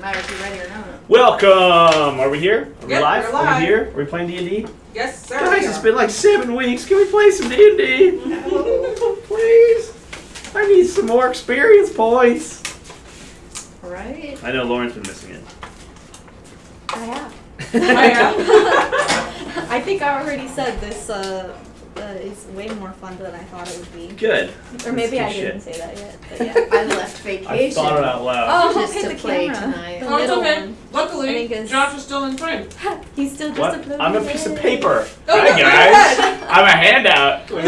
Doesn't matter if you're ready or not. Welcome! Are we here? Are we Yep, live? we're Are live. we here? Are we playing D&D? Yes, sir. Guys, it's been like 7 weeks. Can we play some D&D? No. Please. I need some more experience points. Right? I know Lauren's been missing it. I have. I am. I think I already said this is way more fun than I thought it would be. Good. Or maybe That's I good didn't shit. say that yet. But yeah. I left vacation. I thought it out loud. Oh, just hit to the play camera. tonight. The Oh, it's middle okay. one. I Luckily, think it's- Josh is still in frame. He's still just What? uploading. I'm a piece of paper. Oh, Hi, no, go guys. ahead. I'm a handout. Which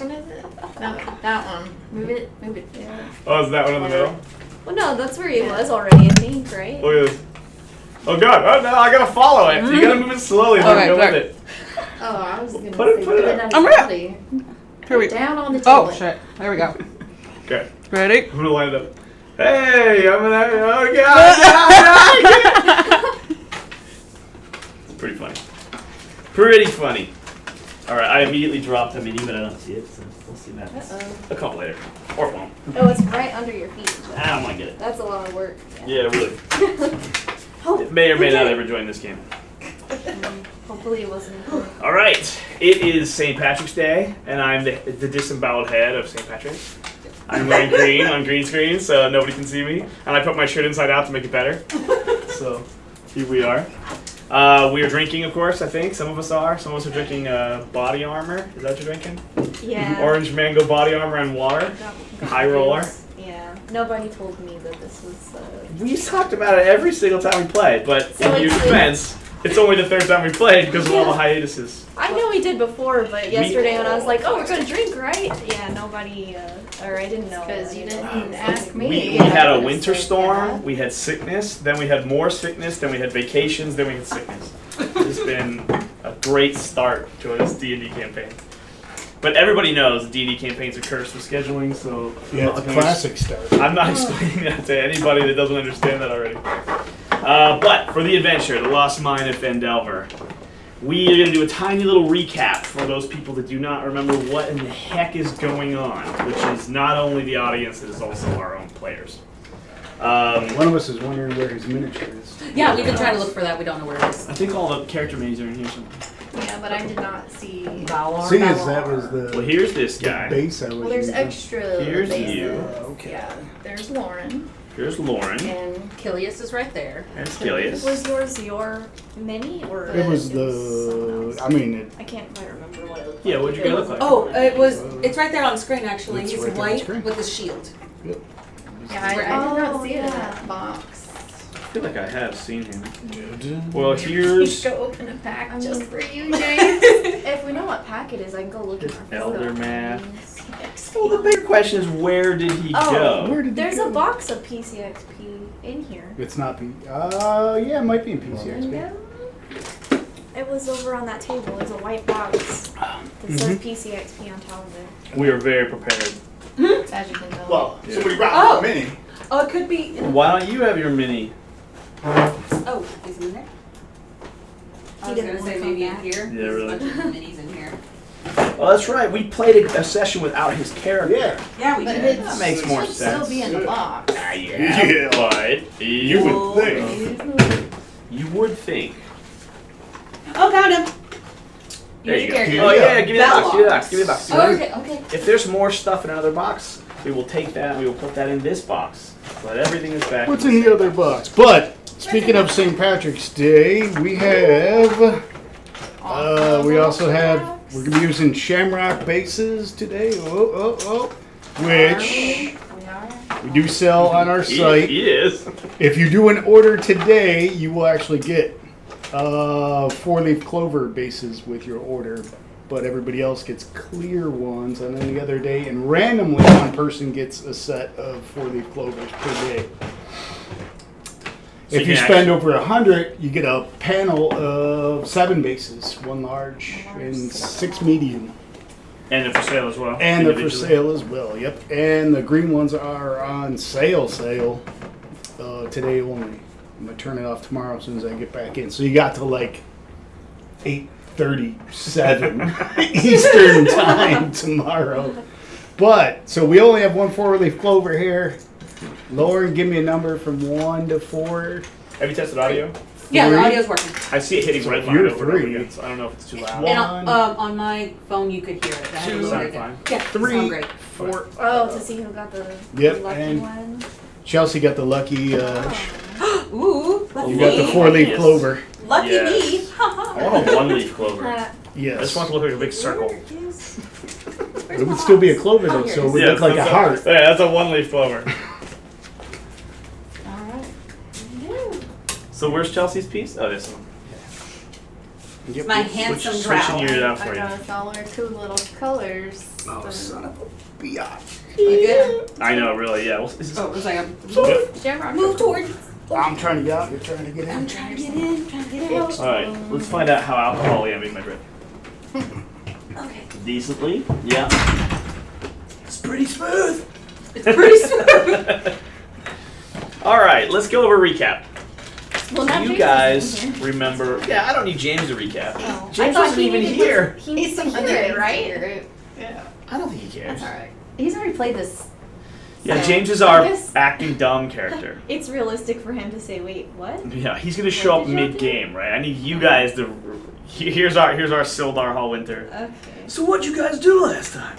one is it? No, that one. Move it. Yeah. Oh, is that one in the middle? Well, no, that's where he was already, I think, right? Look at this. Oh, God. Oh, no, I gotta follow it. You gotta move it slowly and Okay, then go with okay. it. Oh, I was gonna Put it- say put it put up. it on I'm his ready. body. Here we Down on the table. Oh shit! There we go. Okay. Ready? I'm gonna line it up. Hey, I'm gonna. Oh, God. It's pretty funny. Pretty funny. Alright, I immediately dropped a mini, but I don't see it, so we'll see that. Uh-oh. A couple later. Or won't. Oh, it's right under your feet. I don't want to get it. That's a lot of work. Yeah, really. Oh, It may or may not okay. ever join this game. Hopefully it wasn't. Alright, it is St. Patrick's Day, and I'm the disemboweled head of St. Patrick. I'm wearing green on green screen, so nobody can see me. And I put my shirt inside out to make it better. So, here we are. We are drinking, of course, I think. Some of us are. Some of us are drinking body armor. Is that what you're drinking? Yeah. Orange mango body armor and water. Got High roller. Yeah. Nobody told me that this was. We talked about it every single time we played, but So in your it's- defense, it's only the third time we played because of all the hiatuses. I know we did before, but yesterday when I was like, "Oh, we're gonna drink, right?" Yeah, nobody. Or I didn't know. Because you I didn't ask me. We I had a would've winter said storm, yeah. we had sickness, then we had more sickness, then we had vacations, then we had sickness. It's been a great start to this D&D campaign. But everybody knows D&D campaigns are cursed with scheduling, so Yeah, it's a classic start. I'm not explaining that to anybody that doesn't understand that already. But for the adventure, the Lost Mine of Phandelver, we are going to do a tiny little recap for those people that do not remember what in the heck is going on, which is not only the audience, it is also our own players. One of us is wondering where his miniature is. Yeah, we've been trying to look for that. We don't know where it is. I think all the character menus are in here somewhere. Yeah, but I did not see. Valor. Seeing as that was the, Well, here's this the guy. base I was Well, there's using. extra. Here's bases. you. Okay. Yeah, there's Lauren Here's Lauren. and Kilius is right there. And Skilius. Was yours your mini or? It was someone the, else? I mean, it, I can't quite remember what it looked Yeah, like. what'd you guys look like? Oh, it's right there on screen actually. It's He's right there on white screen. with his shield. yep. yeah, I did not see it in yeah. that box. I feel like I have seen him. Dude. Well, You here's should go open a pack I just mean- for you, James. If we know what pack it is, I can go look at Just my elder photo. math. Well, the bigger question is where did he Oh. go? Where did There's it go? a box of PCXP in here. It's not P. Yeah, it might be in PCXP. Yeah. It was over on that table. There's a white box that says PCXP on top of it. We are very prepared. As you can tell. Well, Yeah. somebody brought Oh. a mini. Oh, it could be. Why don't you have your mini? Oh, is he in there? I was didn't gonna say look maybe on in that. here. Yeah, There's really. a bunch of minis in here. Oh, that's right. We played a session without his character. Yeah. Yeah, we But did. it That makes more should still sense. be in the box. Ah, Yeah. But You would think. You would think. Oh, found him. There you go. Character. Oh yeah, give me the That box. Give me the box. Give me the box. Oh, okay, okay. If there's more stuff in another box, we will take that and we will put that in this box. But everything is back. What's in the other box? But speaking of St. Patrick's Day, we have. We also have. We're gonna be using Shamrock bases today. Which We are. we do sell on our site. He is. If you do an order today, you will actually get 4-leaf clover bases with your order, but everybody else gets clear ones on any other day, and randomly one person gets a set of 4-leaf clovers per day. So If you you can spend over 100, you get a panel of 7 bases, 1 large and 6 medium. And they're for sale as well. And they're for individually. sale as well, yep. And the green ones are on sale today only. I'm gonna turn it off tomorrow as soon as I get back in. So you got to like 8:37 Eastern time tomorrow. But so we only have 1 4-leaf clover here. Lauren, give me a number from 1 to 4. Have you tested audio? Yeah, the 3. audio's working. I see it hitting So red you're line over and over 3. again, so I don't know if it's too loud. One. And on my phone, you could hear it. I had to Two. lower it Sound down. fine. Yeah, 3, sound great. 4. Oh, to see who got the Yep, lucky and- one. Chelsea got the lucky. Ooh, lucky You got the me. 4-leaf Yes. clover. Lucky Yes. me. I want a one-leaf clover. I Yes. just want it to look like a big circle. It would still be a clover though, so it would look like a that's heart. Yeah, that's a one-leaf clover. Alright. So where's Chelsea's piece? Oh, this one. Yep. My Switch, handsome switching drow. it out I for you. got us all our cool little colors. Oh, son of a biatch. You good? I know, really, yeah. Well, this is, Oh, it was like, Yep. Did you ever move towards. I'm trying to get out. You're trying to get in. I'm trying to get in, trying to get out. All right, let's find out how alcohol-y I made my drink. Okay. Decently, yeah. It's pretty smooth. It's pretty smooth. All right, let's go over a recap. Well, now Do you James guys isn't here. remember? Yeah, I don't need James to recap. Oh. I James thought wasn't he even needed- here. He He's needs to here, hear it, right? right? Yeah. I don't think he cares. That's alright. He's already played this. Yeah, So, James is I our guess- acting dumb character. It's realistic for him to say, "Wait, what?" Yeah, he's gonna show up did you do? mid-game, right? I need you guys to. Here's our Sildar Hallwinter. Okay. So what'd you guys do last time?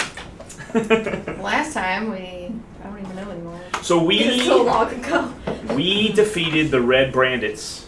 Last time I don't even know anymore. So It's so long ago. we defeated the Red Brandits.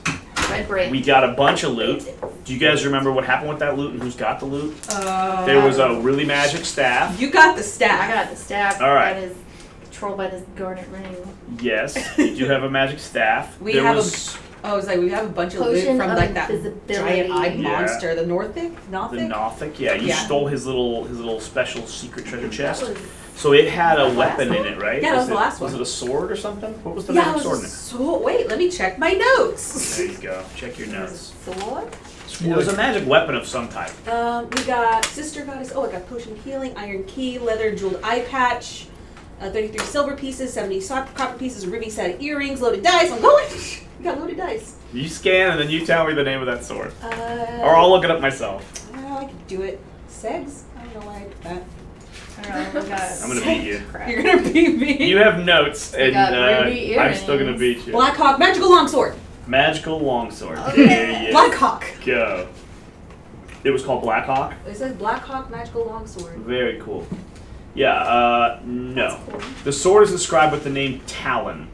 Red braid. We got a bunch of loot. Do you guys remember what happened with that loot and who's got the loot? There There was a really magic staff. You got the I staff. got the staff All right. that is controlled by this garnet ring. Yes, you do have a magic staff. We there have was Oh, it's like we have a bunch of loot Potion from of like that invisibility. giant-eyed Yeah. monster, the Northic? the Nothic? Nothic. Yeah, you Yeah. stole his little special secret treasure chest. That was So it had a Was that the weapon last in it, right? Yeah, that was the it, last Was one. it a sword or something? What was the Yeah, magic it sword was in it? so. Wait, let me check my notes. There you go. Check your notes. Sword. It was a magic weapon of some type. We got Sister Goddess. Oh, I got Potion of Healing, Iron Key, Leather Jeweled Eye Patch, 33 silver pieces, 70 copper pieces, a ruby set of earrings, loaded dice. I'm going. We got loaded dice. You scan and then you tell me the name of that sword. Uh, Or I'll look it up myself. I could do it. Segs? I don't know why I did that. I don't know. We got I'm gonna beat you. crap. You're gonna beat me. You have notes, and got ruby I'm still gonna earrings. beat you. Blackhawk, magical longsword. Magical longsword. Okay. There you Blackhawk. go. It was called Blackhawk. It says Blackhawk, magical longsword. Very cool. Yeah. No. The sword is described with the name Talon.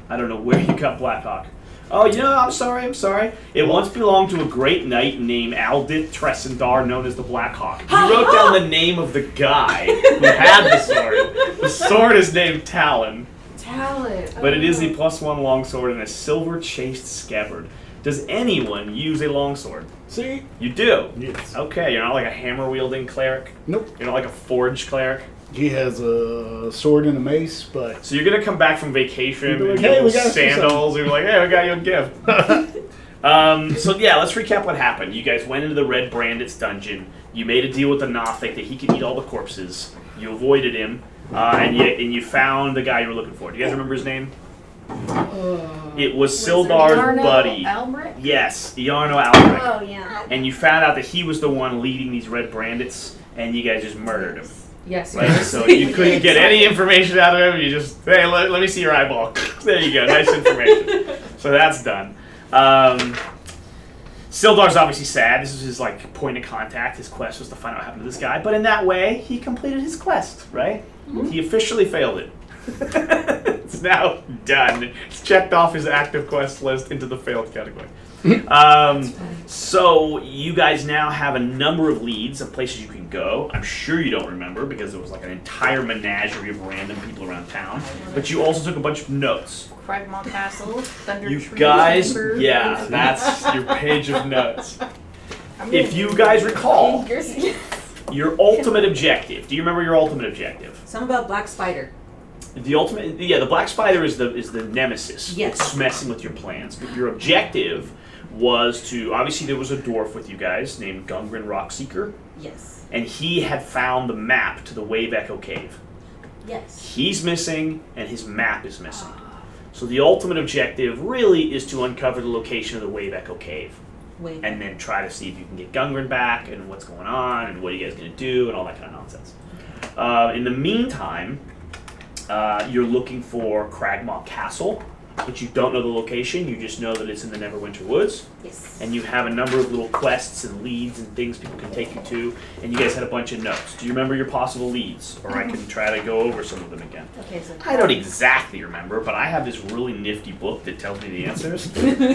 I don't know where you got Blackhawk. Oh, you know, I'm sorry. It once belonged to a great knight named Aldith Tressendar, known as the Blackhawk. You wrote down the name of the guy who had the sword. The sword is named Talon, Talent. but it is a +1 longsword and a silver chased scabbard. Does anyone use a longsword? See? You do? Yes. Okay, you're not like a hammer-wielding cleric? Nope. You're not like a forged cleric? He has a sword and a mace, but So you're gonna come back from vacation You'll be and like, get "Hey, we little got you sandals. You're like, hey, we got you a gift. So yeah, let's recap what happened. You guys went into the Red Brandit's dungeon. You made a deal with the Nothic that he could eat all the corpses. You avoided him, and you found the guy you were looking for. Do you guys remember his name? It was Sildar's Yarno buddy. Albrecht? Yes, Yarno Albrecht. Oh yeah. And you found out that he was the one leading these Red Brandits, and you guys just murdered him. Yes. Right? So you couldn't get any information out of him. You just, hey, let me see your eyeball. There you go. Nice information. So that's done. Sildar's obviously sad. This was his like point of contact. His quest was to find out what happened to this guy. But in that way, he completed his quest, right? Mm-hmm. He officially failed it. It's now done. It's checked off his active quest list into the failed category. So you guys now have a number of leads of places you can go. I'm sure you don't remember because there was like an entire menagerie of random people around town. But you also took a bunch of notes. Cragmont Castle, Thundertree. You guys, Chamber. yeah, that's your page of notes. I'm If gonna- you guys recall, Yours- your ultimate objective. Do you remember your ultimate objective? Something about Black Spider. The ultimate, yeah, the Black Spider is the nemesis. Yes. It's messing with your plans. But your objective was to, obviously there was a dwarf with you guys named Gungren Rockseeker, Yes. and he had found the map to the Wave Echo Cave. Yes. He's missing, and his map is missing. So the ultimate objective really is to uncover the location of the Wave Echo Cave, Wait. and then try to see if you can get Gungren back, and what's going on, and what are you guys going to do, and all that kind of nonsense. In the meantime, You're looking for Cragmaw Castle, but you don't know the location. You just know that it's in the Neverwinter Woods. Yes. And you have a number of little quests and leads and things people can take you to. And you guys had a bunch of notes. Do you remember your possible leads? Or I can try to go over some of them again. Okay, so I don't exactly remember, but I have this really nifty book that tells me the answers.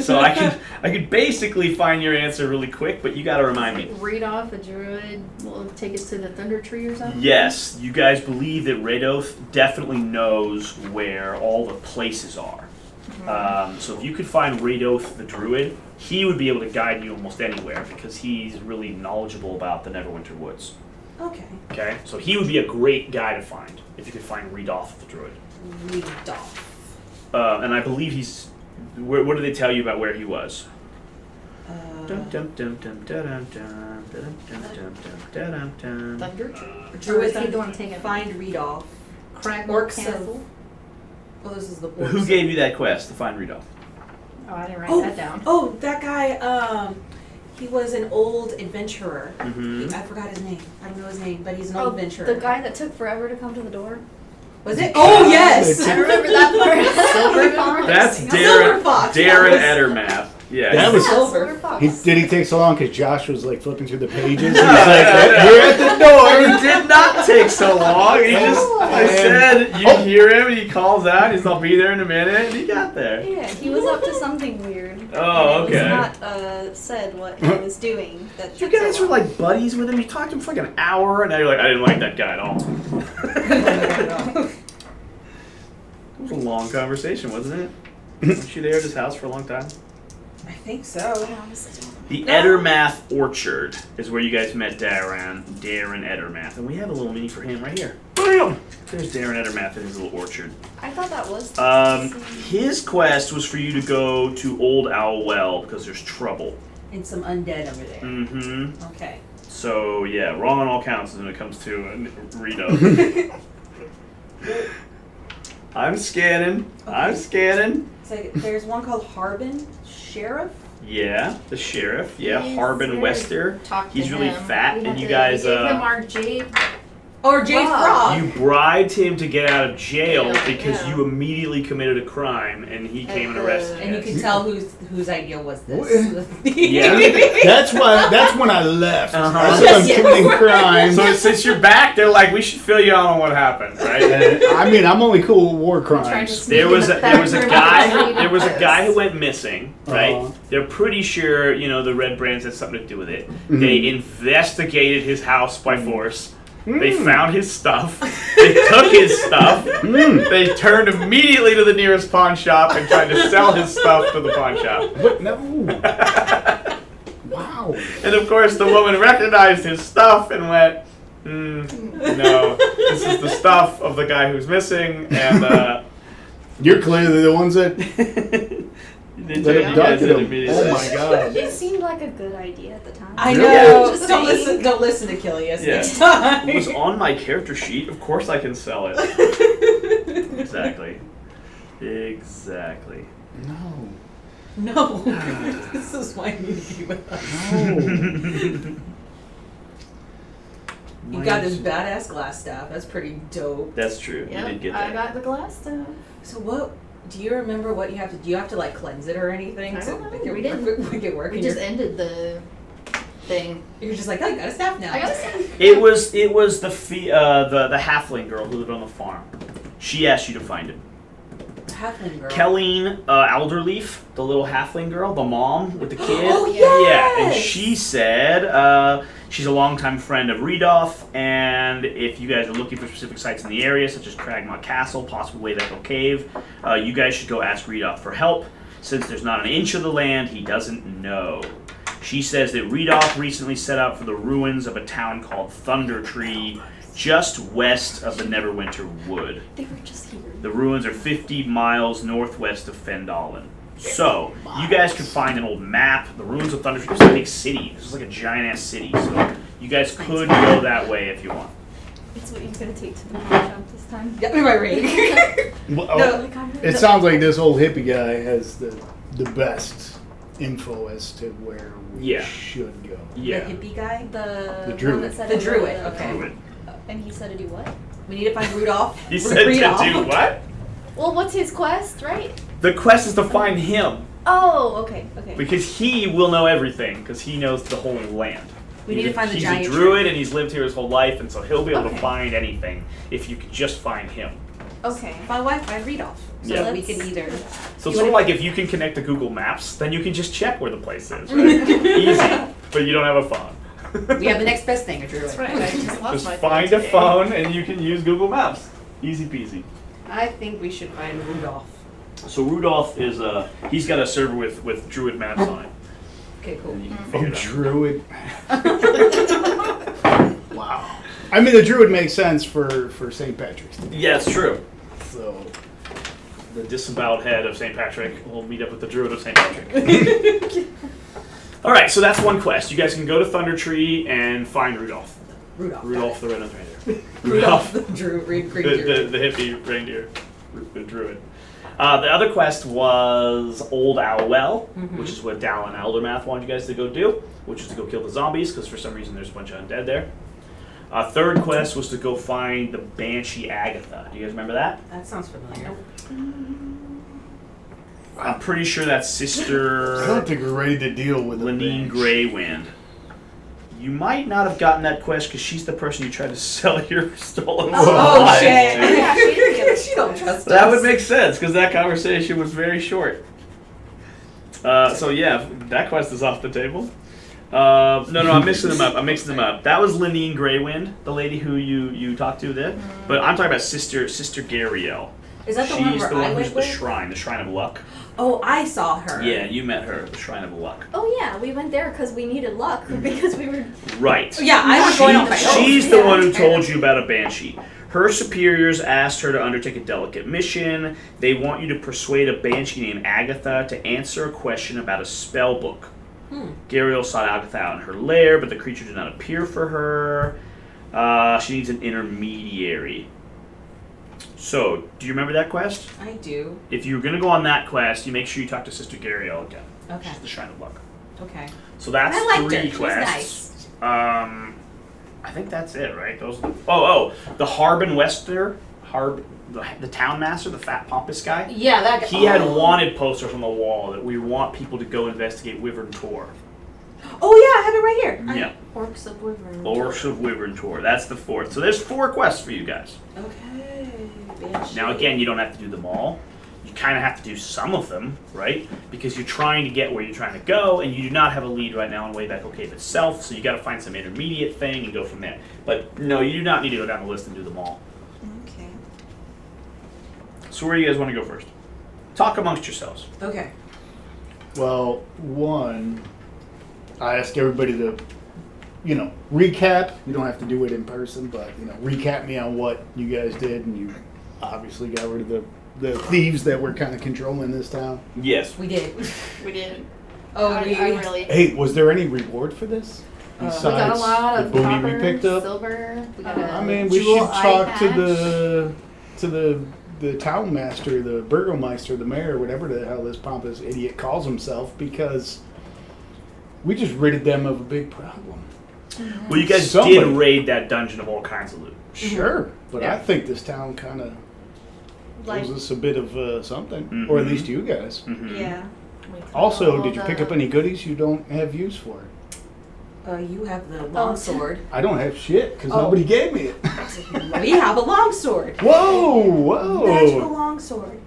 So I could basically find your answer really quick, but you got to remind me. Reedolf the Druid will take us to the Thundertree or something? Yes, you guys believe that Reedolf definitely knows where all the places are. So if you could find Reedolf the Druid, he would be able to guide you almost anywhere because he's really knowledgeable about the Neverwinter Woods. Okay. Okay, so he would be a great guy to find if you could find Reedolf the Druid. Reedolf. And I believe he's. What did they tell you about where he was? Thundertree? Druid Or is he the one taking find Reedolf. Cragmore Orcs Castle? Oh, this is the Who orcs. gave you that quest to find Reedolf? Oh, I didn't write that down. Oh, that guy, he was an old adventurer. Mhm. I forgot his name. I don't know his name, but he's an Oh, old adventurer. the guy that took forever to come to the door. Was it? Oh, yes! I remember that part. Silver Fox? That's Silver Darren. Fox, Darren that was- Ettermath. Yeah. That was- Silver Fox. Did he take so long because Josh was like flipping through the pages? He's like, "We're at the door." It did not take so long. He just, I said, you hear him, he calls out, he's, I'll be there in a minute, and he got there. Yeah, he was up to something weird. Oh, and it okay. was not said what he was doing. That You took so guys were long. like buddies with him. You talked to him for like an hour, and now you're like, I didn't like that guy at all. It was a long conversation, wasn't it? Weren't you there at his house for a long time? I think so. I honestly don't know. The Ettermath Orchard is where you guys met Darren Ettermath, and we have a little mini for him right here. Bam! There's Darren Ettermath in his little orchard. I thought that was. the same. His quest was for you to go to Old Owl Well because there's trouble. And some undead over there. Mm-hmm. Okay. So yeah, wrong on all counts when it comes to Rito. I'm scanning. I'm scanning. So there's one called Harbin Sheriff. Yeah, the sheriff. Yeah, He's Harbin there. Wester. Talk to He's really him. fat, We and had you to- guys. we gave him our jade. Or Jade Frog. You bribed him to get out of jail Yeah, because yeah. you immediately committed a crime, and he came and arrested And you guys. can tell whose idea was this. Yeah. That's why. That's when I left. Uh-huh. I said Yes, I'm you committing were. crimes. So since you're back, they're like, we should fill you in on what happened, right? I mean, I'm only cool with war Trying to crimes. sneak There was in a, the there was a back guy room. there was a guy who went missing, right? Uh-huh. They're pretty sure, you know, the Red Brands had something to do with it. Mhm. They investigated his house by force. They Mm. found his stuff. They took his stuff. Mm. They turned immediately to the nearest pawn shop and tried to sell his stuff to the pawn shop. But no. Wow. And of course, the woman recognized his stuff and went, no, this is the stuff of the guy who's missing, and You're clearly the ones that they that took abducted him. immediately. Oh my god. It seemed like a good idea at the time. I Really? know. Just Don't saying. listen to Killius Yeah. next time. It was on my character sheet. Of course I can sell it. Exactly. Exactly. No. No. This is why you need to be with us. No. You got this badass glass staff. That's pretty dope. That's true. Yep, You did get I that. got the glass stuff. So what? Do you remember what you have to? Do you have to like cleanse it or anything? I to don't know. make it We work- didn't. Make it work. We and just you're, ended the thing. you're just like, oh, you got a staff now. I got a staff. It was the the halfling girl who lived on the farm. She asked you to find it. Halfling girl. Kelleen Alderleaf, the little halfling girl, the mom with the kid. Oh, Yeah, and yes! she said she's a longtime friend of Reedolf, and if you guys are looking for specific sites in the area, such as Cragmaw Castle, possible Way Echo Cave, you guys should go ask Reedolf for help. Since there's not an inch of the land he doesn't know. She says that Reedolf recently set out for the ruins of a town called Thundertree, just west of the Neverwinter Wood. They were just here. The ruins are 50 miles northwest of Fhandalin. So, you guys could find an old map. The ruins of Thundertree is a big city. This is like a giant ass city. So, you guys could go that way if you want. It's what you're gonna take to the pawn shop this time. Yeah, right, right. Well, No. Like, I'm it sounds like this old hippie guy has the best info as to where we Yeah. should go. Yeah. The hippie guy. the The druid. one that said The it druid, was- okay. Druid. And he said to do what? We need to find Rudolph. He said to Reedolf. do what? Well, what's his quest, right? The quest is to find him. Oh, okay. Okay. Because he will know everything, because he knows the whole land. We need to find the he's giant a druid tree. and he's lived here his whole life, and so he'll be able to Okay. find anything if you could just find him. Okay. My wife, find Reedolf. So Yeah. that we can either. So You sort of wanna- like if you can connect to Google Maps, then you can just check where the place is, right? Easy, but you don't have a phone. We have the next best thing, a druid. That's right. I just lost Just my find phone a today. phone and you can use Google Maps. Easy peasy. I think we should find Rudolph. So Rudolph is he's got a server with druid maps on it. Okay, cool. And you can Oh, figure it out. druid. Wow. I mean, the druid makes sense for St. Patrick's Day. Yeah, it's true. So, The disemboweled head of St. Patrick will meet up with the druid of St. Patrick. All right, so that's one quest. You guys can go to Thundertree and find Rudolph. Rudolph. Rudolph the red-nosed reindeer. Rudolph the Green Druid. The hippie reindeer, the druid. The other quest was Old Owl Well, which is what Dal and Eldermath wanted you guys to go do, which is to go kill the zombies, because for some reason there's a bunch of undead there. Third quest was to go find the Banshee Agatha. Do you guys remember that? That sounds familiar. I'm pretty sure that's I don't Sister think we're ready to deal with Lenine the Greywind. You might not have gotten that quest because she's the person you tried to sell your stolen Oh, supplies shit. to. Yeah, she she don't trust us. That would make sense because that conversation was very short. So yeah, that quest is off the table. No, I'm mixing them up. That was Lenine Greywind, the lady who you talked to there. But I'm talking about Sister Gariel. Is that the She's one where the I one who's went the with? shrine, the Shrine of Luck. Oh, I saw her. Yeah, you met her at the Shrine of Luck. Oh yeah, we went there because we needed luck because we were. Right. Yeah, I was going on my own. She's the Yeah. one who told you about a banshee. Her superiors asked her to undertake a delicate mission. They want you to persuade a banshee named Agatha to answer a question about a spell book. Gariel sought Agatha out in her lair, but the creature did not appear for her. She needs an intermediary. So, do you remember that quest? I do. If you're going to go on that quest, you make sure you talk to Sister Gariel again. Okay. She's the Shrine of Luck. Okay. So that's I liked her. three She's quests. I think that's it, right? Those. The Harbin Wester, the town master, the fat pompous guy. Yeah, that guy. He had wanted posters on the wall that we want people to go investigate Wyvern Tor. Oh yeah, I have it right here. Yeah, Orcs of Wyvern. Orcs of Wyvern Tor. That's the fourth. So there's 4 quests for you guys. Okay. Banshee. Now again, you don't have to do them all. You kind of have to do some of them, right? Because you're trying to get where you're trying to go, and you do not have a lead right now on Wayback Cave itself, so you got to find some intermediate thing and go from there. But no, you do not need to go down the list and do them all. Okay. So where do you guys want to go first? Talk amongst yourselves. Okay. Well, one, I ask everybody to, recap. You don't have to do it in person, but, recap me on what you guys did, and you obviously got rid of the thieves that were kind of controlling this town. Yes. We did. We did. Oh, I really. Hey, was there any reward for this? We got a lot of the booty copper, we picked up? silver. We got a I mean, we jewel should talk eye to patch. the town master, the burgomeister, the mayor, whatever the hell this pompous idiot calls himself, because we just ridded them of a big problem. Well, you guys Somebody- did raid that dungeon of all kinds of loot. Sure, but Yeah. I think this town kind of Like, owes us a bit of something, or at least you guys. Mm-hmm. yeah. We got Also, all did you pick up the- any goodies you don't have use for? You have the longsword. I don't have shit because Oh. nobody gave me it. We have a longsword. Whoa, Magical whoa! longsword.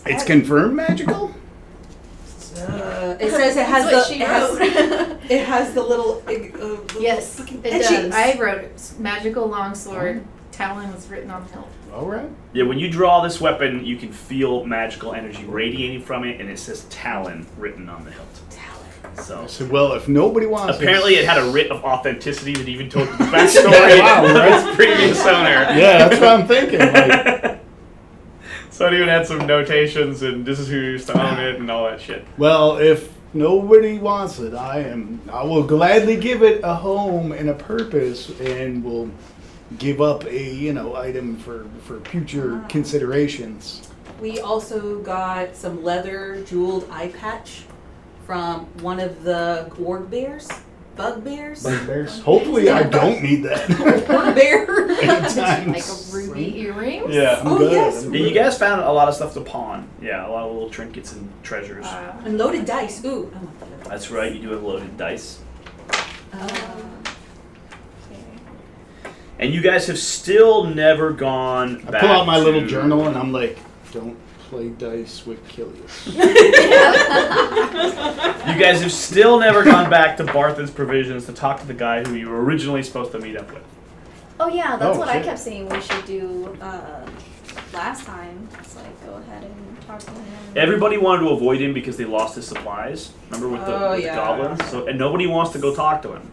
It's confirmed magical. It says it has That's what the she it has, wrote. it has the little Yes, fucking it edgings. does. I wrote it. Magical longsword. Talon was written on the hilt. All right. Yeah, when you draw this weapon, you can feel magical energy radiating from it, and it says Talon written on the hilt. So I said, well, if nobody wants, apparently, this, it had a writ of authenticity that even told the backstory Wow, of right? its previous owner. Yeah, that's what I'm thinking. Like, So it even had some notations, and this is who used to own it, and all that shit. well, if nobody wants it, I will gladly give it a home and a purpose, and will give up a item for future considerations. We also got some leather jeweled eye patch from one of the org bears. Bugbears? Bugbears. Hopefully, I don't need that. Bear? Anytime Like a ruby soon. earring? Yeah. I'm Oh, good. yes. I'm Yeah, you good. guys found a lot of stuff to pawn. Yeah, a lot of little trinkets and treasures. And loaded dice. Ooh, I want that. That's right, you do have loaded dice. And you guys have still never gone I back pull out my little to- journal and I'm like, don't play dice with Kilius. You guys have still never gone back to Barthen's Provisions to talk to the guy who you were originally supposed to meet up with. Oh yeah, that's Oh, what I shit. kept saying we should do last time. It's like go ahead and talk to him. Everybody wanted to avoid him because they lost his supplies. Remember with the, Oh, with the yeah. goblins? So, and nobody wants to go talk to him.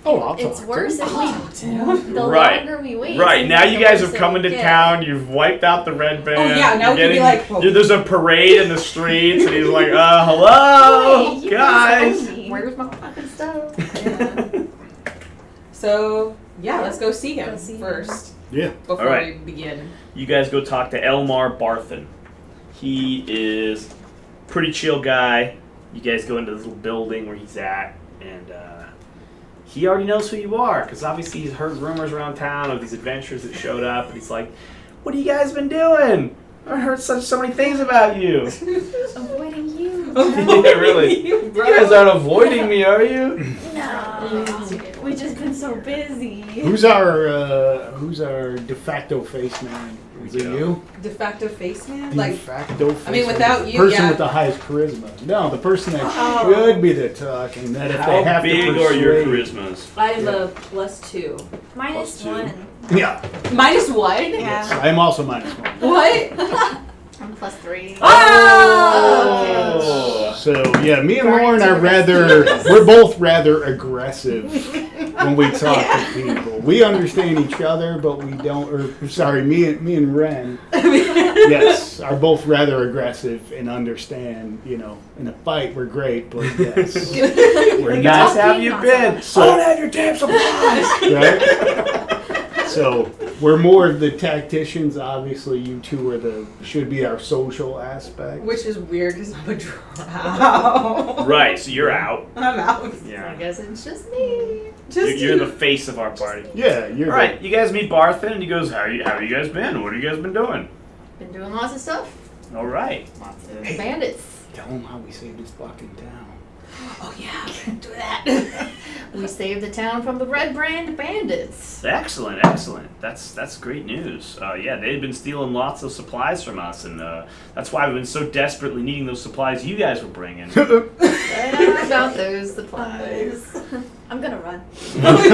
Oh, I'll It's talk worse to him. if we the Right. longer we wait. Right, now you the guys worse have it come will into get. town, you've wiped out the red band. Oh, yeah, now we can be like, oh. there's a parade in the streets, and he's like, hello, Hey, you guys. owe me. Where's my fucking stuff? Yeah. So, yeah, let's go see him Go see him. first Yeah. before All right. we begin. You guys go talk to Elmar Barthen. He is a pretty chill guy. You guys go into this little building where he's at, and he already knows who you are, because obviously he's heard rumors around town of these adventurers that showed up, and he's like, what have you guys been doing? I heard so many things about you. Avoiding you. Yeah, really. You guys aren't avoiding me, are you? No. We've just been so busy. Who's our de facto face man? Is it Yeah. you? De facto face man? De Like, facto face I mean, man. without The you, person yeah. with the highest charisma. No, the person that Oh. should be the talking. That if they How have big to are your persuade- charismas? I'm Yeah. a +2. Minus +2. 1. Yeah. -1? Yes. I am also -1. What? I'm +3. Oh! So yeah, me and Guardians Lauren of are the we're both rather aggressive when we talk to people. We understand each other, but we don't. Or sorry, me and Ren, yes, are both rather aggressive and understand. You know, in a fight we're great, but yes, we're Nice, not. have you been? So- I don't have your damn supplies. Right? So we're more of the tacticians. Obviously, you two should be our social aspect. Which is weird because I'm a drow. Right, so you're out. I'm out. I Yeah. guess it's just me. Just You're the face of our party. Yeah, you're All right, you guys meet Barthen, and he goes, how you guys been? What have you guys been doing? Been doing lots of stuff. All right. Lots of Hey. bandits. Tell them how we saved this fucking town. Oh yeah, do that. We saved the town from the Red Brand bandits. Excellent. That's great news. Yeah, they've been stealing lots of supplies from us, and that's why we've been so desperately needing those supplies you guys were bringing. About those supplies. I'm gonna run.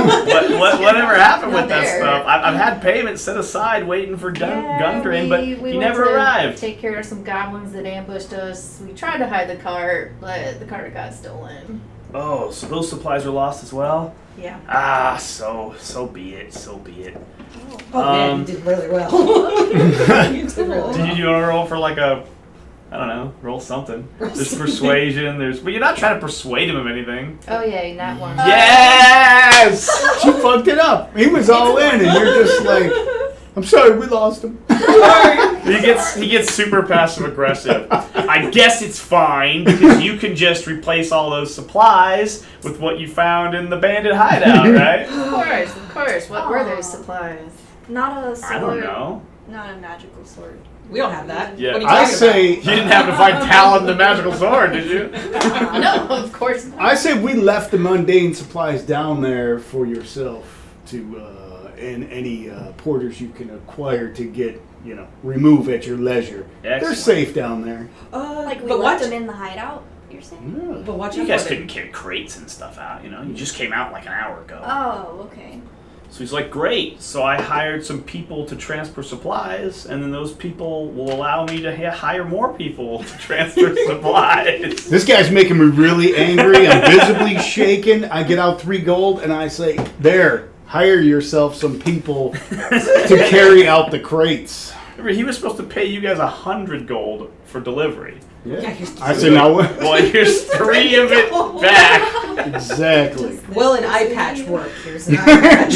Whatever happened with Not that there. stuff? I've had payments set aside waiting for Gundren, but we he went never to arrived. Take care of some goblins that ambushed us. We tried to hide the cart, but the cart got stolen. Oh, so those supplies were lost as well? Yeah. Ah, so be it. Oh man, Um, you did really well. You did really well. Did you want to roll for like a, I don't know, roll something? There's persuasion. But you're not trying to persuade him of anything. Oh yeah, not one. Yes. She fucked it up. He was all in, and you're just like, I'm sorry, we lost him. He gets super passive aggressive. I guess it's fine because you can just replace all those supplies with what you found in the bandit hideout, right? Of course. What were those supplies? Not a sword. I don't know. Not a magical sword. We don't have that. Yeah. What are you I talking say, You didn't have to find Talon the magical sword, did you? No, of course not. I say we left the mundane supplies down there for yourself to, and any porters you can acquire to get, remove at your leisure. Excellent. They're safe down there. about? Like we but left watch, them in the hideout, you're saying? Yeah. but watch You out guys for couldn't them. carry crates and stuff out, You just came out like an hour ago. Oh, okay. So he's like, great. So I hired some people to transfer supplies, and then those people will allow me to hire more people to transfer supplies. This guy's making me really angry. I'm visibly shaken. I get out 3 gold and I say, there, hire yourself some people to carry out the crates. Remember, he was supposed to pay you guys 100 gold for delivery. Yeah. Yeah, here's- I said, now what? Well, here's 3 of it back. Exactly. Will an eye patch work? Here's an eye patch.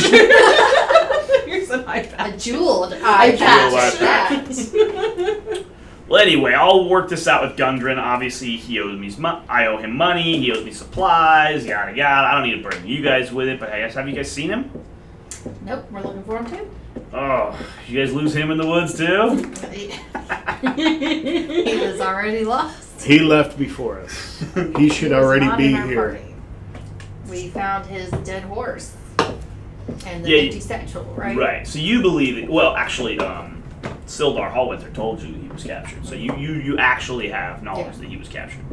Here's an eye A patch. jeweled Eye eye patch. patch. Well, Well, anyway, I'll work this out with Gundren. Obviously, he owes me I owe him money. He owes me supplies. Yada yada. I don't need to burden you guys with it. But I guess have you guys seen him? Nope, we're looking for him too. Oh, you guys lose him in the woods too? He was already lost. He left before us. He should He was already not be in our here. party. We found his dead horse and the Yeah, empty satchel, right? Right. So you believe it? Well, actually, Sildar Hallwinter told you he was captured. So you actually have knowledge that he was captured.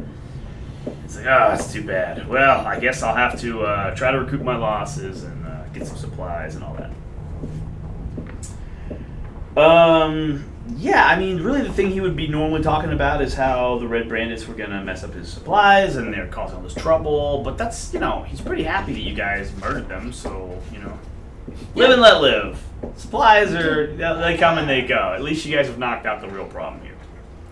It's like, oh, that's too bad. Well, I guess I'll have to try to recoup my losses and get some supplies and all that. Yeah, I mean, really the thing he would be normally talking about is how the Red Bandits were going to mess up his supplies and they're causing all this trouble. But that's, he's pretty happy that you guys murdered them, so, live and let live. Supplies they come and they go. At least you guys have knocked out the real problem here.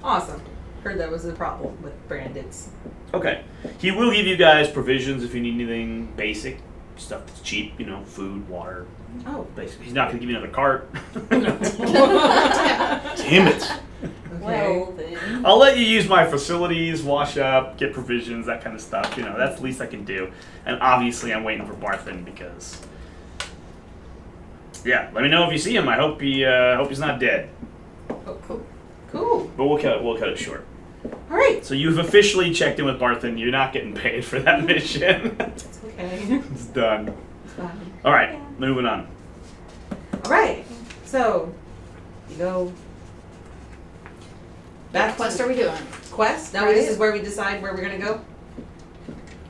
Awesome. Heard that was a problem with bandits. Okay. He will give you guys provisions if you need anything basic. Stuff that's cheap, food, water. Oh. Basically, he's not going to give you another cart. Damn it. Well, then. I'll let you use my facilities, wash up, get provisions, that kind of stuff. That's the least I can do. And obviously, I'm waiting for Barthen because, let me know if you see him. I hope he's not dead. Oh, cool. Cool. But we'll cut it short. All right. So you've officially checked in with Barthen. You're not getting paid for that mission. It's okay. It's done. It's fine. All right, moving on. All right. So, you go back What quest are we doing? Quest? Now Right. this is where we decide where we're going to go?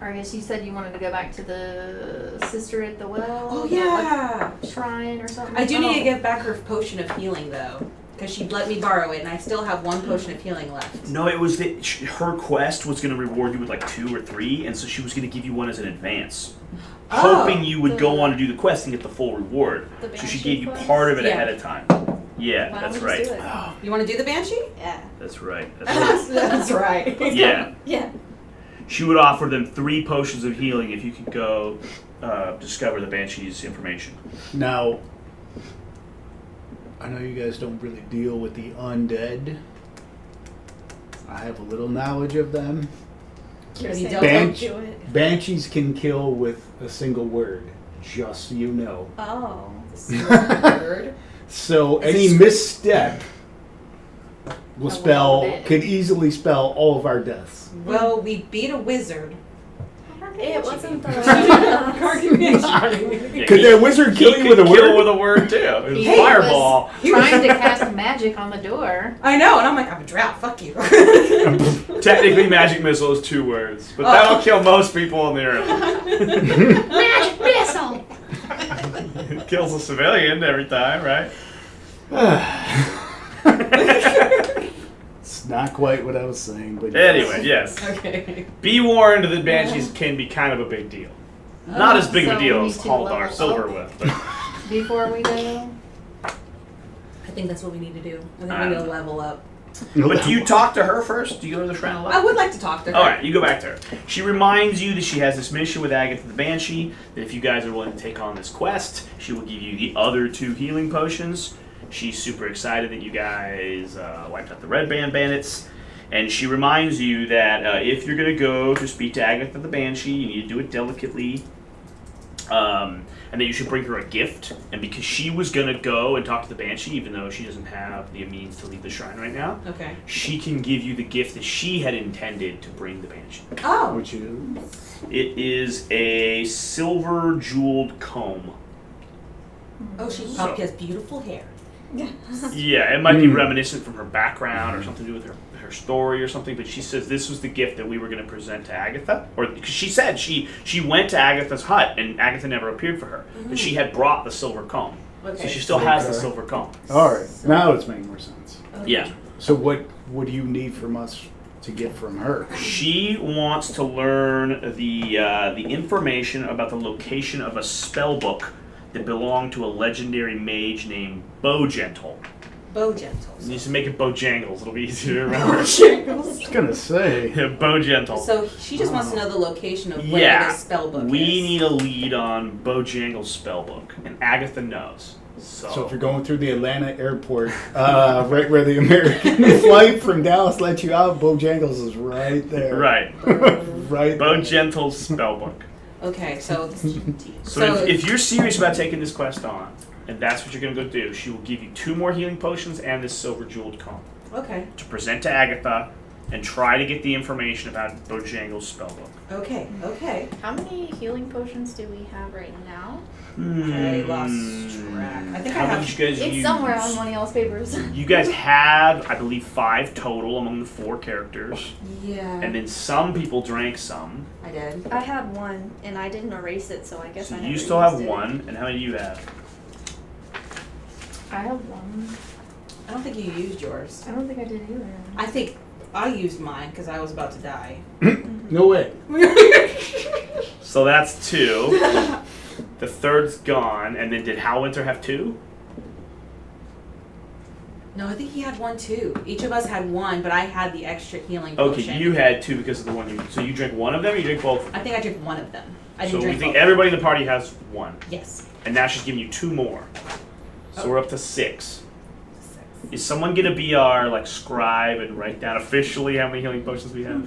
Or I guess you said you wanted to go back to the sister at the well. Oh, that, yeah. like, shrine or something. I do need to Oh. give back her potion of healing, though. Because she let me borrow it, and I still have one potion of healing left. No, it was that her quest was going to reward you with like 2 or 3, and so she was going to give you one as an advance. Oh, hoping you would go on to do the quest and get the full reward. The So she banshee gave you quest? part of it Yeah. ahead of time. Yeah, Why that's don't we right. just do it? You want to do the Banshee? Yeah. That's right. That's right. That's right. Yeah. Yeah. She would offer them 3 potions of healing if you could go discover the Banshee's information. Now, I know you guys don't really deal with the undead. I have a little knowledge of them. You're You saying don't don't do it. Banshees can kill with a single word, just so you know. Oh. Word. So Is any it- misstep will Oh, well, could easily spell all of our deaths. Well, we beat a wizard. It wasn't the Yeah, Could that wizard kill you with a Kill word? with a word too. It was He fireball. was trying to cast magic on the door. I know, and I'm like, I'm a drought, fuck you. Technically, magic missile is 2 words, but that'll kill most people on the earth. Magic missile! It kills a civilian every time, right? It's not quite what I was saying, but Anyway, yes. Okay. Be warned that Banshees can be kind of a big deal. Not as big of So a we deal need as to Haldar level Silverwith, but Before we go, I think that's what we need to do. I think we need to level up. But do you talk to her first? Do you go to the Shrine of Light? I would like to talk to her. Alright, you go back to her. She reminds you that she has this mission with Agatha the Banshee, that if you guys are willing to take on this quest, she will give you the other 2 healing potions. She's super excited that you guys wiped out the Red Bandits. And she reminds you that if you're going to go to speak to Agatha the Banshee, you need to do it delicately. And that you should bring her a gift. And because she was going to go and talk to the Banshee, even though she doesn't have the means to leave the shrine right now, Okay. she can give you the gift that she had intended to bring the Banshee. Oh. Which is It is a silver jeweled comb. Oh, she probably has beautiful hair. Yeah, it might be reminiscent from her background or something to do with her story or something, but she says this was the gift that we were going to present to Agatha. Or because she said she went to Agatha's hut and Agatha never appeared for her, but she had brought the silver comb. Okay. So she still has the silver comb. all right. Now it's making more sense. Yeah. So what do you need from us to get from her? She wants to learn the information about the location of a spell book that belonged to a legendary mage named Bowgentle. Bowgentle. You should make it Bojangles. It'll be easier to remember. I was gonna say. Yeah, Bowgentle. So she just wants to know the location of where Yeah, this spell book we is. need a lead on Bojangle's spellbook, and Agatha knows. So if you're going through the Atlanta airport, right where the American flight from Dallas lets you out, Bojangles is right there. Right. Right. Bojangles spellbook. Okay, so So if you're serious about taking this quest on, and that's what you're going to go do, she will give you 2 more healing potions and this silver jeweled comb okay, to present to Agatha and try to get the information about Bojangles spellbook. okay. How many healing potions do we have right now? I lost track. I think I How have. much you guys It's use? somewhere on one of y'all's papers. You guys have, I believe, 5 total among the 4 characters. Yeah. And then some people drank some. I did. I had one, and I didn't erase it, so I guess So I never you still have used it. 1. And how many do you have? I have one. I don't think you used yours. I don't think I did either. I think I used mine because I was about to die. No way. So that's 2. The 3rd's gone. And then did Howwinter have 2? No, I think he had 1 too. Each of us had 1, but I had the extra healing Okay, potion. you had 2 because of the one you. So you drank 1 of them or you drank both? I think I drank 1 of them. I So didn't we drink think both. everybody in the party has 1. Yes. And now she's giving you 2 more. So Oh. we're up to 6. Is someone gonna be our like scribe and write down officially how many healing potions we have?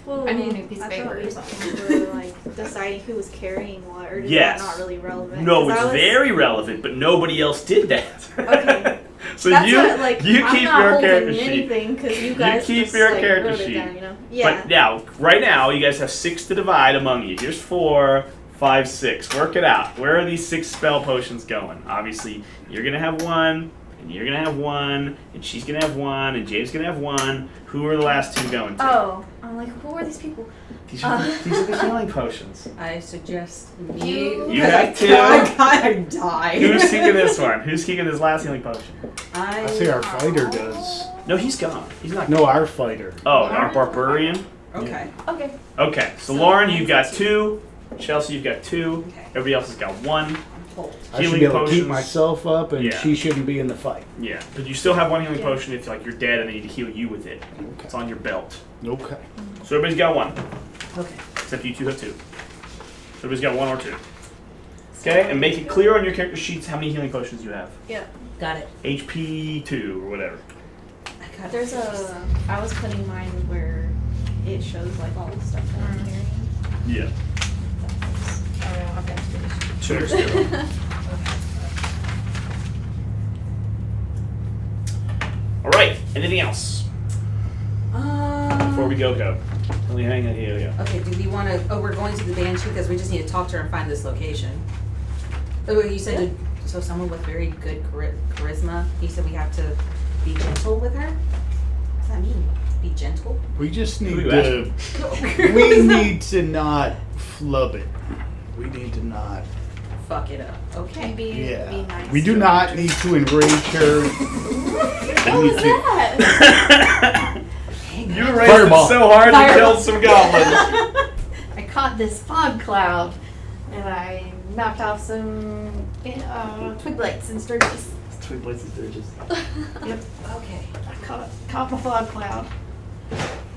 Well, I need a new piece of I paper thought or we something. were like deciding who was carrying what, or is Yes. that not really relevant? No, 'Cause it's I was- very relevant, but nobody else did that. Okay. So That's you what, like, you I'm keep not your holding character sheet. anything because you guys keep just, your like, character wrote it sheet. down, you know? Yeah. But now, right now, you guys have 6 to divide among you. Here's 4, 5, 6. Work it out. Where are these 6 spell potions going? Obviously, you're gonna have 1, and you're gonna have 1, and she's gonna have 1, and James gonna have 1. Who are the last 2 going to? Oh, I'm like, who are these people? These are the healing potions. I suggest You- You have 2. I died. Who's keeping this one? Who's keeping this last healing potion? I say our fighter does. No, he's gone. He's not. No, our fighter. Oh, our barbarian. Okay. Okay. Okay, so So Lauren, you've got mine's 2. Chelsea, you've got 2. Okay. Everybody else has got 1. Hold. I should Healing be able to keep potions. myself up, and Yeah. she shouldn't be in the fight. Yeah, but you still have 1 healing Yeah. potion if like you're dead and they need to heal you with it. It's Okay. on your belt. Okay. So everybody's got 1, Okay. except you 2 have 2. So everybody's got 1 or 2. Okay, and make it clear on your character sheets how many healing potions you have. Yeah. Got it. HP 2 or whatever. I got There's it. I was putting mine where it shows like all the stuff that I'm carrying. Yeah. Oh, okay. Sure. Still. All right. Anything else before we go? Let me hang on here. Okay, do we want to? Oh, we're going to the banshee because we just need to talk to her and find this location. Oh, you said so. Someone with very good charisma. You said we have to be gentle with her. What does that mean? Be gentle? We just Who need you to. We need to not flub it. We need to not. Fuck it up. Okay. Be Yeah. nice. We do not need to enrage her. What We was need to- that? You raised it Fireball. so hard you Fireball. killed some goblins. I caught this fog cloud, and I knocked off some twig blights and sturges. Twin blades and sturges. Yep, Okay. I caught my fog cloud.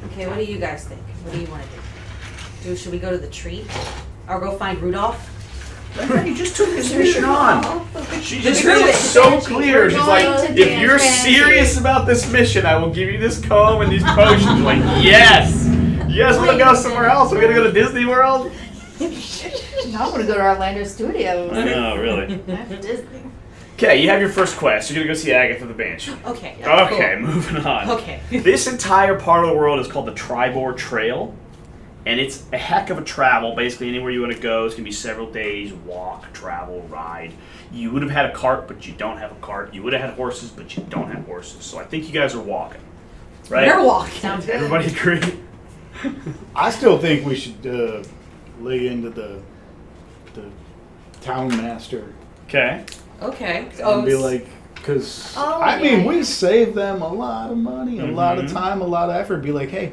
Okay. What do you guys think? What do you want to do? Should we go to the tree, or go find Rudolph? You just took this mission on. She just We're made going it so to clear. We're She's going like, to if you're Banshee. serious about this mission, I will give you this comb and these potions. You're like, yes. You guys want to go somewhere else? We're going to go to Disney World? Now I'm gonna go to Orlando Studios. No, really. After Disney. Okay, you have your first quest. You're going to go see Agatha the Banshee. Okay. Okay, moving on. Cool. Okay. This entire part of the world is called the Tribor Trail, and it's a heck of a travel. Basically, anywhere you want to go, it's going to be several days, walk, travel, ride. You would have had a cart, but you don't have a cart. You would have had horses, but you don't have horses. So I think you guys are walking, right? We're walking. Sounds good. Everybody agree? I still think we should lay into the town master Okay. Okay. and be it's- like, because Oh, I mean, yeah, we yeah. save them a lot of money, a lot of Mhm. time, a lot of effort. Be like, hey,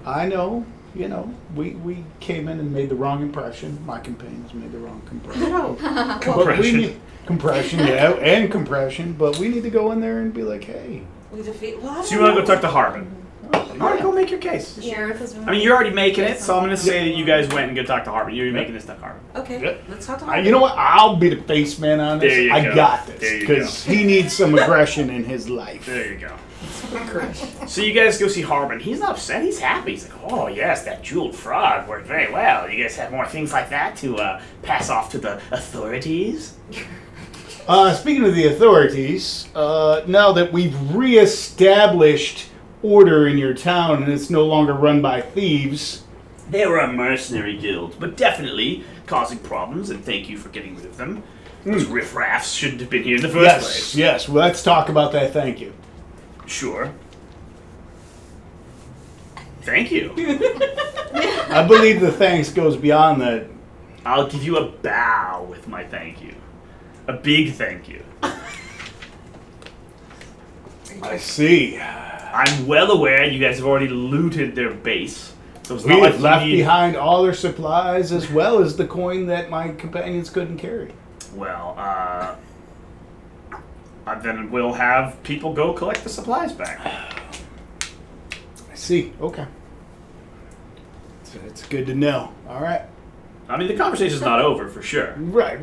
I know, we came in and made the wrong impression. My companions made the wrong impression. No. But we Compression. need compression, yeah, and compression. But we need to go in there and be like, hey, We defeat. Well, I So you don't want to go know. talk to Harbin? Alright, go make your case. The sheriff has been. I mean, you're already making it, so I'm going to say that you guys went and go talk to Harvey. You're making this stuff, Harvey. Okay, Yep. let's talk to Harvey. You know what? I'll be the face man on this. There you I go. got There this you because he needs some aggression in his life. There you go. So you guys go see Harbin. He's not upset. He's happy. He's like, oh, yes, that jeweled frog worked very well. You guys have more things like that to pass off to the authorities? Speaking of the authorities, now that we've reestablished order in your town and it's no longer run by thieves. They were a mercenary guild, but definitely causing problems, and thank you for getting rid of them. Those riffraffs shouldn't have been here in the first place. Yes, well, let's talk about that, thank you. Sure. Thank you. I believe the thanks goes beyond that. I'll give you a bow with my thank you. A big thank you. I see. I'm well aware you guys have already looted their base. So it's We not like have you left need... behind all their supplies as well as the coin that my companions couldn't carry. Well, then we'll have people go collect the supplies back. I see. Okay. It's good to know. All right. I mean, the conversation's not over for sure. Right.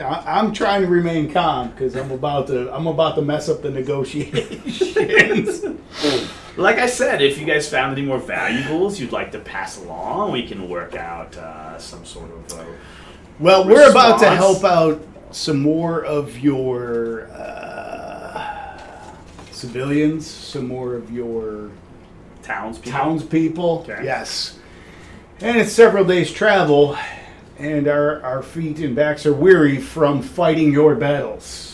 I'm trying to remain calm because I'm about to mess up the negotiations. Like I said, if you guys found any more valuables you'd like to pass along, we can work out some sort of. Well, we're about to response. help out some more of your civilians, some more of your townspeople. Okay. Yes. And it's several days' travel, and our feet and backs are weary from fighting your battles.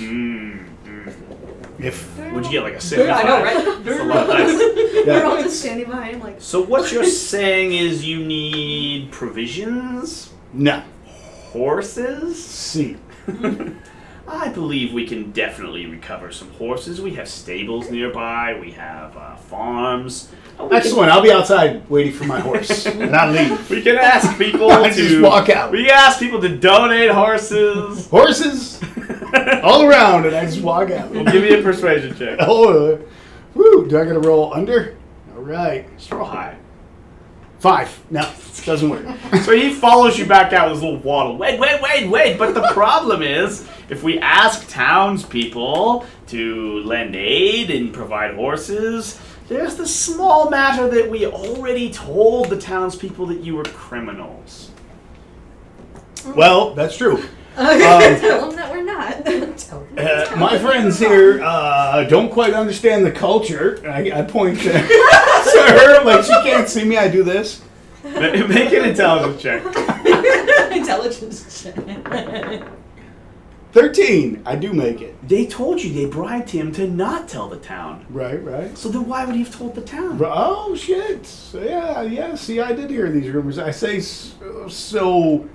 If Would you get like a 75? I know, right? That's a lot of dice. We're all just standing behind him like. So what you're saying is you need provisions, no, horses? see, I believe we can definitely recover some horses. We have stables nearby. We have farms. excellent. I'll be outside waiting for my horse, and I'll leave. We can ask people I to just walk out. We can ask people to donate horses. Horses all around, and I just walk out. We'll give you a persuasion check. Oh, woo! Do I gotta roll under? All right, Just roll high. 5. No, doesn't work. So he follows you back out with his little waddle. Wait. But the problem is, if we ask townspeople to lend aid and provide horses, there's the small matter that we already told the townspeople that you were criminals. Well, that's true. Tell them that we're not. My friends here don't quite understand the culture. I point to her like she can't see me. I do this. Make an intelligence check. Intelligence check. 13. I do make it. They told you they bribed him to not tell the town. Right. So then why would he have told the town? Oh shit! Yeah. See, I did hear these rumors. I say so.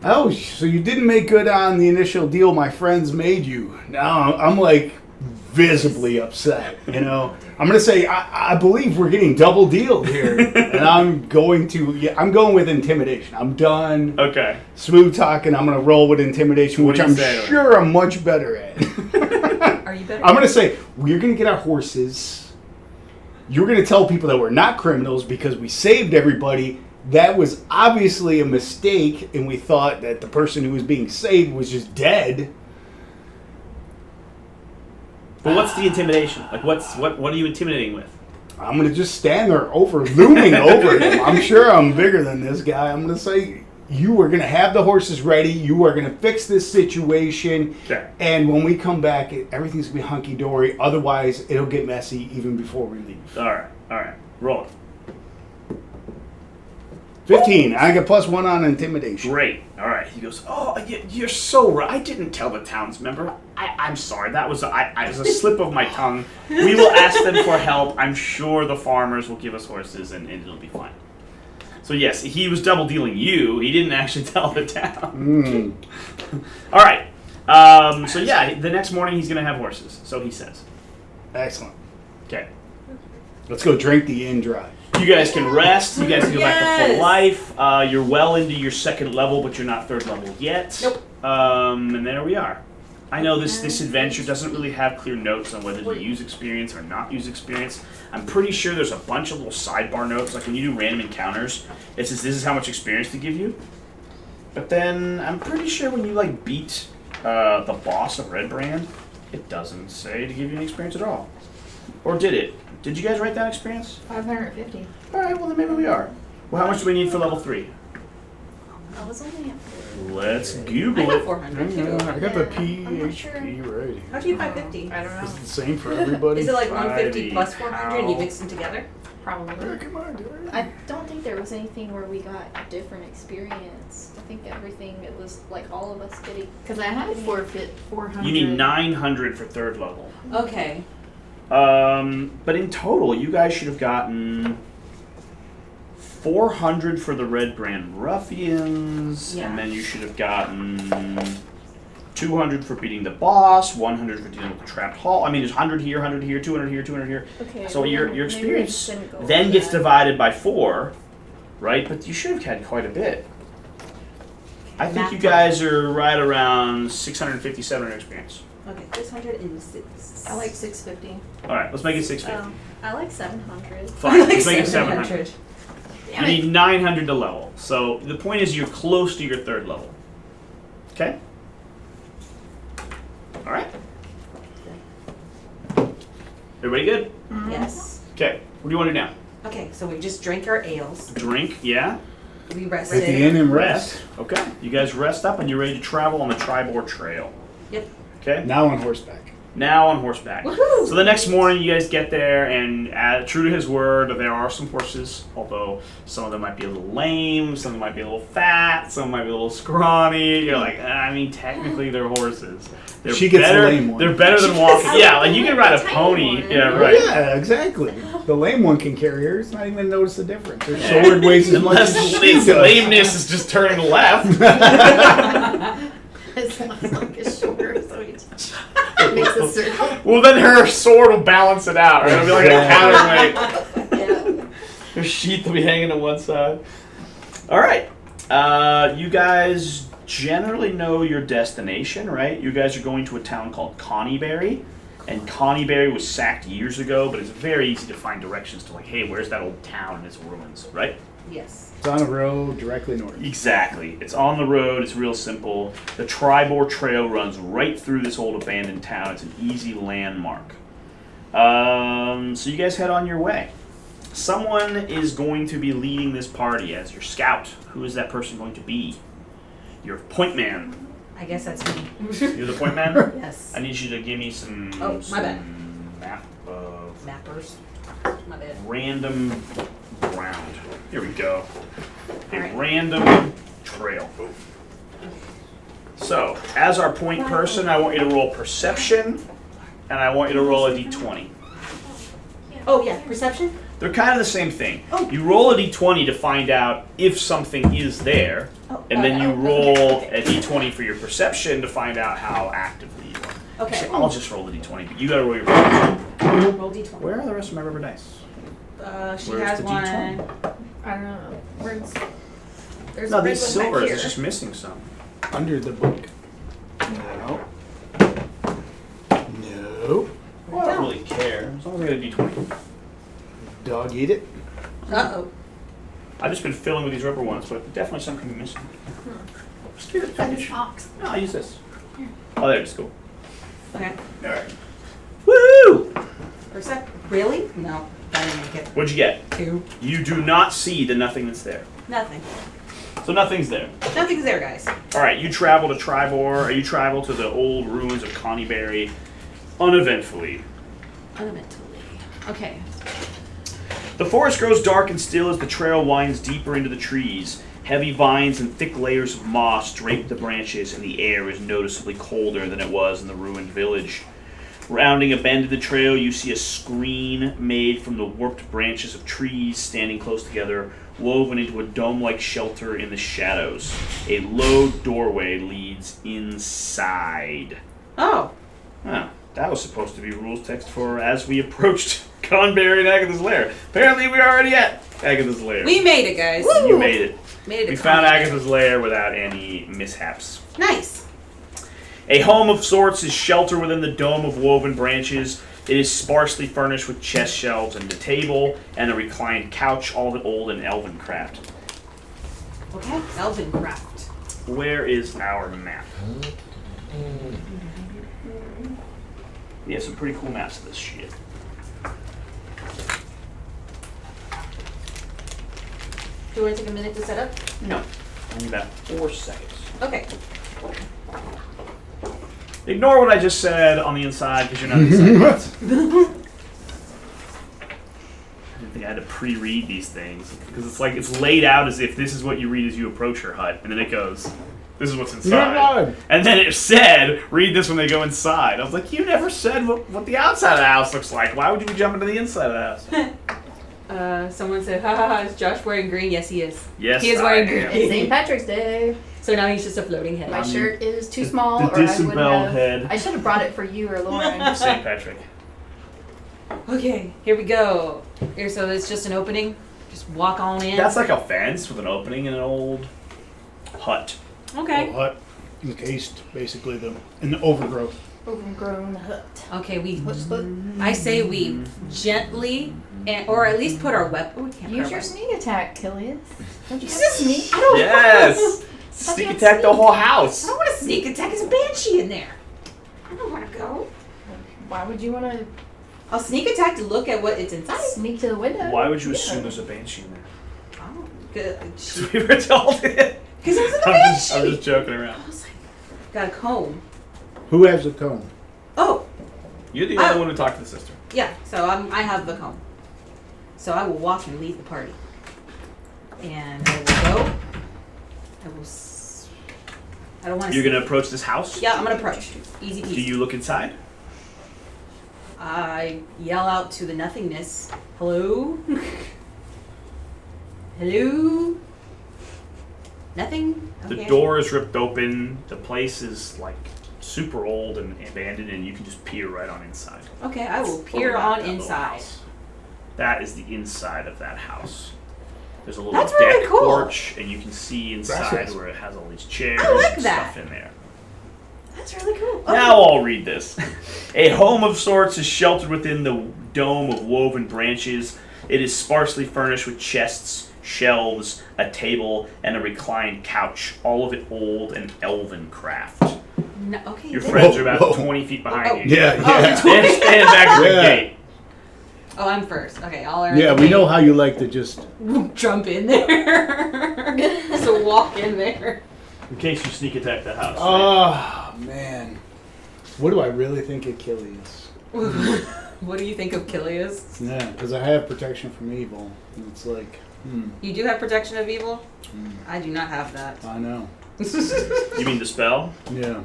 Oh, so you didn't make good on the initial deal my friends made you. Now I'm like visibly upset. You know, I'm gonna say I believe we're getting double dealed here, and I'm going with intimidation. I'm done. Okay. Smooth talking. I'm gonna roll with intimidation, What which do you I'm say to her? sure I'm much better at. Are you better? I'm gonna say we're gonna get our horses. You're gonna tell people that we're not criminals because we saved everybody. That was obviously a mistake, and we thought that the person who was being saved was just dead. But what's the intimidation? Like, what are you intimidating with? I'm gonna just stand there looming over him. I'm sure I'm bigger than this guy. I'm gonna say you are gonna have the horses ready. You are gonna fix this situation, Okay. and when we come back, everything's gonna be hunky dory. Otherwise, it'll get messy even before we leave. All right. Roll it. 15. I got +1 on intimidation. Great. All right. He goes, oh, you're so right. I didn't tell the town's member. I'm sorry. That was a slip of my tongue. We will ask them for help. I'm sure the farmers will give us horses, and it'll be fine. So yes, he was double dealing you. He didn't actually tell the town. All right. So yeah, the next morning he's gonna have horses. So he says. Excellent. Okay. Let's go drink the inn dry. You guys can rest. You guys can go back to full Yes. life. You're well into your second level, but you're not third level yet. Nope. And there we are. I know this adventure doesn't really have clear notes on whether to use experience or not use experience. I'm pretty sure there's a bunch of little sidebar notes, like when you do random encounters, it says this is how much experience to give you. But then I'm pretty sure when you like beat the boss of Red Brand, it doesn't say to give you any experience at all. Or did it? Did you guys write down experience? 550. Alright, well then maybe we are. Well, how much do we need for level 3? I was only at 4. Let's I Google got it. 400 I too. got the I'm not sure. PHP right here. How'd you get 550? I don't know. It's the same for everybody. Is it like 150 plus 580 400 and you mix them together? Probably. Come on, do it. I don't think there was anything where we got different experience. I think everything, it was like all of us getting. Because I had 400. You need 900 for 3rd level. Okay. But in total, you guys should have gotten 400 for the Red Brand Ruffians, Yeah. and then you should have gotten 200 for beating the boss, 100 for dealing with the trapped hall. I mean, there's 100 here, 100 here, 200 here, 200 here. Okay. So well, your maybe we experience just didn't go then with gets that. divided by 4, right? But you should have had quite a bit. I think Math you guys are right around 650, 700 experience. Okay, 606. I like 650. All right, let's make it 650. I like 700. Fine, let's make it 700. You Damn it. need 900 to level. So the point is you're close to your 3rd level. Okay? All right. Everybody good? Yes. Okay. What do you want to do now? Okay, so we just drank our ales. Drink, yeah. We At rested. the inn and rest. Okay. You guys rest up and you're ready to travel on the Tribor Trail. Yep. Okay? Now on horseback. Now on horseback. Woohoo! So the next morning, you guys get there, and true to his word, there are some horses. Although some of them might be a little lame, some of them might be a little fat, some might be a little scrawny. You're like, I mean, technically they're horses. They're She gets the better, lame one. They're better than walking. Yeah, like you can ride a The tiny pony. one. Yeah, right. Yeah, exactly. The lame one can carry her. It's not even notice the difference. Her Yeah. sword weighs as much Unless as she its does. lameness is just turning left. It's like a shorter, so it makes a circle. Well, then her sword will balance it out. Right? It'll be like a counterweight. Yeah. Her sheath will be hanging to one side. All right. You guys generally know your destination, right? You guys are going to a town called Connieberry. And Connieberry was sacked years ago, but it's very easy to find directions to like, hey, where's that old town and its ruins, right? Yes. It's on a road directly north. Exactly. It's on the road. It's real simple. The Tribor Trail runs right through this old abandoned town. It's an easy landmark. So you guys head on your way. Someone is going to be leading this party as your scout. Who is that person going to be? Your point man. I guess that's me. You're the point man? Yes. I need you to give me some, Oh, my bad. some map of Mappers. My bad. random ground. Here we go. A Alright. random trail. So, as our point person, I want you to roll perception, and I want you to roll a d20. Oh yeah, perception? They're kind of the same thing. Oh. You roll a d20 to find out if something is there, Oh, and then you okay, roll okay. a d20 for your perception to find out how actively you are. Okay. Actually, I'll just roll the d20, but you gotta roll your perception. Roll d20. Where are the rest of my rubber dice? She Where's has the one. D20? I don't know. Where's, there's No, a red these one back silvers, here. it's just missing some. Under the book. No. No. Well, I don't really care, as long as I get a d20. Dog eat it. Uh-oh. I've just been filling with these rubber ones, but definitely some can be missing. Just give it a Try this finish. box. No, I'll use this. Oh, there it is, cool. Okay. Alright. Woo! Really? No. I didn't make it. What'd you get? 2. You do not see the nothing that's there. Nothing. So nothing's there. Nothing's there, guys. Alright, you travel to Tribor, or you travel to the old ruins of Connieberry uneventfully. Fundamentally. Okay. The forest grows dark and still as the trail winds deeper into the trees. Heavy vines and thick layers of moss drape the branches, and the air is noticeably colder than it was in the ruined village. Rounding a bend in the trail, you see a screen made from the warped branches of trees standing close together, woven into a dome-like shelter in the shadows. A low doorway leads inside. Oh. Huh. That was supposed to be rules text for as we approached Conberry and Agatha's lair. Apparently we're already at Agatha's lair. We made it, guys. You made it. Made it. We found Agatha's lair without any mishaps. Nice. A home of sorts is sheltered within the dome of woven branches. It is sparsely furnished with chest shelves and a table and a reclined couch, all of it old and elven craft. Okay, elven craft. Where is our map? We have some pretty cool maps of this shit. Do you want to take a minute to set up? No. Only about 4 seconds. Okay. Ignore what I just said on the inside because you're not inside yet. I didn't think I had to pre-read these things because it's like it's laid out as if this is what you read as you approach her hut, and then it goes, "This is what's inside," and then it said, "Read this when they go inside." I was like, "You never said what the outside of the house looks like. Why would you be jumping to the inside of the house?" Someone said, "Ha, is Josh wearing green?" Yes, he is. Yes, He is wearing I green. am. It's St. Patrick's Day. So now he's just a floating head. My shirt is too small, the or I would disemboweled have. head. I should have brought it for you or Lauren. St. Patrick. Okay, here we go. Here, so it's just an opening. Just walk on in. That's like a fence with an opening in an old hut. Okay. Hut encased, basically, in the overgrowth. Overgrown hut. Okay, What's the- I say we gently, or at least put our weapon. We can't put Use our your weapon. sneak attack, Killius. Don't you have a sneak? I don't Yes! Thought Sneak you had attack the sneak. whole house. I don't want to sneak attack. There's a banshee in there. I don't want to go. Why would you want to I'll sneak attack to look at what it's inside. sneak to the window? Why would you Yeah. assume there's a banshee in there? Oh, good. We were told it. Because there's a I'm banshee. just joking around. I was like, got a comb. Who has a comb? Oh, You're the only one who talked to the sister. yeah. So I have the comb. So I will walk and lead the party. And I will go. I will. I don't want to. You're gonna approach this house? Yeah, I'm gonna approach. Easy peasy. Do you look inside? I yell out to the nothingness. Hello? Hello? Nothing? The Okay. door is ripped open. The place is like super old and abandoned, and you can just peer right on inside. Okay, I will peer Over on that little inside. house. That is the inside of that house. There's a little That's deck really cool. porch, and you can see inside Gracious. where it has all these chairs I like and that. stuff in there. That's really cool. Okay. Now I'll read this. A home of sorts is sheltered within the dome of woven branches. It is sparsely furnished with chests, shelves, a table, and a reclined couch, all of it old and elven craft. No, okay. Your then- friends are about Whoa. 20 feet behind Oh. you. Yeah, Oh, yeah. Stand back at the Yeah. gate. Oh, I'm first. Okay, I'll learn. Yeah, we know how you like to just. Jump in there. So walk in there. In case you sneak attack the house. Oh, man. What do I really think Achilles? What do you think of Killius? Yeah, because I have protection from evil. And it's like, You do have protection of evil? I do not have that. I know. You mean the spell? Yeah.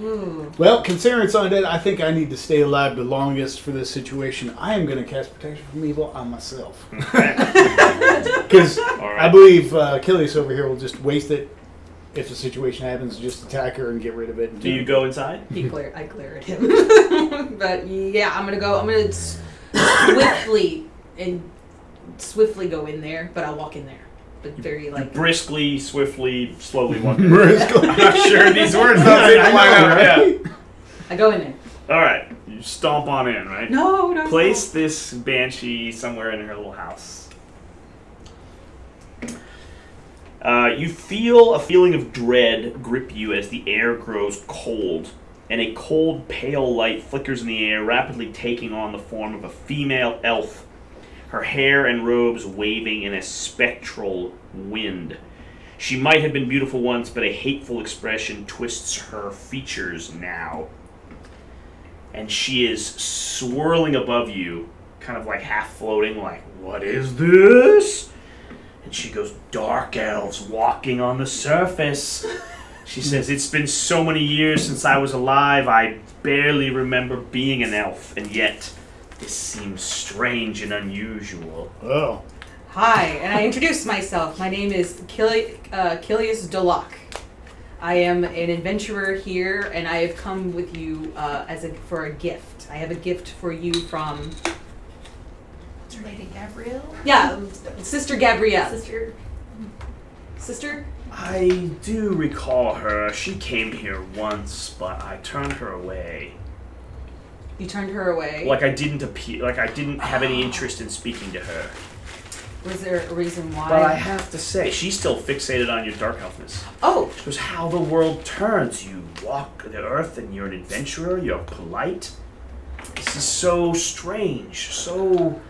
Ooh. Well, considering it's undead, I think I need to stay alive the longest for this situation. I am going to cast protection from evil on myself. Because Alright. I believe Achilles over here will just waste it if the situation happens, just attack her and get rid of it. Do you go inside? I glared at him. But yeah, I'm gonna swiftly go in there, but I'll walk in there. But very You like briskly, swiftly, slowly walk in. Briskly. I'm not sure these words I don't seem to know, line up. right? Yeah. I go in there. Alright, you stomp on in, right? No. Place this banshee somewhere in her little house. You feel a feeling of dread grip you as the air grows cold, and a cold, pale light flickers in the air, rapidly taking on the form of a female elf, her hair and robes waving in a spectral wind. She might have been beautiful once, but a hateful expression twists her features now. And she is swirling above you, kind of like half floating, like, what is this? And she goes, dark elves walking on the surface. She says, it's been so many years since I was alive, I barely remember being an elf, and yet this seems strange and unusual. Oh. Hi, and I introduce myself. My name is Killius Doloc. I am an adventurer here, and I have come with you for a gift. I have a gift for you from Lady Gabrielle? Sister Gabrielle. Sister? Sister? I do recall her. She came here once, but I turned her away. You turned her away? Like I didn't appear. Like I didn't have any interest in speaking to her. Was there a reason why? But I have to say, she's still fixated on your dark elfness. Oh! She goes, how the world turns. You walk the earth and you're an adventurer. You're polite. This is so strange. So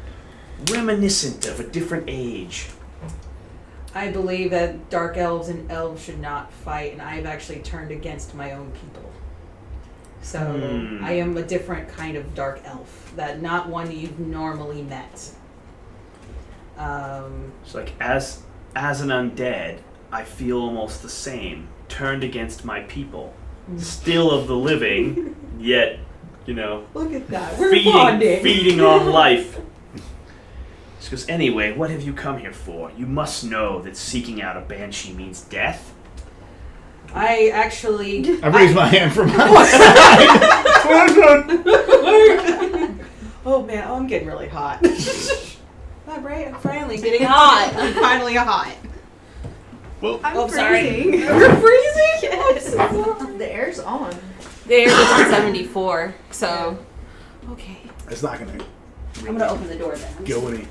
reminiscent of a different age. I believe that dark elves and elves should not fight, and I've actually turned against my own people. So I am a different kind of dark elf, that not one you've normally met. It's like as an undead, I feel almost the same. Turned against my people, still of the living, yet Look at that. We're bonding. feeding on life. She goes, anyway, what have you come here for? You must know that seeking out a banshee means death. I actually... I raised my hand from outside. Oh man, I'm getting really hot. Not right? I'm finally getting hot. I'm finally hot. Well, I'm sorry. freezing. You're freezing? Yes. The air's on. The air was on 74, so... Okay. it's not going to I'm gonna open the door then. go any.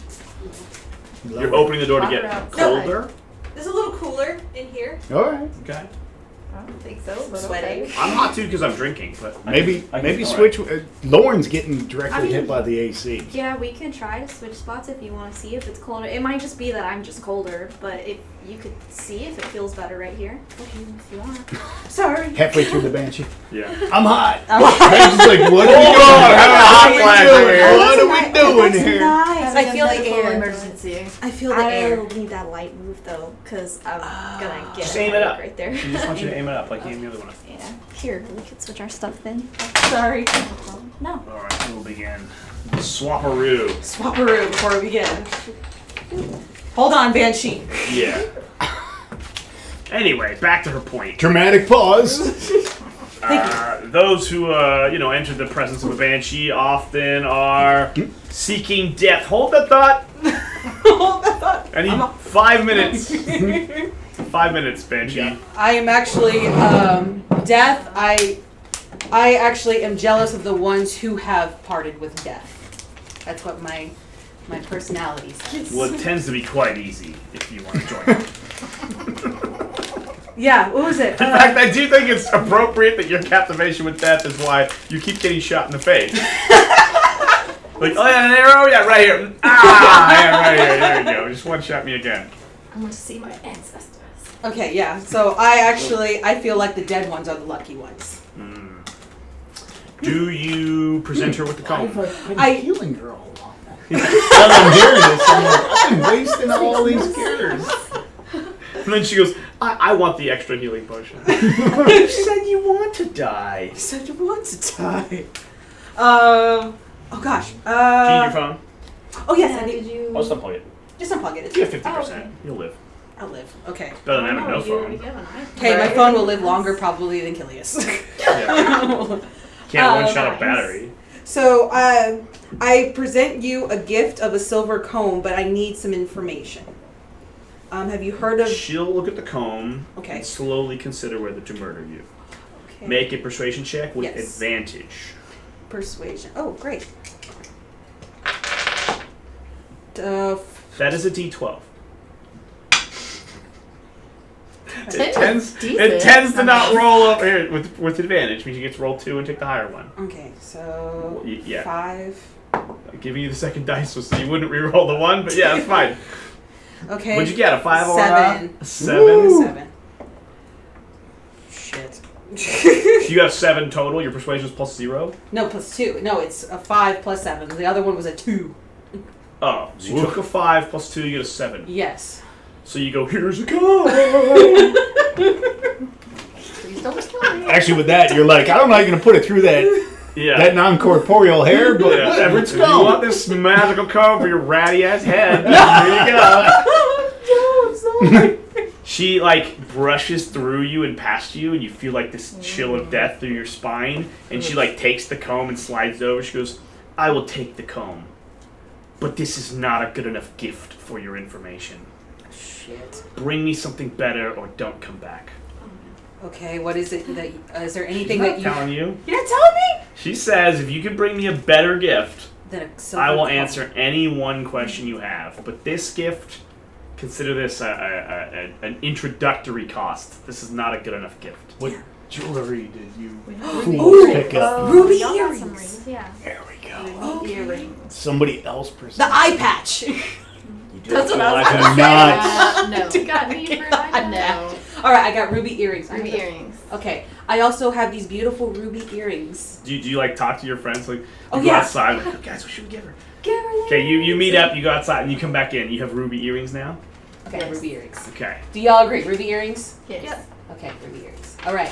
You're opening the door to Hotter get outside. colder? There's a little cooler in here. All right. Okay. I don't think so, but Sweating. okay. I'm hot too because I'm drinking, but Maybe I can- all switch. Lauren's getting directly I mean- hit by the AC. Yeah, we can try to switch spots if you want to see if it's colder. It might just be that I'm just colder, but if you could see if it feels better right here. Okay, if you want. Sorry. Halfway through the banshee. Yeah. I'm hot. I'm hot. Banshee's like, what are we Hold doing? on, have a hot flash over here. What are we doing here? Nice. I feel the medical air. emergency. I feel the I air. need that light move though, because I'm gonna get Just a aim it up. right there. She just wants you to aim it up like you aim the other one up. Yeah. Here, we could switch our stuff then. Sorry. No. Alright, we'll begin. Swapperoo. Swapperoo before we begin. Hold on, Banshee. Yeah. Anyway, back to her point. Dramatic pause. Those who, enter the presence of a banshee often are seeking death. Hold that thought. Hold that thought. I need 5 minutes. 5 minutes, banshee. I am actually death. I actually am jealous of the ones who have parted with death. That's what my personality says. Well, it tends to be quite easy if you want to join. Yeah, what was it? In fact, I do think it's appropriate that your captivation with death is why you keep getting shot in the face. Like, oh yeah, an arrow? Yeah, right here. Ah, yeah, right here. There you go. Just one shot me again. I want to see my ancestors. Okay, yeah. So I feel like the dead ones are the lucky ones. Do you present her with the comb? I'm healing her all along. As I'm hearing this, I'm like, I've been wasting all these cures. And then she goes, I want the extra healing potion. You said you want to die. I said you want to die. Oh gosh. Do you need your phone? Oh yes, I Yeah, did. did you? I'll just unplug it. Just unplug it. It's You have 50%. Oh, okay. You'll live. I'll live. Okay. Better than having no You phone. have an iPhone. Okay, my phone will live longer probably than Kilius. Yeah. Can't one shot a nice. battery. So I present you a gift of a silver comb, but I need some information. Have you heard of? She'll look at the comb Okay. and slowly consider whether to murder you. Okay. Make a persuasion check with Yes. advantage. Persuasion. Oh, great. That is a D12. It It tends to not roll up here with advantage. Means you get to roll 2 and take the higher one. Okay, so Yeah. 5. I'm giving you the second dice so you wouldn't re-roll the 1, but yeah, that's fine. Okay. What'd you get? A 5 or 7. a 7? 7. Shit. You have 7 total. Your persuasion is plus 0. No, plus 2. No, it's a 5 plus 7. The other one was a 2. Oh, so you took a 5 plus 2, you get a 7. Yes. So you go, here's a card. Please don't kill me. Actually, with that, you're like, I'm not going to put it through that Yeah. non-corporeal hair, but Yeah. whatever, it's If you gone. want this magical comb for your ratty ass head, here you go. She brushes through you and past you, and you feel like this chill of death through your spine. And she takes the comb and slides it over. She goes, "I will take the comb, but this is not a good enough gift for your information." Shit. Bring me something better or don't come back. Okay, what is it that, is there anything She's that not you... telling you. You're not telling me? She says if you could bring me a better gift, Then a silver I will coin. answer any one question you have. But this gift, consider this an introductory cost. This is not a good enough gift. What jewelry did you Ooh, fools pick up? Ruby y'all got earrings. some rings, yeah. There we go. Okay. Earrings. Somebody else presented. The eye patch. You do That's it what I was like gonna that. say. No. You got me for an eye No. All right, I got ruby earrings. Ruby earrings. Okay, I also have these beautiful ruby earrings. Do you like talk to your friends like Oh, you go yeah. outside like, oh, guys, what should we give her? Give her Okay, you meet up, you go outside, and you come back in. You have ruby earrings now. Okay, Yes. ruby earrings. Okay. Do y'all agree? Ruby earrings? Yes. Yep. Okay, ruby earrings. All right.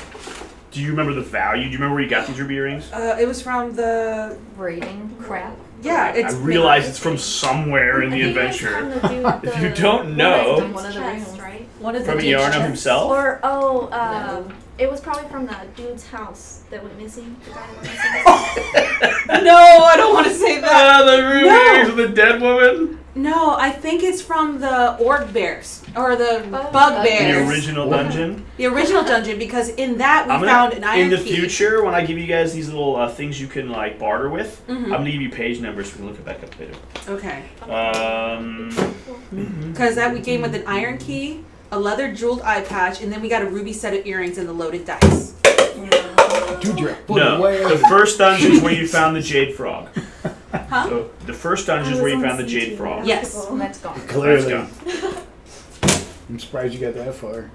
Do you remember the value? Do you remember where you got these ruby earrings? It was from the... Braiding crap. Yeah, it's... I realize it's from somewhere in the I think it's adventure. from the dude with If you the- don't know- one One of the chest, rooms. right? One of the From dude's Iarno chests. himself? Or No. it was probably from that dude's house that went missing. The guy that went missing. No, I don't want to say that. The ruby No. earrings of the dead woman? No, I think it's from the orc bears. Or the Bug bug The bears. original What? dungeon? The original dungeon, because in that we I'm gonna, found an iron in the key. future, when I give you guys these little things you can like barter with, Mhm. I'm gonna give you page numbers so we can look it back up later. Okay. Mhm. Because that we came with an iron key, a leather jeweled eye patch, and then we got a ruby set of earrings and the loaded dice. Dude, you're a foot No, away. the first dungeon is where you found the jade frog. Huh? So the first dungeon is where you found the jade frog. Yes. And that's gone. Clearly. Let's I'm surprised you got that far.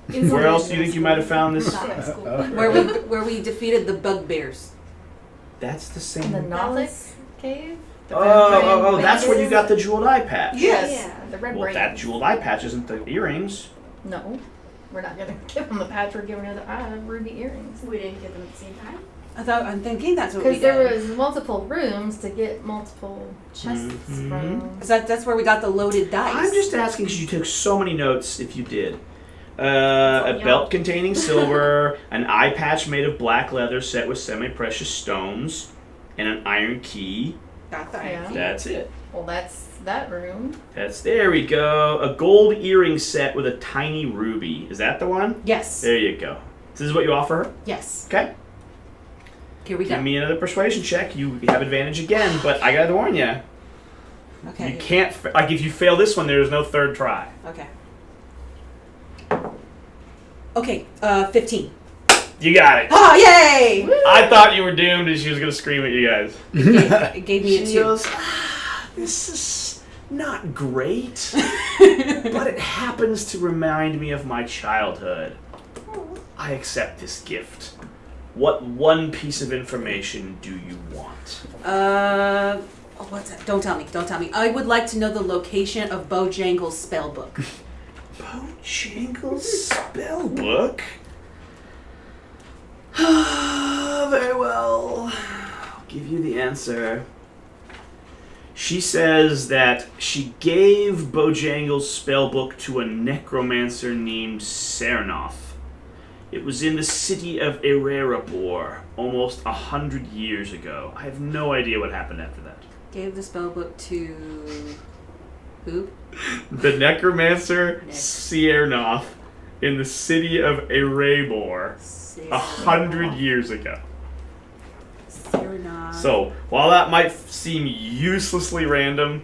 Where else do you think you might have found this? Where we defeated the bugbears. That's the In the same. Nothic cave? The Oh, that's where you bandits? got the jeweled eye patch. Yes. Yeah, the red Well, braid. that jeweled eye patch isn't the earrings. No. We're not going to give them the patch. We're giving her the ruby earrings. We didn't get them at the same time. I'm thinking that's what we Because there did. was multiple rooms to get multiple chests Mhm. from. 'Cause that's where we got the loaded dice. I'm just asking because you took so many notes if you did. A belt containing silver, an eye patch made of black leather set with semi-precious stones, and an iron key. got that. Yeah. That's it. Well, that's that room. There we go. A gold earring set with a tiny ruby. Is that the one? Yes. There you go. This is what you offer her? Yes. Okay. Here we go. Give me another persuasion check. You have advantage again, but I gotta warn you. Okay. You can't, like, if you fail this one, there's no third try. Okay. Okay. 15. You got it. Oh, yay! I thought you were doomed and she was gonna scream at you guys. It gave me a She 2. goes, this is not great, but it happens to remind me of my childhood. I accept this gift. What one piece of information do you want? What's that? Don't tell me. Don't tell me. I would like to know the location of Bojangles' spell book. Bojangles' spellbook? Very well. I'll give you the answer. She says that she gave Bojangles' spellbook to a necromancer named Sernoth. It was in the city of Erebor almost 100 years ago. I have no idea what happened after that. Gave the spell book to... who? The necromancer Sernoth in the city of Erebor 100 years ago. Sernoth. So, while that might seem uselessly random,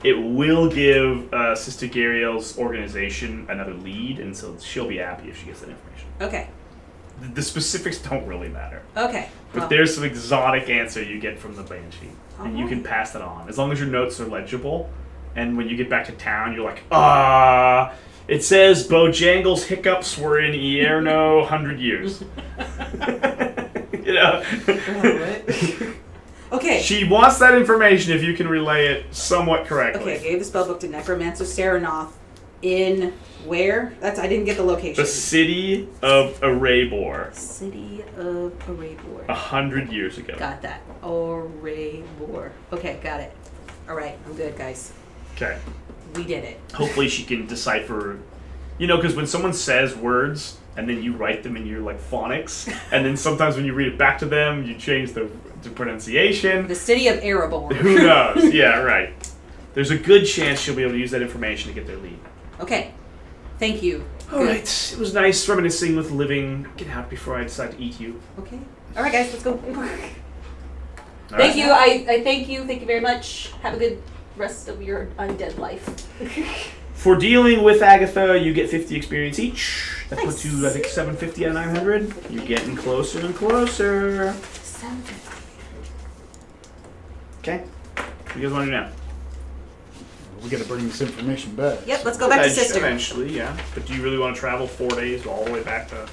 it will give Sister Gariel's organization another lead, and so she'll be happy if she gets that information. Okay. The specifics don't really matter. Okay. But Well, there's some exotic answer you get from the banshee, and you can alright. pass that on. As long as your notes are legible, and when you get back to town, you're like, it says Bojangles' hiccups were in Ierno 100 years. You know? Okay. She wants that information if you can relay it somewhat correctly. Okay, gave the spellbook to Necromancer Serenoth in where? I didn't get the location. The city of Erebor, City of Erebor. 100 years ago. Got that. Erebor. Okay, got it. Alright, I'm good, guys. Okay. We did it. Hopefully she can decipher, because when someone says words and then you write them in your like phonics, and then sometimes when you read it back to them, you change the pronunciation. The city of Erebor. Who knows? Yeah, right. There's a good chance she'll be able to use that information to get their lead. Okay. Thank you. All right. It was nice reminiscing with living. Get out before I decide to eat you. Okay. All right, guys, let's go. All Thank right. you. I thank you. Thank you very much. Have a good rest of your undead life. For dealing with Agatha, you get 50 experience each. That Nice. puts you, I think, 750 out of 900. You're getting closer and closer. 750. Okay. What do you guys want to do now? We gotta bring this information back. Yep, let's go back to Sister. Eventually, yeah. But do you really want to travel 4 days all the way back to...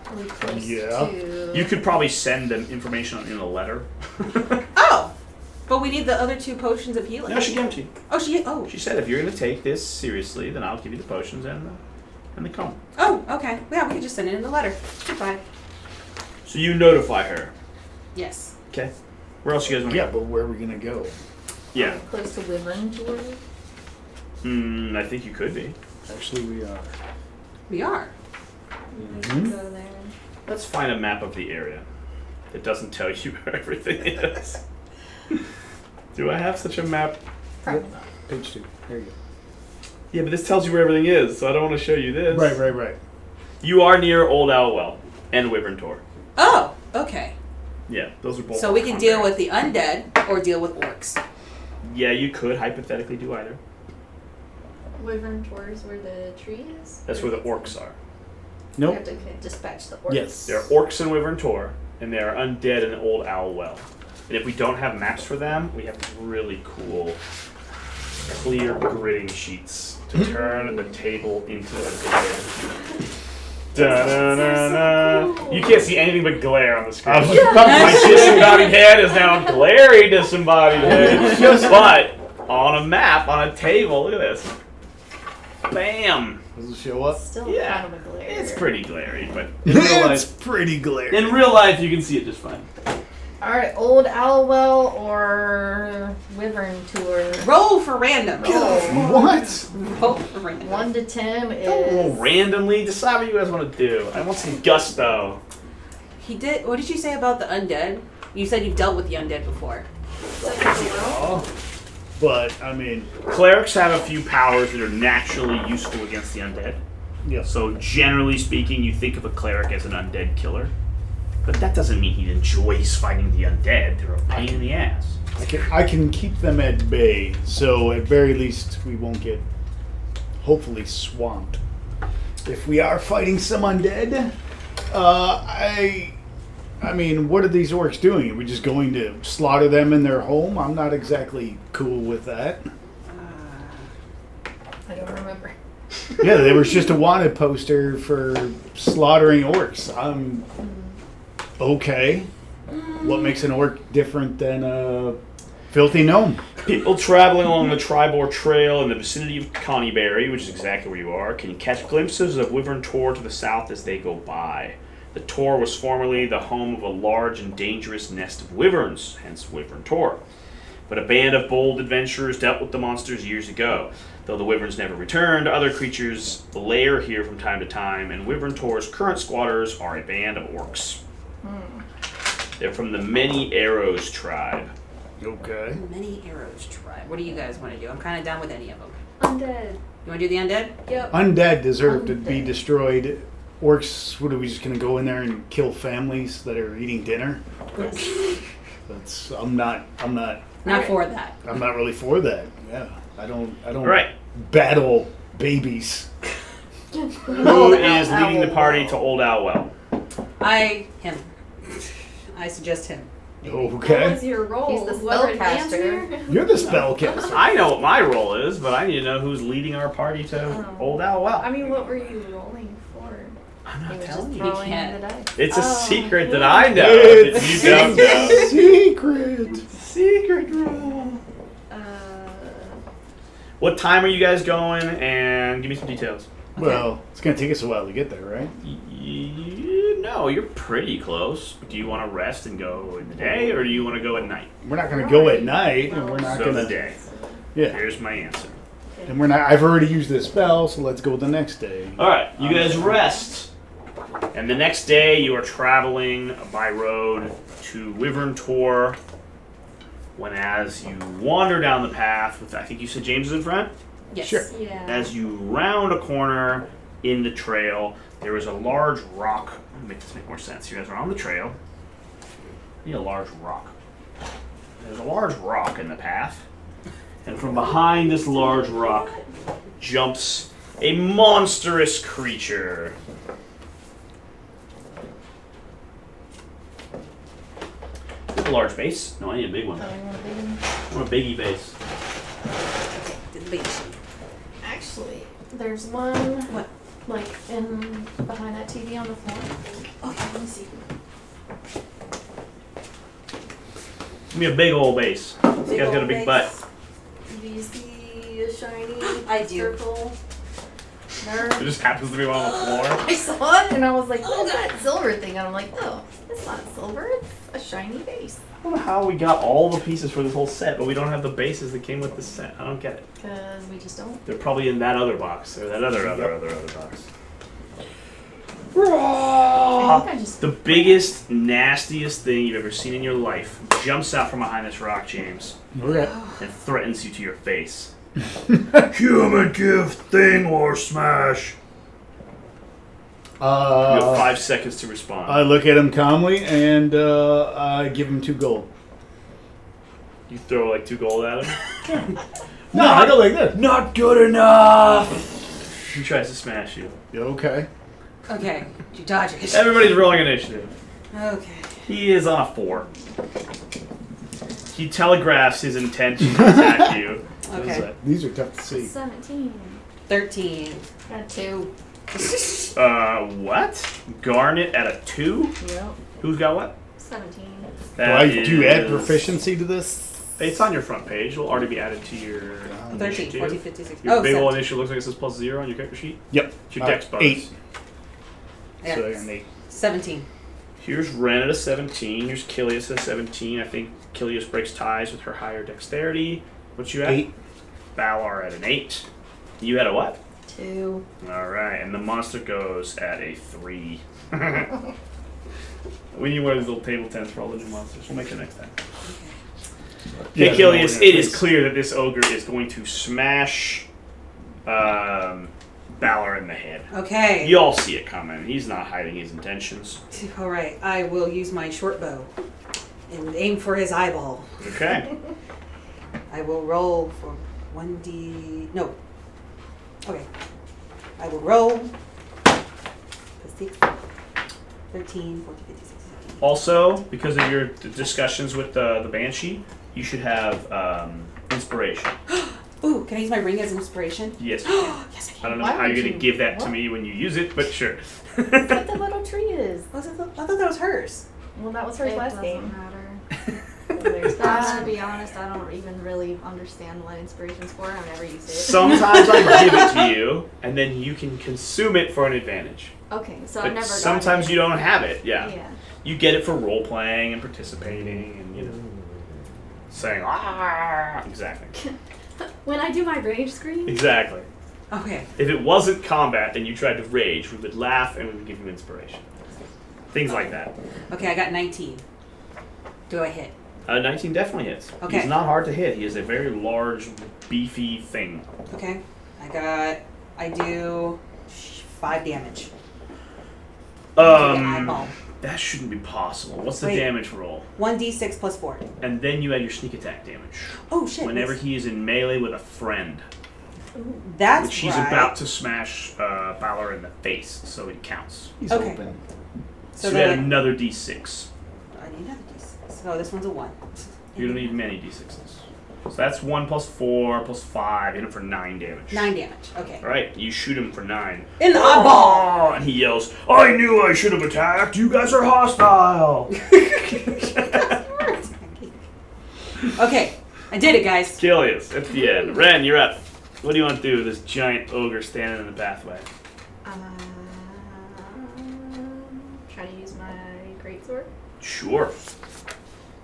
Are we close Yeah. to... You could probably send them information in a letter. Oh! But we need the other 2 potions of healing. No, she gave them to you. Oh, She said, if you're going to take this seriously, then I'll give you the potions and the comb. Oh, okay. Yeah, we could just send it in the letter. Goodbye. So you notify her. Yes. Okay. Where else you guys want to Yeah, go? but where are we gonna go? Yeah. Close to Wyvern Tour? I think you could be. Actually, we are. We are. We can go there. Let's find a map of the area. It doesn't tell you where everything is. Do I have such a map? Probably not. Page 2. There you go. Yeah, but this tells you where everything is, so I don't want to show you this. Right. You are near Old Owlwell and Wyvern Tor. Oh, okay. Yeah, those are both. So we can on deal there. with the undead or deal with orcs. Yeah, you could hypothetically do either. Wyvern Tour is where the tree is? That's where the orcs are. We Nope. have to dispatch the orcs. Yes. There are orcs in Wyvern Tor, and there are undead in Old Owlwell. And if we don't have maps for them, we have these really cool, clear gridding sheets to turn the table into a grid. Da-da-da-da. You can't see anything but glare on the screen. I was just about My to disembodied head is now a glary disembodied head. But on a map, on a table, look at this. Bam! Does it show up? Still Yeah. kind of a glare. It's pretty glary, but in real It's life, pretty glaring. in real life, you can see it just fine. Alright, Old Owlwell or Wyvern Tour? Roll for random. What? Roll for random. 1 to 10 Don't roll is... randomly. Decide what you guys want to do. I want some gusto. He did. What did you say about the undead? You said you've dealt with the undead before. But, I mean, Clerics have a few powers that are naturally useful against the undead. yeah. So generally speaking, you think of a cleric as an undead killer. But that doesn't mean he enjoys fighting the undead. They're a pain in the ass. I can keep them at bay, so at very least we won't get, hopefully, swamped. If we are fighting some undead, I mean, what are these orcs doing? Are we just going to slaughter them in their home? I'm not exactly cool with that. I don't remember. Yeah, there was just a wanted poster for slaughtering orcs. I'm okay. What makes an orc different than a filthy gnome? People traveling along the Tribor Trail in the vicinity of Connieberry, which is exactly where you are, can catch glimpses of Wyvern Tor to the south as they go by. The Tor was formerly the home of a large and dangerous nest of wyverns, hence Wyvern Tor. But a band of bold adventurers dealt with the monsters years ago. Though the wyverns never returned, other creatures lair here from time to time, and Wyvern Tor's current squatters are a band of orcs. They're from the Many Arrows tribe. Okay. Many arrows tribe. What do you guys want to do? I'm kind of down with any of them. Undead. You want to do the undead? Yep. Undead deserve to be Undead. destroyed. Orcs, what are we just gonna go in there and kill families that are eating dinner? That's I'm not Not for that. I'm not really for that. Yeah. I don't Right. battle babies. Who is leading the party to Old Owlwell? Him. I suggest him. What was Okay. your role? He's the Whoever advanced spellcaster. here? You're the spellcaster. I know what my role is, but I need to know who's leading our party to Oh. Old Owlwell. I mean, what were you rolling for? I'm He not was telling just you. throwing can't. the dice. It's a Oh. secret that I know It's that you don't know. Secret. Secret role. What time are you guys going? And give me some details. Well, it's gonna take us a while to get there, right? No, you're pretty close. Do you want to rest and go in the day, or do you want to go at night? We're not gonna go at night, and we're not So gonna. the day. Yeah. Here's my answer. And we're not. I've already used this spell, so let's go the next day. All right, you guys rest, and the next day you are traveling by road to Wyvern Tor. When as you wander down the path, with I think you said James is in front. Yes. Sure. Yeah. As you round a corner in the trail, there is a large rock. Let me make this make more sense. You guys are on the trail. You need a large rock. There's a large rock in the path. And from behind this large rock jumps a monstrous creature. You have a large base? No, I need a big one. I want a big one. I want a biggie base. Okay, did the banshee. Actually, there's one What? like in behind that TV on the floor. Okay, let me see. Give me a big old base. This guy's got a old big base. butt. Do you see a shiny I do. circle? It just happens to be one on the floor. I saw it and I was like, what is that silver thing? And I'm like, no, it's not silver, it's a shiny base. I don't know how we got all the pieces for this whole set, but we don't have the bases that came with the set. I don't get it. Because we just don't. They're probably in that other box, or that other box. I think I just The biggest, nastiest thing you've ever seen in your life jumps out from behind this rock, James, Okay. and threatens you to your face. Human gift thing or smash. You have 5 seconds to respond. I look at him calmly and I give him 2 gold. You throw like 2 gold at him. No, I go like this. Not good enough. He tries to smash you. Okay. Okay, you dodge it. Everybody's rolling initiative. Okay. He is on a 4. He telegraphs his intention to attack you. What is Okay. These are tough to see. 17. 13. got 2. that? What? Garnet at a 2? Yep. Who's got what? 17. Do you add is- proficiency to this? It's on your front page. It'll already be added to your 13, initiative. 14, 15, 16. Your Oh, big old 17. initiative looks like it says +0 on your character sheet. Yep. It's your dex bonus. 8. Yeah. So I got an 8. 17. Here's Ren at a 17. Here's Kilius at a 17. I think Kilius breaks ties with her higher dexterity. What you at? 8. Valar at an 8. You had a what? 2. Alright, and the monster goes at a 3. We need one of these little table tents for all the new monsters. We'll make it next time. Yeah, Hey, Kilius, no, we're it gonna is face- clear that this ogre is going to smash Valar in the head. Okay. You all see it coming. He's not hiding his intentions. Alright, I will use my short bow and aim for his eyeball. Okay. I will roll for 1d. No. Okay. I will roll. 6, 13, 14, 15, 16, 17. Also, because of your discussions with the Banshee, you should have inspiration. Ooh, can I use my ring as inspiration? Yes, you can. Yes, I I can. don't know Why how you're would going to you- give that to what? me when you use it, but sure. What the little tree is. I thought that was hers. Well, that was hers It last doesn't game. matter. There's To that. be honest, I don't even really understand what inspiration's for. I've never used it. Sometimes I give it to you, and then you can consume it for an advantage. Okay, so I've But never gotten sometimes it. you don't have it, yeah. Yeah. You get it for role playing and participating and, you know, saying, ah, exactly. When I do my rage scream, Exactly. Okay. If it wasn't combat and you tried to rage, we would laugh and we would give you inspiration. Things like that. Okay, I got 19. Do I hit? 19 definitely hits. Okay. He's not hard to hit. He is a very large, beefy thing. Okay. I do 5 damage. To the eyeball. That shouldn't be possible. What's the Wait. damage roll? 1d6 plus 4. And then you add your sneak attack damage. Oh shit. Whenever he is in melee with a friend, That's which he's right. about to smash Balor in the face, so it counts. He's Okay. open. So, So you add then another d6. I need another d6. Oh, this one's a 1. You don't need many d6s. So that's 1 plus 4 plus 5. Hit him for 9 damage. 9 damage. Okay. Alright, you shoot him for 9. In the eyeball! Oh, and he yells, I knew I should have attacked! You guys are hostile! Okay. I did it, guys. Kilius, at the end. Ren, you're up. What do you want to do with this giant ogre standing in the pathway? try to use my greatsword. Sure.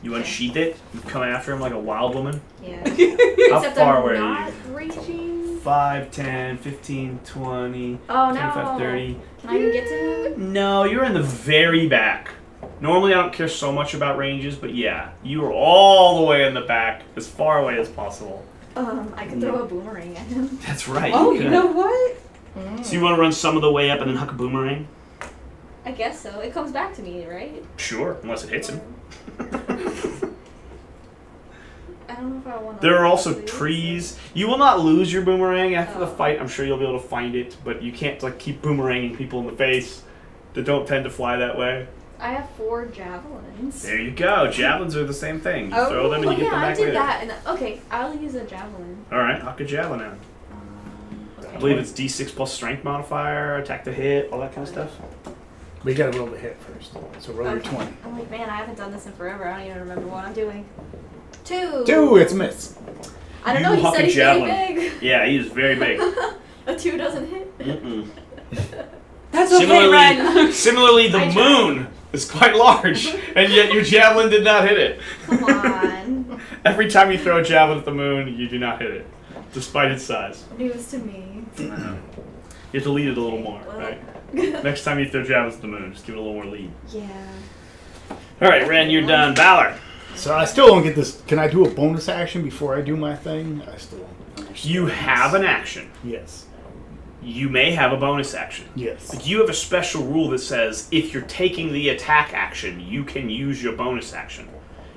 You unsheath it, you come after him like a wild woman. Yeah. How Except far I'm away not are you? raging. 5, 10, 15, 20, Oh 25, no. 30. Can I even get to him? No, you're in the very back. Normally I don't care so much about ranges, but yeah, you are all the way in the back, as far away as possible. I could throw a boomerang at him. That's right. Oh, you you could. know what? So you want to run some of the way up and then huck a boomerang? I guess so. It comes back to me, right? Sure, unless it hits him. I don't know if I want to. There are also trees. You will not lose your boomerang after the fight. I'm sure you'll be able to find it, but you can't like keep boomeranging people in the face that don't tend to fly that way. I have 4 javelins. There you go. Javelins are the same thing. You Oh, throw them and you get them I back did later. that. And okay, I'll use a javelin. All right, huck a javelin out. Okay. I believe it's D6 plus strength modifier, attack to hit, all that kind of stuff. We gotta roll the hit first. So roll your Okay. 20. I'm like, man, I haven't done this in forever. I don't even remember what I'm doing. 2. 2, it's a miss. I don't You know. He huck said a he's javelin. very big. Yeah, he is very big. A 2 doesn't hit. Mm-mm. That's okay, Ren. Similarly, the I tried. moon is quite large, and yet your javelin did not hit it. Come on. Every time you throw a javelin at the moon, you do not hit it, despite its size. News to me. You have to lead it a little more, right? Next time you throw javelins at the moon, just give it a little more lead. Yeah. All right, Ren, you're done. Valor, So I still don't get this. Can I do a bonus action before I do my thing? I still don't understand. you have an action. Yes. You may have a bonus action. Yes. Like you have a special rule that says if you're taking the attack action, you can use your bonus action.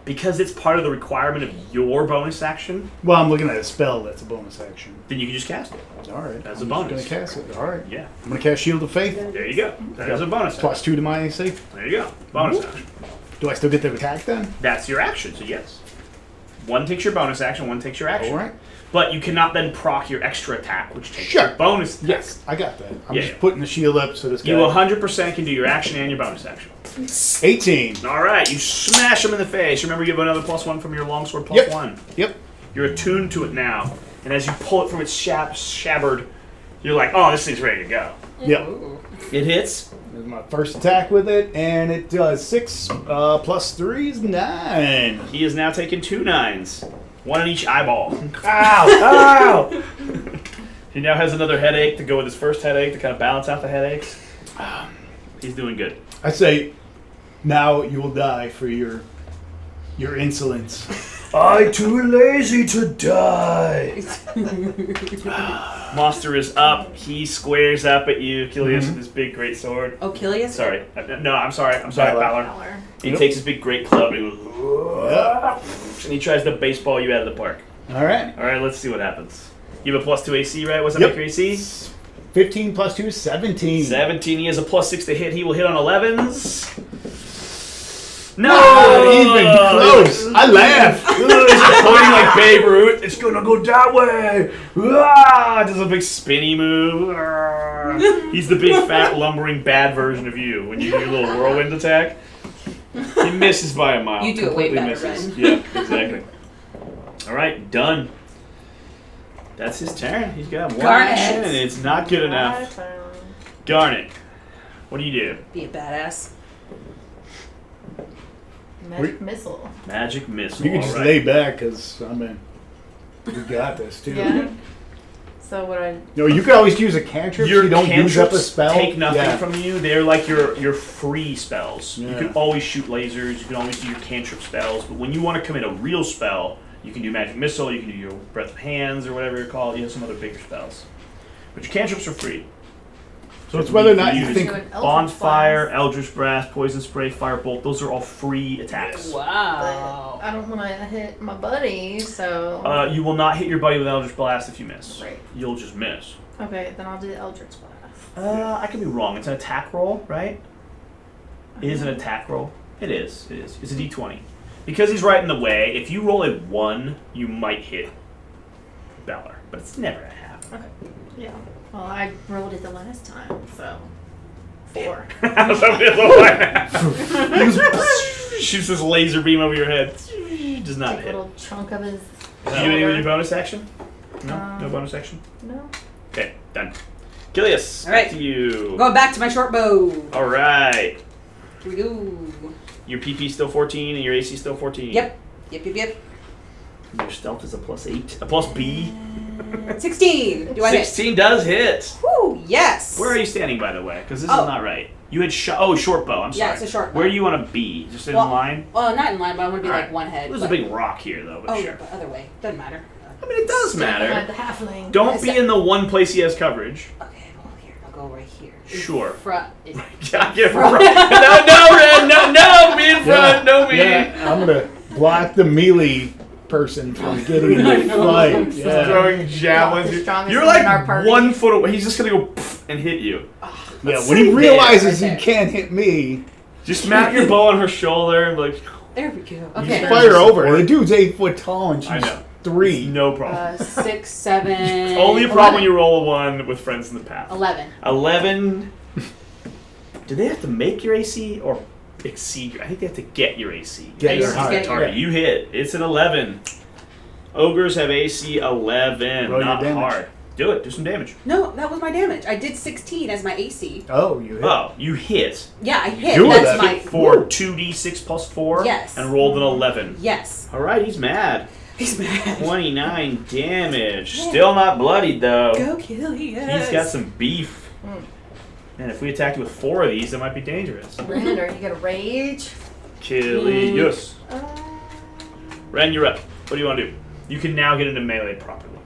Because it's part of the requirement of your bonus action, Well, I'm looking at a spell that's a bonus action. then you can just cast it. All right. As a I'm bonus. just gonna cast it. All right. Yeah. I'm gonna cast Shield of Faith. There you go. That is a bonus action. Plus 2 to my AC. There you go. Bonus action. Do I still get the attack then? That's your action, so yes. One takes your bonus action, one takes your action. All right. But you cannot then proc your extra attack, which takes Sure. your bonus attack. Yes, I got that. I'm Yeah, just yeah. putting the shield up so this guy. You 100% can do your action and your bonus action. 18. All right, you smash him in the face. Remember, you have another +1 from your longsword +1. Yep. Yep. You're attuned to it now, and as you pull it from its scabbard, you're like, "Oh, this thing's ready to go." Yep. It hits. This is my first attack with it, and it does 6 plus 3 is 9. He has now taken 2 9s, 1 in each eyeball. Ow! Ow! He now has another headache to go with his first headache to kind of balance out the headaches. He's doing good. I say, now you will die for your insolence. I'm too lazy to die. Monster is up. He squares up at you, Achilles, with his big great sword. Oh, Kilius? Sorry. No, I'm sorry. Valor. Valor. He Yep. takes his big great club and he goes, and he tries to baseball you out of the park. All right. All right, let's see what happens. You have a +2 AC, right? What's that Yep. make your AC? 15 plus 2 is 17. 17. He has a +6 to hit. He will hit on 11s. No! Not even close. I laugh. He's pointing like Babe Ruth. It's gonna go that way. Ah! Does a big spinny move. Ah. He's the big fat lumbering bad version of you when you do your little whirlwind attack. He misses by a mile. You do it way Completely better, misses. Ren. Yeah, exactly. All right, done. That's his turn. He's got one Garnet. action, and it's not good enough. Garnet, what do you do? Be a badass. Magic missile. Magic missile. You can all just right. lay back, because, I mean, we got this, too. Yeah. So what I No, you can always use a cantrip so Your you don't use up a cantrips spell. take nothing Yeah. from you. They're like your free spells. You Yeah. can always shoot lasers. You can always do your cantrip spells. But when you want to commit a real spell, you can do magic missile. You can do your breath of hands or whatever you're called. You have some other bigger spells. But your cantrips are free. So it's whether or not you use think... do an Eldritch bonfire, Blast, eldritch blast, poison spray, firebolt. Those are all free attacks. Wow. but I don't want to hit my buddy, so You will not hit your buddy with eldritch blast if you miss. Right. You'll just miss. okay, then I'll do the Eldritch Blast. I could be wrong. It's an attack roll, right? It is an attack roll. It is. It is. It's a d20. Because he's right in the way, if you roll a 1, you might hit Valor. But it's never going to happen. Okay. Yeah. Well, I rolled it the last time, so 4. Shoots this laser beam over your head. Does not Take a hit. little chunk of his. Did you do anything with your bonus action? No? No Um, bonus action? No. Okay, done. Gilius, All right. back to you. Going back to my short bow. Alright. Here we go. Your PP still 14 and your AC still 14. Yep. Yep. Your stealth is a +8. A plus B. 16. Do I hit? 16 does hit. Woo, yes. Where are you standing, by the way? Because this Oh. is not right. You had short bow. I'm sorry. Yeah, it's a short bow. Where do you want to be? Just in Well, line? Well, not in line, but I want to be All like right. one head. There's a but- big rock here, though. But Oh, sure. yeah, but other way. Doesn't matter. I mean, it does Behind matter. the halfling. Don't be in the one place he has coverage. Okay, well here, I'll go right here. Sure. Front. Yeah, get front. No, Ren, no, me in front, no me. Yeah, I'm gonna block the melee person from getting in the fight. Yeah. Throwing javelins. The strongest You're one in like our party. 1 foot away. He's just gonna go poof and hit you. Yeah, when he realizes he can't hit me, Just mount your bow on her shoulder and be like, There we go. Okay. fire over. The dude's 8 foot tall and I she's know. 3. No problem. 6, 7. Only a problem when you roll a 1 with friends in the path. 11. 11. Do they have to make your AC or exceed your? I think they have to get your AC. Get AC your is high. the target. Yeah. You hit. It's an 11. Ogres have AC 11. Roll your Not damage. hard. Do it. Do some damage. No, that was my damage. I did 16 as my AC. Oh, you hit. Oh, you hit. Yeah, I hit. Doing That's that. my. For Woo. 2d6 plus 4. Yes. And rolled an 11. Yes. Alright, he's mad. He's mad. 29 damage. Yeah. Still not bloodied though. Go kill yes. He's got some beef. Mm. And if we attacked with 4 of these, that might be dangerous. Ren, are you gonna rage? Killius. Uh, Ren, you're up. What do you want to do? You can now get into melee properly.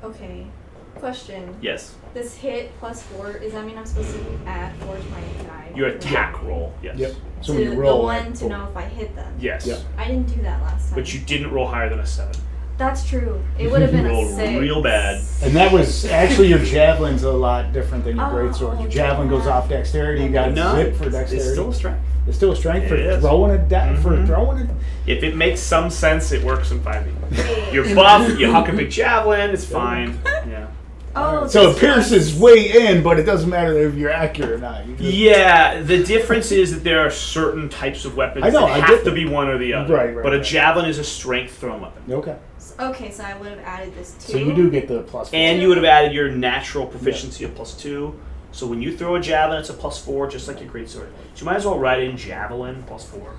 okay. Question. Yes. This hit plus 4, does that mean I'm supposed to add 4 to my die? Your attack roll. Yes. Yep. So To when you roll, the one to know if I hit them. Yes. Yep. I didn't do that last time. But you didn't roll higher than a 7. That's true. It would have been a Rolled 6. real bad. and that was actually your javelin's a lot different than your greatsword. Your okay. javelin goes off dexterity. You got zip for dexterity. It's still a strength. It's still a strength for It is. throwing it. For Mhm. throwing it. If it makes some sense, it works in 5e. Wait. You're buff, you huck a big javelin, it's fine. Yeah. Oh, So this it pierces way in, but it doesn't matter if you're accurate or not. You just- Yeah, the difference is that there are certain types of weapons I know, that I have get to that. be one or the other. Right, but a right. javelin is a strength thrown weapon. Okay. Okay, so I would have added this too. So you do get the plus 4. And you would have added your natural proficiency of +2. So when you throw a javelin, it's a +4, just like your greatsword. So you might as well write in javelin +4.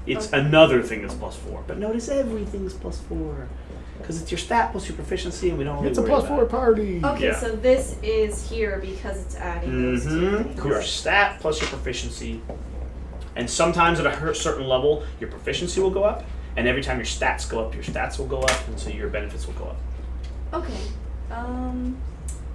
It's Okay. another thing that's +4. But notice everything's +4. Because it's your stat plus your proficiency, and we don't really It's a worry plus about 4 it. party. Okay, Yeah. so this is here because it's adding those two things. Your stat plus your proficiency. And sometimes at a certain level, your proficiency will go up. And every time your stats go up, your stats will go up. And so your benefits will go up. Okay.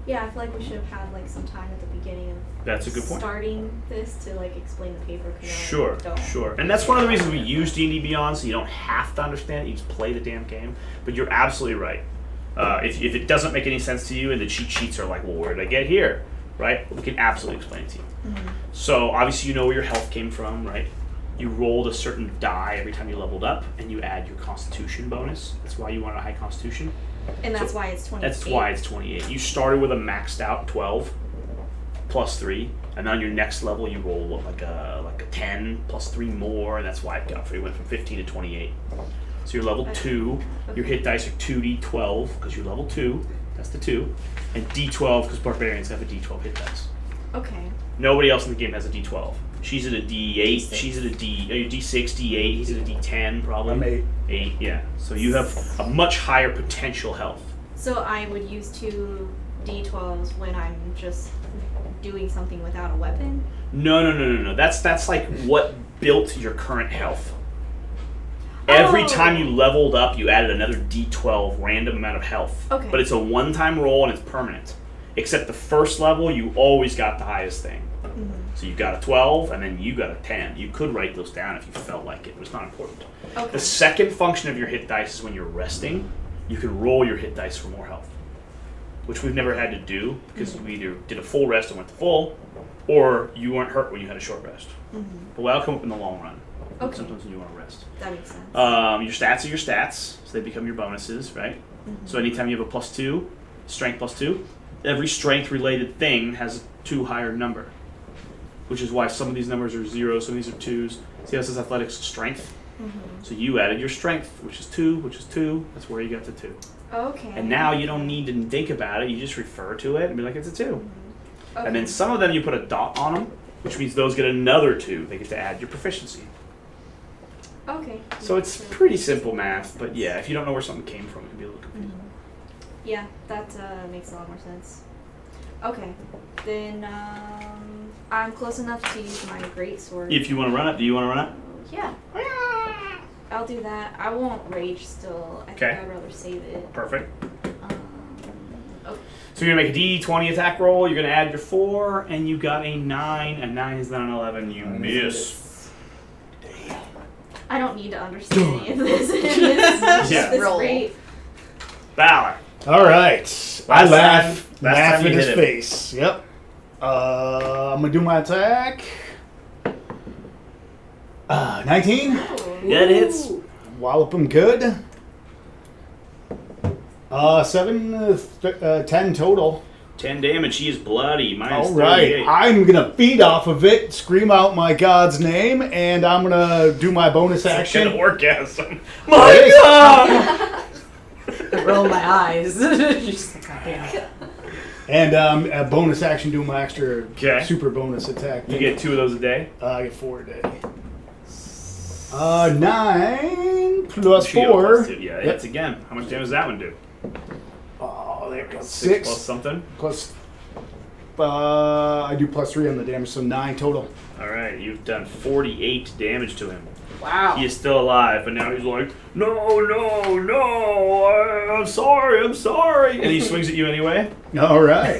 Yeah, I feel like we should have had like some time at the beginning of That's a good point. starting this to like explain the paper. 'Cause I Sure, don't. sure. And that's one of the reasons we use D&D Beyond, so you don't have to understand it. You just play the damn game. But you're absolutely right. If it doesn't make any sense to you and the cheat sheets are like, well, where did I get here? Right? We can absolutely explain it to you. Mm-hmm. So obviously you know where your health came from, right? You rolled a certain die every time you leveled up, and you add your Constitution bonus. That's why you want a high Constitution. And that's So why it's 28. That's why it's 28. You started with a maxed out 12 plus 3, and on your next level you roll like a 10 plus 3 more, and that's why it got for you. Went from 15 to 28. So you're level 2. Your hit dice are 2d12 because you're level 2. That's the 2. And d12 because barbarians have a d12 hit dice. Okay. Nobody else in the game has a d12. She's at a d8. She's at a d6, d8. He's at a d10 probably. I'm 8. 8, yeah. So you have a much higher potential health. So I would use 2 d12s when I'm just doing something without a weapon? No. That's like what built your current health. Every Oh. time you leveled up, you added another d12 random amount of health. Okay. But it's a one-time roll and it's permanent. Except the first level, you always got the highest thing. Mm-hmm. So you got a 12 and then you got a 10. You could write those down if you felt like it, but it's not important. Okay. The second function of your hit dice is when you're resting, you can roll your hit dice for more health. Which we've never had to do because we either did a full rest and went to full, or you weren't hurt when you had a short rest. Mm-hmm. But that'll come up in the long run. Okay. Sometimes when you want to rest. That makes sense. Your stats are your stats, so they become your bonuses, right? Mm-hmm. So anytime you have a +2, strength +2, every strength-related thing has a 2 higher number. Which is why some of these numbers are 0, some of these are 2s. See how it says athletics strength? Mm-hmm. So you added your strength, which is 2, which is 2. That's where you got the 2. Okay. And now you don't need to think about it. You just refer to it and be like, it's a 2. Okay. And then some of them you put a dot on them, which means those get another 2. They get to add your proficiency. Okay. So it's pretty simple math, but yeah, if you don't know where something came from, it can be a little confusing. Yeah, that makes a lot more sense. Okay, then I'm close enough to use my great sword. If you want to run it, do you want to run it? Yeah. I'll do that. I won't rage still. I Okay. think I'd rather save it. Perfect. Oh, So you're gonna make a D20 attack roll. You're gonna add your 4, and you got a 9. A 9 is not an 11. You miss. I don't need to understand any of this. It's Yeah. this Roll. great. Valor. All right. I Last laugh time in you his hit him. face. Yep. I'm gonna do my attack. 19. Yeah, it hits. Wallop him good. 10 total. 10 damage. He is bloody. Minus All right. 38. I'm gonna feed off of it, scream out my god's name, and I'm gonna do my bonus It's an action. orgasm. It My is. God! I roll my eyes. Just like, God damn it. And a bonus action, do my extra Okay. super bonus attack. You get 2 of those a day. I get 4 a day. 9 plus Shield 4. plus 2. Yeah, Yep. hits again. How much damage does that one do? Oh, there it goes. 6 plus 6 something. plus. I do plus 3 on the damage, so 9 total. All right, you've done 48 damage to him. Wow. He is still alive, but now he's like, no, no, no, I'm sorry, and he swings at you anyway. All right.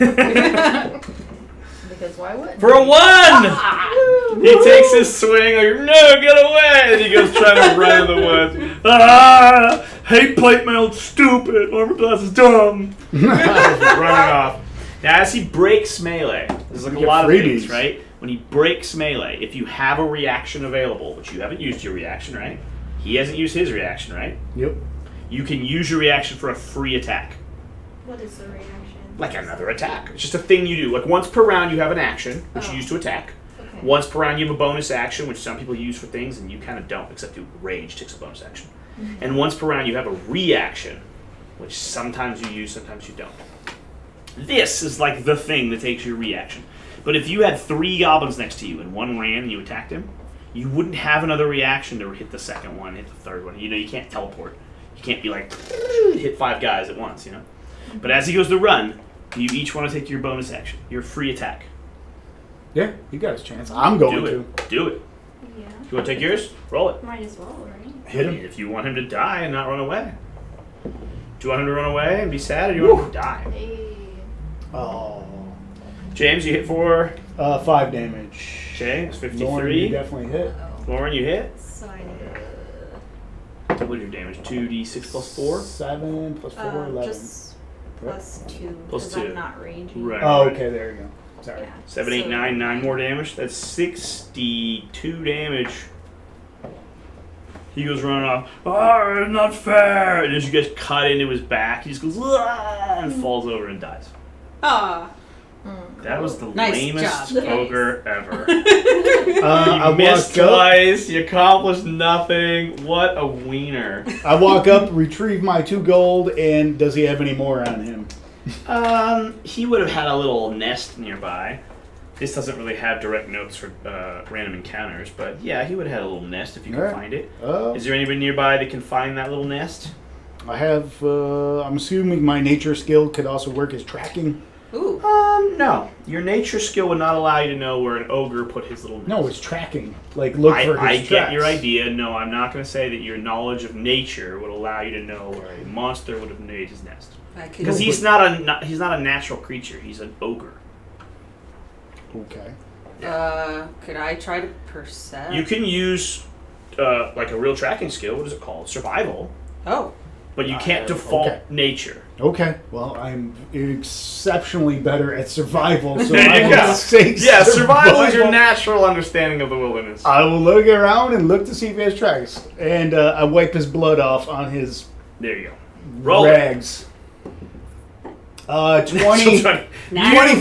Because why would? For a 1! He takes his swing, like, no, get away! And he goes trying to run in the woods. Ah! Hate plate mail, stupid! Armor class is dumb! Running off. Now, as he breaks melee, there's like a You get lot of things, freebies. right? When he breaks melee, if you have a reaction available, which you haven't used your reaction, right? He hasn't used his reaction, right? Yep. You can use your reaction for a free attack. What is the reaction? Like another attack. It's just a thing you do. Like once per round you have an action, which you use to attack. Okay. Once per round you have a bonus action, which some people use for things and you kind of don't, except you rage takes a bonus action. And once per round you have a reaction, which sometimes you use, sometimes you don't. This is like the thing that takes your reaction. But if you had 3 goblins next to you and one ran and you attacked him, you wouldn't have another reaction to hit the second one, hit the third one. You know, you can't teleport. You can't be like, hit 5 guys at once, you know? But as he goes to run, you each want to take your bonus action, your free attack. Yeah, he got his chance. I'm going Do to. it. Do it. Yeah. You want to take yours? Roll it. Might as well, right? Hit him. If you want him to die and not run away. Do you want him to run away and be sad, or do you want him to die? Hey. Oh. James, you hit for 5 damage. James, Lauren, 53. you definitely hit. Lauren, you hit. So I need What is your damage? 2d6 plus 4? 7 plus 4, 11. just plus 2. Plus Because 2. I'm not raging. Right. Oh, right. okay, there you go. Sorry. Yeah. 7, 8, So- 9, 9 more damage. That's 62 damage. He goes running off. Oh, not fair! And as you guys cut into his back, he just goes "Ah," and falls over and dies. Ah. That was the Nice lamest job. ogre ever. I You missed walk up. twice. You accomplished nothing. What a wiener. I walk up, retrieve my 2 gold, and does he have any more on him? He would have had a little nest nearby. This doesn't really have direct notes for random encounters, but yeah, he would have had a little nest if you could Alright. find it. Oh, Is there anybody nearby that can find that little nest? I have. I'm assuming my nature skill could also work as tracking. Ooh. No. Your nature skill would not allow you to know where an ogre put his little nest. No, it's tracking. Like look for his I get tracks. your idea. No, I'm not going to say that your knowledge of nature would allow you to know where a monster would have made his nest. Because he's not a natural creature. He's an ogre. Okay. Could I try to percept? You can use like a real tracking skill. What is it called? Survival. Oh. But you can't default okay. nature. Okay. Well, I'm exceptionally better at survival, so There I you will go. say Yeah, survival is your natural understanding of the wilderness. I will look around and look to see if he has tracks, and I wipe his blood off on his There you go. Roll it. rags. 20. 20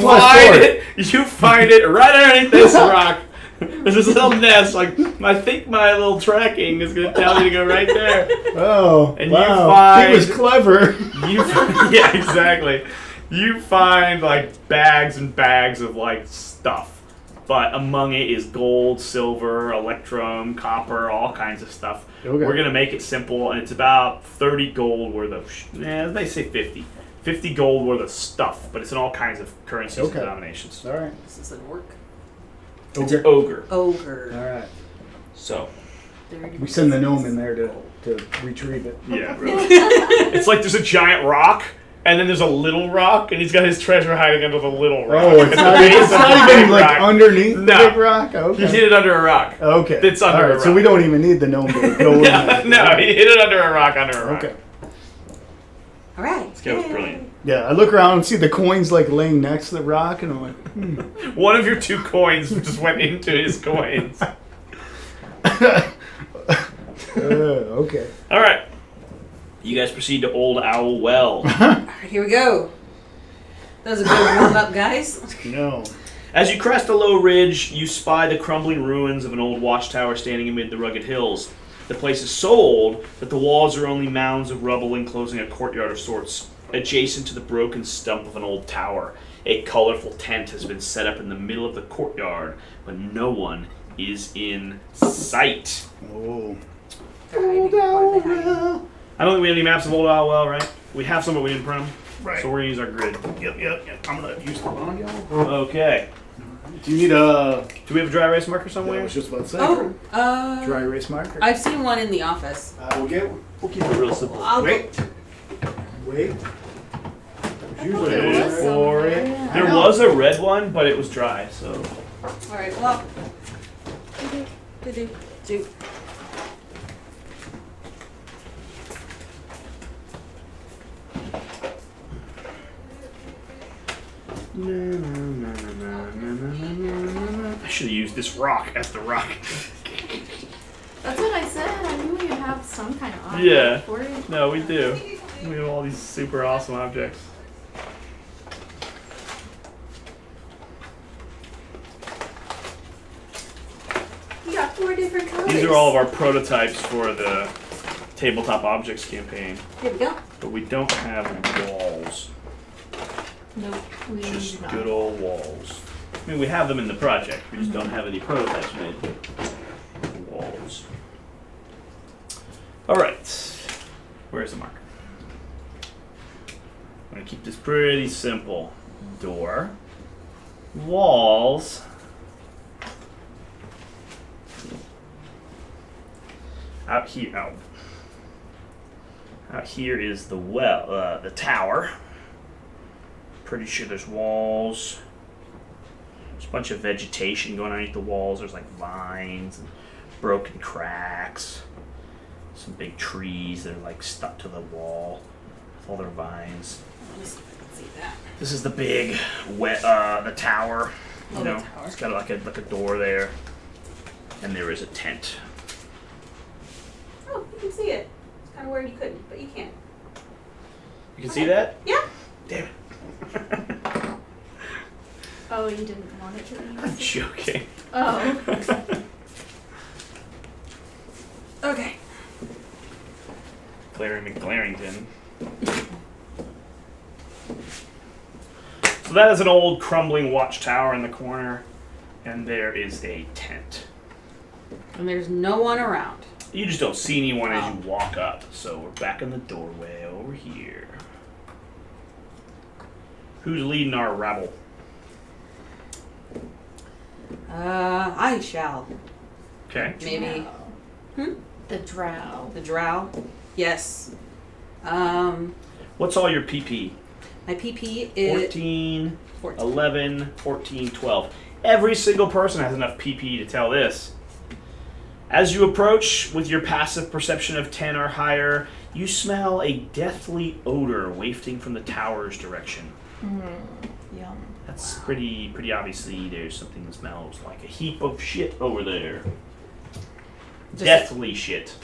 plus find 4. it. You find it right underneath this rock. There's this little nest. Like I think my little tracking is going to tell me to go right there. Oh, And you wow. find- He was clever. Yeah, exactly. You find like bags and bags of like stuff, but among it is gold, silver, electrum, copper, all kinds of stuff. Okay. We're gonna make it simple, and it's about 30 gold worth of. They say 50. 50 gold worth of stuff, but it's in all kinds of currencies Okay. and denominations. All right. This is an orc. It's an ogre. Ogre. All right. So, We send the gnome in there to retrieve it. Yeah, really. It's like there's a giant rock, and then there's a little rock, and he's got his treasure hiding under the little rock. Oh, it's not even like rock. underneath the No. big rock? Okay. He hid it under a rock. Okay. It's under All right, a rock. so we don't even need the gnome to go in there. No, he hid it under a rock, Okay. All right. This guy was brilliant. Yeah, I look around and see the coins like laying next to the rock, and I'm like, One of your 2 coins just went into his coins. okay. All right. You guys proceed to Old Owl Well. All right, here we go. That was a good warm up, guys. No. As you crest a low ridge, you spy the crumbling ruins of an old watchtower standing amid the rugged hills. The place is so old that the walls are only mounds of rubble enclosing a courtyard of sorts. Adjacent to the broken stump of an old tower, a colorful tent has been set up in the middle of the courtyard, but no one is in sight. Oh. Old Owl Well. I don't think we have any maps of Old Owl Well, right? We have some, but we didn't print them. Right. So we're going to use our grid. Yep. I'm gonna use the long yellow. Okay. Do you need a? Do we have a dry erase marker I somewhere? was just about to say. Oh, Dry erase marker. I've seen one in the office. We'll keep it real simple. Wait. Wait. Usually there was some for there, it. yeah. There was a red one, but it was dry, so. All right. Well. Do. I should have used this rock as the rock. That's what I said. I knew you'd have some kind of object Yeah. for it. No, we do. We have all these super awesome objects. You got 4 different colors. These are all of our prototypes for the Tabletop Objects campaign, Here we go. but we don't have walls. Nope, we Just do not. good old walls. I mean, we have them in the project. We just don't have any prototypes made. Walls. All right. Where's the marker? I'm gonna keep this pretty simple. Door. Walls. Out here. Out here is the the tower. Pretty sure there's walls. There's a bunch of vegetation going underneath the walls. There's like vines and broken cracks. Some big trees that are like stuck to the wall with all their vines. Let me see if I can see that. This is the big the tower. You Oh, know, the tower. it's got like a door there, and there is a tent. Oh, you can see it. It's kind of weird you couldn't, but you can. You can see that? Yeah. Damn it! Oh, you didn't want it to be. I'm joking. Oh. Okay. Clary McGlarrington. So that is an old crumbling watchtower in the corner, and there is a tent. And there's no one around. You just don't see anyone as you walk up, so we're back in the doorway over here. Who's leading our rabble? I shall. Okay. Maybe. The drow. The drow. Yes. What's all your PP? My PP is 14, 14. 11, 14, 12. Every single person has enough PP to tell this. As you approach with your passive perception of 10 or higher, you smell a deathly odor wafting from the tower's direction. Yum. That's pretty obviously there's something that smells like a heap of shit over there. Deathly shit.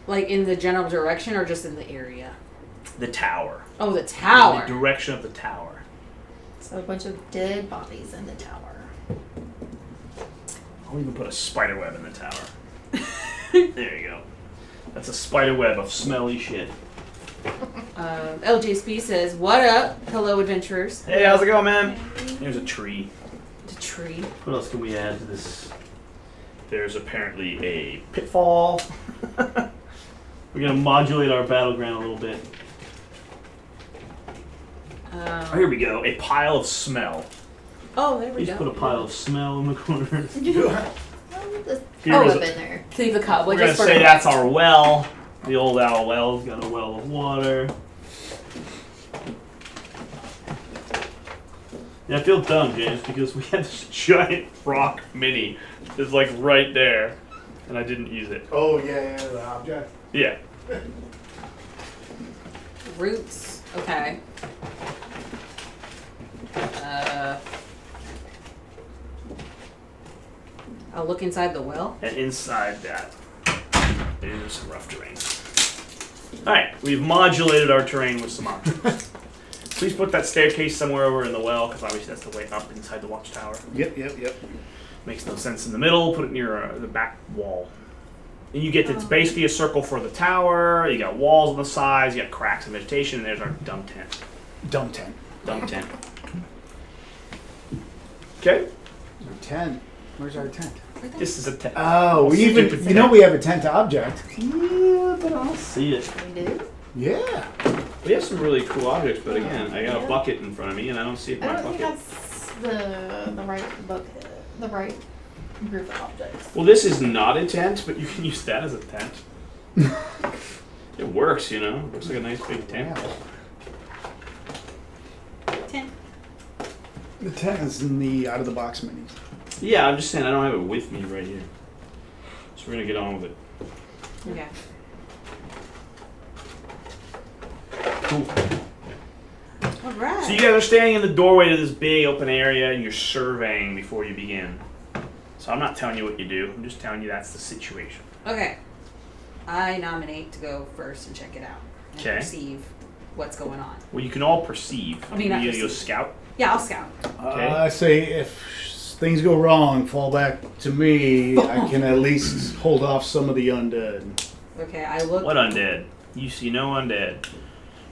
Like in the general direction or just in the area? The tower. Oh, the In tower. the direction of the tower. So a bunch of dead bodies in the tower. I'll even put a spider web in the tower. There you go. That's a spider web of smelly shit. LJSP says, "What up? Hello, adventurers." Hey, how's it going, man? There's a tree. The tree. What else can we add to this? There's apparently a pitfall. We're gonna modulate our battleground a little bit. Oh, here we go. A pile of smell. Oh, there we We just go. put a pile of smell in the corner. put this Here is up in there? Leave the cup. We're gonna say that's our well. The old owl well's got a well of water. Yeah, I feel dumb, James, because we had this giant rock mini that's like right there, and I didn't use it. Oh, yeah, the object. Yeah. Roots. Okay. I'll look inside the well. And inside that, there's some rough terrain. Alright, we've modulated our terrain with some objects. Please put that staircase somewhere over in the well, because obviously that's the way up inside the watchtower. Yep. Makes no sense in the middle. Put it near the back wall. And you get it's basically a circle for the tower. You got walls on the sides. You got cracks and vegetation. And there's our dumb tent. Dumb tent. Dumb tent. Okay. Our tent. Where's our tent? This is a tent. Oh, we Stupid even, tent. we have a tent object. Yeah, but I'll see it. We do? Yeah. We have some really cool objects, but again, I got a bucket in front of me, and I don't see it in I my don't think bucket. that's the right book, the right group of objects. Well, this is not a tent, but you can use that as a tent. It works, you know. Looks like a nice big tent. Tent. The tent is in the out of the box minis. Yeah, I'm just saying I don't have it with me right here. So we're gonna get on with it. Okay. Cool. All right. So you guys are standing in the doorway to this big open area, and you're surveying before you begin. So I'm not telling you what you do. I'm just telling you that's the situation. Okay. I nominate to go first and check it out. And Okay. perceive what's going on. Well, you can all perceive. I mean, not you go perceive. scout. Yeah, I'll scout. Okay. I say if things go wrong, fall back to me. I can at least hold off some of the undead. Okay, I look. What undead? You see no undead. They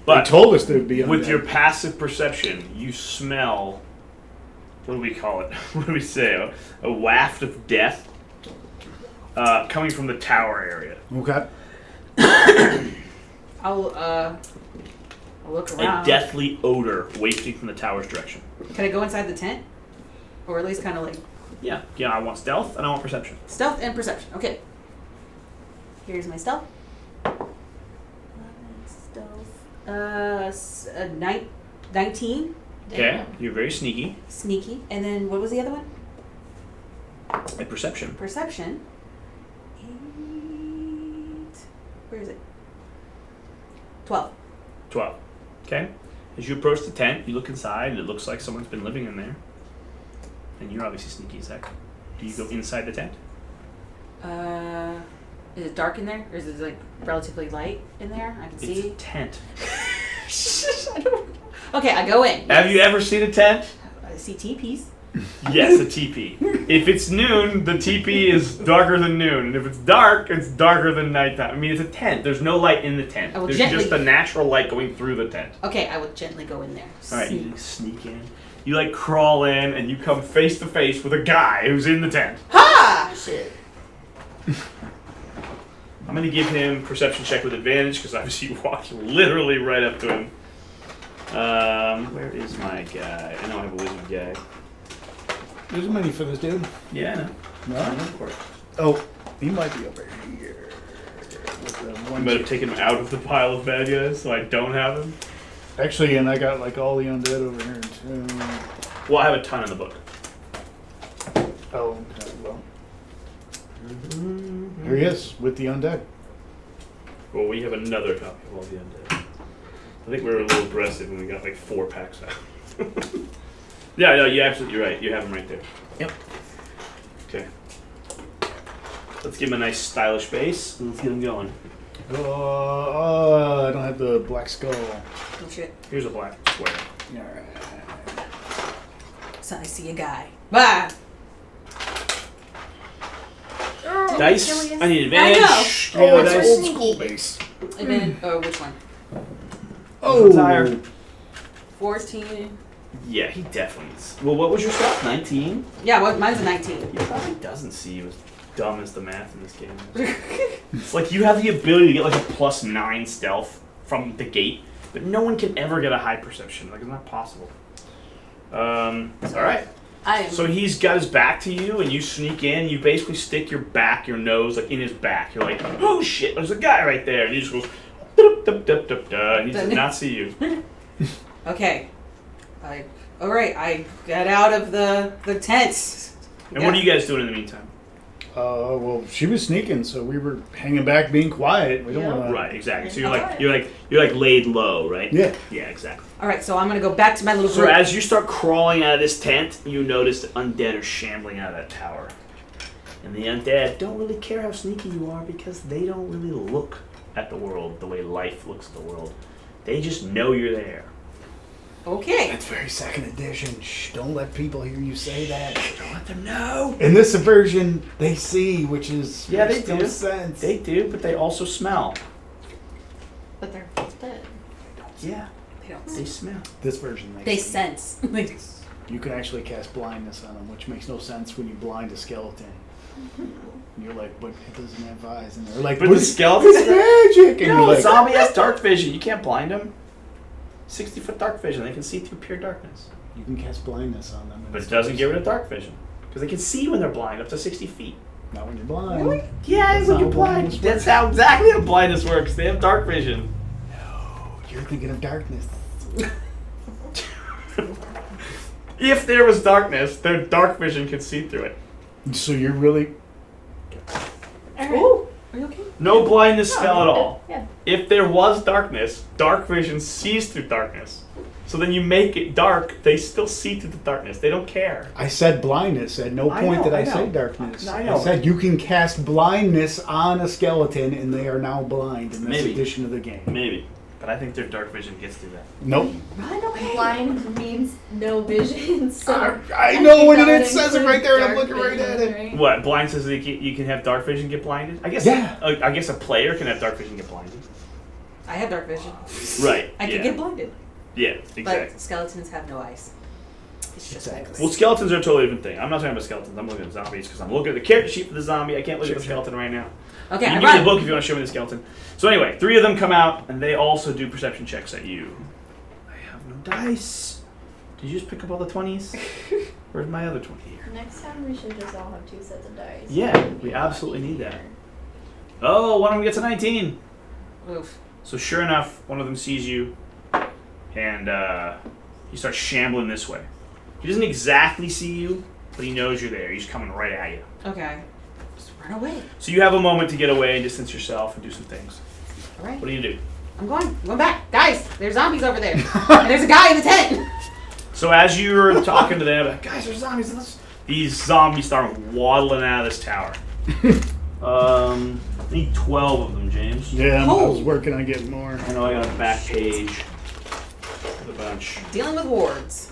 But told us there'd be undead. with your passive perception, you smell. What do we call it? What do we say? A waft of death coming from the tower area. Okay. I'll look A around. deathly odor wafting from the tower's direction. Can I go inside the tent? Or at least kind of like Yeah, I want stealth and I want perception. stealth and perception. Okay. Here's my stealth. 11 stealth. 19. Okay, you're very sneaky. Sneaky. And then what was the other one? A perception. Perception. 8. Where is it? 12. 12. Okay. As you approach the tent, you look inside and it looks like someone's been living in there. And you're obviously sneaky as heck. Do you go inside the tent? Is it dark in there? Or is it like relatively light in there? I can It's a see. tent. I don't know. Okay, I go in. Have you ever seen a tent? I see teepees. Yes, a teepee. If it's noon, the teepee is darker than noon. And if it's dark, it's darker than nighttime. I mean, it's a tent. There's no light in the tent. I will There's gently- just a natural light going through the tent. Okay, I would gently go in there. Alright, you sneak in. You like crawl in and you come face to face with a guy who's in the tent. Ha! Shit. I'm gonna give him perception check with advantage because obviously you walked literally right up to him. Where is my guy? I know I have a wizard guy. There's money for this dude. Yeah, I know. No? I know for it. Oh, he might be over here. With the I one might have taken him out of the pile of bad guys so I don't have him. Actually, and I got like all the undead over here too. Well, I have a ton in the book. Oh, okay, well. Here he is with the undead. Well, we have another copy of all the undead. I think we were a little aggressive when we got like 4 packs out. Yeah, no, you're absolutely right. You have them right there. Yep. Okay. Let's give him a nice stylish base and let's get him going. I don't have the black skull. Oh shit. Here's a black square. Alright. So I see a guy. Bah! Dice. I need I advantage. Oh, Roll it's dice. old school base. And then, which one? One's higher. 14. Yeah, he definitely is. Well, what was your stuff? 19? Yeah, well, mine's a 19. He probably doesn't see you as dumb as the math in this game is. It's like you have the ability to get like a +9 stealth from the gate, but no one can ever get a high perception. Like, it's not possible. Alright. So he's got his back to you, and you sneak in. You basically stick your nose, like in his back. You're like, oh shit, there's a guy right there, and he just goes, dup, dup, dup, dup, dup, and he does not see you. Okay. Alright, I get out of the tent. And what are you guys doing in the meantime? Well, she was sneaking, so we were hanging back, being quiet. We don't want to. Right, exactly. So you're like laid low, right? Yeah. Yeah, exactly. Alright, so I'm gonna go back to my little So group. as you start crawling out of this tent, you notice the undead are shambling out of that tower. And the undead don't really care how sneaky you are because they don't really look at the world the way life looks at the world. They just know you're there. Okay. That's very second edition. Shh, don't let people hear you say that. Don't let them know. In this version, they see, which is Yeah, they makes no do. sense. They do, but they also smell. But they're dead. Yeah, They don't they smell. This version makes They sense. sense. You can actually cast blindness on them, which makes no sense when you blind a skeleton. And you're like, but it doesn't have eyes. And they're like, But but the skeleton's it's magic! And No, you're the like, zombie has dark vision. You can't blind him. 60-foot dark vision. They can see through pure darkness. you can cast blindness on them. But it doesn't get rid of dark vision. Because they can see when they're blind up to 60 feet. Not when you're blind. Really? Yeah, That's when not you're how blind. blindness That's works. how exactly how blindness works. They have dark vision. No, you're thinking of darkness. If there was darkness, their dark vision could see through it. So you're really... Oh, are you okay? No blindness spell at all. Yeah. If there was darkness, dark vision sees through darkness. So then you make it dark, they still see through the darkness. They don't care. I said blindness. At no I point know, did I I know. say darkness. I know. said you can cast blindness on a skeleton, and they are now blind in this Maybe. edition of the game. Maybe. But I think their dark vision gets through that. Nope. Run away. Blind means no vision, so I know think when that it would says it include right there, and I'm dark looking right at vision, it. right? What? Blind says that you can have dark vision get blinded? I guess. Yeah. I guess a player can have dark vision get blinded. I have dark vision. Right. I yeah. could get blinded. Yeah. Exactly. But skeletons have no eyes. It's just Exactly. Well, skeletons are a totally different thing. I'm not talking about skeletons. I'm looking at zombies because I'm looking at the character sheet for the zombie. I can't look at the skeleton right now. Okay, You I can give me the run. book if you want to show me the skeleton. So anyway, 3 of them come out, and they also do perception checks at you. I have no dice. Did you just pick up all the 20s? Where's my other 20 here? Next time we should just all have 2 sets of dice. Yeah, we absolutely need that. Oh, one of them gets a 19. Oof. So sure enough, one of them sees you, and he starts shambling this way. He doesn't exactly see you, but he knows you're there. He's coming right at you. Okay. Just run away. So you have a moment to get away and distance yourself and do some things. Alright. What do you do? I'm going back. Guys, there's zombies over there. And there's a guy in the tent. So as you're talking to them, like, guys, there's zombies. These zombies start waddling out of this tower. I need 12 of them, James. Yeah, I Oh. was working on getting more. I know I got a back page with a bunch. Dealing with wards.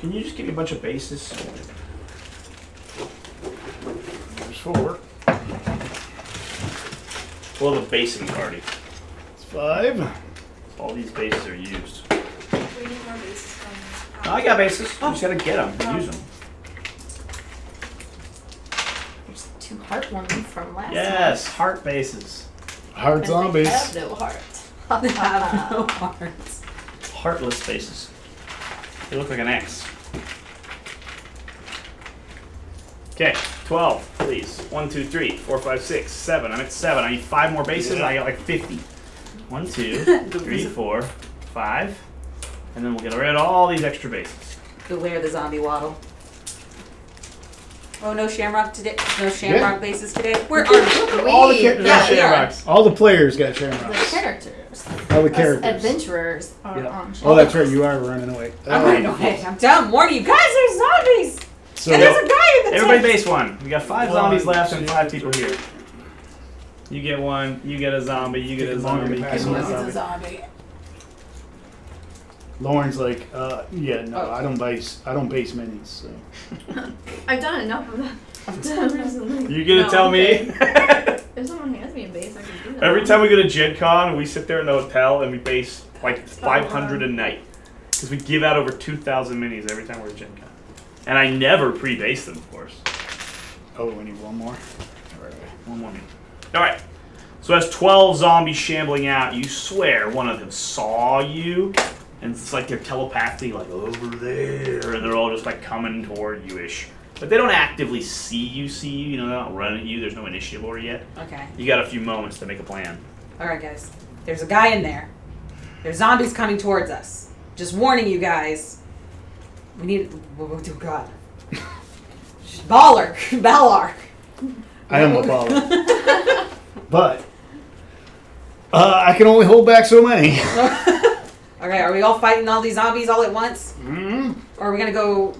Can you just give me a bunch of bases? There's 4. Well, the basing party. It's 5. All these bases are used. We need more bases from. No, I got bases. You just gotta get them and use them. There's 2 heart ones from last Yes, heart bases. Hard month. zombies. They have no heart. They have no hearts. Heartless bases. They look like an X. Okay, 12, please. 1, 2, 3, 4, 5, 6, 7. I'm at 7. I need 5 more bases. Yeah. I got like 50. 1, 2, 3, 4, 5. And then we'll get rid of all these extra bases. Beware the zombie waddle. Oh, no shamrock today. No shamrock bases today. Where are you? All the characters Yeah, are we are. shamrocks. All the players got The shamrocks. characters. All the Us characters. adventurers are Yeah. on Oh, that's right. You are running away. I'm running away. I'm done warning you guys. There's zombies. So And there's a guy in the Everybody tent. base 1. We got 5 One, zombies left and 5 two, people here. You get 1, you get a zombie, you get a Take longer zombie, to you pass get a them out. zombie. Lauren's like, yeah, no, Oh. I don't base minis. So. I've done enough of that. I've done recently. You gonna No, tell I'm me? good. If someone hands me a base, I can do that. Every time we go to Gen Con, we sit there in the hotel and we base like 500 a night. Because we give out over 2,000 minis every time we're at Gen Con. And I never pre-base them, of course. Oh, we need one more. One more mini. Alright. So as 12 zombies shambling out, you swear one of them saw you, and it's like they're telepathically like over there, and they're all just like coming toward you-ish. But they don't actively see you. You know, they're not running at you. There's no initiative order yet. Okay. You got a few moments to make a plan. All right, guys. There's a guy in there. There's zombies coming towards us. Just warning you guys. We need. Oh God. Ballark. I am a baller. But I can only hold back so many. Okay, are we all fighting all these zombies all at once? Mm-hmm. Or are we gonna go?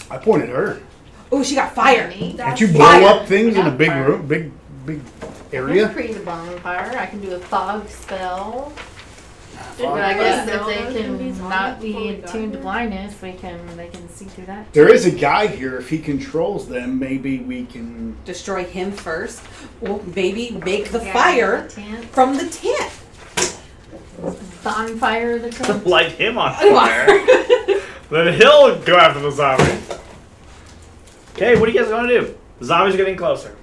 I pointed at her. Oh, she got fire. Can't you blow Fire. up things in a big Fire. room, big I can area? create a bonfire. I can do a fog spell. Fog But I guess spell. if they Those movies can on not before we be got attuned to here. blindness, they can see through that. There is a guy here. If he controls them, maybe we can. Destroy him first. Or maybe make the Yeah, fire the tent. from the tent. Bonfire the tent. Light him on fire. Then he'll go after the zombies. Okay, what do you guys want to do? The zombies are getting closer.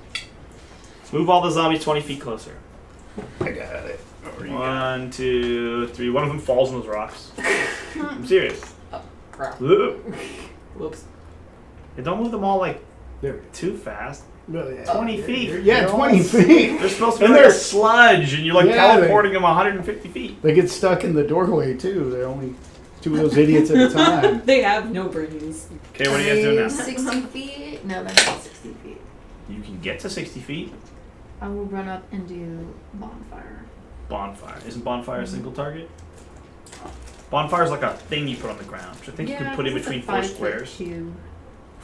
Move all the zombies 20 feet closer. I got it. Or you got 1, 2, 3. One of them falls in those rocks. I'm serious. Crap. Ugh. Whoops. And don't move them all like it. There. too fast. Really, yeah. 20 feet. Yeah, They're 20 all- feet. They're supposed to be And like they're- a sludge, and you're like Yeah, teleporting them 150 feet. They get stuck in the doorway too. They're only two of those idiots at a time. They have no brains. Okay, what are you guys doing now? 60 feet? No, that's not 60 feet. You can get to 60 feet. I will run up and do bonfire. Bonfire. Isn't bonfire a single target? Bonfire is like a thing you put on the ground, which I think you can put in it's a between 4 5-foot squares. Cube.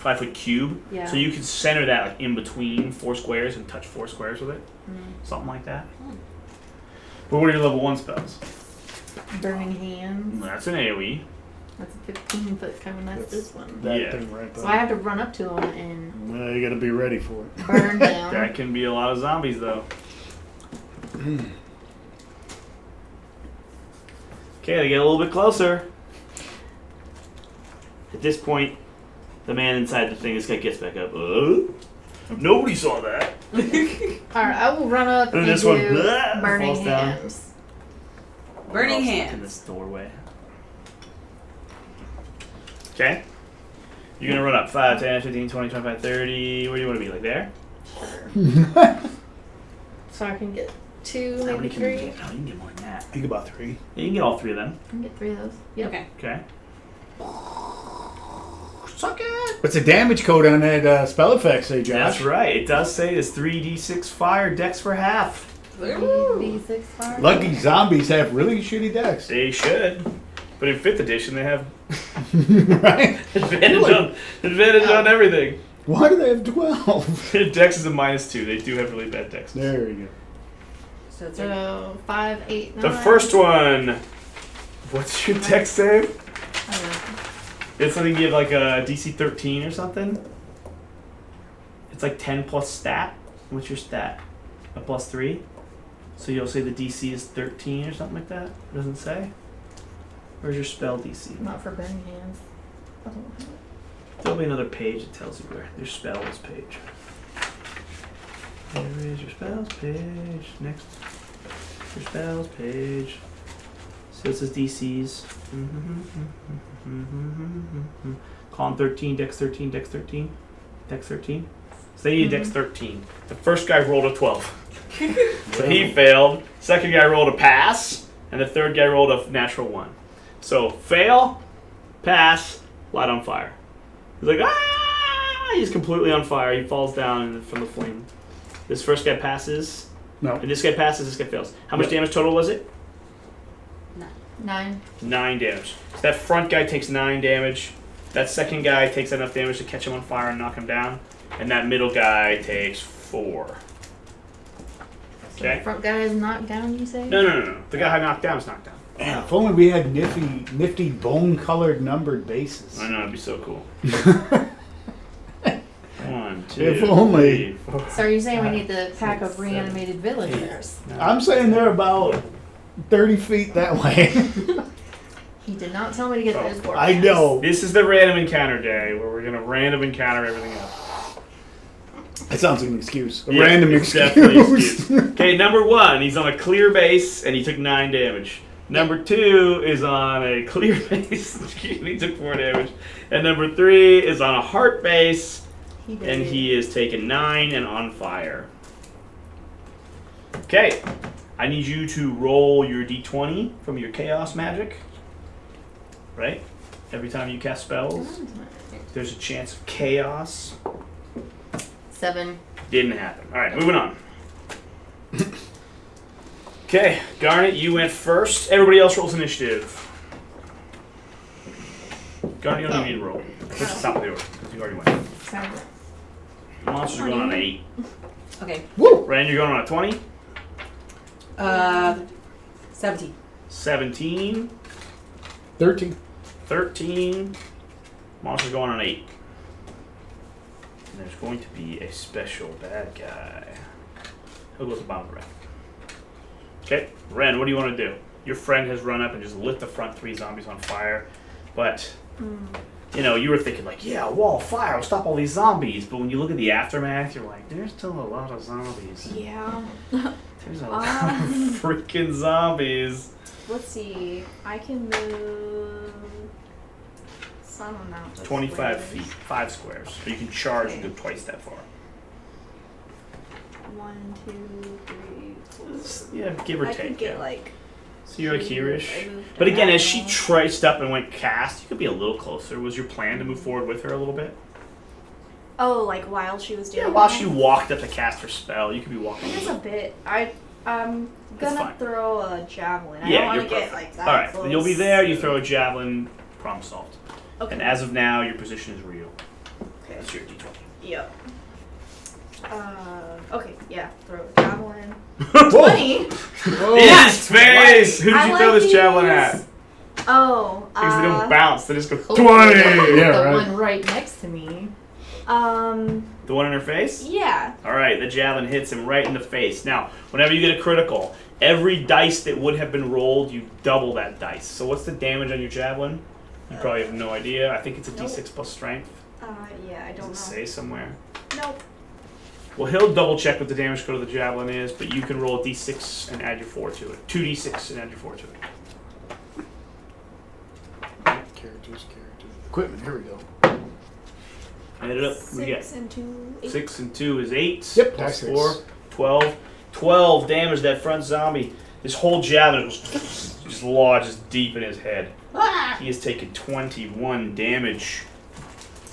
5-foot cube. Yeah. So you can center that like in between 4 squares and touch 4 squares with it. Mm. Something like that. But what are your level 1 spells? Burning hands. That's an AoE. That's a 15-foot cone. That's this one. That Yeah. thing right there. So I have to run up to them and Well, you got to be ready for it. burn That them. can be a lot of zombies though. Okay, they get a little bit closer. At this point, the man inside the thing gets back up. Nobody saw that. Alright, I will run up And and this do one, blah, burning falls down. hands. Burning We're all stuck in hands. this doorway. Okay. You're gonna run up 5, 10, 15, 20, 25, 30. Where do you want to be? Like there? So I can get 2, How many maybe can you 3. get? No, you can get more than that. I think about 3. Yeah, you can get all 3 of them. I can get 3 of those. Yep. Okay. Okay. Suck it. What's the damage code on that spell effect, say, Josh? That's right. It does say it's 3d6 fire, dex for half. 3d6 fire. Lucky zombies have really shitty decks. They should. But in 5th edition, they have Right? advantage on everything. Why do they have 12? Dex is a -2. They do have really bad dex. There you So it's So 5, 8, 9. The first one. What's your dex save? I don't know. It's something you have like a DC 13 or something. It's like 10 plus stat. What's your stat? A +3. So you'll say the DC is 13 or something like that. It doesn't say. Where's your spell DC? Not for burning hands. I don't have it. There'll be another page that tells you where. Your spells page. There is your spells page. Next. Your spells page. So it says DCs. Con 13, Dex 13, Dex 13, Dex 13. So they need Dex 13. The first guy rolled a 12. So he failed. Second guy rolled a pass. And the third guy rolled a natural 1. So fail, pass, light on fire. He's like, ah! He's completely on fire. He falls down from the flame. This first guy passes. No. And this guy passes, this guy fails. How much damage total was it? 9. 9 damage. So that front guy takes 9 damage. That second guy takes enough damage to catch him on fire and knock him down. And that middle guy takes 4. So Okay. the front guy is knocked down, you say? No. The guy I knocked down is knocked down. Man, if only we had nifty bone-colored numbered bases. I know, it'd be so cool. 1, 2, If only. 3, 4. So are you saying we need the pack of reanimated villagers? I'm saying they're about 30 feet that way. He did not tell me to get those words. I know. This is the random encounter day where we're gonna random encounter everything else. That sounds like an excuse. A Yeah, random it's excuse. definitely an excuse. Okay, number 1, he's on a clear base and he took 9 damage. Number 2 is on a clear base. He took 4 damage. And number 3 is on a heart base. And he is taking 9 and on fire. Okay. I need you to roll your d20 from your chaos magic. Right? Every time you cast spells, there's a chance of chaos. 7. Didn't happen. Alright, moving on. Okay, Garnet, you went first. Everybody else rolls initiative. Garnet, you don't even need to roll. Push the top of the order, because you already went. Sounds Monsters are going on an 8. Okay. Woo! Ren, you're going on a 20. 17. 17. 13. 13. Monsters going on 8. And there's going to be a special bad guy. He'll go to the bottom of the rack. Okay, Ren, what do you want to do? Your friend has run up and just lit the front 3 zombies on fire. But, you know, you were thinking like, yeah, a wall of fire will stop all these zombies. But when you look at the aftermath, you're like, there's still a lot of zombies. Yeah. There's a lot of freaking zombies. Let's see. I can move some amount of 25 squares. feet, 5 squares. So you can charge and go twice that far. 1, 2, 3, 4. Yeah, give or I take. could get Yeah. like. So you're like here-ish. I moved But again, as that she way. triced up and went cast, you could be a little closer. Was your plan to move forward with her a little bit? Oh, like while she was doing. Yeah, while that? she walked up to cast her spell, you could be walking. There's a bit. I'm That's gonna fine. throw a javelin. I Yeah, don't want you're to get perfect. like that. All right, close. you'll be there. You throw a javelin, problem solved. Okay. And as of now, your position is real. Okay. That's your d20. Yep. Okay. Yeah. Throw a javelin. Whoa! 20. Whoa. In his face! Who did I you throw like this javelin at? these. Oh. Because they don't bounce; they just go 20. Yeah, the right. one right next to me. The one in her face. Yeah. All right, the javelin hits him right in the face. Now, whenever you get a critical, every dice that would have been rolled, you double that dice. So what's the damage on your javelin? You probably have no idea. I think it's a d6 plus strength. Yeah. I don't Does it know. say somewhere? Nope. Well, he'll double check what the damage code of the javelin is, but you can roll a d6 and add your 4 to it. 2d6 and add your 4 to it. Characters. Equipment, here we go. Add it up. What do you get? 6 and 2. 8. 6 and 2 is 8. Yep, Plus that's 4, 12. 12 damage that front zombie. This whole javelin just lodges deep in his head. Ah! He has taken 21 damage.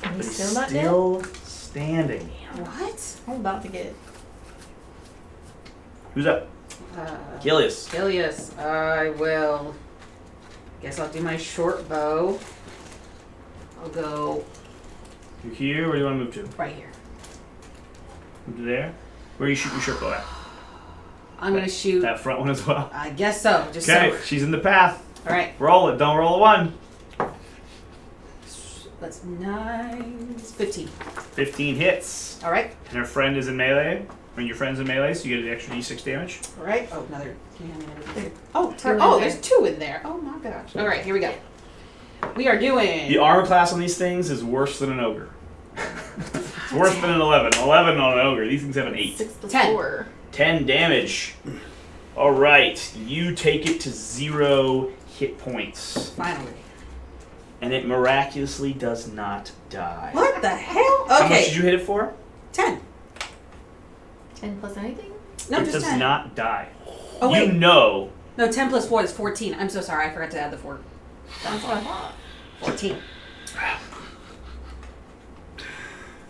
And But he's he's still not dead? still standing. What? I'm about to get. Who's up? Gilius. Gilius. I will. Guess I'll do my short bow. I'll go You here? Where do you want to move to? right here. Move to there? Where are you shooting your short bow at? I'm gonna shoot. That front one as well. I guess so. Just Okay, so. she's in the path. All right. Roll it. Don't roll a 1. That's 9. It's 15. 15 hits. All right. And her friend is in melee. When your friend's in melee, so you get an extra d6 damage. All right. Oh, another. Can you hand me another? There. Oh, Two in there's 2 in there. Oh my gosh. All right. Here we go. We are doing. The armor class on these things is worse than an ogre. It's worse than an 11. 11 on an ogre. These things have an 8. 6 plus 10. 4. 10 damage. All right, you take it to 0 hit points, Finally. and it miraculously does not die. What the hell? How much Okay. did you hit it for? 10. 10 plus anything? No, It just does 10. not die. Oh You wait. know. No, 10 plus 4 is 14. I'm so sorry. I forgot to add the 4. That's what I thought. 14.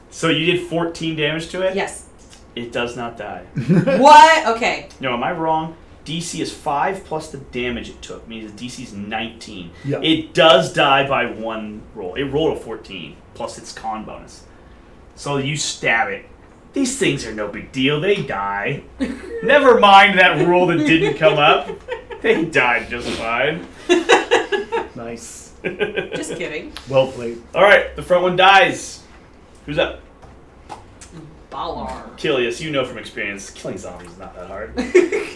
So you did 14 damage to it? Yes. It does not die. What? Okay. No, am I wrong? DC is 5 plus the damage it took, means DC is 19. Yeah. It does die by 1 roll. It rolled a 14, plus its con bonus. So you stab it. These things are no big deal. They die. Never mind that roll that didn't come up. They died just fine. Nice. Just kidding. Well played. All right, the front one dies. Who's up? Balar. Kilius, you know from experience, killing zombies is not that hard.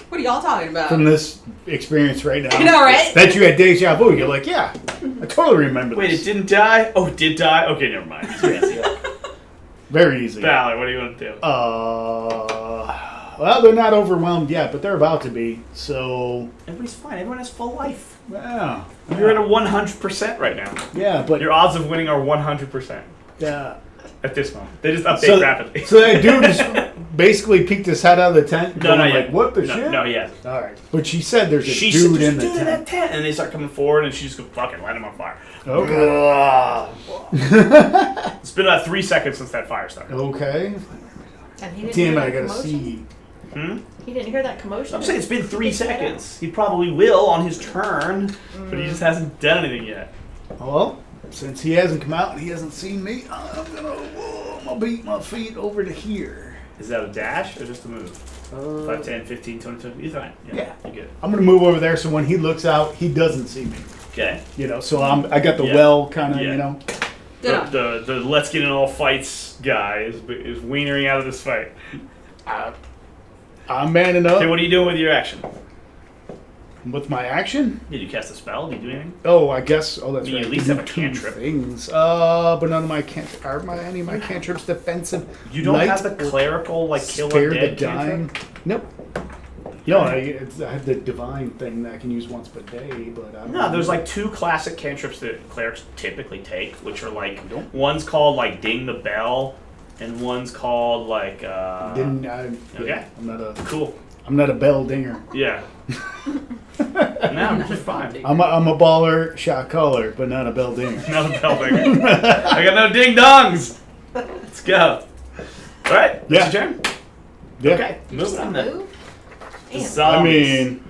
What are y'all talking about? From this experience right now. I know, right? That you had deja vu. You're like, yeah, I totally remember Wait, this. it didn't die? Oh, it did die? Okay, never mind. Very easy. Valor, what do you want to do? Well, they're not overwhelmed yet, but they're about to be. So, Everybody's fine. Everyone has full life. yeah. You're at a 100% right now. Yeah, but Your odds of winning are 100% yeah. at this moment. They just update rapidly. So that dude just basically peeked his head out of the tent. No, going not like, yet. what the no, shit? No, he hasn't. All right. But she said there's a She dude said, in the "Dude in that tent. tent," and they start coming forward, and she just goes, "Fucking light him on fire." Okay. It's been about 3 seconds since that fire started. Okay. And he didn't Damn hear it, I that gotta commotion? see. He didn't hear that commotion. I'm saying it's been 3 seconds. He probably will on his turn, but he just hasn't done anything yet. Well, since he hasn't come out and he hasn't seen me, I'm gonna beat my feet over to here. Is that a dash or just a move? 5, 10, 15, 20, 20. You're fine. Yeah. You're good. I'm gonna move over there so when he looks out, he doesn't see me. Okay. You know, so I got the Yeah. well kind of, Yeah. you know. Good on. The let's get in all fights guy is wienering out of this fight. I'm manning up Okay, what are you doing with your action? with my action. Did you cast a spell? Did you do anything? Oh, I guess. Oh, that's You right. at least I have a do two cantrip. things. But none of my any of my cantrips defensive. You don't Light have the or clerical like kill spare the undead dying. cantrip? Nope. No, I have the divine thing that I can use once per day, but I don't No, there's know. like 2 classic cantrips that clerics typically take, which are like one's called like Ding the Bell, and one's called like okay. I'm not a bell dinger. Yeah. No, you're fine. I'm a baller, shot caller, but not a bell dinger. Not a bell dinger. I got no ding dongs. Let's go. All right. Yeah. That's your turn. Yeah. Okay. Moving on then. Move? The Damn. I zombies. mean,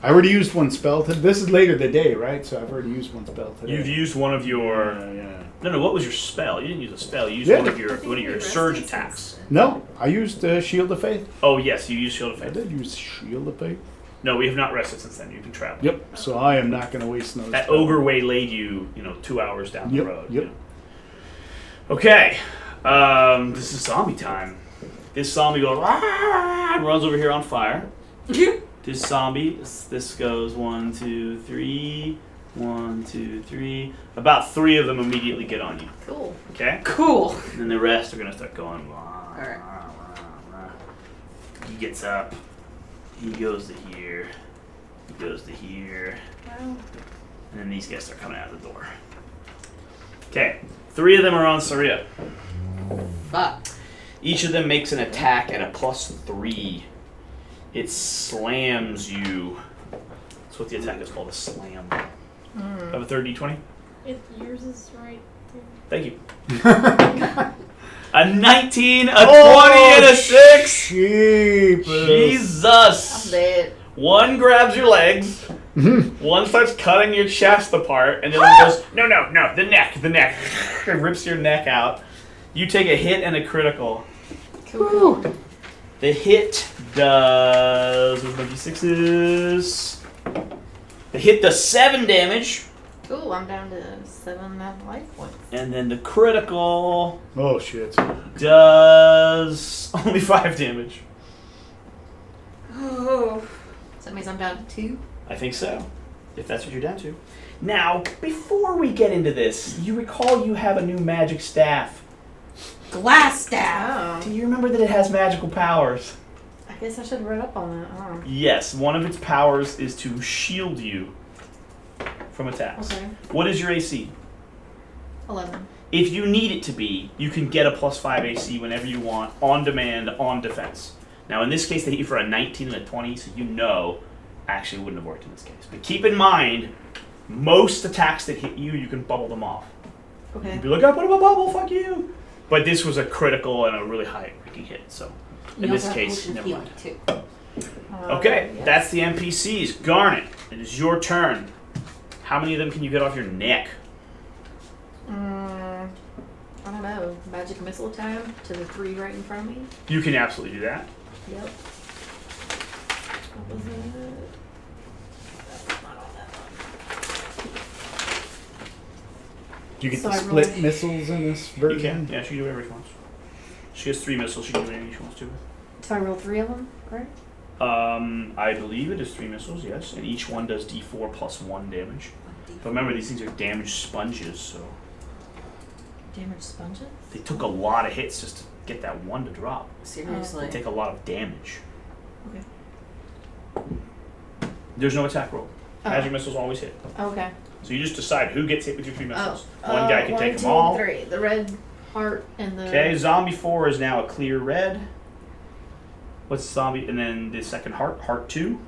I already used one spell today. This is later the day, right? So I've already used one spell today. You've used one of your. Yeah. No. What was your spell? You didn't use a spell. You used Yeah. one of your surge attacks. No, I used Shield of Faith. Oh yes, you used Shield of I Faith. did use Shield of Faith. No, we have not rested since then. You've been traveling. Yep. So I am not going to waste those. That spells. ogre waylaid you, 2 hours down the Yep, road. yep. you know. Okay. This is zombie time. This zombie goes and runs over here on fire. This zombie, this goes 1, 2, 3, 1, 2, 3. About 3 of them immediately get on you. Cool. Okay? Cool. And then the rest are gonna start going. Alright. He gets up. He goes to here. He goes to here. Wow. And then these guys start coming out the door. Okay. 3 of them are on Saria. Fuck. Each of them makes an attack at a +3. It slams you. That's what the attack is called, a slam. Have a third D20? If yours is right there. Thank you. A 19, a Oh, 20, and a 6! Cheap. I'm Jesus! dead. One grabs your legs, one starts cutting your chest apart, and the other goes, no, the neck. It rips your neck out. You take a hit and a critical. Cool. The hit does... Where's my D6s? The hit does 7 damage, Cool, I'm down to 7 life points. and then the critical Oh shit. does only 5 damage. Oh. So that means I'm down to 2? I think so, if that's what you're down to. Now, before we get into this, you recall you have a new magic staff. Glass staff. Do you remember that it has magical powers? I guess I should have read up on that, huh? Yes, one of its powers is to shield you from attacks. Okay. What is your AC? 11. If you need it to be, you can get a +5 AC whenever you want, on demand, on defense. Now, in this case, they hit you for a 19 and a 20, so actually it wouldn't have worked in this case. But keep in mind, most attacks that hit you, you can bubble them off. Okay. You'd be like, I put up a bubble, fuck you! But this was a critical and a really high-ranking hit, so in this case, never mind. Too. Okay, Yes. that's the NPCs. Garnet, it is your turn. How many of them can you get off your neck? I don't know. Magic missile time to the 3 right in front of me? You can absolutely do that. Yep. What was it? That's not on that one. Do you get So the I split rolled- missiles in this You version? can. Yeah, she can do whatever she wants. She has 3 missiles. She can do anything she wants to. So I rolled 3 of them, correct? I believe it is 3 missiles, yes. And each one does D4 plus 1 damage. But remember, these things are damage sponges, so Damage sponges? they took a lot of hits just to get that 1 to drop. Seriously. They take a lot of damage. Okay. There's no attack roll. Oh. Magic missiles always hit. Okay. So you just decide who gets hit with your 3 missiles. Oh. One guy can 1, take 2, them all. 3. The red heart and the. Okay, zombie 4 is now a clear red. What's zombie? And then the second heart 2.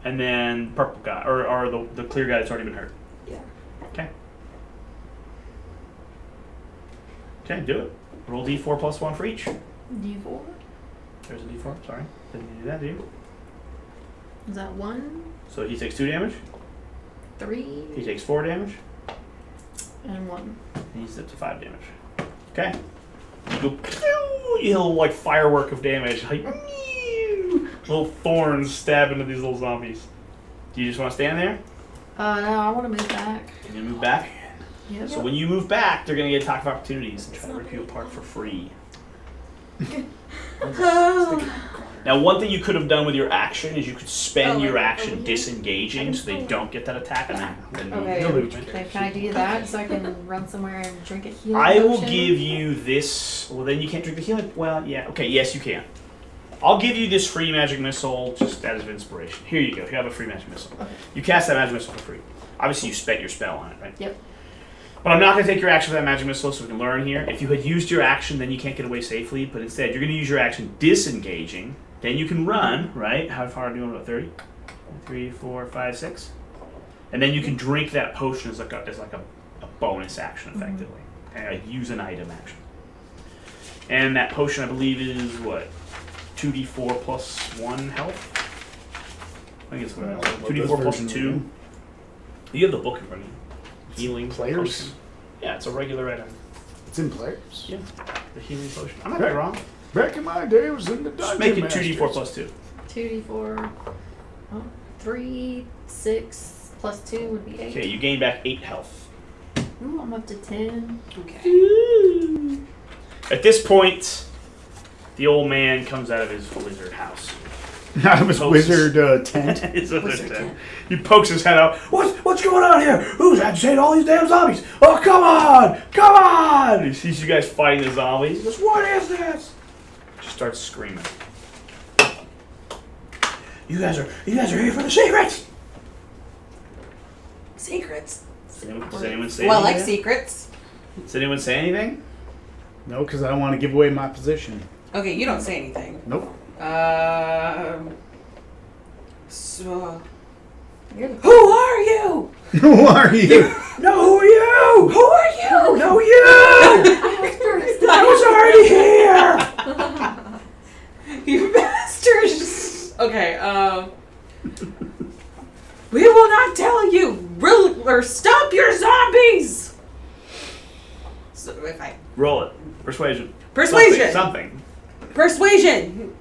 And then purple guy, or the clear guy that's already been hurt. Yeah. Okay. Okay, do it. Roll d4 plus 1 for each. D4. There's a d4. Sorry, didn't need to do that, do you? Is that 1, So he takes 2 damage. 3, He takes 4 damage. and 1? And he's up to 5 damage. Okay. You go, pew, you little like firework of damage. Like, little thorns stab into these little zombies. Do you just want to stand there? No, I want to move back. Can you move back? Yep. So when you move back, they're going to get attack of opportunities and try to rip you apart for free. Now, one thing you could have done with your action is you could spend your action disengaging so they don't get that attack and then Okay. move. Okay, can I do that so I can run somewhere and drink a healing I will potion? give you this. Well, then you can't drink the healing. Well, yeah. Okay, yes, you can. I'll give you this free magic missile just out of inspiration. Here you go. You have a free magic missile. Okay. You cast that magic missile for free. Obviously, you spent your spell on it, right? Yep. But I'm not going to take your action for that magic missile so we can learn here. If you had used your action, then you can't get away safely. But instead, you're going to use your action disengaging. Then you can run, right? How far are you going? About 30? 3, 4, 5, 6? And then you can drink that potion as like a bonus action, effectively. Okay, use an item action. And that potion, I believe, is what? 2d4 plus 1 health? I think it's what else. 2d4 plus 2. You have the book in front of you. Healing Players? potion. Yeah, it's a regular item. It's in players. Yeah, the healing potion. I might be wrong. Back in my day, it was in the dungeon. Just make it Masters. 2d4 plus 2. 2d4. 3, 6, plus 2 would be 8. Okay, you gain back 8 health. Ooh, I'm up to 10. Okay. At this point, the old man comes out of his wizard house. Out of his wizard tent. His wizard tent. He pokes his head out. What's going on here? Who's agitating all these damn zombies? Oh, come on! Come on! He sees you guys fighting the zombies. He goes, what is this? Just starts screaming. You guys are here for the secrets! Secrets. Does anyone say Well, I like anything? secrets. Does anyone say anything? No, because I don't want to give away my position. Okay, you don't say anything. Nope. So, You're the who are you? Who are you? No, who are you? Who are you? No, you! I was already here! You bastards! Okay, we will not tell you! Or stop your zombies! So if I... Roll it. Persuasion. Persuasion! Something. Persuasion!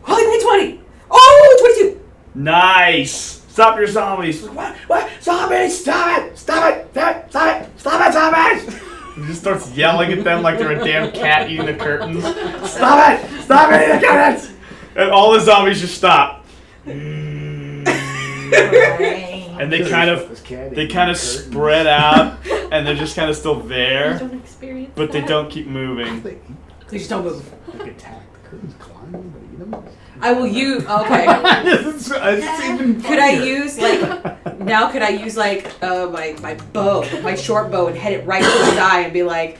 Holy made 20! Oh, 22! Nice! Stop your zombies! What? Zombies! Stop it! Stop it! Stop it! Stop it, zombies! He just starts yelling at them like they're a damn cat eating the curtains. Stop it! Stop eating the curtains! And all the zombies just stop. And they kind of spread out, and they're just kind of still there, don't experience but they that. don't keep moving. They Please just don't move. attack the curtains, climb them, but eat them. I will use... Okay. it's even Could I funnier. use, like... Now could I use, like, my bow, my short bow, and head it right to his eye and be like,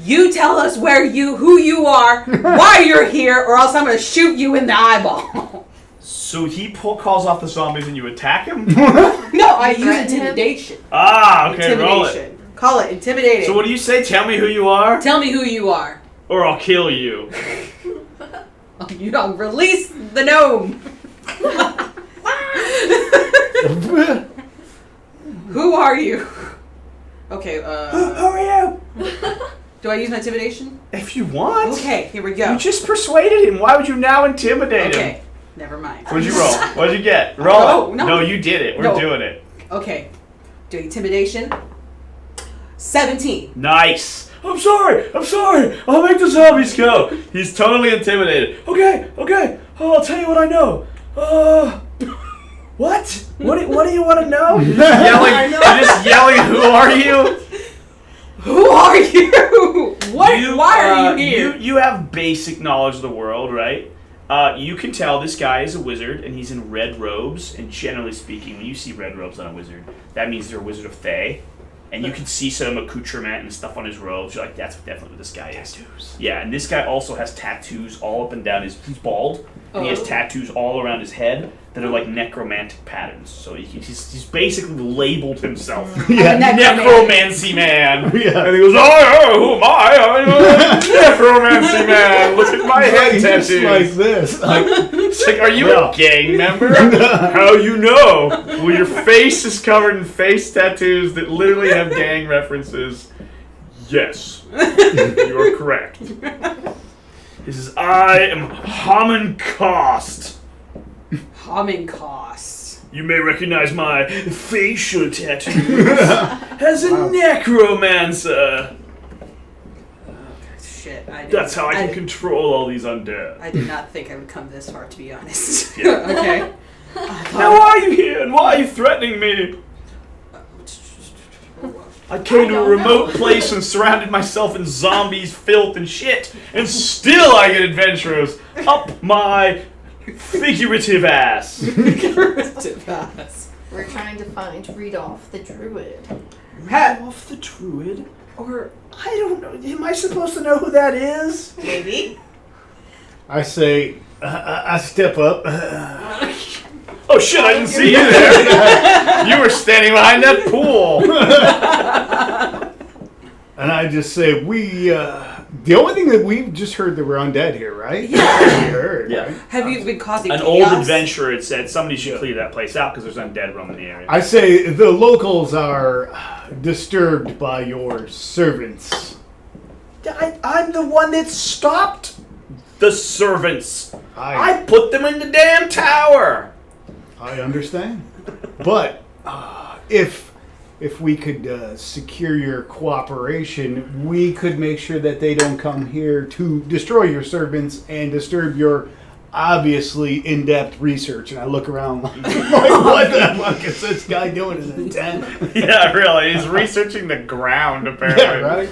you tell us who you are, why you're here, or else I'm going to shoot you in the eyeball. So he calls off the zombies and you attack him? No, I use threaten him? intimidation. Ah, okay, roll it. Intimidation. Call it intimidating. So what do you say? Tell me who you are, Tell me who you are. or I'll kill you. You don't release the gnome. Who are you? Okay, Who are you? do I use my intimidation? If you want. Okay, here we go. You just persuaded him. Why would you now intimidate him? Okay, never mind. What'd you roll? What'd you get? Roll No, it. no. No, you did it. We're No. doing it. Okay, do intimidation. 17. Nice. I'm sorry. I'll make the zombies go. He's totally intimidated. Okay. Oh, I'll tell you what I know. What? What do you want to know? You're just yelling. Who are you? Who are you? Why are you here? You have basic knowledge of the world, right? You can tell this guy is a wizard, and he's in red robes. And generally speaking, when you see red robes on a wizard, that means they're a wizard of Thay. And you can see some accoutrement and stuff on his robes. You're like, that's definitely what this guy is. Tattoos. Yeah, and this guy also has tattoos all up and down his... He's bald, and he has tattoos all around his head that are like necromantic patterns. So he's basically labeled himself. Necromancy man. Yeah. And he goes, who am I? I'm a necromancy man. Look at my head tattoos. Just like this. It's like, are you a gang member? How you know? Well, your face is covered in face tattoos that literally have gang references. Yes, you are correct. He says, I am Haman Cost. Haman Cost. You may recognize my facial tattoos as a necromancer. Shit, That's how I can control all these undead. I did not think I would come this far, to be honest. Yeah. Okay. Now why are you here and why are you threatening me? I came to a remote place and surrounded myself in zombies, filth, and shit, and still I get adventurers up my figurative ass. Figurative ass. We're trying to find Reedolf the Druid. Reedolf the Druid? Or, I don't know, am I supposed to know who that is? Maybe. I say, I step up. Oh shit, I didn't see you there. You were standing behind that pool. And I just say, the only thing that we've just heard that we're undead here, right? Yeah. We heard, Yeah. right? Have you been causing An chaos? old adventurer had said somebody should clear that place out because there's undead roaming the area. I say, the locals are disturbed by your servants. I'm the one that stopped the servants. I I put them in the damn tower. understand. But if we could secure your cooperation, we could make sure that they don't come here to destroy your servants and disturb your obviously in-depth research. And I look around like what the fuck is this guy doing in the tent? Yeah, really. He's researching the ground, apparently. Yeah, right?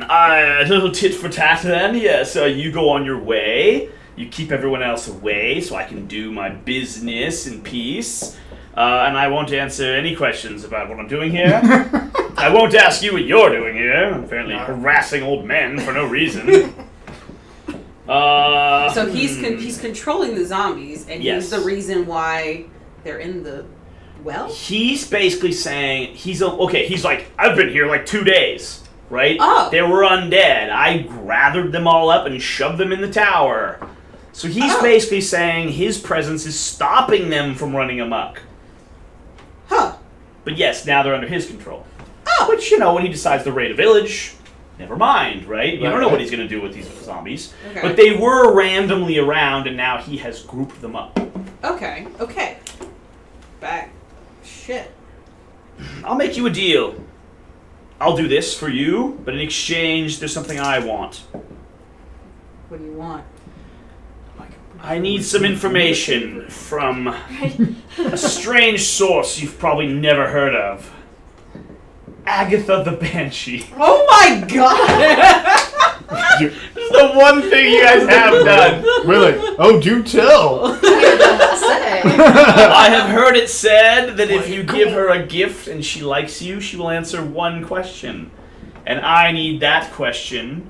A little tit for tat then, yes. You go on your way. You keep everyone else away so I can do my business in peace. And I won't answer any questions about what I'm doing here. I won't ask you what you're doing here. Apparently harassing old men for no reason. So he's controlling the zombies, and Yes. he's the reason why they're in the well? He's basically saying, he's like, I've been here like 2 days, right? Oh. They were undead. I gathered them all up and shoved them in the tower. So he's basically saying his presence is stopping them from running amok. Huh. But yes, now they're under his control. Oh. Which, when he decides to raid a village, never mind, right? You don't know what he's going to do with these zombies. Okay. But they were randomly around, and now he has grouped them up. Okay. Back. Shit. I'll make you a deal. I'll do this for you, but in exchange, there's something I want. What do you want? I need some information from a strange source you've probably never heard of. Agatha the Banshee. Oh my god! This is the one thing you guys have done. Really? Oh, do tell. I have heard it said that if you give her a gift and she likes you, she will answer one question. And I need that question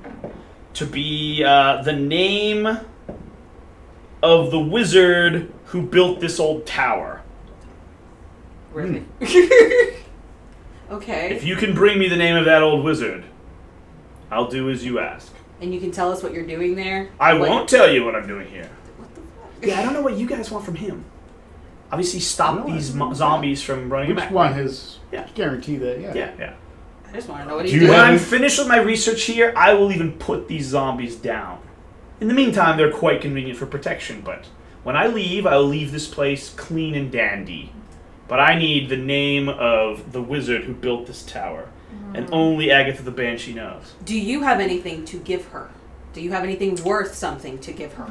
to be the name of the wizard who built this old tower. Really? Okay. If you can bring me the name of that old wizard, I'll do as you ask. And you can tell us what you're doing there? I won't tell you what I'm doing here. What the fuck? Yeah, I don't know what you guys want from him. Obviously, stop these zombies from running We back. just want his Yeah. guarantee that, Yeah. I just want to know what Do he's you doing. When have I'm any- finished with my research here, I will even put these zombies down. In the meantime, they're quite convenient for protection, but when I leave, I'll leave this place clean and dandy. But I need the name of the wizard who built this tower. And only Agatha the Banshee knows. Do you have anything to give her? Do you have anything worth something to give her?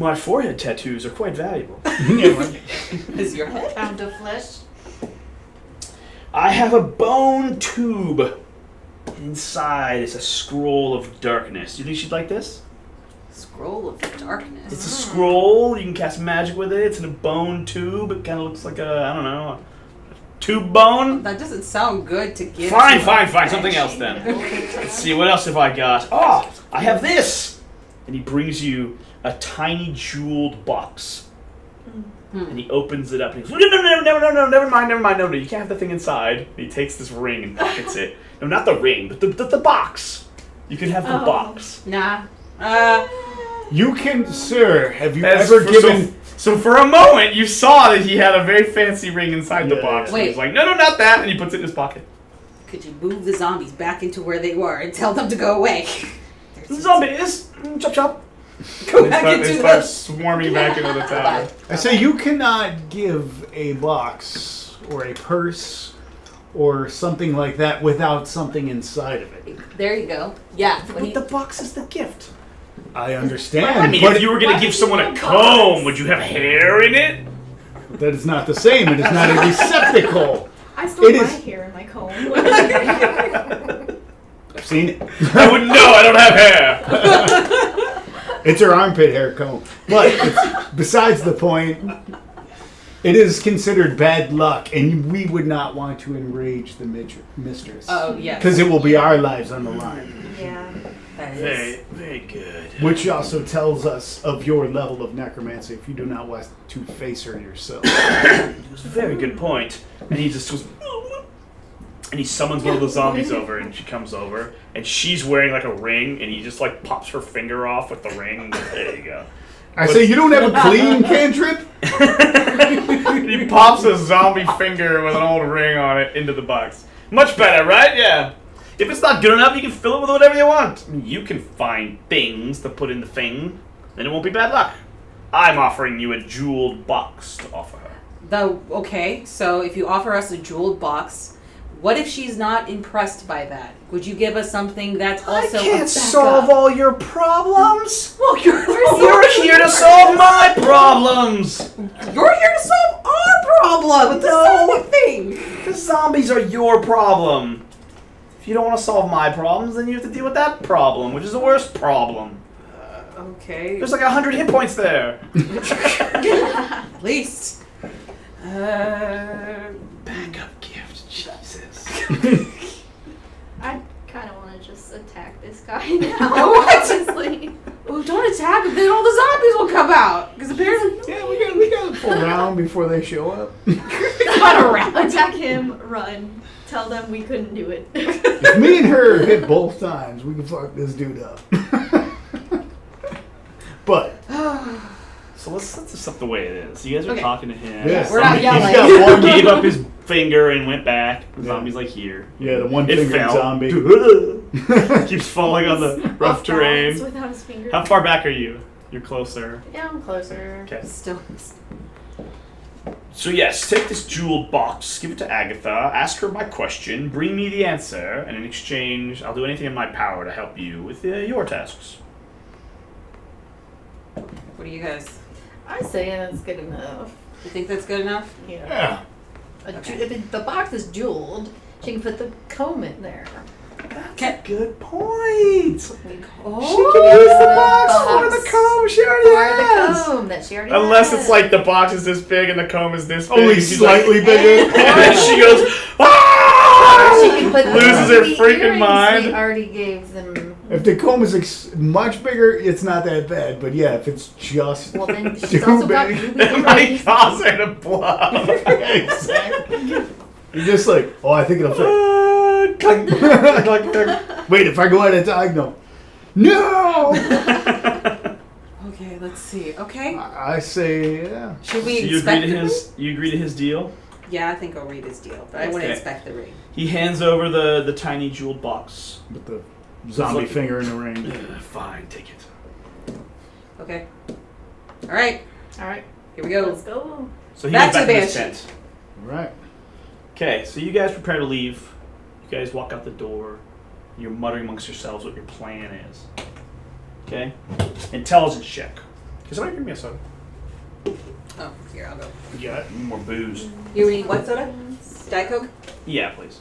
My forehead tattoos are quite valuable. Is your head? Pound of flesh. I have a bone tube. Inside is a scroll of darkness. Do you think she'd like this? Scroll of darkness. It's a scroll. You can cast magic with it. It's in a bone tube. It kind of looks like a tube bone. That doesn't sound good to give. Fine. to Something else then. Let's see, what else have I got? Oh, I have this. And he brings you a tiny jeweled box. And he opens it up and he goes, no, never mind. No, you can't have the thing inside. And he takes this ring and pockets it. No, not the ring, but the box. You can have the box. Nah. You can, sir. Have you As ever for- given? So for a moment, you saw that he had a very fancy ring inside the Yeah. box. Wait. He was like, no, not that. And he puts it in his pocket. Could you move the zombies back into where they were and tell them to go away? Zombies! Chop chop. Go back into They the. start swarming back into the tower. I say you cannot give a box or a purse or something like that without something inside of it. There you go. Yeah. When But he, the box is the gift. I understand, I mean, but if you were going to give someone a comb, would you have hair in it? that is not the same. It is not a receptacle. I store It my is- hair in my comb. I've seen it. I wouldn't know. I don't have hair. It's her armpit hair comb. But it's, besides the point, it is considered bad luck, and we would not want to enrage the mistress. oh yes. Because it will be our lives on the line. Yeah. That is. Very, very good. Which also tells us of your level of necromancy if you do not want to face her yourself. It's a very good point. And he just goes, and he summons one of the zombies over, and she comes over, and she's wearing like a ring, and he just like pops her finger off with the ring. And goes, there you go. I say, you don't have a clean cantrip? He pops a zombie finger with an old ring on it into the box. Much better, right? Yeah. If it's not good enough, you can fill it with whatever you want. I mean, you can find things to put in the thing, then it won't be bad luck. I'm offering you a jeweled box to offer her. Okay, so if you offer us a jeweled box, what if she's not impressed by that? Would you give us something that's also I can't a solve backup? all your problems. Well, You're here to solve my problems. You're here to solve our problem. It's No. the same thing. The zombies are your problem. If you don't want to solve my problems, then you have to deal with that problem, which is the worst problem. Okay. There's like 100 hit points there. At least. Backup gift, Jesus. I kind of want to just attack this guy now. What? Honestly. Oh, don't attack him. Then all the zombies will come out. Because apparently. Yeah, we got a full round before they show up. Not around. Attack him, run. Tell them we couldn't do it. If me and her hit both times, we can fuck this dude up. But So let's set this up the way it is. You guys are Okay. talking to him. yes, We're not he's yelling. got one. Gave up his finger and went back. The Yeah. zombie's like here. Yeah, the one It fingered fell. zombie. Keeps falling on the rough Off balance terrain. Without his finger. How far back are you? You're closer. Yeah, I'm closer. Okay. Still. So yes, take this jeweled box, give it to Agatha, ask her my question, bring me the answer, and in exchange, I'll do anything in my power to help you with your tasks. What do you guys? I say that's good enough. You think that's good enough? Yeah. Yeah. If the box is jeweled, she can put the comb in there. Can, Good point. oh. She can use the box for box the comb. She already Or the has. comb that she already Unless has. it's like the box is this big and the comb is this big. Only and she's like- slightly bigger. and then she goes, ah! She can put Loses her the freaking earrings mind. We already gave them. If the comb is much bigger, it's not that bad. But yeah, if it's just Well, then she's too also got big, ruby It might earrings. cause her to blow. exactly. You're just like, oh, I think it'll fit. Clunk, clunk, clunk, clunk. Wait, if I go at a diagonal, no. Okay, let's see. Okay. I say, yeah. Should we So you agree inspect to the ring? you agree to his deal? Yeah, I think I'll read his deal, but I want to Okay. inspect the ring. He hands over the tiny jeweled box. With the zombie like- finger in the ring. Fine, take it. Okay. All right. All right, Here we go. Let's go. So he Back goes to back to his Banshee. tent. All right. Okay, so you guys prepare to leave. You guys walk out the door. You're muttering amongst yourselves what your plan is. Okay? Intelligence check. Can somebody bring me a soda? Oh, here, I'll go. Yeah. More booze. You need what soda? Diet Coke? Yeah, please.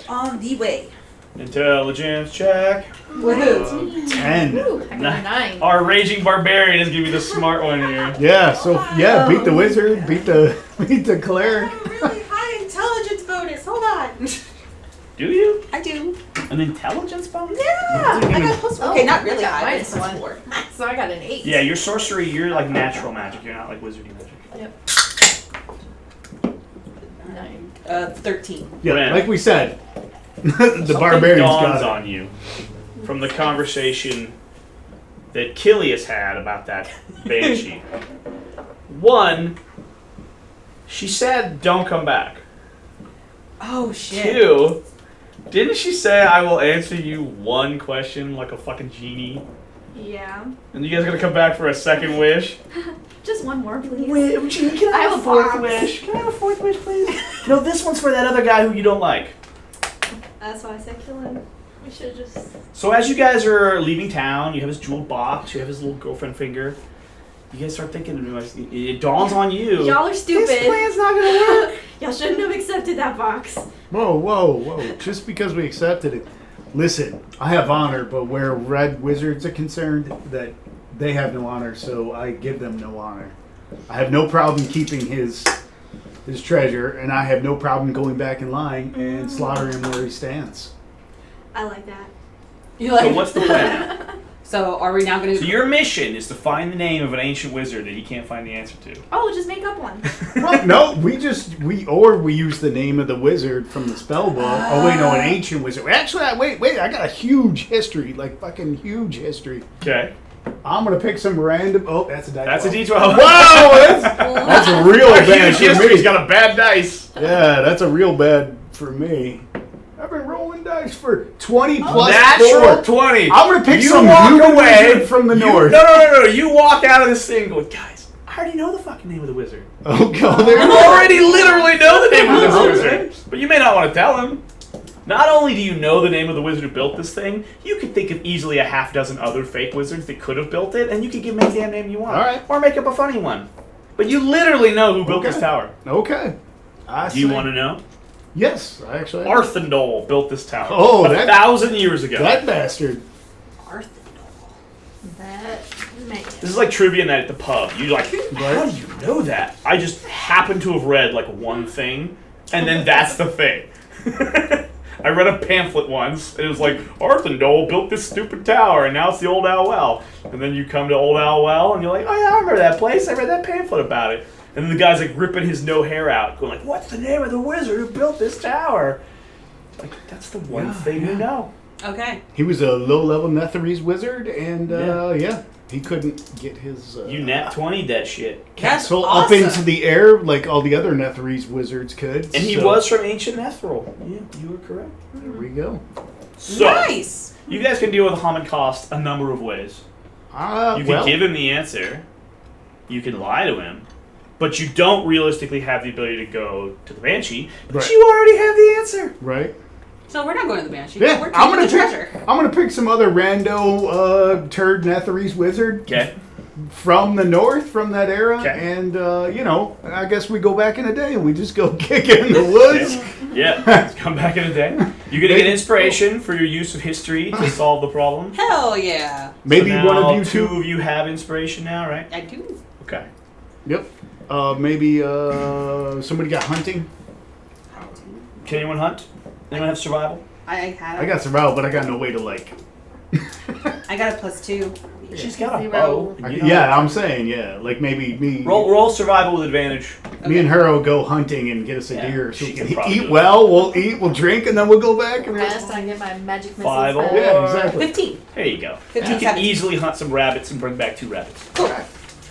On the way. Intelligence check. Woohoo. 10. Ooh, I got a 9. Our raging barbarian is giving me the smart one here. Yeah. So yeah, beat the wizard, beat the cleric. Really high intelligence bonus. Hold on. Do you? I do. An intelligence bonus? Yeah. I got plus. Okay, not really I got high. But it's -1. +4. So I got an 8. Yeah, your sorcery, you're like natural magic. You're not like wizardy magic. Yep. 9. 13. Yeah, Ren. like we said, the Something barbarians dawns got it. on you from the conversation that Killius had about that banshee. One, she said, "Don't come back." Oh shit. 2, didn't she say, "I will answer you one question like a fucking genie"? Yeah. And you guys gonna come back for a second wish? Just one more, please. Genie, can I have a fourth wish? Can I have a fourth wish, please? No, this one's for that other guy who you don't like. That's why I said kill him. We should just. So as you guys are leaving town, you have his jeweled box, you have his little girlfriend finger. You guys start thinking, it dawns on you. Y'all are stupid. This plan's not gonna work. Y'all shouldn't have accepted that box. Whoa. Just because we accepted it. Listen, I have honor, but where red wizards are concerned, that they have no honor, so I give them no honor. I have no problem keeping his treasure, and I have no problem going back and lying and slaughtering him where he stands. I like that. You like? So what's the plan? So are we now going to? So your mission is to find the name of an ancient wizard that he can't find the answer to. Oh, just make up one. Well, no, we use the name of the wizard from the spell book. Oh wait, no, an ancient wizard. Actually, wait, I got a huge history, like fucking huge history. Okay. I'm gonna pick some random. Oh, that's a die. That's a 12. D12. Wow, that's a real A bad huge for history. me. He's got a bad dice. Yeah, that's a real bad for me. I've been rolling dice for 20 plus Natural 4. 20. I'm gonna pick You some walk human away wizard from the north. No. You walk out of this thing going, guys, I already know the fucking name of the wizard. Oh, go there. You already literally know the name of this wizard. But you may not want to tell him. Not only do you know the name of the wizard who built this thing, you could think of easily a half dozen other fake wizards that could have built it, and you could give them any damn name you want. All right. Or make up a funny one. But you literally know who built this tower. Okay. Do you want to know? Yes, I actually. Arthendol built this tower. Oh, 1,000 years ago. That bastard. That man. This is like trivia night at the pub. You like, how do you know that? I just happen to have read like one thing, and then that's the thing. I read a pamphlet once, and it was like, Arthendol built this stupid tower, and now it's the Old Owl Well. And then you come to Old Owl Well, and you're like, oh yeah, I remember that place. I read that pamphlet about it. And then the guy's like ripping his no hair out, going like, what's the name of the wizard who built this tower? Like, that's the one thing you know. Okay. He was a low-level Netherese wizard, and he couldn't get his You nat 20'd that shit. castle awesome. up into the air like all the other Netherese wizards could. And he was from ancient Netheril. Yeah, you were correct. There we go. So, Nice. you guys can deal with Hamon Cost a number of ways. You can give him the answer. You can lie to him. But you don't realistically have the ability to go to the Banshee. But Right. you already have the answer. Right. So we're not going to the Banshee. Yeah, We're I'm keeping gonna the pick. treasure. I'm gonna pick some other rando turd Netherese wizard Okay. from the north, from that era, Okay. and I guess we go back in a day and we just go kick it in the woods. Yeah. Let's come back in a day. You're going to get inspiration for your use of history to solve the problem. Hell yeah. Maybe So one now of you two two. of you have inspiration now, right? I do. Okay. Yep. Maybe somebody got hunting. Can anyone hunt? Anyone have survival? I have. I got survival, but I got no way to like. I got a +2. She's got a 0. bow. and you don't Yeah, have- I'm saying like maybe me. Roll survival with advantage. Me and her will go hunting and get us a Yeah, deer. So she we can can probably do eat it. well. We'll eat. We'll drink, and then we'll go back and Rest, I get my magic missiles. 5 back. Yeah, exactly. 15. There you go. 15, You can 17. easily hunt some rabbits and bring back 2 rabbits.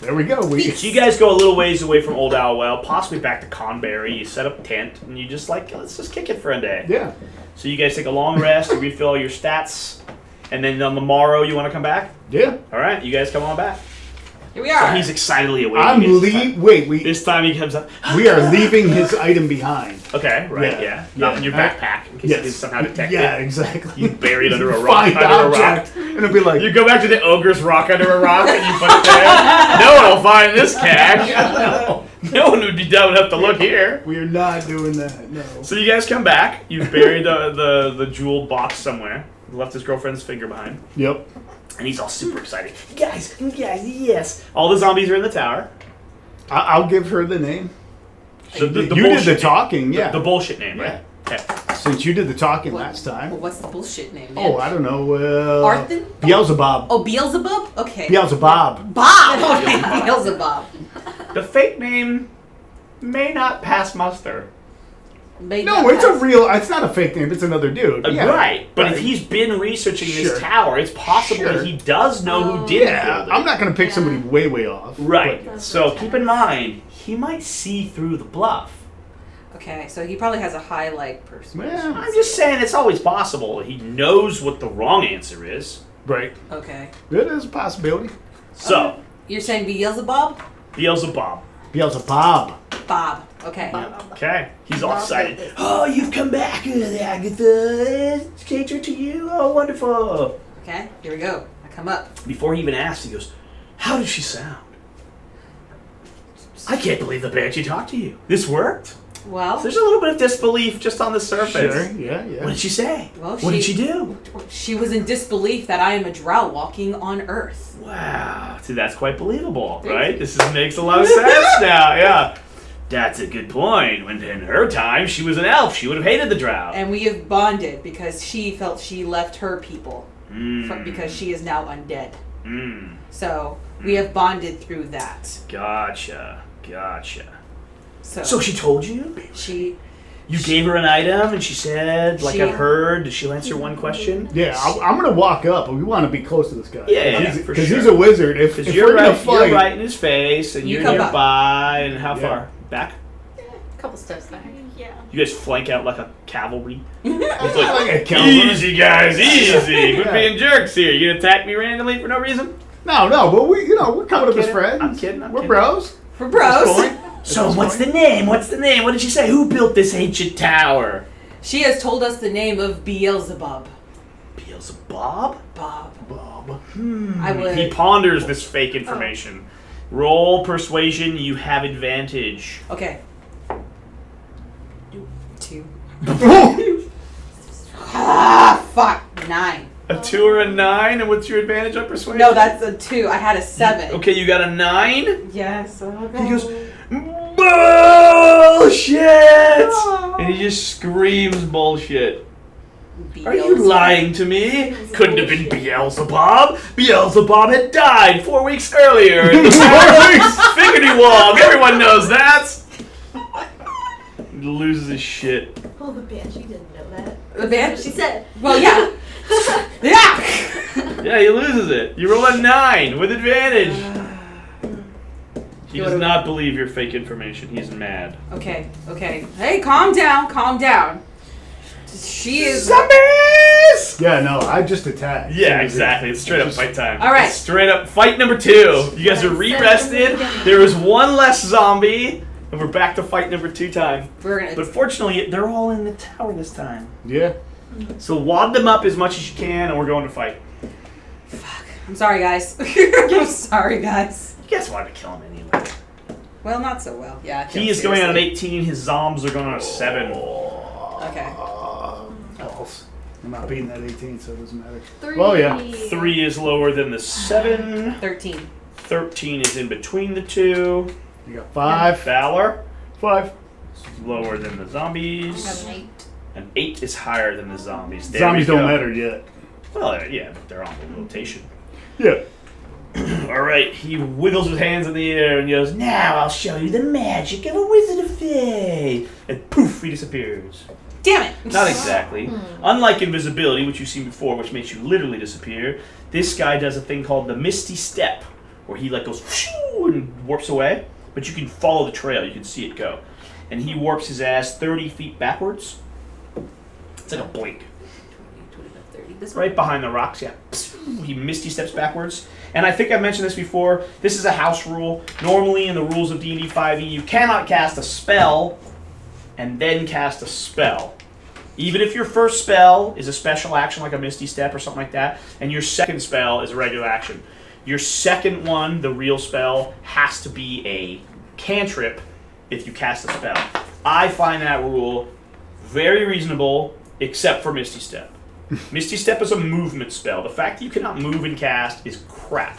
There we go. We So you guys go a little ways away from Old Owl Well, possibly back to Conberry. You set up a tent, and you just like, let's just kick it for a day. yeah. So you guys take a long rest, you refill all your stats, and then on the morrow you want to come back? Yeah. All right, you guys come on back. Here we So are. he's excitedly awaiting I'm it this time. Wait. This time he comes up. We are leaving his item behind. Okay, right, Yeah, yeah. yeah. Not in your backpack, in case you somehow detect Yeah, it. exactly. You bury it under a rock, Find under a rock. object, and it'll be like, You go back to the ogre's rock under a rock and you put it there. No I'll find this cache. No one would be dumb enough to look here. We are not doing that. No. So you guys come back. You've buried the jeweled box somewhere. Left his girlfriend's finger behind. Yep. And he's all super excited. Guys, yes. All the zombies are in the tower. I'll give her the name. The you did the bullshit talking, name. yeah. The bullshit name, right? Okay. Since you did the talking What? last time. Well, what's the bullshit name? Oh, I don't know. Arthur? Beelzebub. Oh, Beelzebub? Okay. Beelzebub. Bob! Okay, Beelzebub. The fake name may not pass muster. No, it's a real. It's not a fake name. It's another dude. Yeah. Right. But Right. if he's been researching Sure. this tower, it's possible Sure. that he does know who did Yeah, build it. I'm not going to pick somebody way off. Right. That's So okay. keep in mind, he might see through the bluff. Okay, so he probably has a high, like, persuasion. Yeah. I'm just saying it's always possible. He knows what the wrong answer is. Right. Okay. It is a possibility. So, You're saying Beelzebub? Beelzebub. Beelzebub. Bob. Okay. Okay. He's all Bob excited. built this. Oh, you've come back, Agatha. It's catered to you. Oh, wonderful. Okay, here we go. I come up. Before he even asks, he goes, how does she sound? I can't believe the banshee talked to you. This worked. Well, So there's a little bit of disbelief just on the surface. Sure. Yeah. What did she say? Well, what did she do? she was in disbelief that I am a drow walking on Earth. Wow. See, that's quite believable, right? Makes a lot of sense now. Yeah. That's a good point. When in her time, she was an elf. She would have hated the drow. And we have bonded because she felt she left her people because she is now undead. Mm. So we have bonded through that. Gotcha. So, she told you? she You gave her an item and she said, like She- I've heard, did she answer one question? Yeah. I'm going to walk up, but we want to be close to this guy. Yeah, for Because sure. he's a wizard. If Because we're going to you're fight, right in his face and You you're come up. nearby. And how Yeah. far? Back? A couple steps back. Yeah. You guys flank out like a cavalry? He's like a cavalry. Easy, guys, easy. Quit Yeah. being jerks here. You gonna attack me randomly for no reason? No, but we're coming up as kidding. friends. I'm kidding. We're bros. for bros. So what's the name? What did she say? Who built this ancient tower? She has told us the name of Beelzebub. Beelzebub? Bob. Bob. I would. He ponders this fake information. Roll persuasion. You have advantage. Okay. 2. Fuck. 9. A 2 or a 9, and what's your advantage on persuasion? No, that's a 2. I had a 7. Okay, you got a 9. Yes. Okay. He goes, bullshit! And he just screams bullshit. Are you lying to me? Couldn't have been Beelzebub. Beelzebub had died 4 weeks earlier in the Figgity Wog. Everyone knows that. He loses his shit. Oh, the banshee didn't know that. The band? She said. Well, yeah. Yeah. Yeah, he loses it. You roll a 9 with advantage. He does not believe your fake information. He's mad. Okay. Hey, calm down. She is. Zombies! Yeah, no, I just attacked. Yeah, exactly. It's straight up fight time. All right. It's straight up fight number 2. You guys are re-rested. There is one less zombie, and we're back to fight number 2 time. We're gonna. But fortunately, they're all in the tower this time. Yeah. So wad them up as much as you can, and we're going to fight. I'm sorry, guys. I'm sorry, guys. You guys wanted to kill him anyway. Well, not so well. Yeah. He is going on an 18. His zombs are going on a 7. Okay. False. I'm not beating that 18, so it doesn't matter. 3. Well, yeah. 3 is lower than the 7. 13. 13 is in between the 2. You got 5. Valor 5. is lower than the I zombies. have an 8. An 8 is higher than the zombies. There Zombies we don't go. matter yet. Well, yeah, but they're on the rotation. Yeah. All right, he wiggles his hands in the air and yells, "Now I'll show you the magic of a wizard of Fae!" And poof, he disappears. Damn it. Not exactly. Unlike invisibility, which you've seen before, which makes you literally disappear, this guy does a thing called the Misty Step, where he like goes shoo and warps away, but you can follow the trail, you can see it go. And he warps his ass 30 feet backwards. It's like a blink. 30. This one? Right behind the rocks, yeah. He misty steps backwards. And I think I mentioned this before. This is a house rule. Normally in the rules of D&D 5e, you cannot cast a spell and then cast a spell. Even if your first spell is a special action like a misty step or something like that, and your second spell is a regular action. Your second one, the real spell, has to be a cantrip if you cast a spell. I find that rule very reasonable, except for Misty Step. Misty Step is a movement spell. The fact that you cannot move and cast is crap.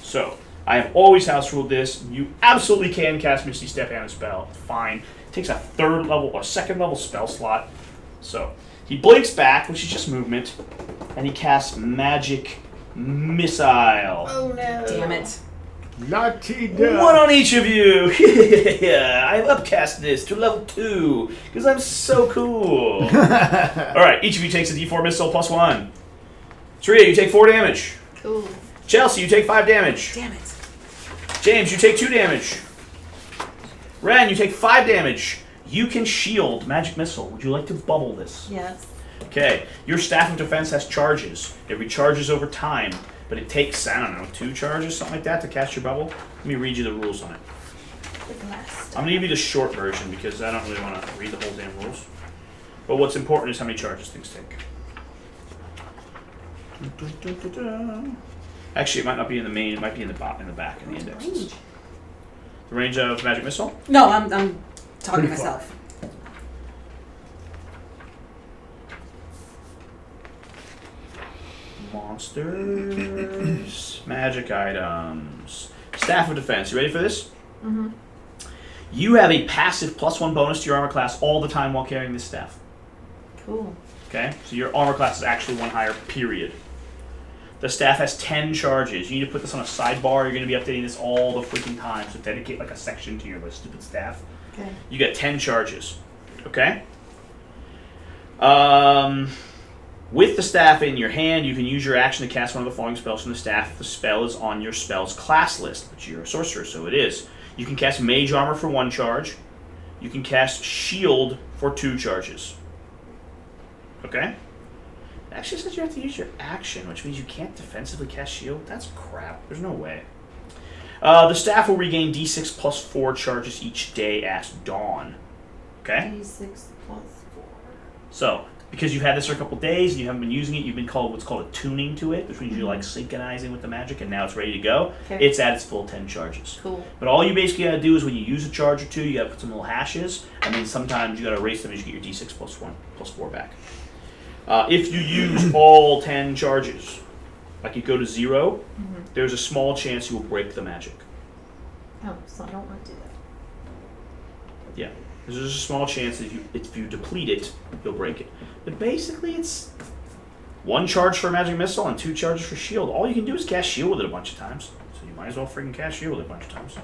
So, I have always house ruled this. You absolutely can cast Misty Step and a spell. Fine. It takes a third level or second level spell slot. So, he blinks back, which is just movement, and he casts Magic Missile. Oh no. Damn it. Naughty dog. One on each of you. Yeah, I've upcast this to level 2 because I'm so cool. All right, each of you takes a D4 missile plus 1. Tria, you take 4 damage. Cool. Chelsea, you take 5 damage. Damn it. James, you take 2 damage. Ren, you take 5 damage. You can shield Magic Missile. Would you like to bubble this? Yes. Okay, your Staff of Defense has charges. It recharges over time, but it takes, I don't know, 2 charges, something like that, to cast your bubble. Let me read you the rules on it. I'm going to give you the short version because I don't really want to read the whole damn rules. But what's important is how many charges things take. Actually, it might not be in the main, it might be in the back, in the indexes. The range of Magic Missile? No, I'm talking to myself. Monsters, magic items, Staff of Defense. You ready for this? Mm-hmm. You have a passive +1 bonus to your armor class all the time while carrying this staff. Cool. Okay, so your armor class is actually 1 higher. Period. The staff has 10 charges. You need to put this on a sidebar. You're going to be updating this all the freaking time. So dedicate like a section to your stupid staff. Okay. You get 10 charges. Okay. With the staff in your hand, you can use your action to cast one of the following spells from the staff if the spell is on your spell's class list, but you're a sorcerer, so it is. You can cast Mage Armor for 1 charge. You can cast Shield for 2 charges. Okay? It actually says you have to use your action, which means you can't defensively cast Shield. That's crap. There's no way. The staff will regain D6 plus 4 charges each day at dawn. Okay? D6 plus 4. So, because you've had this for a couple days and you haven't been using it, you've been called what's called a tuning to it, which means you're like synchronizing with the magic, and now it's ready to go. Okay. It's at its full 10 charges. Cool. But all you basically gotta do is when you use a charge or 2, you gotta put some little hashes, and then sometimes you gotta erase them as you get your D6 plus 1 plus 4 back. If you use all 10 charges, like you go to 0, there's a small chance you will break the magic. Oh, so I don't want to do that. Yeah. There's a small chance that if you deplete it, you'll break it. But basically, it's 1 charge for Magic Missile and 2 charges for Shield. All you can do is cast Shield with it a bunch of times. So you might as well freaking cast Shield with it a bunch of times.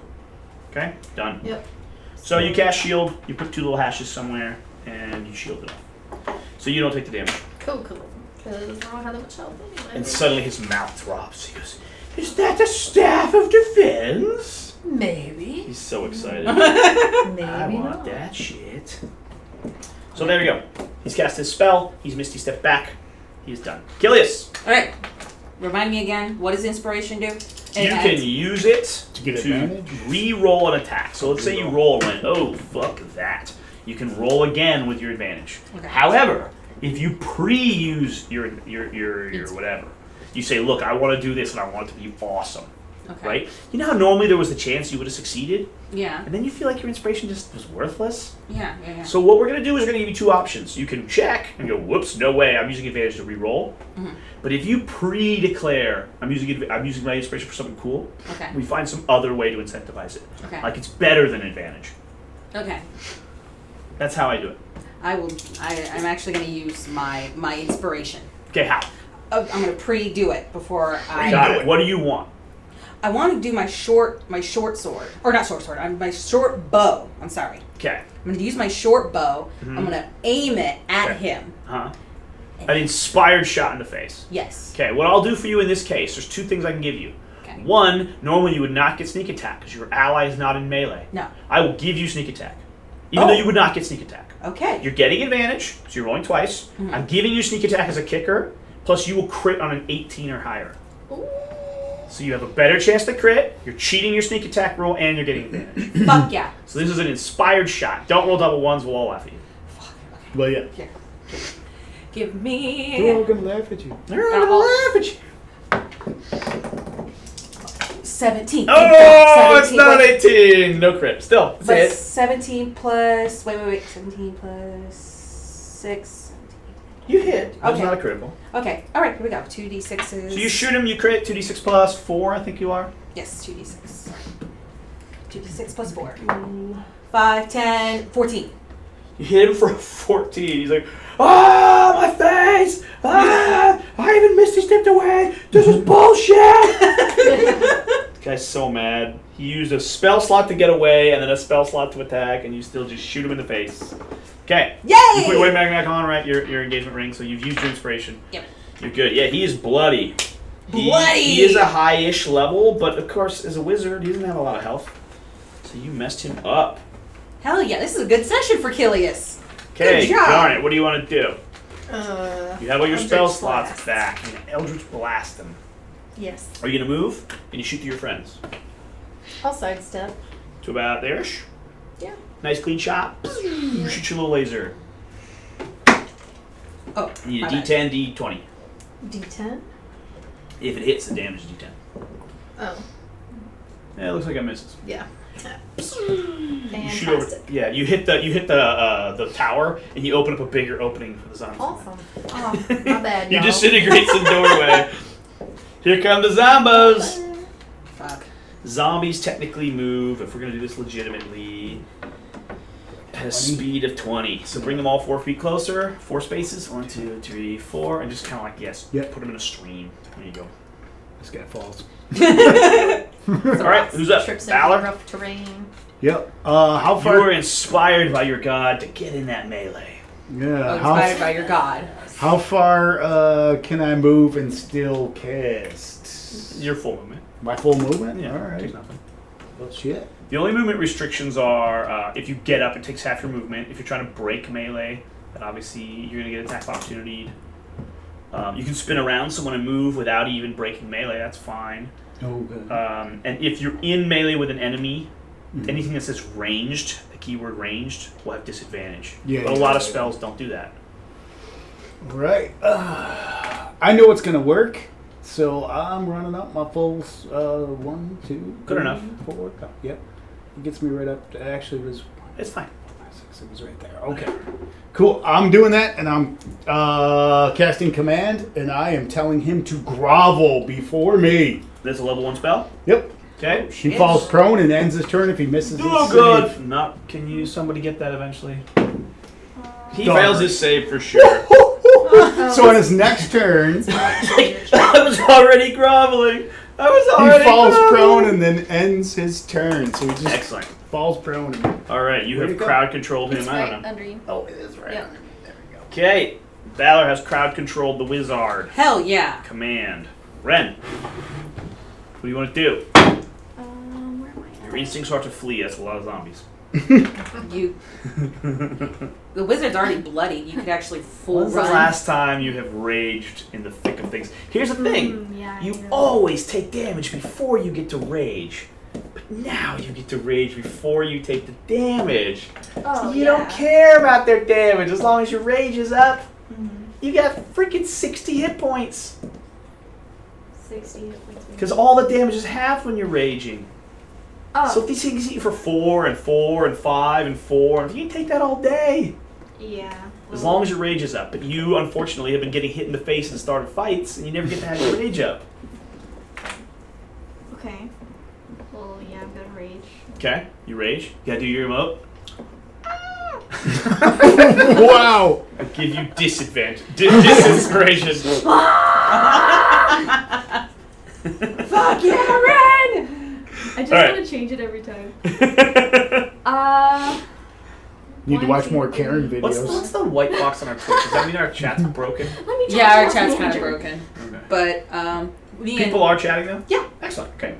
Okay? Done. Yep. So you cast Shield, you put 2 little hashes somewhere, and you shield it off. So you don't take the damage. Cool. Because I don't have that much health anyway. And suddenly his mouth drops. He goes, "Is that a Staff of Defense?" Maybe. He's so excited. Maybe I want not. that shit. So there we go. He's cast his spell. He's Misty Step back. He's done. Kilius, Alright. Remind me again, what does inspiration do? you can use it To get advantage? re-roll an attack. So let's say you roll and went, oh, fuck that. You can roll again with your advantage. Okay. However, if you pre-use your whatever, you say, look, I want to do this and I want it to be awesome. Okay. Right? You know how normally there was the chance you would have succeeded? Yeah. And then you feel like your inspiration just was worthless? Yeah. So what we're going to do is we're going to give you 2 options. You can check and go, whoops, no way, I'm using advantage to re-roll. Mhm. But if you pre-declare, I'm using my inspiration for something cool, Okay. we find some other way to incentivize it. Okay. Like it's better than advantage. Okay. That's how I do it. I'm actually going to use my inspiration. Okay, how? I'm going to pre-do it before Got it. What do you want? I want to do my short sword, or not short sword. My short bow. I'm sorry. Okay. I'm going to use my short bow. Mhm. I'm going to aim it at Okay. him. Huh? An inspired shot in the face. Yes. Okay, what I'll do for you in this case, there's 2 things I can give you. Okay. 1, normally you would not get sneak attack because your ally is not in melee. No. I will give you sneak attack. Even though you would not get sneak attack. Okay. You're getting advantage, so you're rolling twice. Mhm. I'm giving you sneak attack as a kicker, plus you will crit on an 18 or higher. Ooh. So you have a better chance to crit, you're cheating your sneak attack roll, and you're getting advantage. Fuck yeah. So this is an inspired shot. Don't roll double ones, we'll all laugh at you. Well, yeah. Here. Give me. They're all gonna laugh at you. They're all gonna laugh at you. 17. Oh, it's 17 not plus- 18. No crit. Still, it's a But hit. 17 plus. Wait. 17 plus 6. You hit. That's Okay. not a critical. Okay. All right. Here we go. 2d6s. So you shoot him, you crit, 2d6 plus 4, I think you are. Yes, 2d6. 2d6 plus 4. 5, 10, 14. You hit him for a 14. He's like, ah, my face! Ah, I even missed, he stepped away. This is bullshit! This guy's so mad. He used a spell slot to get away and then a spell slot to attack, and you still just shoot him in the face. Okay. Yay! You put your way back on, right? Your engagement ring, so you've used your inspiration. Yep. You're good. Yeah, he is bloody. Bloody! He is a high-ish level, but of course, as a wizard, he doesn't have a lot of health. So you messed him up. Hell yeah, this is a good session for Kilius. Okay, Good job. darn it. What do you want to do? You have all your Eldritch spell slots Blast. back. You can Eldritch Blast them. Yes. Are you going to move? And you shoot to your friends. I'll sidestep. To about there-ish. Yeah. Nice clean shot. You shoot your little laser. Oh, You need my a bad. D10, D20. D10. If it hits, the damage is D10. Oh. Yeah, it looks like it misses. Yeah. You shoot over. Fantastic. Yeah, you hit the tower, and you open up a bigger opening for the zombies. Awesome. Oh, my bad, You y'all. disintegrate the doorway. Here come the zombos. Fuck. Zombies technically move, if we're going to do this legitimately, at a speed of 20. So bring them all 4 feet closer. 4 spaces. 1, 2, 3, 4. And just kind of like, yes, Yep. put them in a stream. There you go. This guy falls. All right, who's up? Trips over Valor? rough terrain. Yep. How You far? were inspired by your god to get in that melee. Yeah. Inspired by your god. How far can I move and still cast? Your full movement. My full movement? Yeah, All takes right. nothing. Well, shit. The only movement restrictions are if you get up, it takes half your movement. If you're trying to break melee, then obviously you're going to get attack opportunity. You can spin around someone and move without even breaking melee. That's fine. Oh, good. And if you're in melee with an enemy, Mhm. anything that says ranged, the keyword ranged, will have disadvantage. Yeah, But a yeah, lot of yeah. spells don't do that. Right. I know it's gonna work, so I'm running up my full 1, 2, Good 3, enough. 4. Yep. It gets me right up. It actually was It's fine. 6. It was right there. Okay. Cool. I'm doing that, and I'm casting command, and I am telling him to grovel before me. That's a level 1 spell. Yep. Okay. He falls prone and ends his turn if he misses his Oh, save. good. Not. Can you somebody get that eventually? He Darn. fails his save for sure. So on his next turn, I was already groveling. I was he already falls groveling. prone and then ends his turn. So he just Excellent. falls prone. And, All right, you Where'd have it go? crowd controlled him. It's I right don't know. under you. oh, it is right. Yep. There we go. Okay, Valor has crowd controlled the wizard. Hell yeah. Command. Ren, what do you want to do? Where am I? Your instincts are to flee. That's a lot of zombies. You. The wizard's already bloody. You could actually full When's the run. last time you have raged in the thick of things? Here's the thing. Yeah. I You know. always take damage before you get to rage. But now you get to rage before you take the damage. Oh, So you yeah. don't care about their damage as long as your rage is up. Mhm. You got freaking 60 hit points. 60 hit points. Because all the damage is half when you're raging. Oh. So if these things hit you for 4 and 4 and 5 and 4, you can take that all day. Yeah. As long as your rage is up. But you, unfortunately, have been getting hit in the face at the start of fights, and you never get to have your rage up. Okay. Well, yeah, I'm gonna rage. Okay? You rage. You gotta do your emote. Wow. I give you disadvantage. Disinspiration. Fuck yeah, Ren! I just All right. want to change it every time. Need to watch 1, more 2, Karen 3. videos. What's the white box on our Twitch? Does that mean our chat's broken? Let me check Yeah, our Task chat's kind of Manager. broken. Okay. But, me and. People are chatting though? Yeah. Excellent. Okay.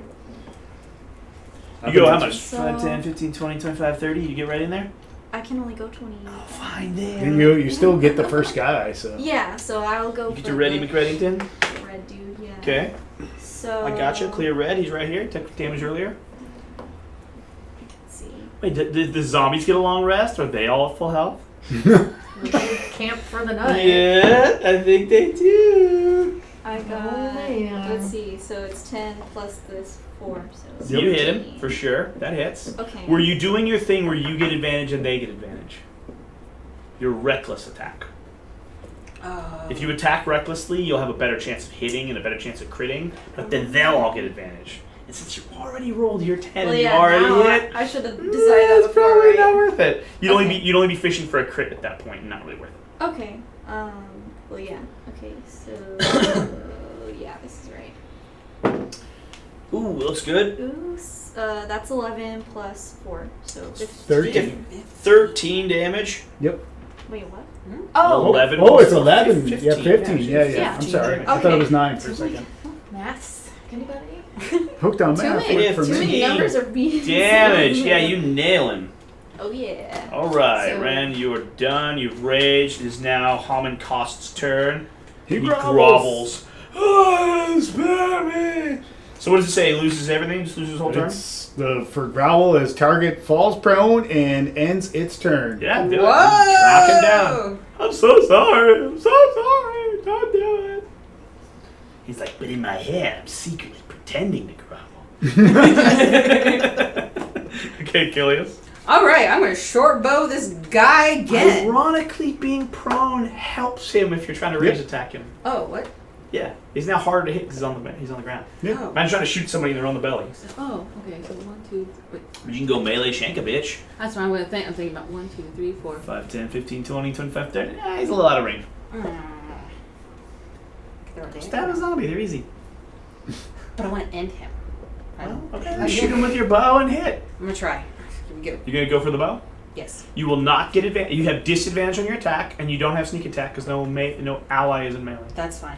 I've You go been how watching. much? So- 5, 10, 15, 20, 25, 30? You get right in there? I can only go 20. Oh, fine there. And you still get the first guy, so. Yeah, so I'll go You for get to Reddy the McReddington. red dude, yeah. Okay. So I gotcha. Clear red. He's right here. Took damage earlier. Let's see. Wait, did the zombies get a long rest? Are they all at full health? Camp for the night. Yeah, I think they do. I got. man. Let's see. So it's 10 plus this 4. So You hit him 15. for sure. That hits. Okay. Were you doing your thing where you get advantage and they get advantage? Your reckless attack. If you attack recklessly, you'll have a better chance of hitting and a better chance of critting, but then they'll all get advantage. And since you already rolled your 10 and you already hit, I should have decided it's that before, probably right? not worth it. You'd Okay. only be fishing for a crit at that point, and not really worth it. Okay. Well, yeah. Okay. So yeah, this is right. Ooh, looks good. Ooh. That's 11 plus 4, so 15. 13. 13 damage. Yep. Wait, what? Oh, 11. Oh, plus it's 4, 11. 15. Yeah, 15. Yeah, yeah. I'm 15 sorry. damage. I thought it Okay. was 9 for a second. maths. Anybody? Hooked on Too math. many- worked for too many me. numbers are being Damage. Yeah, you nail him. Oh yeah. All right, So- Ren, you are done. You've raged. It is now Haman Kost's turn. He He grovels. grovels. Oh, spare me. So what does it say? He loses everything? Just loses his whole turn? It's for growl as target falls prone and ends its turn. Yeah, do it. Whoa! Knock him down. I'm so sorry. I'm so sorry. Don't do it. He's like, but in my head, I'm secretly pretending to grovel. Okay, Kilius. All right, I'm gonna short bow this guy again. Ironically, being prone helps him if you're trying to range attack him. Oh, what? Yeah, he's now harder to hit because he's on the ground. Yeah. Oh. Imagine trying to shoot somebody and they're on the belly. Oh, okay. So 1, 2. Wait, But you can go melee shank a bitch. that's what I'm gonna think. I'm thinking about 1, 2, 3, 4. 5, 10, 15, 20, 25, 30. Nah, he's a little out of range. Stab a zombie, they're easy. But I want to end him. Okay, shoot him with your bow and hit. I'm gonna try. Here we go. You gonna go for the bow? Yes. You will not get advantage. You have disadvantage on your attack, and you don't have sneak attack because no ally is in melee. That's fine.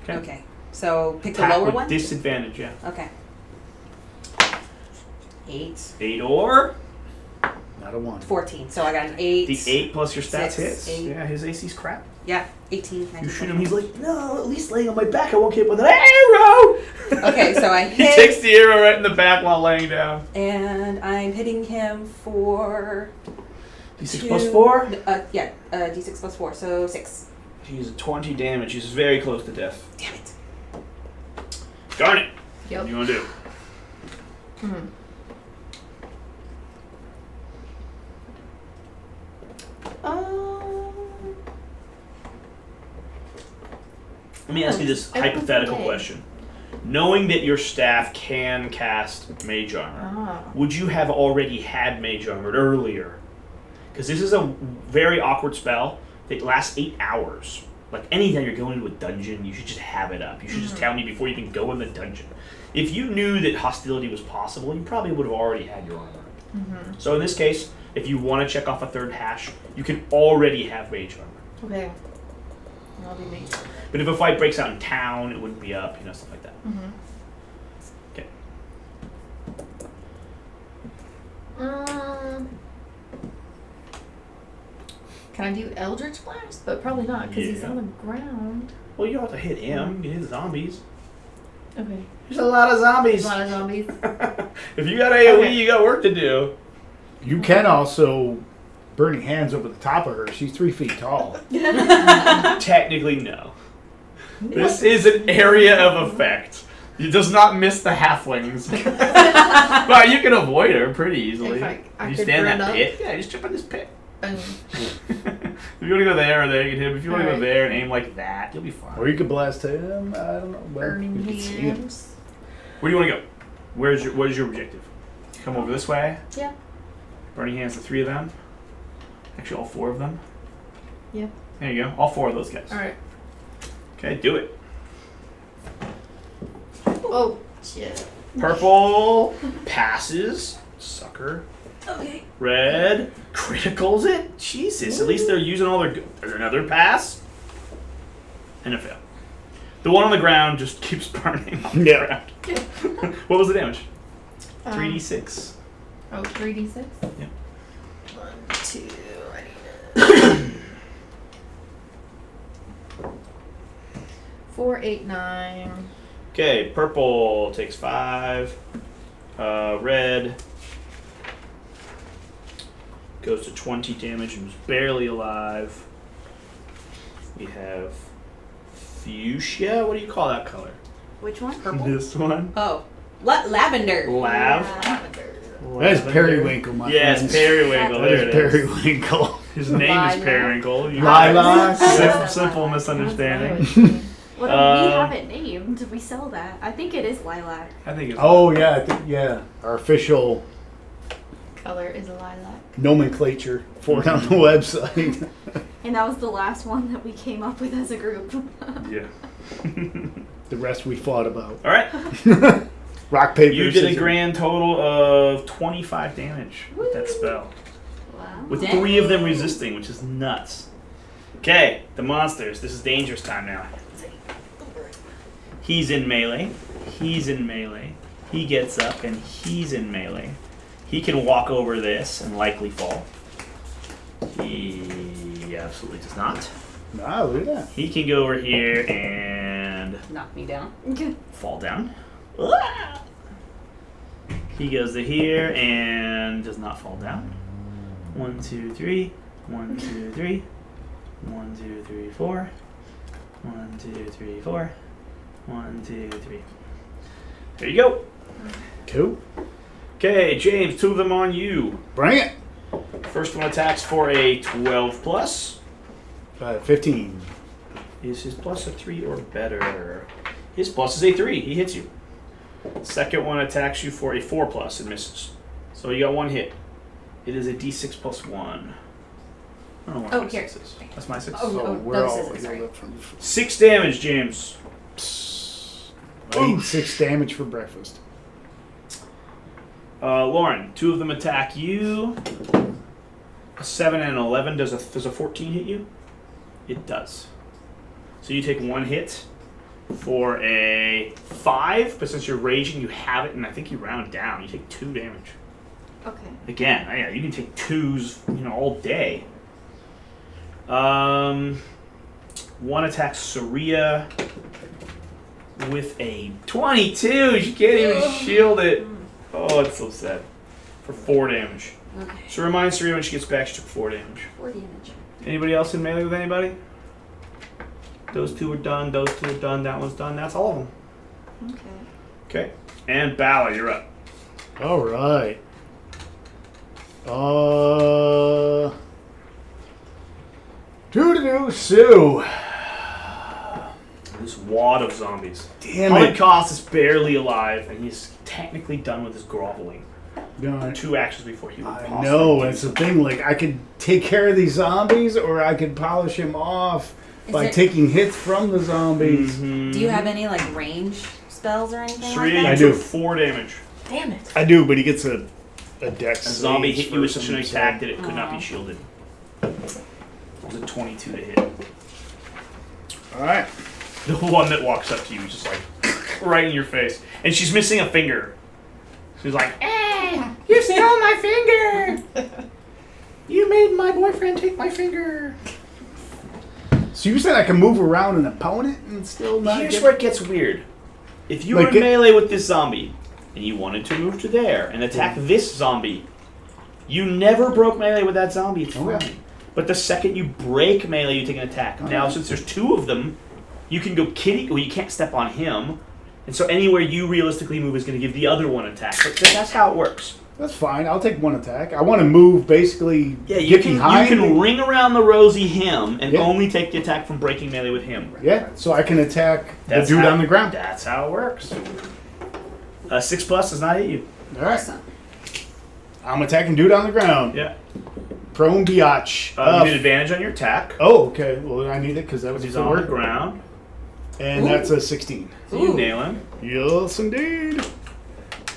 Okay. Okay. So pick Attack the lower with one. disadvantage, yeah. Okay. 8. 8 or Not a 1. 14. So I got an 8. the 8 plus your stats 6, hits. 8. Yeah, his AC's crap. Yeah. 18. 19, You shoot 20. him, he's like, no, at least laying on my back, I won't get hit with an arrow. Okay, so I He hit. takes the arrow right in the back while laying down. And I'm hitting him for D6 2 plus 4. Yeah, D6 plus 4, so 6. He's 20 damage. He's very close to death. Damn it. Darn it. Yep. What do you want to do? Let me ask you this hypothetical Okay. question. Knowing that your staff can cast Mage Armor, would you have already had Mage Armor earlier? Because this is a very awkward spell that lasts 8 hours. Like anytime you're going into a dungeon, you should just have it up. You should just tell me before you can go in the dungeon. If you knew that hostility was possible, you probably would have already had your armor. So in this case, if you want to check off a third hash, you can already have Mage Armor. Okay. I'll be me. But if a fight breaks out in town, it wouldn't be up, stuff like that. Okay. Can I do Eldritch Blast? But probably not because he's Yeah. on the ground. Well, you don't have to hit him. You can hit the zombies. Okay. There's a lot of zombies. A lot of zombies. If you got AoE, Okay. you got work to do. You can also burning hands over the top of her. She's 3 feet tall. Technically, no. This is an area of effect. It does not miss the halflings. But you can avoid her pretty easily. If I you could stand in run that up. pit. Yeah, just jump in this pit. If you want to go there or there, you can hit him. If you want to go Alright. there and aim like that, you'll be fine. Or you could blast him. I don't know. Well, Burning you could see him. hands. Where do you want to go? What is your objective? Come over this way. Yeah. Burning hands, the 3 of them. Actually, all 4 of them. Yeah. There you go. All 4 of those guys. All right. Okay, do it. Oh shit. Purple passes. Sucker. Okay. Red criticals it. Jesus, at least they're using all their. There's another pass. And a fail. The one on the ground just keeps burning on the Yeah. ground. What was the damage? 3d6. Oh, 3d6? Yeah. 1, 2, I need it. 4, 8, 9. Okay, purple takes 5. Red goes to 20 damage and was barely alive. We have fuchsia. What do you call that color? Which one? This one. Oh, lavender. Lav. That's Periwinkle, my Yeah, friends. it's Periwinkle. That There is it is. Periwinkle. His name is Lilac. Periwinkle. You Lilac. Simple misunderstanding. What do we have it named? We sell that. I think it is lilac. I think it's. Oh yeah, I think, yeah. Our official Color is a lilac. nomenclature for it on the website. And that was the last one that we came up with as a group. Yeah. The rest we fought about. All right. Rock, paper, You did a scissors. grand total of 25 damage with that spell. Wow. With Dang. 3 of them resisting, which is nuts. Okay, the monsters. This is dangerous time now. He's in melee. He's in melee. He gets up and he's in melee. He can walk over this and likely fall. He absolutely does not. Ah, look at that. He can go over here and Knock me down. fall down. Ah! He goes to here and does not fall down. 1, 2, 3. 1, 2, 3. 1, 2, 3, 4. 1, 2, 3, 4. 1, 2, 3. There you go. Cool. Okay, James, 2 of them on you. Bring it. First one attacks for a 12 plus. 15. Is his plus a 3 or better? His plus is a 3. He hits you. Second one attacks you for a 4 plus and misses. So you got 1 hit. It is a d6 plus 1. I don't know what Oh, my here. 6 is. That's my 6. Oh, we're no, all scissors, sorry. healed up from 6 damage, James. I ate 6 damage for breakfast. Lauren, 2 of them attack you. A 7 and an 11. Does a 14 hit you? It does. So you take 1 hit for a 5, but since you're raging, you have it, and I think you round down. You take 2 damage. Okay. Again, yeah, you can take 2s, all day. 1 attacks Saria with a 22. She can't even shield it. Oh, it's so sad. For 4 damage. Okay. So remind Saria when she gets back, she took 4 damage. 4 damage. Anybody else in melee with anybody? Those 2 are done. Those 2 are done. That one's done. That's all of them. Okay. Okay. And Bala, you're up. All right. Doo-doo-doo, Sue. This wad of zombies. Damn it. Holocaust is barely alive, and he's technically done with his groveling. No, 2 actions before he would I possibly know, do that's the something. thing. Like, I could take care of these zombies, or I could polish him off by it- taking hits from the zombies. Mhm. Do you have any like range spells or anything Saria, like you that? I do. took 4 damage. Damn it. I do, but he gets a dex. A zombie save hit you with for such an some, attack so- that it could not Aw. be shielded. It was a 22 to hit. All right. The one that walks up to you is just like right in your face, and she's missing a finger. She's like, "You stole my finger! You made my boyfriend take my finger." So you said I can move around an opponent and still not Here's get... where it gets weird. If you Like were in it- melee with this zombie, and you wanted to move to there and attack this zombie, you never broke melee with that zombie. It's Okay. fine. But the second you break melee, you take an attack. Now, Alright. since there's 2 of them, you can go kitty. Well, you can't step on him, and so anywhere you realistically move is going to give the other one attack. But that's how it works. That's fine. I'll take 1 attack. I want to move, basically Yeah, you get can behind. ring around the rosy him and Yeah. only take the attack from breaking melee with him. Yeah, so I can attack That's the dude how- on the ground. That's how it works. 6 plus does not hit you. All right. Awesome. I'm attacking dude on the ground. Yeah. Prone biatch. You get advantage on your attack. Oh, okay. Well, I need it because that was He's a on the 4. ground. And that's a 16. So you Ooh. nail him. Yes, indeed.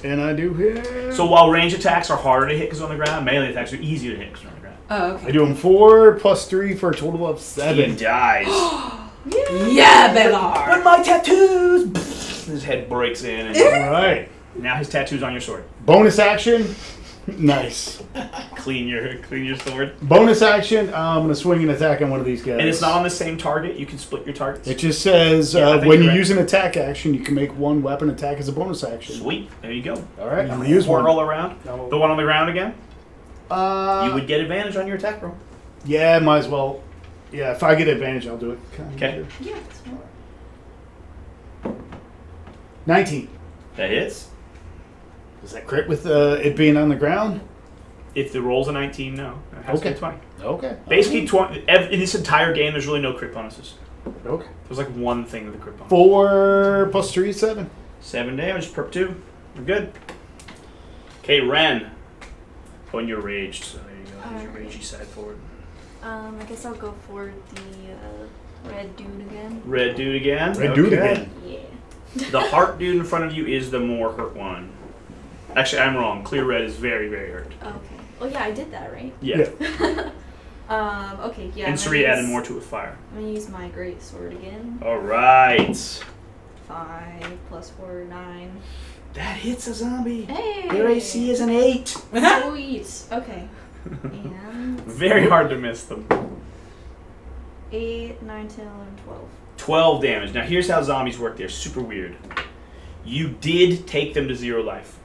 And I do hit. So while range attacks are harder to hit because on the ground, melee attacks are easier to hit because on the ground. Oh, I okay. do him 4 plus 3 for a total of He 7. dies. Yeah, Belar. But my tattoos! His head breaks in, and All right. now his tattoo's on your sword. Bonus action. Nice. Clean your sword. Bonus action. I'm going to swing an attack on one of these guys. And it's not on the same target. You can split your targets. It just says Yeah, I think when you're you right. use an attack action, you can make 1 weapon attack as a bonus action. Sweet. There you go. All right. I'm going to use one. Whirl around. The one on the ground again. You would get advantage on your attack roll. Yeah, might as well. Yeah, if I get advantage, I'll do it. Okay. Yeah, that's fine. 19. That hits. Does that crit with it being on the ground? If the roll's a 19, no. It has to be Okay. 20. Okay. Basically, 20, in this entire game, there's really no crit bonuses. Okay. There's like one thing with the crit bonus. 4 plus 3 is 7. 7 damage, perp 2. We're good. Okay, Ren. Oh, and you're raged, so there you go. There's your ragey side forward. I guess I'll go for the red dude again. Red dude again. Red dude again. Yeah. The heart dude in front of you is the more hurt one. Actually, I'm wrong. Clear red is very, very hurt. Okay. Oh yeah, I did that right. Yeah. Okay, yeah. And Suri added more to it with fire. I'm gonna use my great sword again. Alright. 5 plus 4, 9. That hits a zombie. Hey! Their AC is an 8. Sweet. Okay. And Very hard to miss them. 8, 9, 10, 11, 12. 12 damage. Now here's how zombies work. They're super weird. You did take them to 0 life.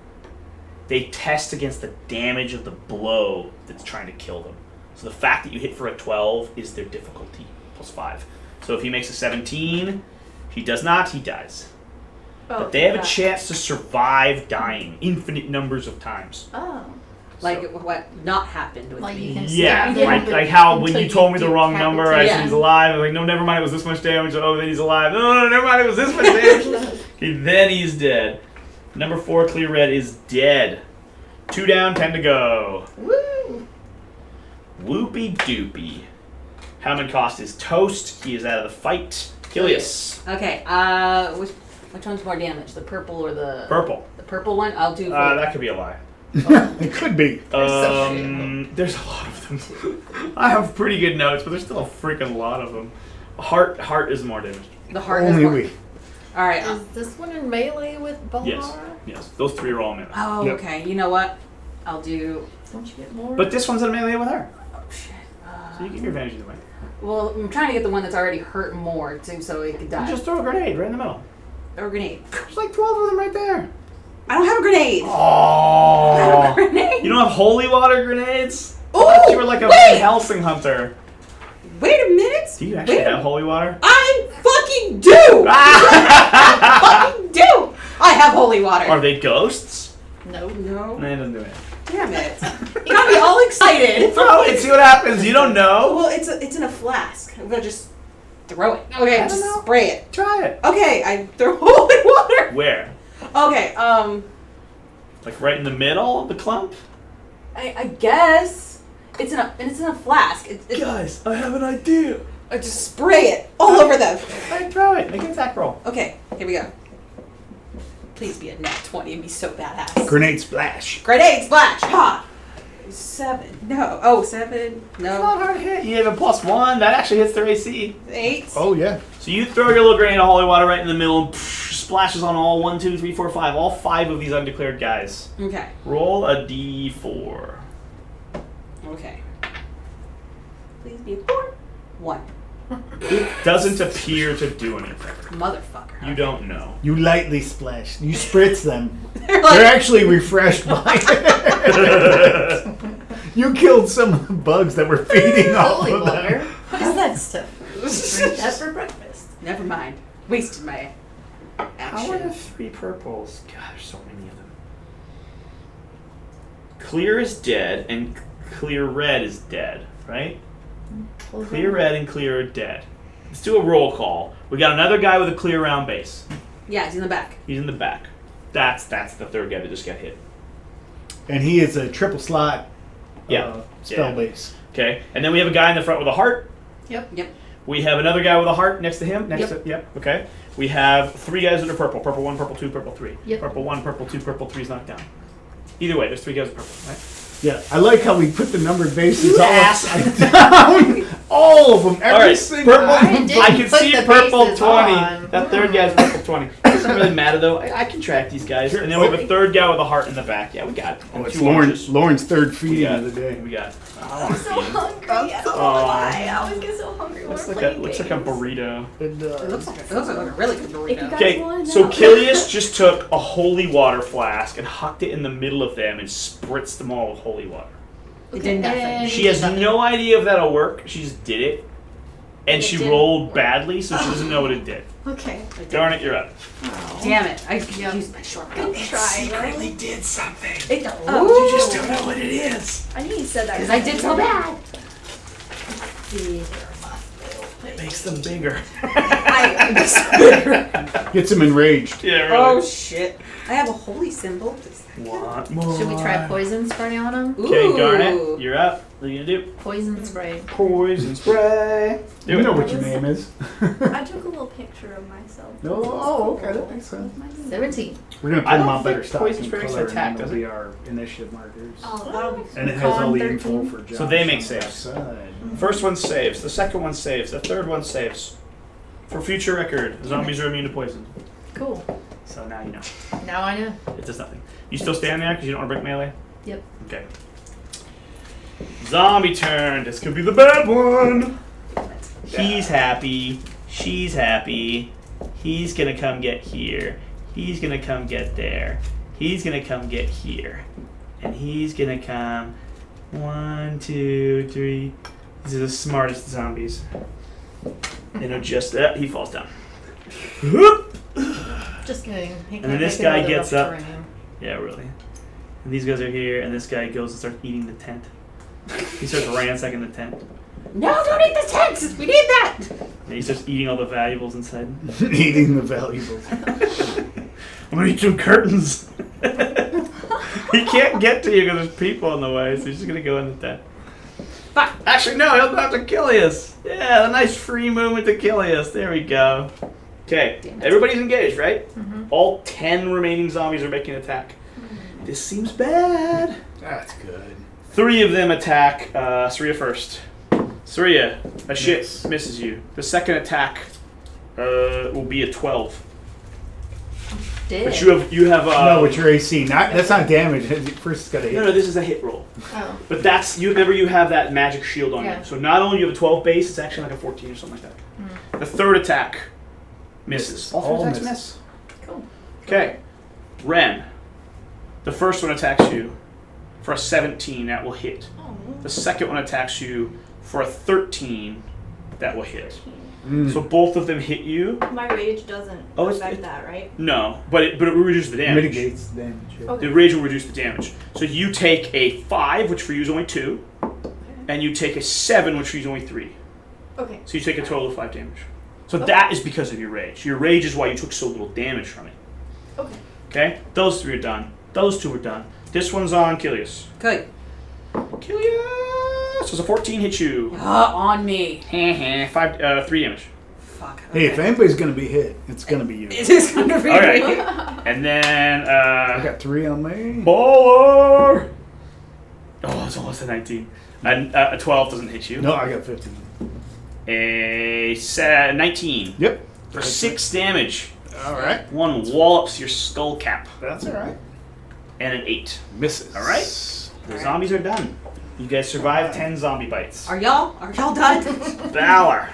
They test against the damage of the blow that's trying to kill them. So the fact that you hit for a 12 is their difficulty, plus 5. So if he makes a 17, he does not, he dies. Oh, But they have a that- chance to survive dying infinite numbers of times. Oh. Like So- what not happened with Like me. you can Yeah, stab like, him like how when until you told me the do wrong number, I said Yeah. he's alive. I'm like, no, never mind, it was this much damage. Oh, then he's alive. No, never mind, it was this much damage. Okay, then he's dead. Number 4, Clear Red, is dead. 2 down, 10 to go. Woo! Whoopie doopie. Hammond Cost is toast. He is out of the fight. Kilius. Okay, which one's more damage? The purple or the Purple. The purple one? I'll do That could be a lie. It could be. There's a lot of them. I have pretty good notes, but there's still a freaking lot of them. Heart is more damage. the heart Only is more. we. Alright. Is this one in melee with Balar? Yes. Those 3 are all melee. Oh, Yep. okay. You know what? I'll do. Don't you get more? But this one's in melee with her. Oh shit. So you get your advantage either way. Well, I'm trying to get the one that's already hurt more too, so it could You die. just throw a grenade right in the middle. Or a grenade. There's like 12 of them right there. I don't have a grenade. I Oh. don't have a grenade. You don't have holy water grenades? I Ooh, thought you were like a wait! Helsing hunter. Wait a minute. Do you actually Wait. have holy water? I fucking do. I fucking do. I have holy water. Are they ghosts? No. No. No, it doesn't do it. Damn it. You got me all excited. Throw it, see what happens. You don't know. Well, it's in a flask. I'm gonna just throw it. Okay, I don't just know. spray it. Try it. Okay, I throw holy water. Where? Okay, Like right in the middle of the clump? I guess it's in a flask. It, Guys, I have an idea. I just spray it all over them. Alright, throw it. Make an attack roll. Okay, here we go. Please be a nat 20 and be so badass. Grenade splash. Grenade splash! Ha! 7. No. Oh, 7. It's No. not hard to hit. You have a +1. That actually hits their AC. 8. Oh yeah. So you throw your little grenade of holy water right in the middle and splashes on all 1, 2, 3, 4, 5. All 5 of these undeclared guys. Okay. Roll a d4. Okay. Please be a 4. 1. It doesn't appear to do anything. Motherfucker. You don't know. You lightly splash. You spritz them. They're They're like, actually refreshed by it. You killed some of the bugs that were feeding off Holy of water. them. What is that stuff? Drink that for breakfast. never mind. Wasted my How are action. the 3 purples? God, there's so many of them. Clear is dead, and clear red is dead, right? Clear red and clear are dead. Let's do a roll call. We got another guy with a clear round base. Yeah, it's in the back. He's in the back. That's the third guy that just got hit. And he is a triple slot Yeah. spell Yeah. base. Okay, and then we have a guy in the front with a heart. Yep. Yep. We have another guy with a heart next to him. Yep. Yep. Okay. We have 3 guys that are purple. Purple 1, purple 2, purple 3. Yep. Purple 1, purple 2, purple 3 is knocked down. Either way, there's 3 guys with purple, right? Yeah, I like how we put the numbered bases You all asshole. upside down. All of them, every All right, single purple. I one. didn't I can put see the purple bases 20. on. That third guy's purple 20. It doesn't really matter though. I can track these guys. And then we have a third guy with a heart in the back. Yeah, we got it. Oh, And it's 2 Lauren, oranges. Lauren's third We feeding got of the day. We got. I I'm want so hungry. I don't know Aw. why. I always get so hungry when Looks we're like a playing burrito. It It looks like a really good If you burrito. guys Okay, wanna so know. Kilius just took a holy water flask and hucked it in the middle of them and spritzed them all with holy water. It did nothing. and- She has no idea if that'll work. She just did it. and It she didn't rolled work. badly, so she doesn't know what it did. Okay. Darn it, you're up. Oh. Damn it! I Yep. used my shortcut. Try, though. did something. It, You just don't know what it is. I knew you said that. because I did so bad. It makes them bigger. Gets him enraged. Yeah, Oh really. shit! I have a holy symbol. Want more? Should we try poison spray on him? Okay, Garnet, you're up. What are you gonna do? Poison spray. Poison spray. Do You it. know what your name is. I took a little picture of myself. Okay, that makes sense. 17. We're gonna put I them don't on better think stock poison and spray makes color, attack, and does that'll it? be our initiative markers. Oh, that'll be And it has all Con the 13. info for Josh. So they make on the saves. backside. First one saves. The second one saves. The third one saves. For future record, zombies are immune to poison. Cool. So now you know. Now I know. It does nothing. You still stand there because you don't want to break melee? Yep. Okay. Zombie turn. This could be the bad one. He's happy. She's happy. He's gonna come get here. He's gonna come get there. He's gonna come get here. And he's gonna come 1, 2, 3. These are the smartest zombies. They know just that. He falls down. Just kidding. And then this guy gets up. Yeah, really. And these guys are here, and this guy goes and starts eating the tent. He starts ransacking the tent. No, don't eat the tents. We need that. And he starts eating all the valuables inside. Eating the valuables. I'm gonna eat some curtains. He can't get to you because there's people in the way, so he's just gonna go in the tent. Fuck. Actually, no, he'll go after Killius. Yeah, a nice free movement to Killius. There we go. Okay, Damn it. everybody's engaged, right? Mm-hmm. All 10 remaining zombies are making an attack. This seems bad. That's good. 3 of them attack Surya first. Surya, a shit Miss. misses you. The second attack will be a 12. Dead. But you have No, with your AC. That's not damage. First, it's got to hit. no, this is a hit roll. Oh. But that's you have that magic shield on Yeah. you. So not only do you have a 12 base, it's actually like a 14 or something like that. The third attack misses. All 3 All attacks misses. miss. Cool. Okay. Ren. The first one attacks you for a 17, that will hit. The second one attacks you for a 13, that will hit. Mm. So both of them hit you. My rage doesn't Oh, affect that, right? No, but it will reduce the damage. Mitigates the damage. Yeah. Okay. The rage will reduce the damage. So you take a 5, which for you is only 2, and you take a 7, which for you is only 3. Okay. So you take a total of 5 damage. So that is because of your rage. Your rage is why you took so little damage from it. Okay. Okay? Those 3 are done. Those 2 are done. This one's on Killius. Good. Killius! So it's a 14 hit you. On me. 3 damage. Fuck. Hey, if anybody's going to be hit, it's going to be you. It is gonna be Alright. me. And then, I got 3 on me. Baller! Oh, it's almost a 19. A 12 doesn't hit you. No, I got 15. A 19 Yep. for 6 damage. All right. One wallops your skull cap. That's all right. And an 8. Misses. All right. The zombies are done. You guys survived 10 zombie bites. Are y'all done? Valor.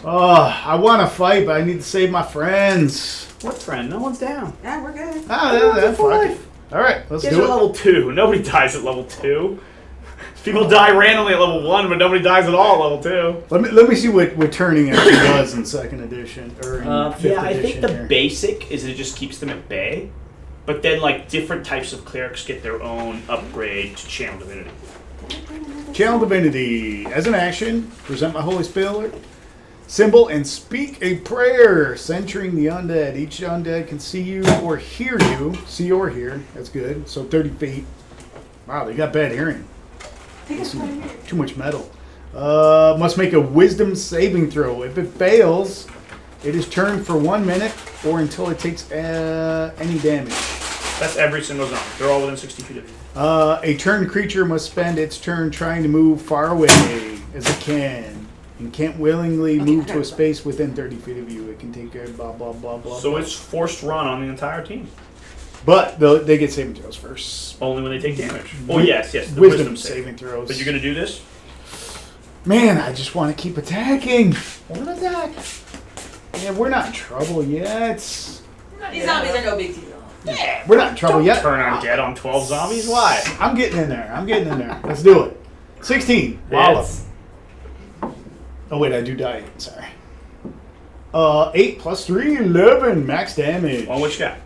Oh, I want to fight, but I need to save my friends. What friend? No one's down. Yeah, we're good. Ah, that's for fuck it. life. All right, let's Guys do are it. level 2. Nobody dies at level 2. People die randomly at level 1, but nobody dies at all at level 2. Let me see what turning actually does in 2nd edition or in 5th Yeah, I think edition the here. basic is it just keeps them at bay. But then, like, different types of clerics get their own upgrade to Channel Divinity. Channel Divinity. As an action, present my holy spell symbol and speak a prayer centering the undead. Each undead can see you or hear you. See or hear. That's good. So 30 feet. Wow, they got bad hearing. Too much metal. Must make a wisdom saving throw. If it fails, it is turned for 1 minute or until it takes any damage. That's every single zombie. They're all within 60 feet of you. A turned creature must spend its turn trying to move far away as it can and can't willingly move to a space within 30 feet of you. It can take a blah, blah, blah, blah. So blah. it's forced run on the entire team. But they get saving throws first. Only when they take damage. Oh, yes, the Wisdom save. saving throws. But you're going to do this? Man, I just want to keep attacking. One attack. Yeah, we're not in trouble yet. These zombies are no big deal. Yeah, we're not in trouble yet. Turn undead on 12 zombies? Why? I'm getting in there. Let's do it. 16. Wallop. Hits. Oh wait, I do die. Sorry. 8 plus 3, 11 max damage. Well, what you got?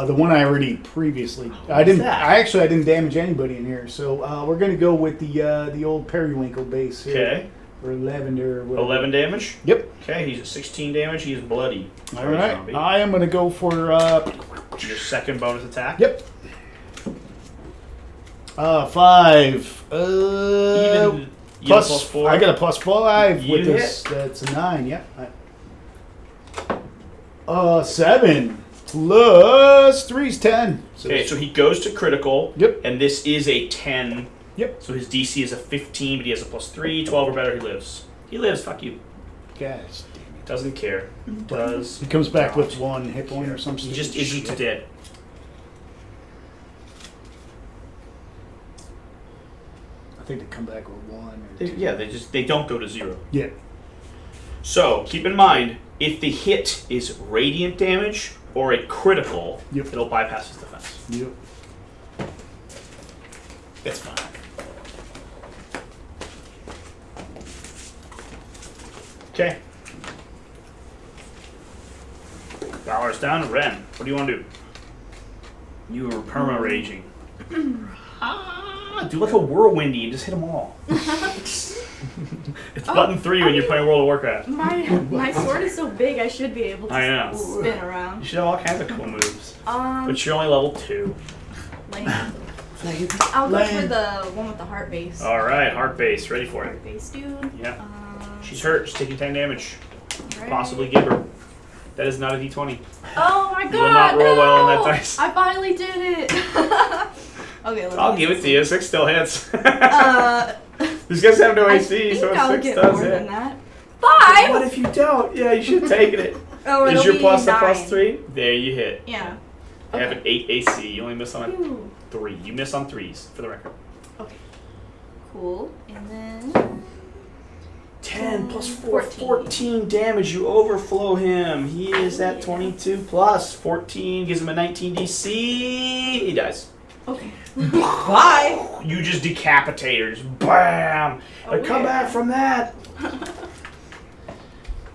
The one I already previously. I didn't damage anybody in here, so we're gonna go with the old periwinkle base here. Okay. Or lavender. Or whatever. 11 damage. Yep. Okay, he's at 16 damage. He's bloody. All right. Zombie. I am gonna go for. Your second bonus attack. Yep. 5. Even plus 4. I got a +5 You with this. That's a 9. Yep. 7 plus 3 is 10. Okay, so he goes to critical. Yep. And this is a 10. Yep. So his DC is a 15, but he has a +3. 12 or better, he lives. He lives. Fuck you. Guys, damn it. Doesn't care. Does. He comes back with 1 hit point or something. He just isn't dead. I think they come back with 1 or 2. Yeah, they don't go to 0. Yeah. So keep in mind, if the hit is radiant damage or a critical, Yep. it'll bypass his defense. Yep. It's fine. Okay. Valor's down. Ren, what do you want to do? You are perma-raging. Do like a whirlwindy and just hit them all. It's button 3 when you're playing World of Warcraft. My sword is so big, I should be able to I know. spin You around. should have all kinds of cool moves. But you're only level 2. Lame. I'll go for Lame. the one with the heart base. Alright, heart base. Ready for it. Heart base, dude. Yeah. She's hurt. She's taking 10 damage. Right. Possibly give her. That is not a d20. Oh my god! You will not roll no! well on that dice. I finally did it. Okay, I'll give it to you. 6 still hits. Uh, These guys have no I AC, think so I'll 6 get does more hit. than that. 5. What if you don't? Yeah, you should have taken it. Oh, Is it'll your be plus a 9. +3? There, you hit. Yeah. You have an 8 AC. You only miss on a Phew. 3. You miss on 3s, for the record. Okay. Cool. And then 10 plus 4, 14. 14 damage. You overflow him. He is at 22 plus 14. Gives him a 19 DC. He dies. okay. Bye. You just decapitate her. Just BAM! Oh, Come yeah. back from that.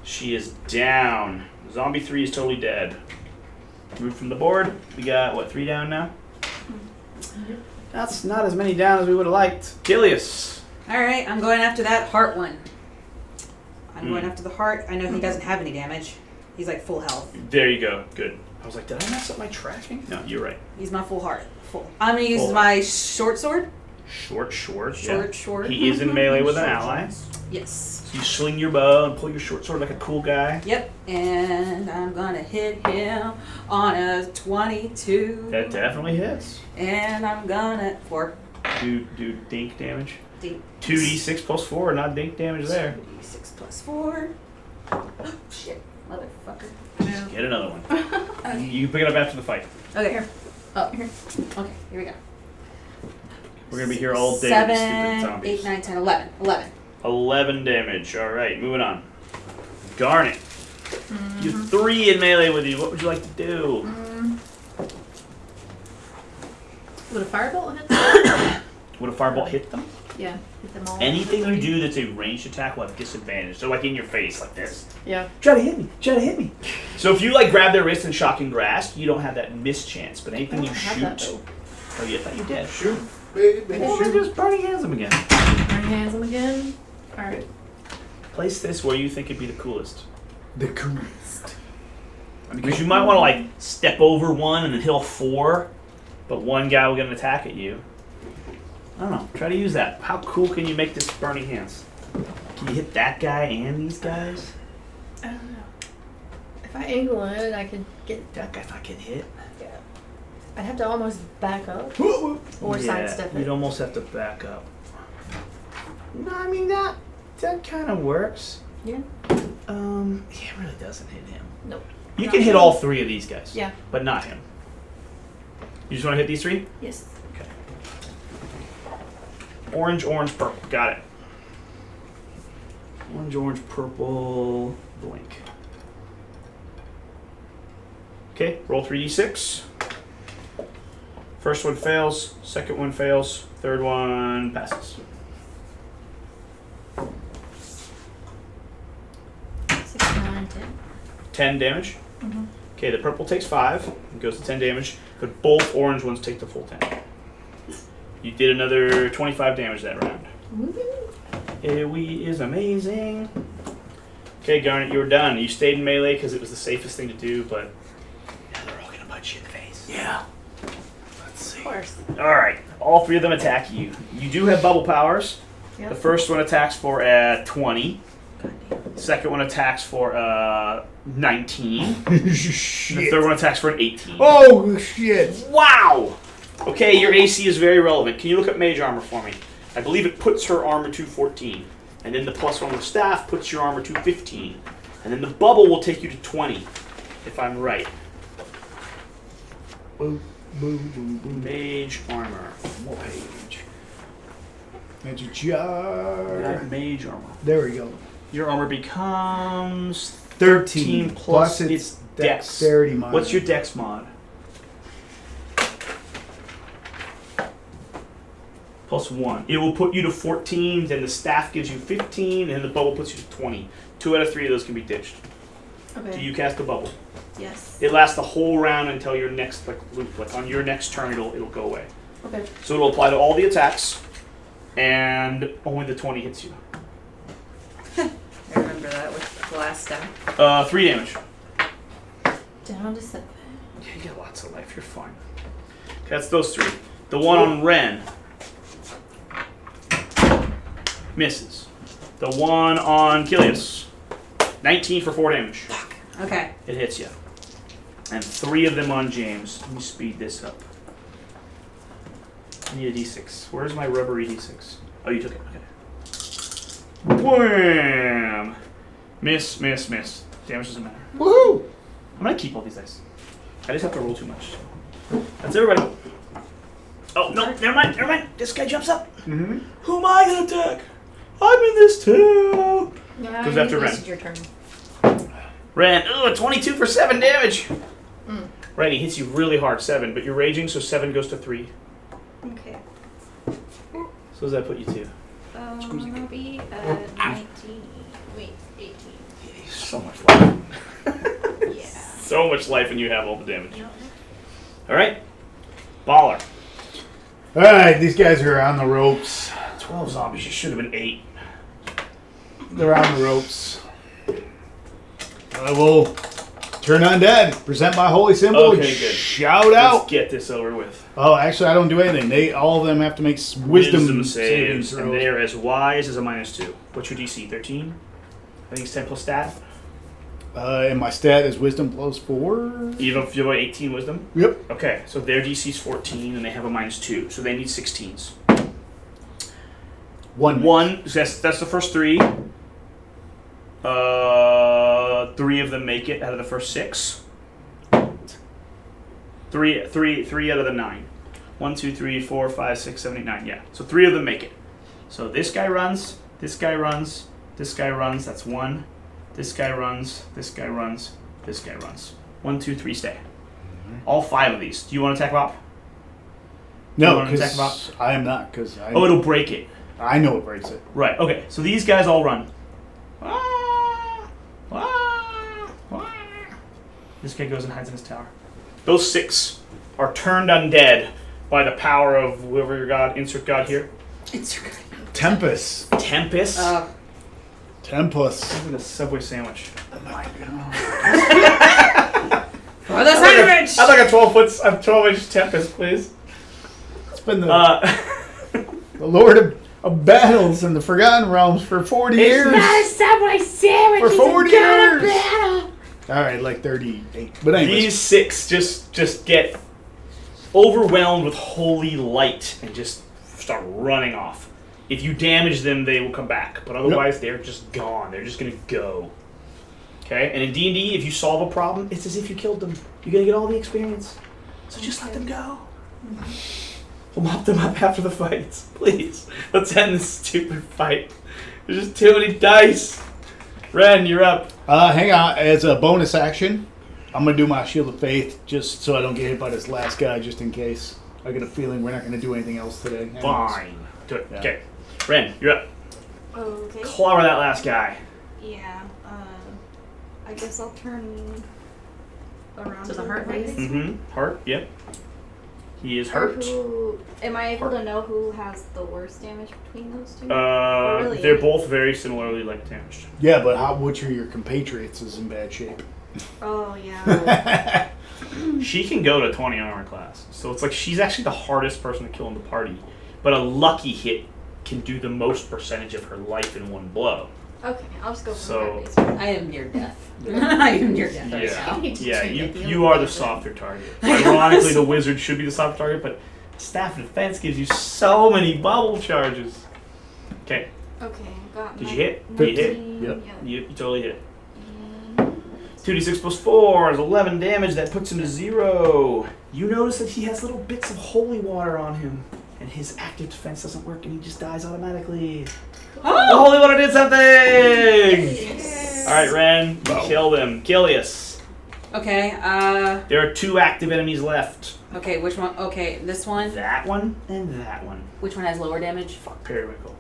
She is down. Zombie 3 is totally dead. Move from the board. We got, what, 3 down now? That's not as many down as we would have liked. Gilius. Alright, I'm going after that heart one. I'm going after the heart. I know he doesn't have any damage. He's like full health. There you go. Good. I was like, did I mess up my tracking? No, you're right. He's my full heart. Full. I'm gonna use Full. my short sword. Short. Short. He is in melee with an ally. Yes. So you sling your bow and pull your short sword like a cool guy. Yep. And I'm gonna hit him on a 22. That definitely hits. And I'm gonna Do dink damage. D 2d6 plus 4, not dink damage there. 6 plus 4. Oh, shit, motherfucker. Get another one. You pick it up after the fight. Okay, here. Oh, here. Okay, here we go. We're gonna be here all day 7, with stupid zombies. 8, 9, 10, 11. 11. 11 damage. Alright, moving on. Garnet. You have 3 in melee with you. What would you like to do? Would a firebolt hit them? Would a firebolt hit them? Yeah, hit them all. Anything you do that's a ranged attack will have disadvantage. So like in your face, like this. Yeah. Try to hit me. So if you like grab their wrist and shocking grasp, you don't have that mischance. But anything you have that, shoot. though. Oh, you thought you did. Shoot, baby, Well, then shoot. just burning hands them again. Burning hands them again. Alright. Place this where you think it'd be the coolest. The coolest. Because you might want to like step over one and then heal 4, but one guy will get an attack at you. I don't know. Try to use that. How cool can you make this burning hands? Can you hit that guy and these guys? I don't know. If I angle it, I could get. That guy's not getting hit. Yeah. I'd have to almost back up or Yeah, sidestep you'd it. almost have to back up. No, I mean that kind of works. Yeah. It really doesn't hit him. Nope. You Not can hit really. all 3 of these guys. Yeah. But not him. You just want to hit these 3? Yes. Okay. Orange, purple. Got it. Orange, purple, blink. Okay, roll 3d6. First one fails, second one fails, third one passes. 10 damage. Okay, the purple takes 5 and goes to 10 damage, but both orange ones take the full 10. You did another 25 damage that round. AoE is amazing. Okay, Garnet, you were done. You stayed in melee because it was the safest thing to do, but now they're all going to punch you in the face. Yeah. Let's see. Of course. Alright, all 3 of them attack you. You do have bubble powers. Yep. The first one attacks for 20. The second one attacks for 19. Shit. The third one attacks for an 18. Oh, shit. Wow! Okay, your AC is very relevant. Can you look at mage armor for me? I believe it puts her armor to 14. And then the +1 with staff puts your armor to 15. And then the bubble will take you to 20, if I'm right. Boom, boom, boom, boom. Mage armor. More page. Magic jar. Mage armor. There we go. Your armor becomes 13 plus its its dex. dexterity mod. What's your dex mod? +1. It will put you to 14, then the staff gives you 15, and the bubble puts you to 20. 2 out of 3 of those can be ditched. Okay. Do you cast the bubble? Yes. It lasts the whole round until your next loop. Like on your next turn, it'll go away. Okay. So it'll apply to all the attacks, and only the 20 hits you. I remember that with the last staff. 3 damage. Down to 7. Yeah, you get lots of life. You're fine. Okay, that's those 3. The one on Ren misses. The one on Kilius, 19 for 4 damage. Okay. It hits you. And 3 of them on James. Let me speed this up. I need a d6. Where's my rubbery d6? Oh, you took it. Okay. Wham! Miss, miss, miss. Damage doesn't matter. Woohoo! I'm gonna keep all these dice. I just have to roll too much. That's everybody. Oh, no, never mind, never mind. This guy jumps up. Mm-hmm. Who am I gonna attack? I'm in this too. Yeah, Goes you after Ren. wasted your turn. Ren, 22 for 7 damage. Mm. Right, he hits you really hard, 7, but you're raging, so 7 goes to 3. Okay. So does that put you to? That'll be 19. Wait, 18. So much life. Yeah. So much life, and you have all the damage. All right, Baller. All right, these guys are on the ropes. 12 zombies. You should have been 8. They're on the ropes. I will turn undead, present my holy symbol, Okay, and good. shout Let's out. get this over with. Oh, actually, I don't do anything. All of them have to make wisdom saving saves, and throws. they are as wise as a -2. What's your DC? 13? I think it's 10 plus stat. And my stat is wisdom +4. Even if you have 18 wisdom? Yep. Okay, so their DC is 14 and they have a -2, so they need 16s. One, so that's the first 3. 3 of them make it out of the first 6. 3 out of the 9. 1, 2, 3, 4, 5, 6, 7, 8, 9. Yeah, so 3 of them make it. So this guy runs, this guy runs, this guy runs. That's 1. This guy runs, this guy runs, this guy runs. 1, 2, 3, stay. All 5 of these. Do you want to attack Bop? No, You wanna attack because I am not. Because Oh, it'll break it. I know it breaks it. Right, okay. So these guys all run. Ah, ah, ah. This guy goes and hides in his tower. Those 6 are turned undead by the power of whoever your god, insert god here. Tempest. Tempest. Tempest. It's like a Subway sandwich. For the sandwich! I'd like a 12-inch Tempest, please. It's been the Lord of battles in the Forgotten Realms for 40 years. Not a Subway sandwich. For 40 years. Battle. All right, like 38. But anyways. These 6 just get overwhelmed with holy light and just start running off. If you damage them, they will come back. But otherwise, they're just gone. They're just going to go. Okay? And in D&D, if you solve a problem, it's as if you killed them. You're going to get all the experience. So just let them go. We'll mop them up after the fights. Please. Let's end this stupid fight. There's just too many dice. Ren, you're up. Hang on. As a bonus action, I'm going to do my Shield of Faith just so I don't get hit by this last guy, just in case. I get a feeling we're not going to do anything else today. Anyways. Fine. Do it. Yeah. Okay. Ren, you're up. Okay. Clobber that last guy. Yeah. I guess I'll turn around To the heart my base? face. Mm-hmm. Hurt. Yep. He is Or hurt. am I able to know who has the worst damage between those two? Or really They're any? both very similarly like damaged. Yeah, but which of your compatriots is in bad shape? Oh yeah. She can go to 20 armor class, so it's like she's actually the hardest person to kill in the party. But a lucky hit can do the most percentage of her life in one blow. Okay, I'll just go for So- the heart base. I am near death. I am near death right now. Yeah, you are the softer target. Ironically, the wizard should be the softer target, but Staff of Defense gives you so many bubble charges. Okay, Okay, got did my you hit? Did you hit? 19, Yep. Yeah. You totally hit. And 2d6 plus 4 is 11 damage. That puts him to 0. You notice that he has little bits of holy water on him, and his active defense doesn't work, and he just dies automatically. The Oh! holy water did something! All right, Ren, you killed him. Kilius. Okay, There are 2 active enemies left. okay, which one? Okay, this one. That one and that one. Which one has lower damage? Fuck Periwinkle.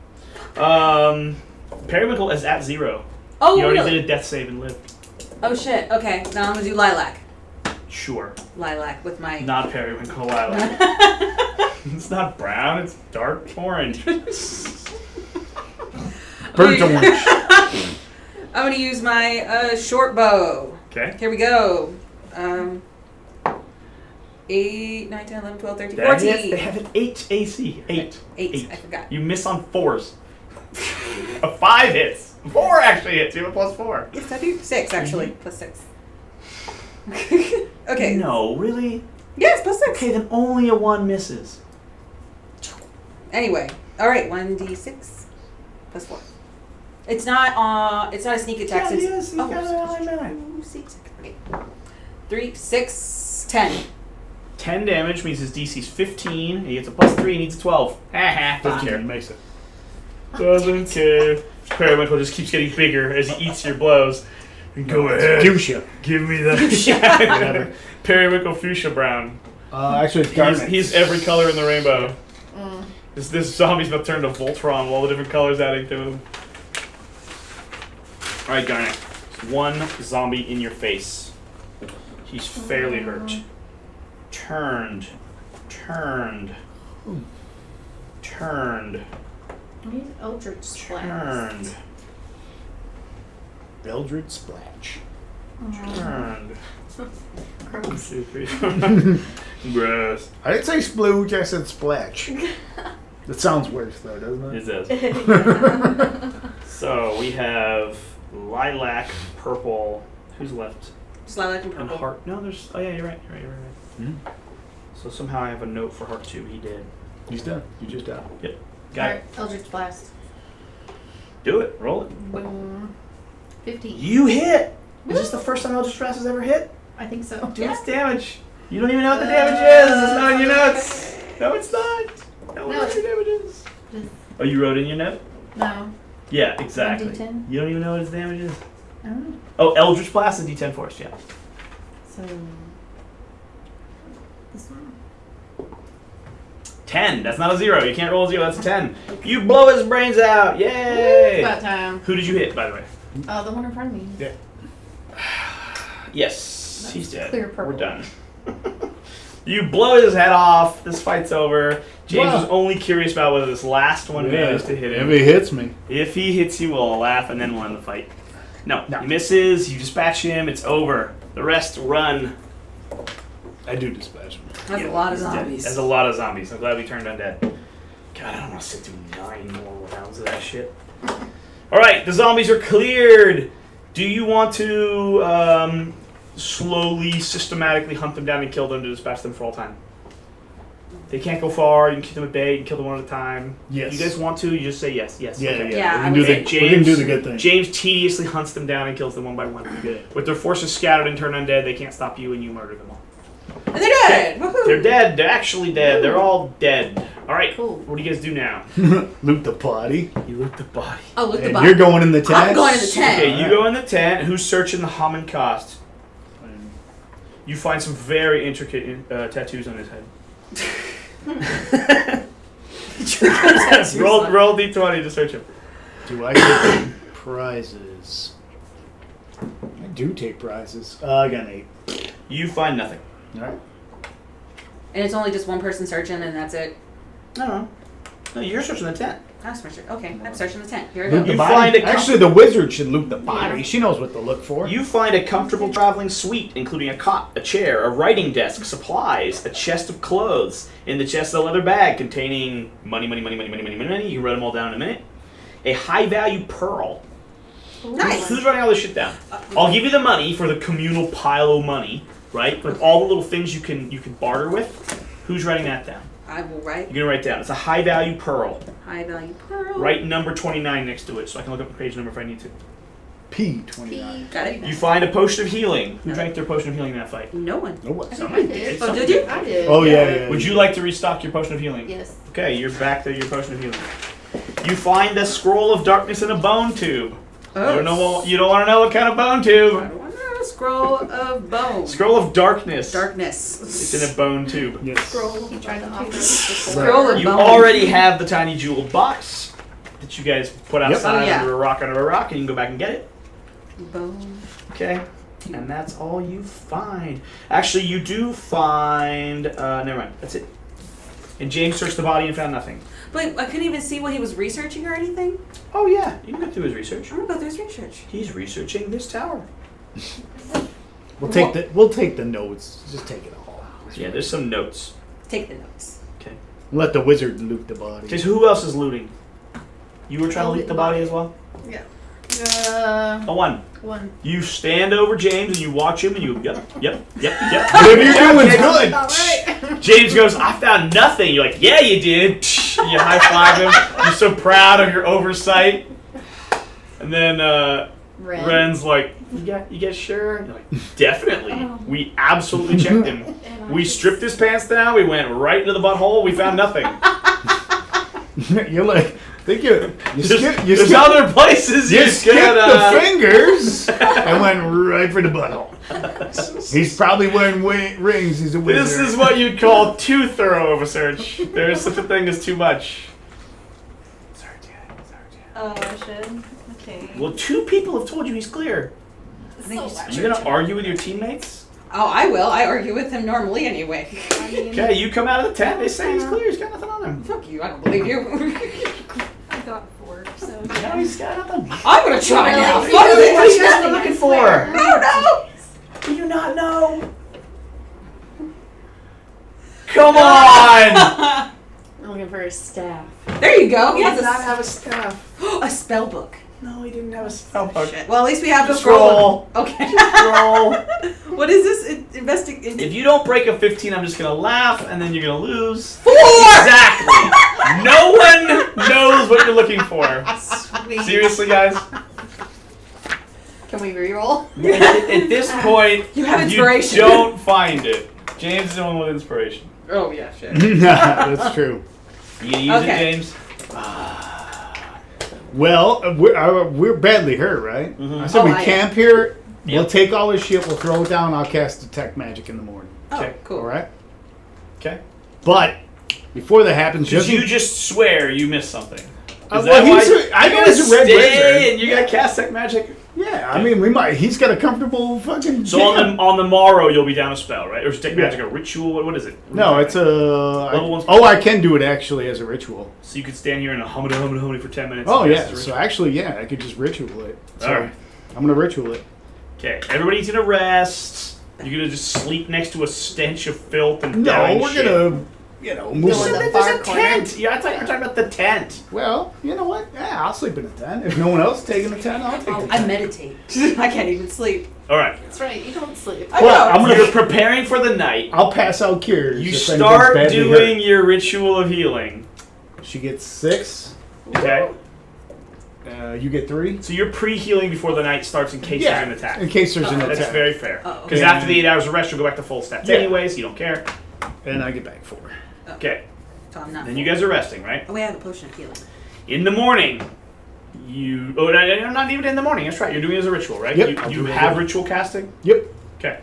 Periwinkle is at 0. Oh, He already really? did a death save and lived. Oh, shit. Okay, now I'm gonna do Lilac. Sure. Lilac with my... Not Periwinkle Lilac. It's not brown, it's dark orange. Burnt orange. I'm gonna use my short bow. Okay. Here we go. 8, 9, 10, 11, 12, 13, That 14. hits. They have an 8 AC. 8. 8. I forgot. You miss on 4s. A 5 hits. 4 actually hits. You have a plus 4. Yes, I do. 6, actually. Plus 6. Okay. No, really? Yes, plus 6. Okay, then only a 1 misses. Anyway. Alright, 1d6 plus 4. It's not a sneak attack. Yeah, It's, yes, you got it on that. 2, 6, okay. 3, 6, 10. 10 damage means his DC's 15. He gets a plus 3 and needs a 12. Haha, doesn't 15 care. makes it. Doesn't care. Periwinkle just keeps getting bigger as he eats your blows. Go ahead. Fuchsia. Give me the Whatever. Periwinkle fuchsia brown. Actually, it's garnet. He's every color in the rainbow. Mm. This zombie's about to turn to Voltron, all the different colors adding to him. Alright, Garnet. 1 zombie in your face. He's fairly hurt. Turned. Use Eldritch Splash. Turned. Eldritch Splash. Turned. Gross. 1, 2, 3, 4. Gross. I didn't say splooge, I said splash. That sounds worse, though, doesn't It it? does. So we have lilac, purple. Who's left? Just Lilac and And purple. heart. No, there's. Oh yeah, you're right. Hmm? So somehow I have a note for heart 2. He did. He's done. You just died. Got Alright, Eldritch Blast. it. Do it. Roll it. Boom. 15. You hit. Is this the first time Eldritch Blast has ever hit? I think so. Do its damage. You don't even know what the damage is. It's not in your notes. No, it's not. No one knows what your damage is. Oh, you wrote it in your note? No. Yeah, exactly. 1d10? You don't even know what its damage is. I don't know. Oh, Eldritch Blast is D10 Force. Yeah. So. This one? 10. That's not a 0. You can't roll a 0. That's a 10. You blow his brains out. Yay! About time. Who did you hit, by the way? The one in front of me. Yeah. Yes, That's he's dead. clear purple. We're done. You blow his head off. This fight's over. James Wow. was only curious about whether this last one managed to hit him. If he hits me. If he hits you, we'll laugh and then we'll end the fight. No, No. he misses. You dispatch him. It's over. The rest run. I do dispatch him. That's Yeah, a lot of he's dead. zombies. That's a lot of zombies. I'm glad we turned undead. God, I don't want to sit through 9 more rounds of that shit. All right, the zombies are cleared. Do you want to slowly, systematically hunt them down and kill them to dispatch them for all time? They can't go far. You can keep them at bay. You can kill them one at a time. Yes. If you guys want to, you just say yes. Yes. Yeah, okay. Yeah, We I can would do say the, we can do the good thing. James tediously hunts them down and kills them one by one. Good. With their forces scattered and turned undead, they can't stop you and you murder them all. And they're dead! Woohoo! They're dead. They're actually dead. They're all dead. All right. Cool. What do you guys do now? Loot the body. You loot the body. Oh, look the And bottom. you're going in the tent. I'm going in the tent. Okay, you go in the tent. Who's searching the Hammond cost? You find some very intricate tattoos on his head. roll D20 to search him. Do I get prizes? I do take prizes. I got an 8. You find nothing. All right. And it's only just one person searching, and that's it. No, you're searching the tent. I'm searching. Okay, I'm searching the tent. Here I Loot go. the You body. find a Actually, the wizard should loot the body. Yeah. She knows what to look for. You find a comfortable traveling suite, including a cot, a chair, a writing desk, supplies, a chest of clothes. In the chest, a leather bag containing money. You can write them all down in a minute. A high-value pearl. Nice. Who's writing all this shit down? I'll give you the money for the communal pile of money, right? With all the little things you can barter with. Who's writing that down? I will write You're gonna write down. It's a high-value pearl. high value pearl. Write number 29 next to it, so I can look up the page number if I need to. P29. Got it. You find a potion of healing. Who drank their potion of healing in that fight? No one. Oh, what? Somebody did. Oh, did you? I did. Oh, yeah. Would you like to restock your potion of healing? Yes. Okay, you're back to your potion of healing. You find a scroll of darkness in a bone tube. Oh. You don't want to know what kind of bone tube. I don't want to know. Scroll of bone. Scroll of darkness. Darkness. It's in a bone tube. Yes. Scroll. You tried to offer us Scroll of You bone. already have the tiny jeweled box that you guys put outside Oh, yeah. under a rock, and you can go back and get it. Bone. Okay. And that's all you find. Actually, you do find... never mind. That's it. And James searched the body and found nothing. But I couldn't even see what he was researching or anything. Oh, yeah. You can go through his research. I'm gonna go through his research. He's researching this tower. We'll take the notes. Just take it all. Yeah, there's some notes. Take the notes. Okay. Let the wizard loot the body. Okay, so who else is looting? You were trying to I'll loot the body as well? Yeah. A 1. 1. You stand over James and you watch him and you yep. Whatever you're doing is good. All right. James goes, I found nothing. You're like, yeah, you did. You high five him. You're so proud of your oversight. And then Ren's like, you get sure? You're like, definitely. We absolutely checked him. We stripped his pants down. We went right into the butthole. We found nothing. You're like, think you There's other places you skipped could, the fingers and went right for the butthole. He's probably wearing rings. He's a wizard. This is what you'd call too thorough of a search. There is such a thing as too much. Oh, I should. Okay. Well, 2 people have told you he's clear. Are you going to argue with your teammates? Oh, I will. I argue with him normally anyway. I mean, Okay, you come out of the tent. They say he's clear. He's got nothing on him. Fuck you. I don't believe you. I got 4, so. No, he's got nothing. I'm gonna try now. Really? Fuck What it. are you guys looking for? I don't know. Do you not know? Come on! I'm looking for a staff. There you go. He He has does not have a staff. a spell book. No, he didn't have a spell book. Shit. Well, at least we have the Just scroll. roll. Okay. Roll. What is this? Investigate. If you don't break a 15, I'm just gonna laugh, and then you're gonna lose. 4. Exactly. No one knows what you're looking for. Sweet. Seriously, guys. Can we reroll? At this point, You have inspiration. You don't find it. James is the one with inspiration. Oh yeah, shit. That's true. You gonna use Okay. it, James? Well, we're badly hurt, right? Mhm. I said Oh, we I am. camp here. We'll Yep. take all this shit. We'll throw it down. I'll cast detect magic in the morning. Oh, Okay. cool. All right. Okay. But before that happens, Did you just swear you missed something? Is well, that why I know you're he's a red gonna stay wizard. and you got cast tech magic? Yeah, I mean, we might. He's got a comfortable fucking. So camp. on the morrow you'll be down a spell, right? Or is detect Yeah. magic a ritual? What is it? No, it's a. Level one's- Oh, I can do it actually as a ritual. So you could stand here and hum for 10 minutes. Oh and yeah. cast a So ritual. actually, yeah, I could just ritual it. So Alright. I'm gonna ritual it. Okay, everybody's gonna rest. You're gonna just sleep next to a stench of filth and No, dying we're shit. gonna, move. Go in the There's far a corner. tent. Yeah, I thought you were talking about the tent. Well, you know what? Yeah, I'll sleep in a tent. If no one else is taking a tent, I'll take Oh, a I tent. meditate. I can't even sleep. All right. That's right. You don't sleep. I Well, know. I'm gonna. You're preparing for the night. I'll pass out cures. You if start anybody's badly doing hurt. your ritual of healing. She gets 6. Okay. You get 3. So you're pre-healing before the night starts in case there's an attack. In case there's an That's attack. very fair. Uh-oh. Because And- after the 8 hours of rest, you'll go back to full stats Yeah. anyway, so you don't care. And I get back 4. Okay. So I'm not. Then you guys are resting, right? Oh, wait, I have a potion of healing. In the morning, you... Oh, no, not even in the morning. That's right. You're doing it as a ritual, right? Yep, I'll You do it have as a- ritual casting? Yep. Okay.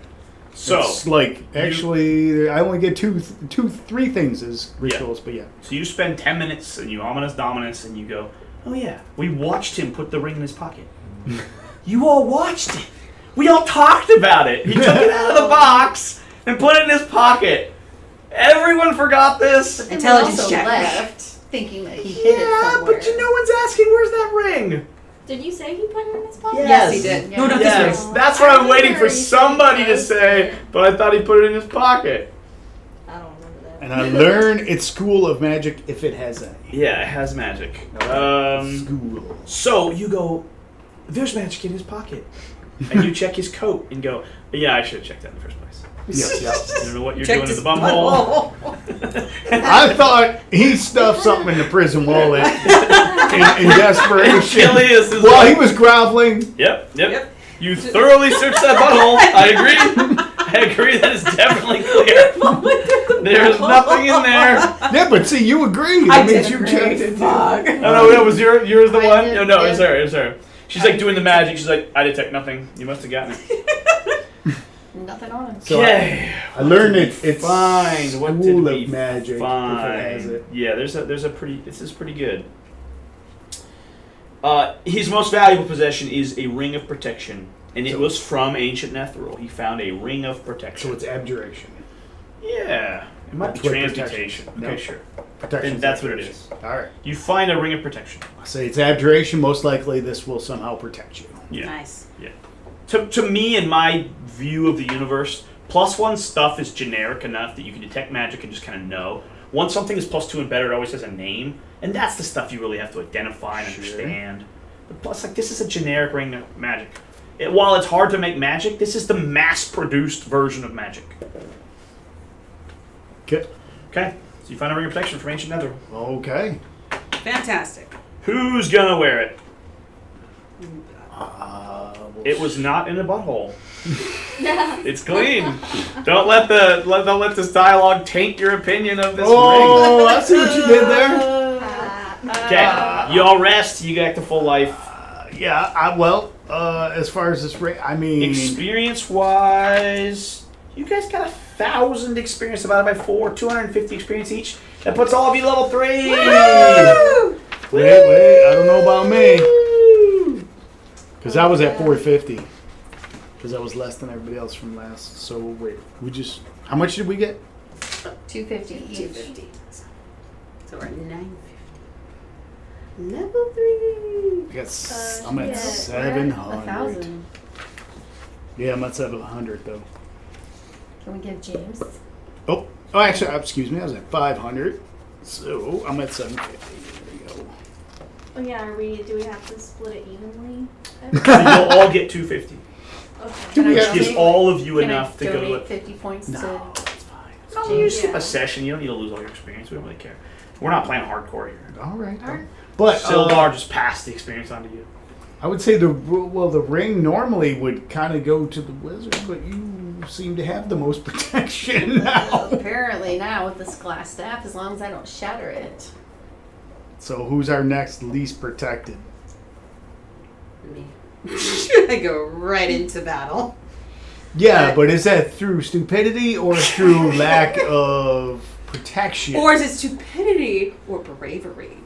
So... It's like actually, I only get 3 things as rituals, but yeah. So you spend 10 minutes and you ominous dominus and you go, oh yeah, we watched him put the ring in his pocket. You all watched it. We all talked about it. He took it out of the box and put it in his pocket. Everyone forgot this. But then Intelligence we also check. left thinking that he hid it Yeah, somewhere. but no one's asking where's that ring. Did you say he put it in his pocket? Yes, he did. Yeah. No, not Yes, this ring. that's what I'm waiting for I remember you said somebody he to posted say, it. but I thought he put it in his pocket. I don't remember that. And I learn it's School of Magic if it has any. Yeah, it has magic. School. So you go, there's magic in his pocket. And you check his coat and go, yeah, I should have checked that in the first place. Yep, yep. You don't know what you're Checked doing in his the bumhole. I thought he stuffed something in the prison wallet in desperation. Achilles is While like, he was groveling. Yep. Yep. You thoroughly searched that butthole. I agree. That is definitely clear. There's nothing in there. Yeah, but see, you agreed. I That means did you agree. changed it. Fuck. No, that was yours the I one? did, No, it was yeah. her. It was her. She's like doing the magic. She's like, I detect nothing. You must have gotten it. Nothing on him. So Okay. I learned it's Fine. What did School we of Magic if it has Fine. it. Yeah, there's a pretty. This is pretty good. His most valuable possession is a ring of protection, and it So- was from ancient Netheril. He found a ring of protection. So it's abjuration. Yeah, it might be That's what transmutation. protection- Okay, no. sure. Protection. Then that's what it is. All right. You find a ring of protection. I say it's abjuration. Most likely, this will somehow protect you. Yeah. Nice. To me, in my view of the universe, +1 stuff is generic enough that you can detect magic and just kind of know. Once something is +2 and better, it always has a name, and that's the stuff you really have to identify and Sure. understand. But plus, like, this is a generic ring of magic. While it's hard to make magic, this is the mass-produced version of magic. Okay. Okay, so you find a ring of protection from ancient Nether. Okay. Fantastic. Who's gonna wear it? We'll It was not in a butthole. It's clean. Don't let this dialogue taint your opinion of this ring. Oh, I see what you did there. Okay, you all rest. You get back to full life. Yeah. As far as this ring, I mean, Experience-wise, you guys got 1,000 experience divided by 4, 250 experience each. That puts all of you level 3. wait. I don't know about me. Because I was at 450. Because I was less than everybody else from last. So wait, how much did we get? 250 each. 250. So we're at 950. Level 3. I'm at yeah, 700. 1,000. Yeah, I'm at 700 though. Can we give James? Oh, actually, excuse me. I was at 500. So I'm at 750. There we go. Oh yeah, do we have to split it evenly? You'll all get 250. Okay. Can I Yeah. Which gives donate- all of you can enough I to go to donate it. 50 points No, to that's fine. No, you skip Yeah. a session. You don't need to lose all your experience. We don't really care. We're not playing hardcore here. All right. Alright. But Sildar just passed the experience on to you. I would say the ring normally would kind of go to the wizard, but you seem to have the most protection now. Apparently now with this glass staff, as long as I don't shatter it. So who's our next least protected? Me. I go right into battle. Yeah, but is that through stupidity or through lack of protection? Or is it stupidity or bravery?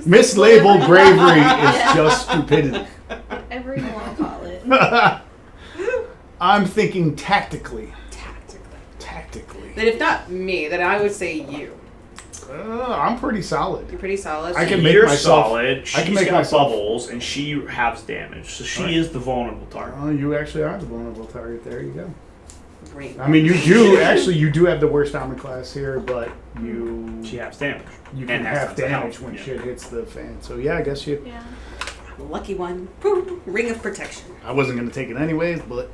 Mislabeled bravery is just stupidity. Whatever you want to call it. I'm thinking tactically. Tactically. Then if not me, then I would say you. I'm pretty solid. You're pretty solid. I can make You're myself- solid. She's I can make got myself- bubbles, and she has damage. So she Right. is the vulnerable target. Oh, you actually are the vulnerable target. There you go. Great. I mean, you do have the worst armor class here, but She has damage. you And can has have tons of damage health, when yeah. shit hits the fan. So yeah, I guess you. Yeah. Lucky one. Boom. Ring of protection. I wasn't gonna take it anyways, but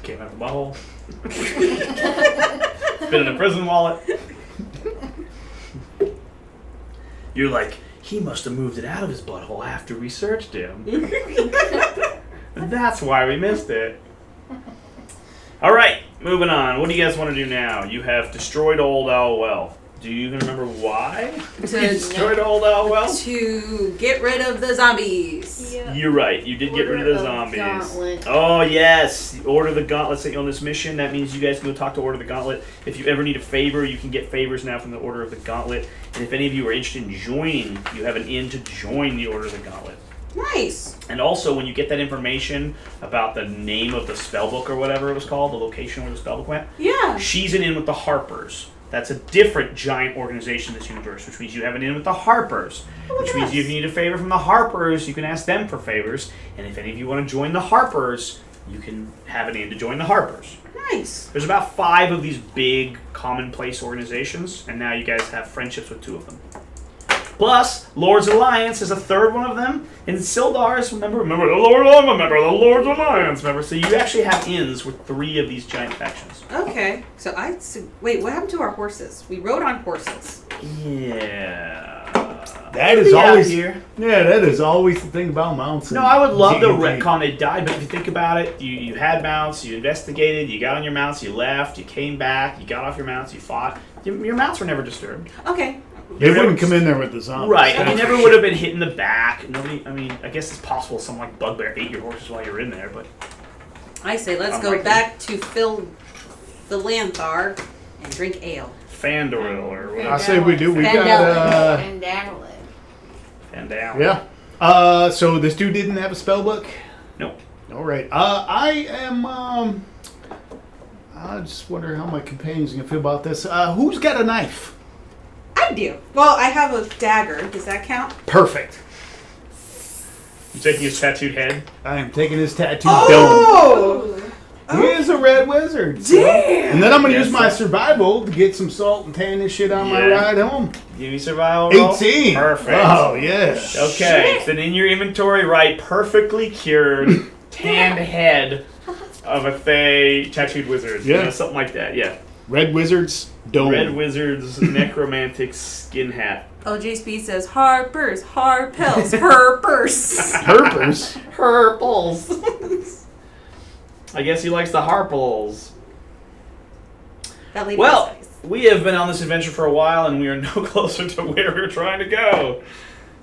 Came out of the butthole. Been in a prison wallet. You're like, he must have moved it out of his butthole after we searched him. That's why we missed it. All right, moving on. What do you guys want to do now? You have destroyed old Owl Well. Do you even remember why? To- You destroyed Old Well? To get rid of the zombies. Yeah. You're right. You did get rid of the Order of zombies. Gauntlet. Oh yes, Order of the Gauntlet sent you on this mission. That means you guys can go talk to Order of the Gauntlet. If you ever need a favor, you can get favors now from the Order of the Gauntlet. And if any of you are interested in joining, you have an in to join the Order of the Gauntlet. Nice. And also, when you get that information about the name of the spellbook or whatever it was called, the location where the spellbook went, Yeah. she's an in with the Harpers. That's a different giant organization in this universe, which means you have an in with the Harpers. Which means if you need a favor from the Harpers, you can ask them for favors. And if any of you want to join the Harpers, you can have an in to join the Harpers. Nice. There's about 5 of these big commonplace organizations, and now you guys have friendships with 2 of them. Plus, Lord's Alliance is a 3rd one of them, and Sildar's, remember the Lord, I'm a member of the Lord's Alliance, remember? So you actually have inns with 3 of these giant factions. Okay. Wait, what happened to our horses? We rode on horses. Yeah. That is Be out always here. Yeah, that is always the thing about mounts. No, I would love to D&D. retcon they died, but if you think about it, you had mounts, you investigated, you got on your mounts, you left, you came back, you got off your mounts, you fought. Your mounts were never disturbed. Okay. They wouldn't come in there with the zombies. Right, and you that's never for would sure. have been hit in the back. Nobody, I mean, I guess it's possible some like bugbear ate your horses while you were in there, but I say let's go Unlikely. back to Phil the Lanthar and drink ale. Fandoril or whatever. I say we do. We Fendel. got And Damalin. And down. yeah. So this dude didn't have a spell book. Nope. All right. I am. I just wonder how my companions are gonna feel about this. Who's got a knife? I do. Well, I have a dagger. Does that count? Perfect. You taking his tattooed head? I am taking his tattoo Oh! dome. He is a red wizard. Damn! And then I'm gonna Yes, use my sir. survival to get some salt and tan this shit on my Yeah. ride home. Give me survival roll. 18. Perfect. Oh yeah. Okay, then in your inventory, write perfectly cured tanned head of a Fey tattooed wizard. Yeah. You know, something like that, yeah. Red wizards dome. Red wizard's necromantic skin hat. OJ Speed says Harpers, Harpels, Herpers. Purpose. Purples. I guess he likes the Harples. That lady Well, was nice. we have been on this adventure for a while, and we are no closer to where we're trying to go.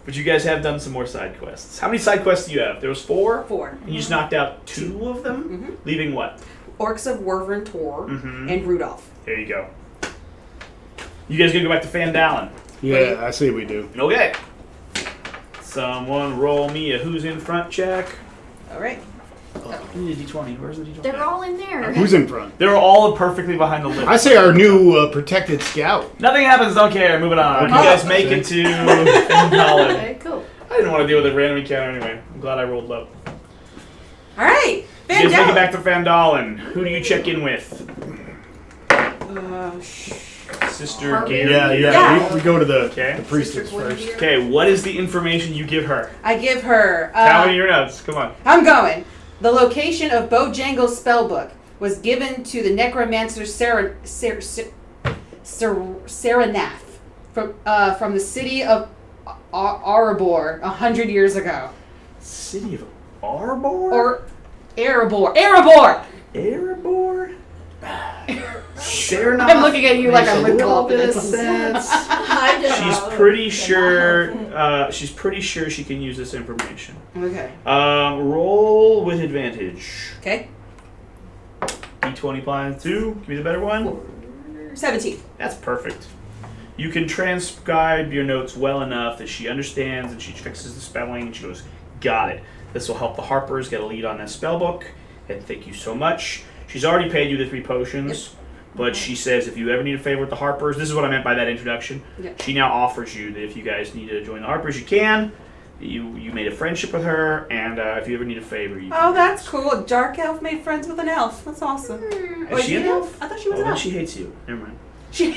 But you guys have done some more side quests. How many side quests do you have? There was 4? 4. And you just knocked out 2 of them? Mhm. Leaving what? Orcs of Wervern Tor Mhm. and Rudolph. There you go. You guys gonna go back to Phandalin? Yeah, I say we do. Okay. Someone roll me a who's in front check. All right. I need a d20. Where's the d20? They're all in there. Who's in front? They were all perfectly behind the list. I say our new protected scout. Nothing happens, don't care. Moving on. Okay. You guys make it to Phandalin. Okay, cool. I didn't want to deal with a random encounter anyway. I'm glad I rolled low. All right. You guys make it Fandel. back to Phandalin. Who do you check in with? Sister Harvey. Gary. Yeah. We go to the, Okay. the priestess Sister first. Guinevere. Okay, what is the information you give her? I give her. Tell me your notes. Come on. I'm going. The location of Bojangles' spellbook was given to the necromancer Serenaf from the city of Erebor 100 years ago. City of Arbor? Or Erebor. Erebor! Erebor? Serenaf? I'm looking at you like I'm Makes a with little bit of confidence. sense. I don't She's know. pretty sure. She's pretty sure she can use this information. Okay. Roll with advantage. Okay. D20 plus 2. Give me the better one. 17. That's perfect. You can transcribe your notes well enough that she understands and she fixes the spelling and she goes, got it. This will help the Harpers get a lead on that spellbook. And thank you so much. She's already paid you the 3 potions. But she says if you ever need a favor with the Harpers, this is what I meant by that introduction. Yep. She now offers you that if you guys need to join the Harpers, you can. You made a friendship with her, and if you ever need a favor, you can. Oh, that's cool. A dark elf made friends with an elf. That's awesome. Is she an elf? I thought she was Oh, an then elf. she hates you. Never mind. She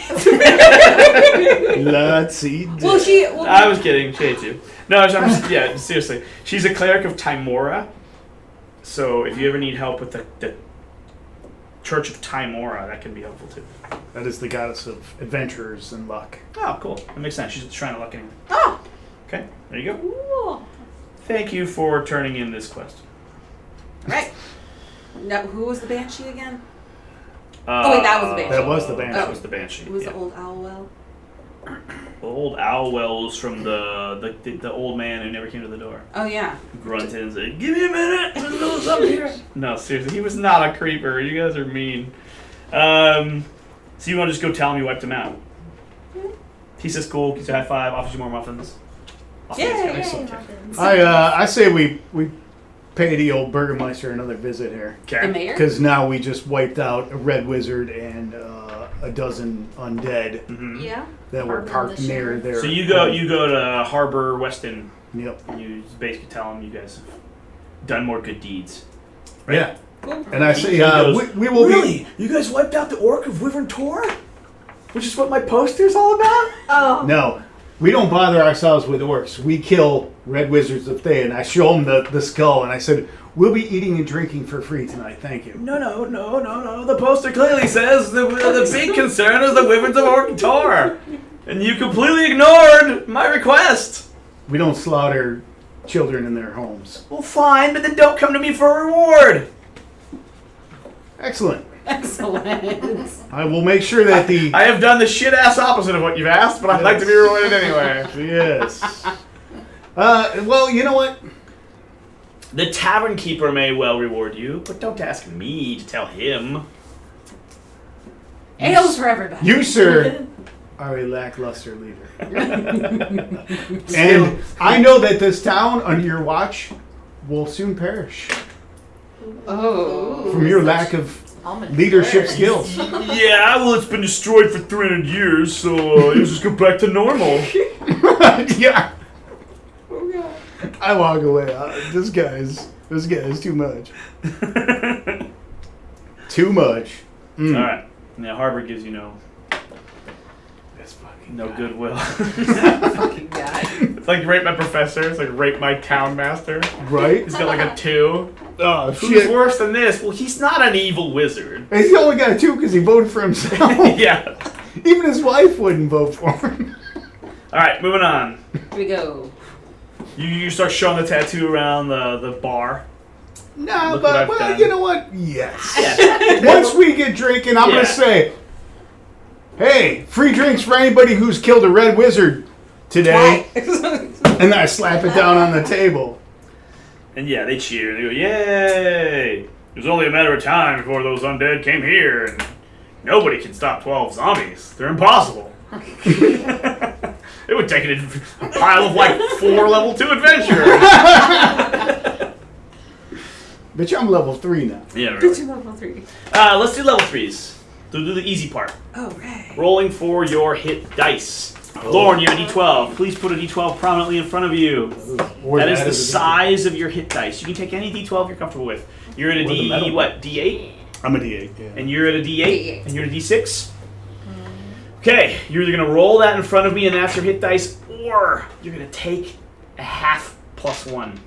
Let's see. well, she. Well, I was kidding. She hates you. No, I'm just, yeah, seriously. She's a cleric of Timora. So if you ever need help with the Church of Timora, that can be helpful too. That is the goddess of adventurers and luck. Oh, cool. That makes sense. She's trying to luck anyway. Oh. Okay, there you go. Cool. Thank you for turning in this quest. Right. Now, who was the banshee again? Oh, wait, that was the Banshee. That was the Banshee. That was the Banshee. It was yeah. the old owl well. Old Owlwells from the old man who never came to the door. Oh yeah. Grunted and said, "Give me a minute. There's no up here." No, seriously, he was not a creeper. You guys are mean. So you want to just go tell him you wiped him out? He says, "Cool." Gives you a high five. Offers you more muffins. I say we pay the old Burgermeister another visit here. The Okay. mayor? Because now we just wiped out a red wizard and a dozen undead Mm-hmm. Yeah. that were Harbor parked the near sheriff. there. So you go to Harbor Weston. Yep. And you just basically tell them you guys have done more good deeds. Yeah. Cool. And I say, He goes, we will really? You guys wiped out the Orc of Wyvern Tor? Which is what my poster's all about? Oh. be. No. We don't bother ourselves with orcs. We kill red wizards of Thay, and I show them the skull, and I said, we'll be eating and drinking for free tonight. Thank you. No. The poster clearly says the big concern is the Wyverns of Orc Tor. And you completely ignored my request. We don't slaughter children in their homes. Well, fine, but then don't come to me for a reward. Excellent. Excellent. I will make sure that the... I have done the shit-ass opposite of what you've asked, but I'd like to be rewarded anyway. Yes. Well, you know what? The tavern keeper may well reward you, but don't ask me to tell him. Ales for everybody. You, sir, are a lackluster leader. And I know that this town, under your watch, will soon perish Oh. from your lack of Ominous leadership words. skills. Yeah, well, it's been destroyed for 300 years, so let's just go back to normal. Yeah. I walk away. This guy's too much. Too much. Mm. All right. Now, Harbor gives you no goodwill. Fucking guy. It's like rape my professor. It's like rape my town master. Right? He's got like a 2. Oh, Who's shit. worse than this? Well, he's not an evil wizard. He's only got a 2 because he voted for himself. Yeah. Even his wife wouldn't vote for him. All right, moving on. Here we go. You start showing the tattoo around the bar. No, Look what but, I've well, done. you know what? Yes. Yeah. Once we get drinking, I'm Yeah. going to say, hey, free drinks for anybody who's killed a red wizard today. And then I slap it down on the table. And yeah, they cheer. They go, "Yay! It was only a matter of time before those undead came here, and nobody can stop 12 zombies. They're impossible." It would take a pile of like 4 level 2 adventurers. Bitch, I'm level 3 now. Yeah, Did you really. level 3? Let's do level 3s. To do the easy part. Oh, right. Rolling for your hit dice. Lauren, you have a d12. Please put a d12 prominently in front of you. Or That is that the is a- size of your hit dice. You can take any d12 you're comfortable with. You're at a Or the metal. D8? I'm a D8, yeah. And you're at a D8? D8. And you're at a D6? Okay, you're either going to roll that in front of me and that's your hit dice, or you're going to take a half +1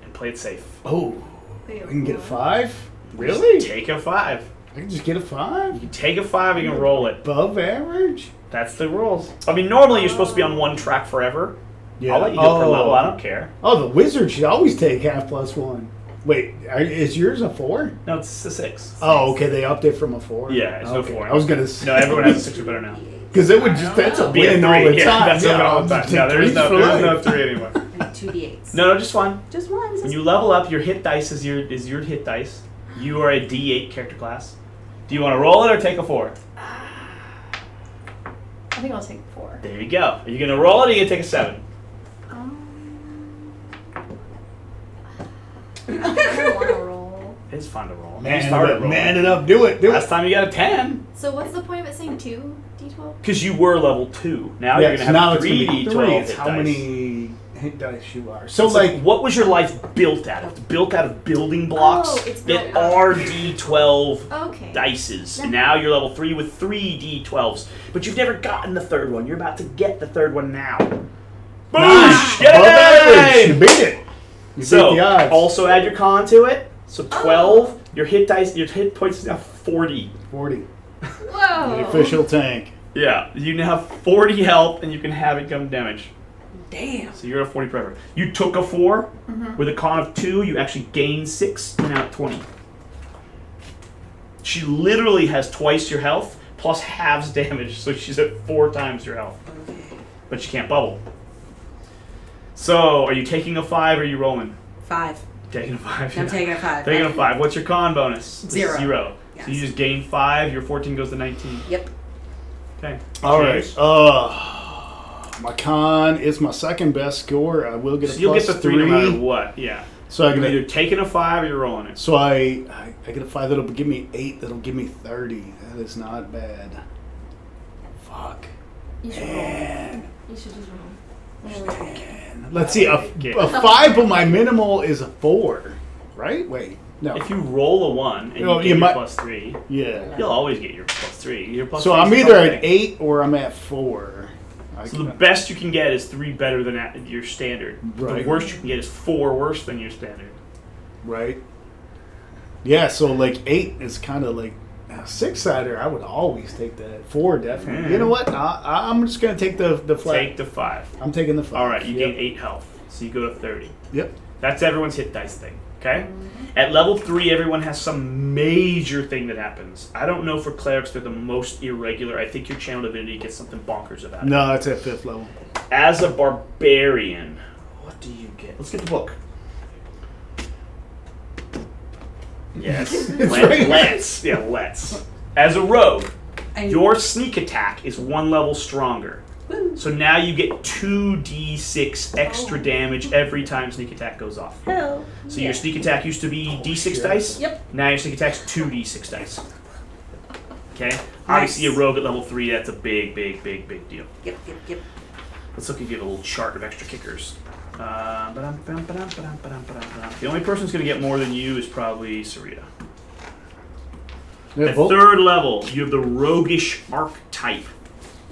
and play it safe. Oh, Wait, I can get a what? 5? Just Really? take a 5. I can just get a 5? You can take a 5, you can roll it. Above average? That's the rules. I mean, normally you're supposed to be on one track forever. I'll let you do it per level, I don't care. Oh, the wizard should always take half +1. Wait, is yours a 4? No, it's a 6. Oh, okay, they upped it from a 4. Yeah, it's no okay. 4. I was gonna say. No, everyone has a 6 or better now. Because it would just—that's a Be a win 3. all the Yeah, time. that's a win all the I'll time. just No, take there's threes for no life. 3 anymore. And 2 D8s. No, just 1. Just one. When you level up, your hit dice is your hit dice. You are a D8 character class. Do you want to roll it or take a 4? I think I'll take 4. There you go. Are you going to roll it or are you going to take a 7? I don't want to roll. It's fun to roll. You Man started it up, rolling. man it up, do it, do Last it. time you got a 10. So what's the point of it saying 2 D12? Because you were level 2. Now Yeah, you're so going to now have it's gonna 3 be D12 3. It's hit how dice. many hit dice you are. So, It's like, what was your life built out of? It's built out of building blocks Oh, it's that built out. are D12 Okay. dices. Yeah. And now you're level 3 with 3 D12s. But you've never gotten the third one. You're about to get the third one now. nice. Boosh! Above average. Yay! You beat it. You beat So, the odds. also add your con to it. So 12, your hit dice, your hit points is now 40. 40. Whoa. The official tank. Yeah, you now have 40 health and you can have it come damage. Damn. So you're at 40 forever. You took a 4 with a con of 2, you actually gained 6, you're now at 20. She literally has twice your health plus halves damage, so she's at 4 times your health. Okay. but you can't bubble. So, are you taking a 5 or are you rolling? 5. Taking a 5. I'm taking a 5. Taking a 5. What's your con bonus? 0. 0. Yes. So you just gain 5. Your 14 goes to 19. Yep. Okay. All Cheers. right. My con is my second best score. I will get a So you'll plus get the 3 no matter what. Yeah. So I You're get either taking a 5 or you're rolling it. So I get a 5 that'll give me 8. That'll give me 30. That is not bad. Fuck. You should roll. Man. You should just roll. Man. Let's see. A 5, but my minimal is a 4. Right? Wait. No. If you roll a 1 and Oh, you get your plus 3, Yeah. you'll always get your plus 3. Your plus So 3 is I'm the either top at thing. 8 or I'm at 4. So the best you can get is 3 better than your standard. Right. The worst you can get is 4 worse than your standard. Right. Yeah, so like 8 is kind of like a 6-sider. I would always take that. 4 definitely. You know what? I'm just gonna take the flat. Take the 5. I'm taking the 5. All right, you Yep. gain 8 health, so you go to 30. Yep. That's everyone's hit dice thing. Okay. At level 3, everyone has some major thing that happens. I don't know for clerics; they're the most irregular. I think your channel divinity gets something bonkers about it. No, it's at 5th level. As a barbarian, what do you get? Let's get the book. Yes. Let's. Yeah, let's. As a rogue, your sneak attack is 1 level stronger. So now you get 2d6 extra damage every time sneak attack goes off. Hell. So your sneak attack used to be d6 dice. Yep. Now your sneak attack's 2d6 dice. Okay? Obviously, a rogue at level 3, that's a big deal. Yep. Let's look and give a little chart of extra kickers. The only person who's going to get more than you is probably Sarita. Yeah, At 3rd level, you have the Roguish Archetype.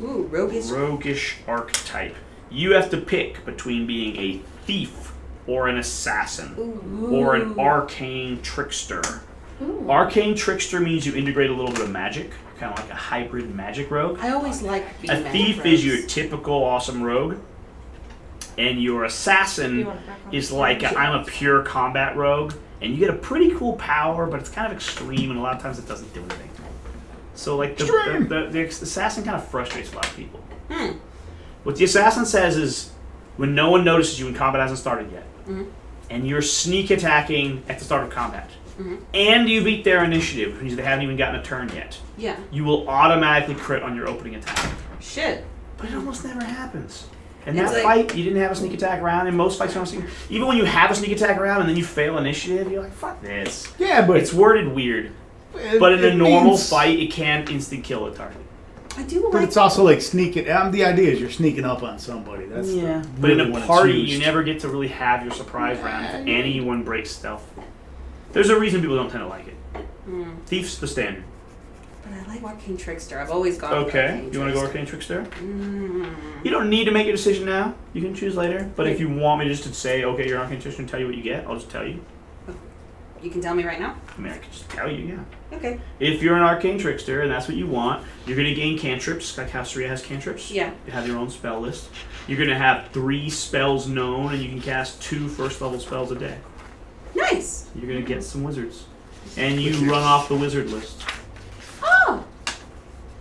Ooh, roguish. Roguish Archetype. You have to pick between being a thief or an assassin or an arcane trickster. Ooh. Arcane trickster means you integrate a little bit of magic, kind of like a hybrid magic rogue. I always like being A thief is your typical awesome rogue, and your assassin You want it back on is the like side? I'm a pure combat rogue, and you get a pretty cool power, but it's kind of extreme, and a lot of times it doesn't do anything. So like the assassin kind of frustrates a lot of people. What the assassin says is, when no one notices you and combat hasn't started yet, and you're sneak attacking at the start of combat, and you beat their initiative, which means they haven't even gotten a turn yet, Yeah. you will automatically crit on your opening attack. Shit. But it almost never happens. In It's that like- fight, you didn't have a sneak attack round. In most fights, you don't sneak. Even when you have a sneak attack round and then you fail initiative, you're like, "Fuck this." Yeah, but It's worded weird. But in a normal fight, it can instant kill a target. I do But like. it's also like sneaking. The idea is you're sneaking up on somebody. That's But in really a when it's party, used. you never get to really have your surprise round if anyone breaks stealth. There's a reason people don't tend to like it. Thief's the standard. But I like Arcane Trickster. I've always gone. with Okay, Arcane you want to go Trickster. Arcane Trickster? You don't need to make a decision now. You can choose later. But if you want me just to say, okay, you're Arcane Trickster and tell you what you get, I'll just tell you. You can tell me right now. I mean, I can just tell you, yeah. Okay. If you're an Arcane Trickster and that's what you want, you're going to gain cantrips, like how Saria has cantrips. Yeah. You have your own spell list. You're going to have 3 spells known, and you can cast 2 first-level spells a day. Nice. You're going to get some wizards. And you run off the wizard list. Oh,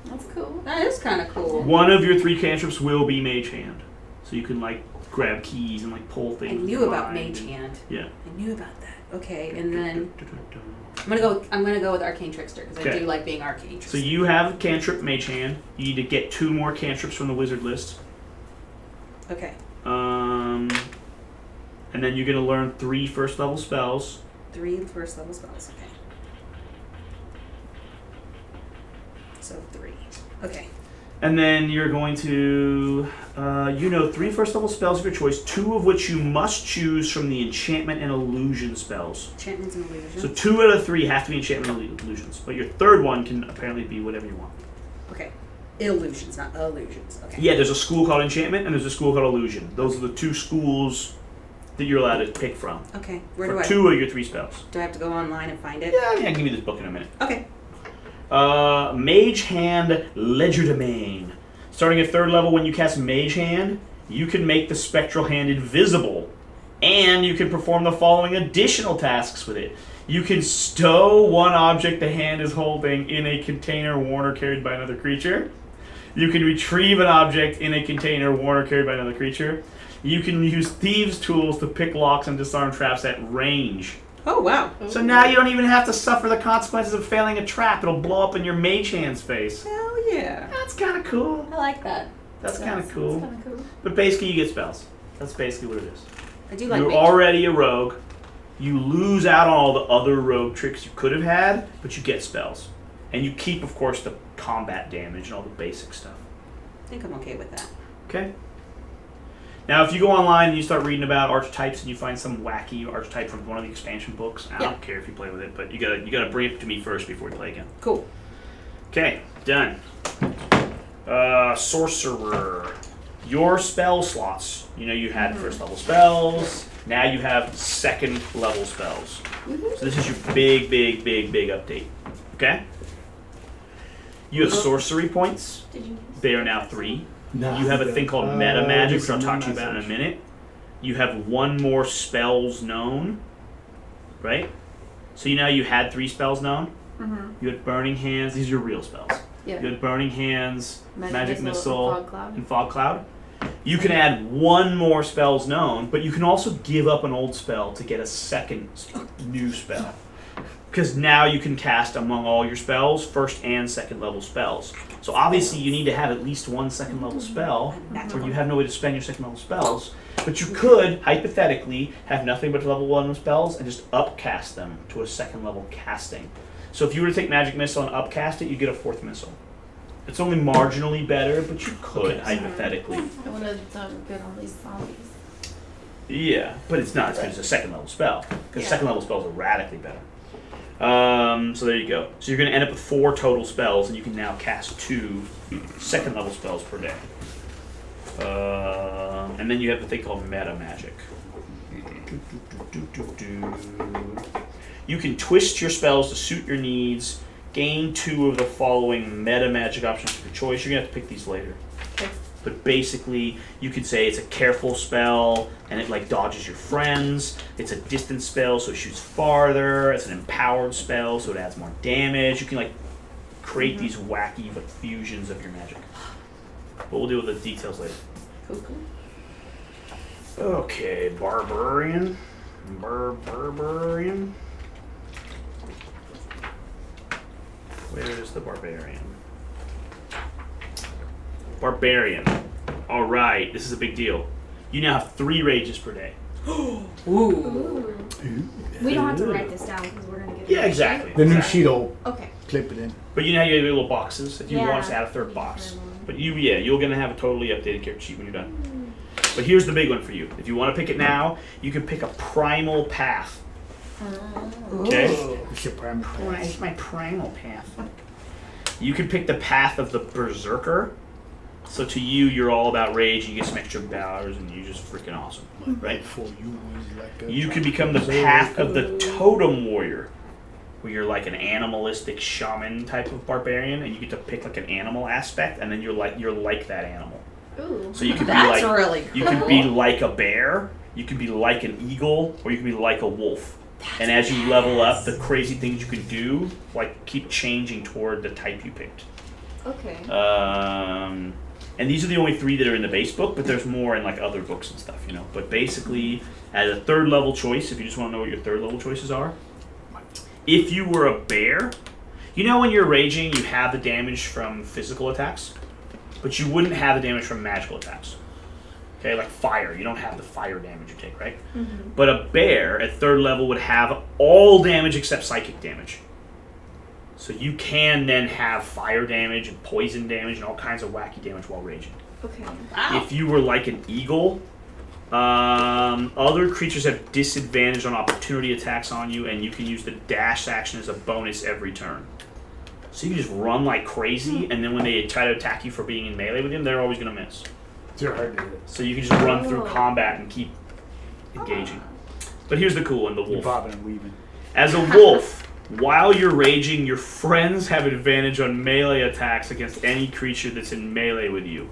That's cool. that is kind of cool. One of your 3 cantrips will be Mage Hand. So you can, like, grab keys and, like, pull I things. with knew your about mind. Mage Hand. Yeah. I knew about that. Okay, and then I'm gonna go with Arcane Trickster because I Okay. do like being Arcane Trickster. So you have cantrip Mage Hand. You need to get 2 more cantrips from the wizard list. Okay. And then you're going to learn 3 first-level spells. 3 first level spells. Okay. So 3. Okay. And then you're going to, 3 first-level spells of your choice, 2 of which you must choose from the enchantment and illusion spells. Enchantments and illusion. So 2 out of 3 have to be enchantment and illusions, but your third one can apparently be whatever you want. Okay. Illusions, not illusions. Okay. Yeah, there's a school called enchantment and there's a school called illusion. Those are the 2 schools that you're allowed to pick from. Okay. Where For do I 2 of your 3 spells. do I have to go online and find it? Yeah, I can give you this book in a minute. Okay. Mage Hand Legerdemain. Starting at 3rd level, when you cast Mage Hand, you can make the spectral hand invisible, and you can perform the following additional tasks with it. You can stow one object the hand is holding in a container worn or carried by another creature. You can retrieve an object in a container worn or carried by another creature. You can use thieves' tools to pick locks and disarm traps at range. Oh, wow. So now you don't even have to suffer the consequences of failing a trap. It'll blow up in your mage hand's face. Hell yeah. That's kind of cool. I like that. That's kind of cool. That's kind of cool. But basically, you get spells. That's basically what it is. I do like You're mage. already a rogue. You lose out on all the other rogue tricks you could have had, but you get spells. And you keep, of course, the combat damage and all the basic stuff. I think I'm okay with that. Okay? Now, if you go online and you start reading about archetypes and you find some wacky archetype from one of the expansion books, I don't care if you play with it, but you gotta bring it to me first before you play again. Cool. Okay, done. Sorcerer. Your spell slots. You know you had first level spells. Now you have second level spells. So this is your big update. Okay? You have sorcery points. Did you? They are now 3. You have a thing called meta magic, which I'll talk to you about in a minute. You have 1 more spells known. Right? So you had 3 spells known. Mm-hmm. You had Burning Hands. These are your real spells. Yeah. You had Burning Hands, Magic Missile, Fog Cloud. and Fog Cloud. You can add 1 more spells known, but you can also give up an old spell to get a second new spell. Because now you can cast among all your spells, first and second level spells. So obviously you need to have at least 1 second level spell, or you have no way to spend your second level spells. But you could, hypothetically, have nothing but level 1 spells and just upcast them to a second level casting. So if you were to take Magic Missile and upcast it, you get a 4th missile. It's only marginally better, but you could, hypothetically. I would have done good on these zombies. Yeah, but it's not as good as a second level spell, because Yeah. second level spells are radically better. So there you go. So you're going to end up with 4 total spells, and you can now cast 2 second level spells per day. And then you have the thing called meta magic. You can twist your spells to suit your needs. Gain 2 of the following meta magic options of your choice. You're going to have to pick these later. Okay. But basically, you could say it's a careful spell, and it like dodges your friends. It's a distance spell, so it shoots farther. It's an empowered spell, so it adds more damage. You can like create these wacky like fusions of your magic. But we'll deal with the details later. Cool. Okay, barbarian. Barbarian. Where's the barbarian? Barbarian. Alright, this is a big deal. You now have 3 rages per day. Ooh. Ooh. We don't have to write this down because we're gonna get. Yeah, exactly. The new sheet will Okay. clip it in. But you know how you have your little boxes? If you Yeah. want us to add a 3rd box. But you're going to have a totally updated character sheet when you're done. But here's the big one for you. If you want to pick it now, you can pick a primal path. Okay? It's your primary. It's my primal path. You can pick the path of the berserker. So to you, you're all about rage, and you get some extra powers, and you're just freaking awesome, right? For you, is like a You can become the path of the totem warrior, where you're like an animalistic shaman type of barbarian, and you get to pick like an animal aspect, and then you're like that animal. Ooh. So you can be That's like really you can be like a bear, you can be like an eagle, or you can be like a wolf. And as you level up, the crazy things you can do like keep changing toward the type you picked. Okay. And these are the only 3 that are in the base book, but there's more in like other books and stuff, you know. But basically, as a 3rd level choice, if you just want to know what your 3rd level choices are, if you were a bear, you know when you're raging, you have the damage from physical attacks, but you wouldn't have the damage from magical attacks. Okay, like fire, you don't have the fire damage you take, right? Mm-hmm. But a bear at 3rd level would have all damage except psychic damage. So you can then have fire damage and poison damage and all kinds of wacky damage while raging. Okay. Wow. If you were like an eagle, other creatures have disadvantage on opportunity attacks on you, and you can use the dash action as a bonus every turn. So you can just run like crazy, and then when they try to attack you for being in melee with them, they're always going to miss. It's hard to hit. So you can just run through combat and keep engaging. But here's the cool one, the You're wolf. bobbing and weaving. As a wolf, while you're raging, your friends have advantage on melee attacks against any creature that's in melee with you.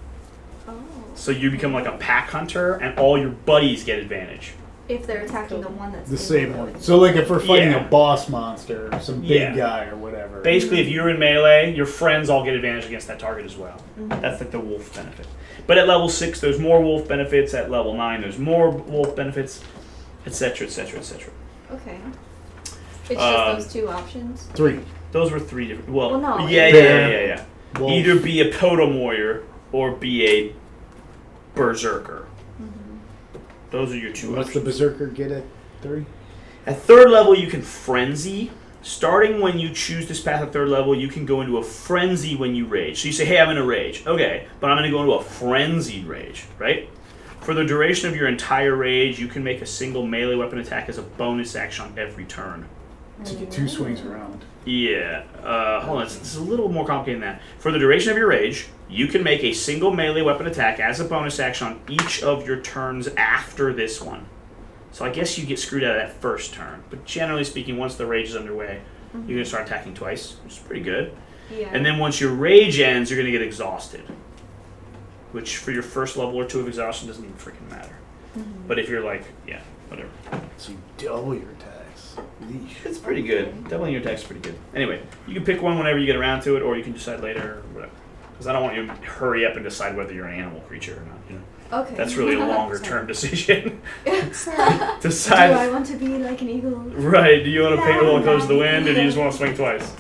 Oh. So you become like a pack hunter, and all your buddies get advantage. If they're attacking the one that's The in same melee. one. So like if we're fighting Yeah. a boss monster or some big Yeah. guy or whatever. Basically, if you're in melee, your friends all get advantage against that target as well. That's like the wolf benefit. But at level 6, there's more wolf benefits. At level 9, there's more wolf benefits, etc., etc., etc. Okay. It's just those two options. 3. Those were 3 different. Well, Well, no, yeah. Wolf. Either be a totem warrior or be a berserker. Those are your 2 What's the options. berserker get at 3? At 3rd level, you can frenzy. Starting when you choose this path at 3rd level, you can go into a frenzy when you rage. So you say, hey, I'm in a rage. Okay, but I'm going to go into a frenzied rage, right? For the duration of your entire rage, you can make a single melee weapon attack as a bonus action on every turn. To get 2 swings around. Yeah, hold on, it's a little more complicated than that. For the duration of your rage, you can make a single melee weapon attack as a bonus action on each of your turns after this one. So I guess you get screwed out of that first turn. But generally speaking, once the rage is underway, you're going to start attacking twice, which is pretty good. Yeah. And then once your rage ends, you're going to get exhausted. Which for your first level or 2 of exhaustion doesn't even freaking matter. But if you're like, yeah, whatever. So you double your attacks. Yeesh. It's pretty good. Doubling your attack is pretty good. Anyway, you can pick one whenever you get around to it, or you can decide later, or whatever. Because I don't want you to hurry up and decide whether you're an animal creature or not. You know, Okay. that's really a longer term decision. Do I Decide. want to be like an eagle? Right? Do you want to paint roll close to the wind, or do you just want to swing twice?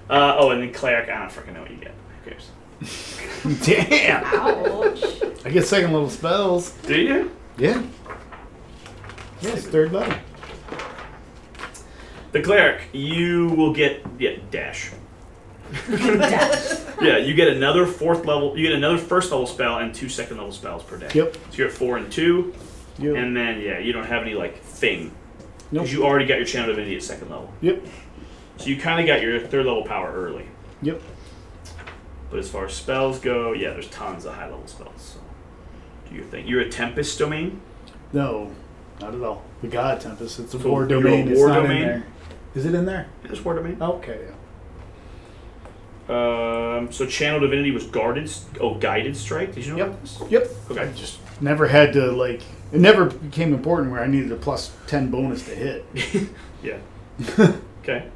Oh, and then cleric. I don't freaking know what you get. Who cares? Damn! Ouch. I get 2nd level spells. Do you? Yeah. Yes, 3rd level. The cleric, you will get dash. Yeah, you get another 4th level. You get another 1st level spell and 2 2nd level spells per day. Yep. So you're at 4 and 2, Yep. and then you don't have any like thing Nope. because you already got your channel divinity at 2nd level. Yep. So you kind of got your 3rd level power early. Yep. But as far as spells go, yeah, there's tons of high level spells. So do your thing. You're a Tempest domain. No, not at all. The God Tempest. It's a So war you're a domain. It's war not domain? in there. Is it in there? There's war domain. Okay, yeah. So channel divinity was guided strike. Did you know Yep. about this? Yep. Okay. I just never had to, like, it never became important where I needed a plus 10 bonus to hit. Yeah. Okay.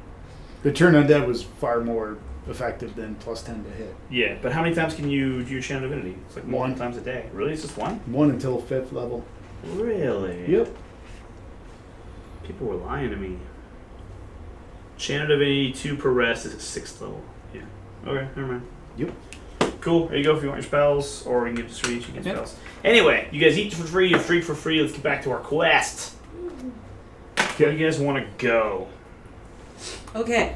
The turn undead was far more effective than plus 10 to hit. Yeah, but how many times can you do your channel divinity? It's like One. times a day. Really? It's just one? 1 until 5th level. Really? Yep. People were lying to me. Channel divinity 2 per rest is at 6th level. Yeah. Okay, never mind. Yep. Cool. There you go if you want your spells, or you can get to each you get Yep. spells. Anyway, you guys eat for free, you drink for free. Let's get back to our quest. Where do you guys want to go? Okay.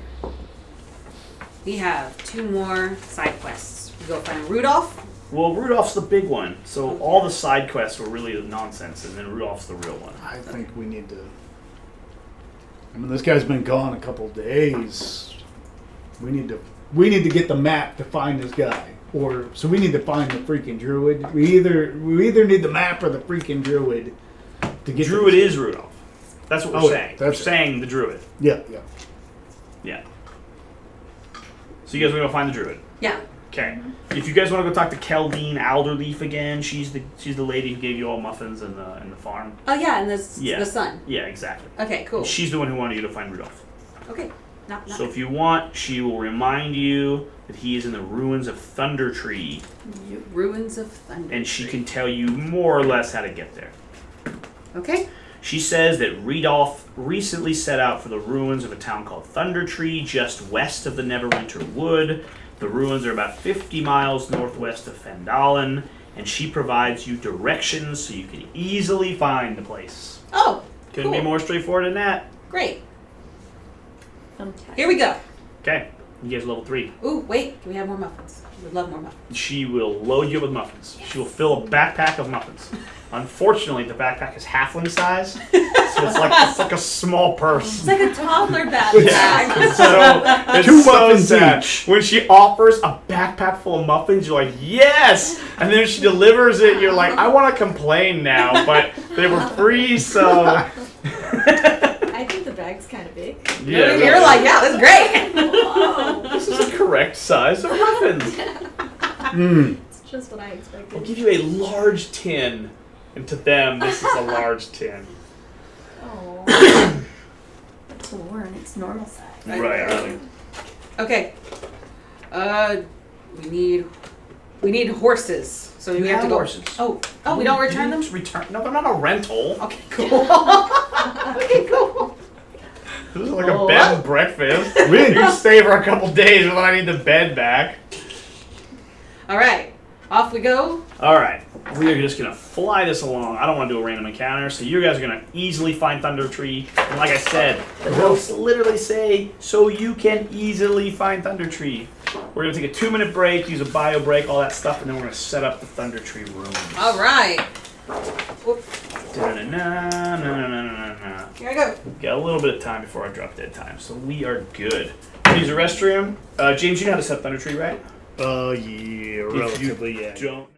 We have 2 more side quests. We go find Reedolf. Well, Rudolph's the big one, so all the side quests were really nonsense, and then Rudolph's the real one. I think we need to. I mean, this guy's been gone a couple days. We need to get the map to find this guy, so we need to find the freaking druid. We either need the map or the freaking druid to get. Druid is Rudolph. That's what we're Oh, saying. that's We're saying the druid. Yeah, yeah. Yeah. So you guys want to go find the druid? Yeah. Okay. If you guys want to go talk to Keldine Alderleaf again, she's the lady who gave you all muffins in the farm. Oh yeah, and the sun. Yeah, exactly. Okay, cool. She's the one who wanted you to find Rudolph. Okay. Not So if you want, she will remind you that he is in the ruins of Thundertree, Ruins of Thunder. and she can tell you more or less how to get there. Okay. She says that Reedolf recently set out for the ruins of a town called Thundertree, just west of the Neverwinter Wood. The ruins are about 50 miles northwest of Phandalin, and she provides you directions so you can easily find the place. Oh, Couldn't be cool. more straightforward than that. Great. Fantastic. Here we go. Okay, you guys are level 3. Ooh, wait. Do we have more muffins? We would love more muffins. She will load you up with muffins. She will fill a backpack of muffins. Unfortunately, the backpack is halfling size, so it's like a small purse. It's like a toddler backpack. It's 2 so muffins sad. each. When she offers a backpack full of muffins, you're like, yes! And then when she delivers it, you're like, I want to complain now, but they were free, so... I think the bag's kind of big. Yeah, You're like, yeah, that's great. Whoa. this is the correct size of muffins. It's just what I expected. I'll give you a large tin, and to them, this is a large tin. Oh. It's war and it's normal size. Right. Okay. We need horses. So we have to go. Horses. Oh, we don't return them? Return? No, they're not a rental. Okay, cool. Okay, cool. This is like a bed and breakfast. Really? You stay for a couple days, and then I need the bed back. All right, off we go. All right, we are just gonna fly this along. I don't want to do a random encounter, so you guys are gonna easily find Thundertree. And like I said, the notes literally say so you can easily find Thundertree. We're gonna take a 2-minute break, use a bio break, all that stuff, and then we're gonna set up the Thundertree room. All right. Da-na-na-na-na-na-na-na. Here I go. Got a little bit of time before I drop dead time, so we are good. Use a restroom. James, you know how to set Thundertree, right? Yeah, relatively, yeah. Don't.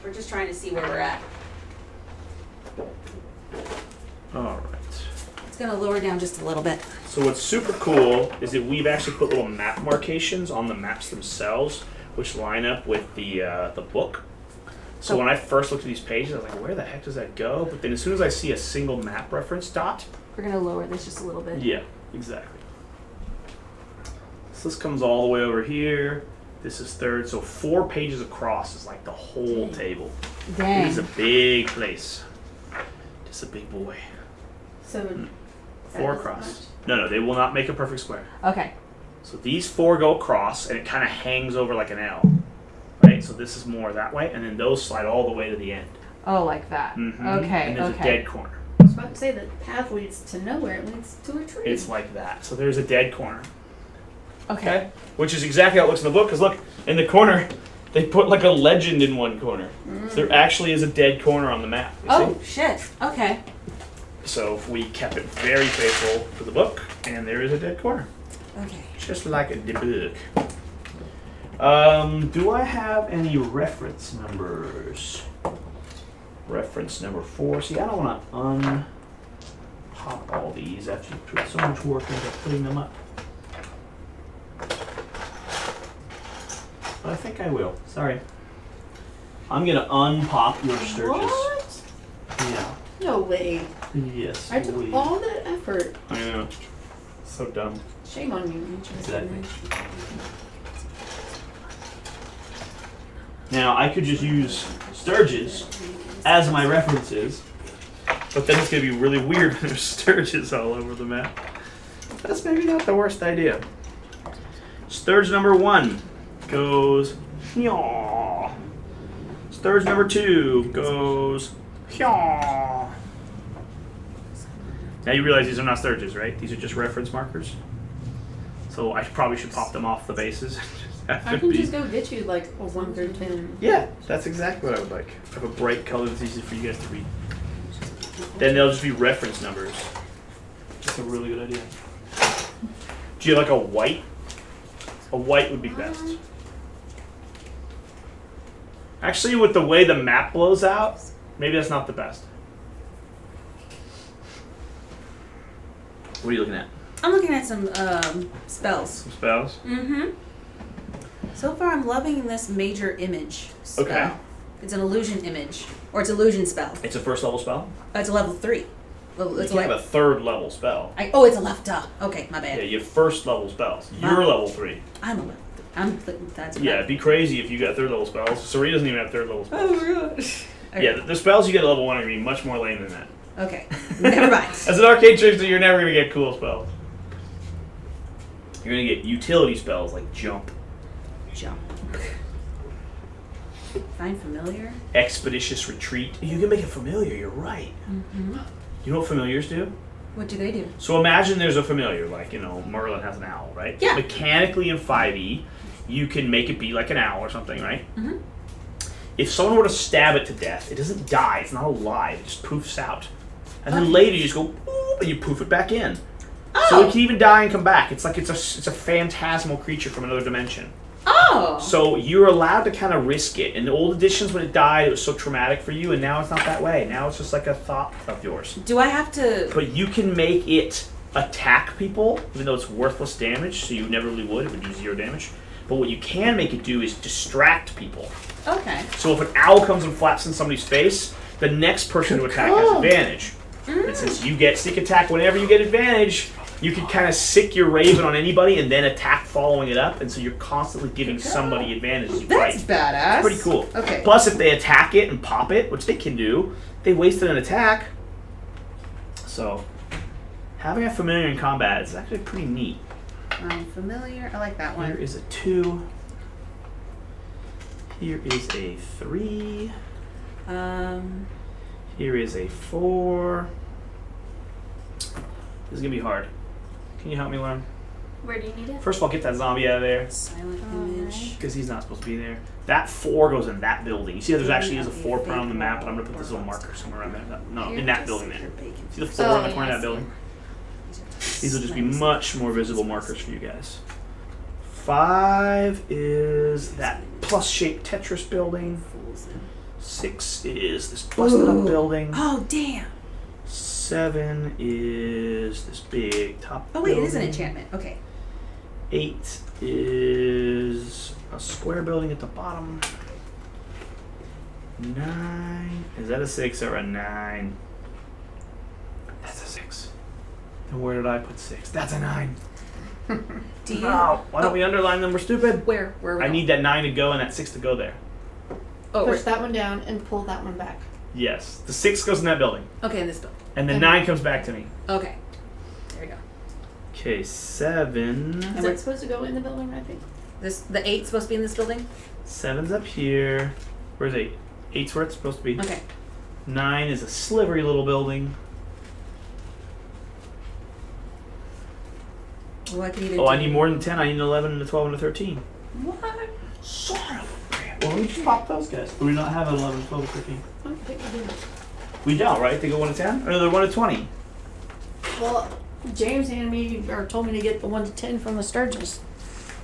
We're just trying to see where we're at. Alright. It's gonna lower down just a little bit. So what's super cool is that we've actually put little map marcations on the maps themselves, which line up with the book. So when I first looked at these pages, I was like, where the heck does that go? But then as soon as I see a single map reference dot, We're gonna lower this just a little bit. yeah, exactly. So this comes all the way over here. This is third. So 4 pages across is like the whole table. Dang. It is a big place. Just a big boy. So 4 across. No, they will not make a perfect square. Okay. So these 4 go across, and it kind of hangs over like an L. Right? So this is more that way, and then those slide all the way to the end. Oh, like that. Mhm. Okay. And there's a dead corner. I was about to say the path leads to nowhere. It leads to a tree. It's like that. So there's a dead corner. Okay. Which is exactly how it looks in the book, because look, in the corner, they put like a legend in one corner. So there actually is a dead corner on the map. You Oh see? shit. Okay. So we kept it very faithful to the book, and there is a dead corner. Okay. Just like the book. Do I have any reference numbers? Reference number 4. See, I don't want to unpop all these after you put so much work into putting them up. But I think I will. Sorry. I'm going to unpop your Sturgis. What? Yeah. No way. Yes. I took please. all that effort. I know. So dumb. Shame on you. Exactly. Now, I could just use Sturgis as my references, but then it's going to be really weird when there's Sturgis all over the map. That's maybe not the worst idea. Sturge number 1 goes yaw. Sturge number 2 goes yaw. Now you realize these are not Sturges, right? These are just reference markers. So I probably should pop them off the bases. I can just go get you like a 1 through 10. Yeah, that's exactly what I would like. Have a bright color that's easy for you guys to read. Then they'll just be reference numbers. That's a really good idea. Do you like a white? A white would be best. Actually, with the way the map blows out, maybe that's not the best. What are you looking at? I'm looking at some spells. Some spells? Mm-hmm. So far, I'm loving this major image spell. Okay. It's an illusion image, or it's illusion spell. It's a first level spell? It's a level 3. It's You have a third level spell. it's a left. Okay, my bad. Yeah, you have first level spells. You're level 3. I'm a left. That's Yeah, it'd be crazy if you got third level spells. Serena doesn't even have third level spells. Oh my gosh. Okay. Yeah, the spells you get at level 1 are going to be much more lame than that. Okay. Never mind. As an arcade trickster, you're never going to get cool spells. You're going to get utility spells like jump, Jump. Find familiar. expeditious retreat. You can make it familiar, you're right. Mm-hmm. You know what familiars do? What do they do? So imagine there's a familiar, like, Merlin has an owl, right? Yeah. Mechanically in 5e, you can make it be like an owl or something, right? Mm-hmm. If someone were to stab it to death, it doesn't die, it's not alive, it just poofs out. And then later you just go, boop, and you poof it back in. Oh. So it can even die and come back. It's like it's a phantasmal creature from another dimension. Oh. So you're allowed to kind of risk it. In the old editions, when it died, it was so traumatic for you, and now it's not that way. Now it's just like a thought of yours. Do I have to? But you can make it attack people, even though it's worthless damage, so you never really would. It would do 0 damage. But what you can make it do is distract people. Okay. So if an owl comes and flaps in somebody's face, the next person to attack has advantage. And since you get sneak attack whenever you get advantage, you can kind of sick your raven on anybody and then attack following it up, and so you're constantly giving somebody advantage as you That's fight. badass. It's pretty cool. Okay. Plus, if they attack it and pop it, which they can do, they wasted an attack. So, having a familiar in combat is actually pretty neat. Familiar. I like that Here one. is a 2. Here is a 3. Here is a 4. This is gonna be hard. Can you help me learn? Where do you need it? First of all, get that zombie out of there, Silent image. because he's not supposed to be there. That 4 goes in that building. You see how there's actually is a 4 put on the map, but I'm gonna put this little marker somewhere around there. No, in that building there. See the 4 in the corner of that building? These will just be much more visible markers for you guys. 5 is that plus-shaped Tetris building. 6 is this busted up building. Oh, damn. 7 is this big top Oh, wait, building. it is an enchantment. Okay. 8 is a square building at the bottom. 9. Is that a 6 or a 9? That's a 6. Then where did I put 6? That's a 9. Do you? No. Why don't we underline them? We're stupid. Where are we? I need that 9 to go and that 6 to go there. Oh, Push that one down and pull that one back. Yes. The 6 goes in that building. okay, in this building. And the 9 comes back to me. Okay. There we go. Okay, 7. Is that supposed to go in the building, I think? The 8's supposed to be in this building? 7's up here. Where's 8? 8's where it's supposed to be. Okay. 9 is a slivery little building. Well, I can either Oh, I do- need more than 10. I need an 11 and a 12 and a 13. What? Son of a bitch. Well, let me just pop those guys. Do we not have an 11, 12, and 13? I don't think we do. We don't, right? They go 1 to 10? Or they're 1 to 20? Well, James handed me, or told me to get the 1 to 10 from the Sturgis.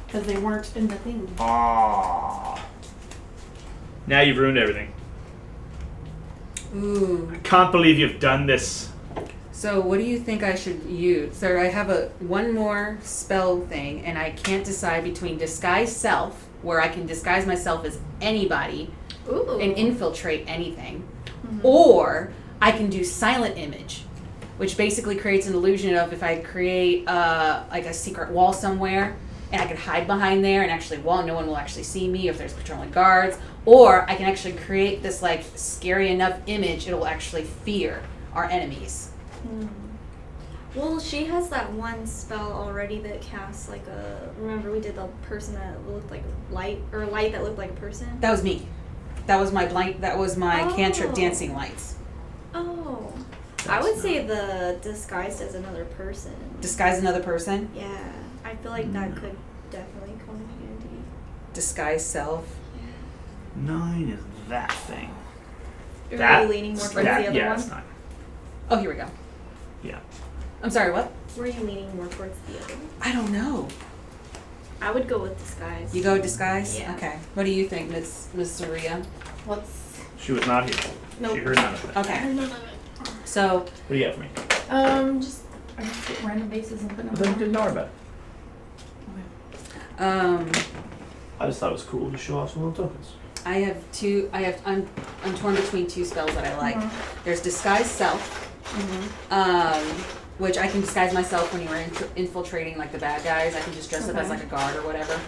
Because they weren't in the thing. Ah. Now you've ruined everything. Ooh. I can't believe you've done this. So what do you think I should use? So I have one more spell thing, and I can't decide between disguise self, where I can disguise myself as anybody Ooh. and infiltrate anything, or I can do silent image, which basically creates an illusion of if I create like a secret wall somewhere, and I can hide behind there, and actually, no one will actually see me if there's patrolling guards, or I can actually create this like scary enough image it will actually fear our enemies. Well, she has that one spell already that casts like a. Remember, we did the person that looked like light, or light that looked like a person. That was me. That was my cantrip Oh. dancing lights. Oh, I would say the disguised as another person. Disguise another person. Yeah, I feel like that could definitely come in handy. Disguise self. 9 is that thing. Are That- you leaning more towards that, the other yeah, one? it's 9. Oh, here we go. Yeah. I'm sorry, what? Were you leaning more towards the other one? I don't know. I would go with disguise. You go disguise? Yeah. Okay. What do you think, Miss Saria? What's... She was not here. Nope. She heard none of it. Okay. None of it. So, What do you have for me? I just get random bases and put But them then on. didn't know about it. um, I just thought it was cool to show off some little tokens. I'm torn between 2 spells that I like. There's disguise self, which I can disguise myself when you were infiltrating like the bad guys. I can just dress up as like a guard or whatever.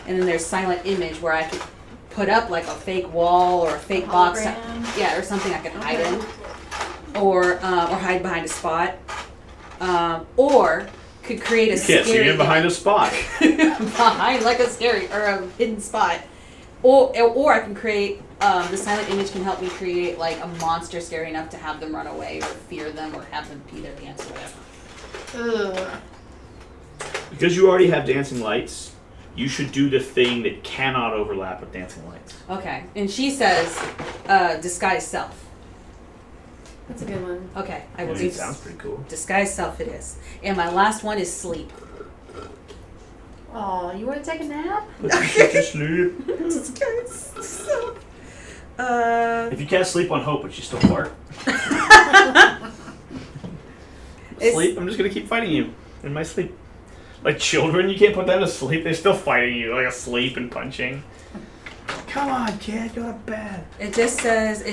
And then there's silent image where I could put up like a fake wall or a fake box. Hologram. Yeah, or something I could hide in. Or hide behind a spot. Or could create a You can't see scary him behind a spot. behind like a scary or a hidden spot. Or I can create the silent image can help me create like a monster scary enough to have them run away or fear them or have them pee their pants or whatever. Ugh. Because you already have dancing lights, you should do the thing that cannot overlap with dancing lights. Okay, and she says disguise self. That's a good one. Okay, I I will mean, do it sounds pretty cool. disguise self. It is, and my last one is sleep. Oh, you want to take a nap? Put your shit to sleep. Disguise self. If you can't sleep on hope, but you still fart. It's- Sleep? I'm just gonna keep fighting you in my sleep. Like children, you can't put them to sleep. They're still fighting you, like asleep and punching. Come on, kid, go to bed. It just says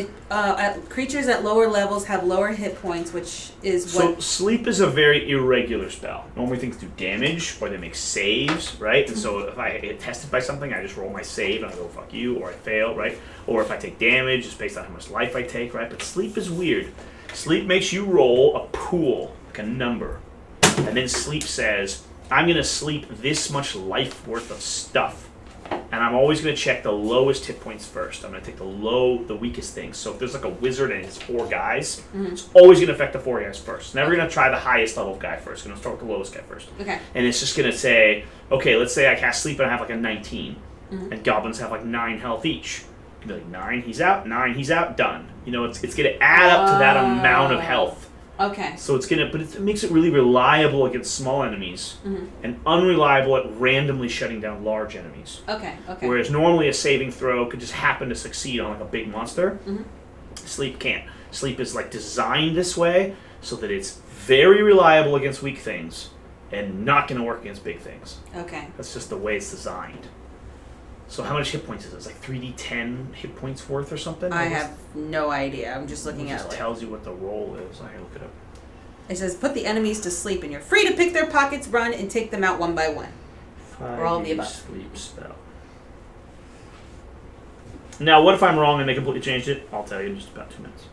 creatures at lower levels have lower hit points, which is So what. sleep is a very irregular spell. Normally things do damage or they make saves, right? And so if I get tested by something, I just roll my save and I go fuck you, or I fail, right? Or if I take damage, it's based on how much life I take, right? But sleep is weird. Sleep makes you roll a pool, like a number, and then sleep says, I'm gonna sleep this much life worth of stuff. And I'm always going to check the lowest hit points first. I'm going to take the weakest things. So if there's like a wizard and it's 4 guys, it's always going to affect the 4 guys first. Never going to try the highest level guy first. Going to start with the lowest guy first. Okay. And it's just going to say, okay, let's say I cast sleep and I have like a 19. And goblins have like 9 health each. You'd be like, 9, he's out, 9, he's out, done. You know, it's going to add up to that amount of health Okay. So it's gonna, but it makes it really reliable against small enemies, and unreliable at randomly shutting down large enemies. Okay. Okay. Whereas normally a saving throw could just happen to succeed on like a big monster. Sleep can't. Sleep is like designed this way so that it's very reliable against weak things and not going to work against big things. Okay. That's just the way it's designed. So how much hit points is it? It's like 3d10 hit points worth or something? I have no idea. I'm just looking It at just it. tells you what the roll is. I can look it up. It says put the enemies to sleep, and you're free to pick their pockets, run, and take them out one by one. Or all of the above. Sleep spell. Now, what if I'm wrong and they completely changed it? I'll tell you in just about 2 minutes.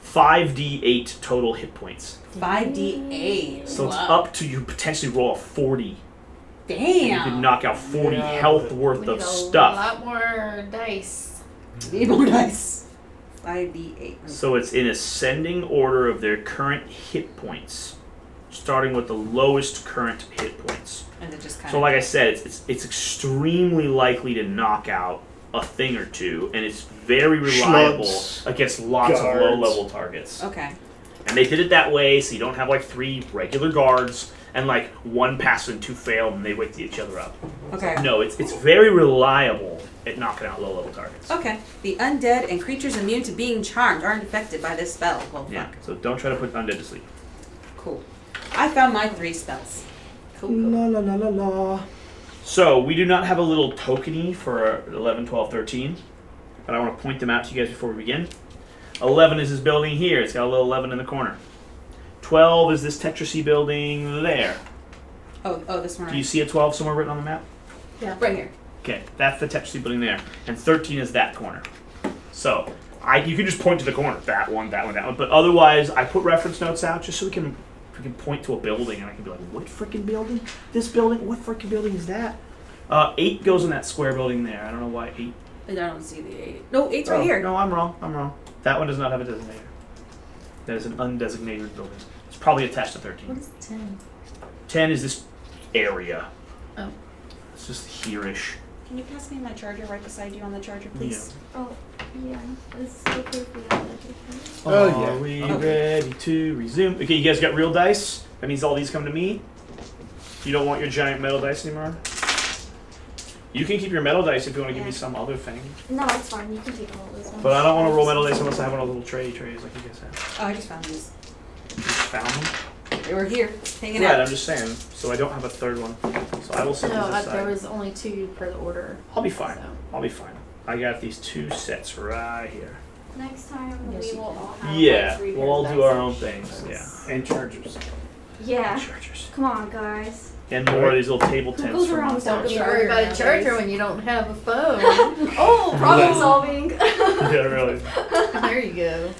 5d8 total hit points. 5d8. So it's up to you potentially roll a 40. Damn. And you can knock out 40 health worth We of need a stuff. lot more dice. Need more dice. 5d8. So it's in ascending order of their current hit points, starting with the lowest current hit points. And it just kind So like I said, it's extremely likely to knock out a thing or two, and it's very reliable Schlubs. against lots of Guards. low-level targets. Okay. And they did it that way, so you don't have like 3 regular guards and like 1 pass and 2 fail, and they wake each other up. Okay. No, it's very reliable at knocking out low-level targets. Okay. The undead and creatures immune to being charmed aren't affected by this spell. Well, fuck. Yeah, so don't try to put undead to sleep. Cool. I found my 3 spells. Cool. La la la la la. So, we do not have a little tokeny for 11, 12, 13, but I want to point them out to you guys before we begin. 11 is this building here. It's got a little 11 in the corner. 12 is this Tetrisy building there. Oh, this one. Do you see a 12 somewhere written on the map? Yeah. Right here. Okay, that's the Tetrisy building there. And 13 is that corner. So, you can just point to the corner. That one, that one, that one. But otherwise, I put reference notes out just so we can point to a building and I can be like, what freaking building? This building? What freaking building is that? 8 goes in that square building there. I don't know why 8. I don't see the 8. No, 8's right here. No, I'm wrong. That one does not have a designator. That is an undesignated building. It's probably attached to 13. What is 10? 10 is this area. Oh. It's just here-ish. Can you pass me my charger right beside you on the charger, please? Oh, yeah. It's okay if we have like Oh, yeah. Are we Okay. ready to resume? Okay, you guys got real dice? That means all these come to me? You don't want your giant metal dice anymore? You can keep your metal dice if you want to give me some other thing. No, it's fine. You can take all those ones. But I don't want to roll metal dice unless I have one of those little trays like you guys have. Oh, I just found these. You just found them? They were here, hanging Right, out. I'm just saying. So I don't have a third one. So I will set No, these aside. there was only 2 per the order. I'll be fine. So. I'll be fine. I got these 2 sets right here. Next time Yes, we you will can. all have Yeah, like 3 we'll all pairs do of our dice own each. things. Yeah. And chargers. Yeah. Chargers. Come on, guys. And more of these little table Who tents goes for around with Don't monsters. be worried about a charger when you don't have a phone. Oh, problem solving. Yeah, really. There you go.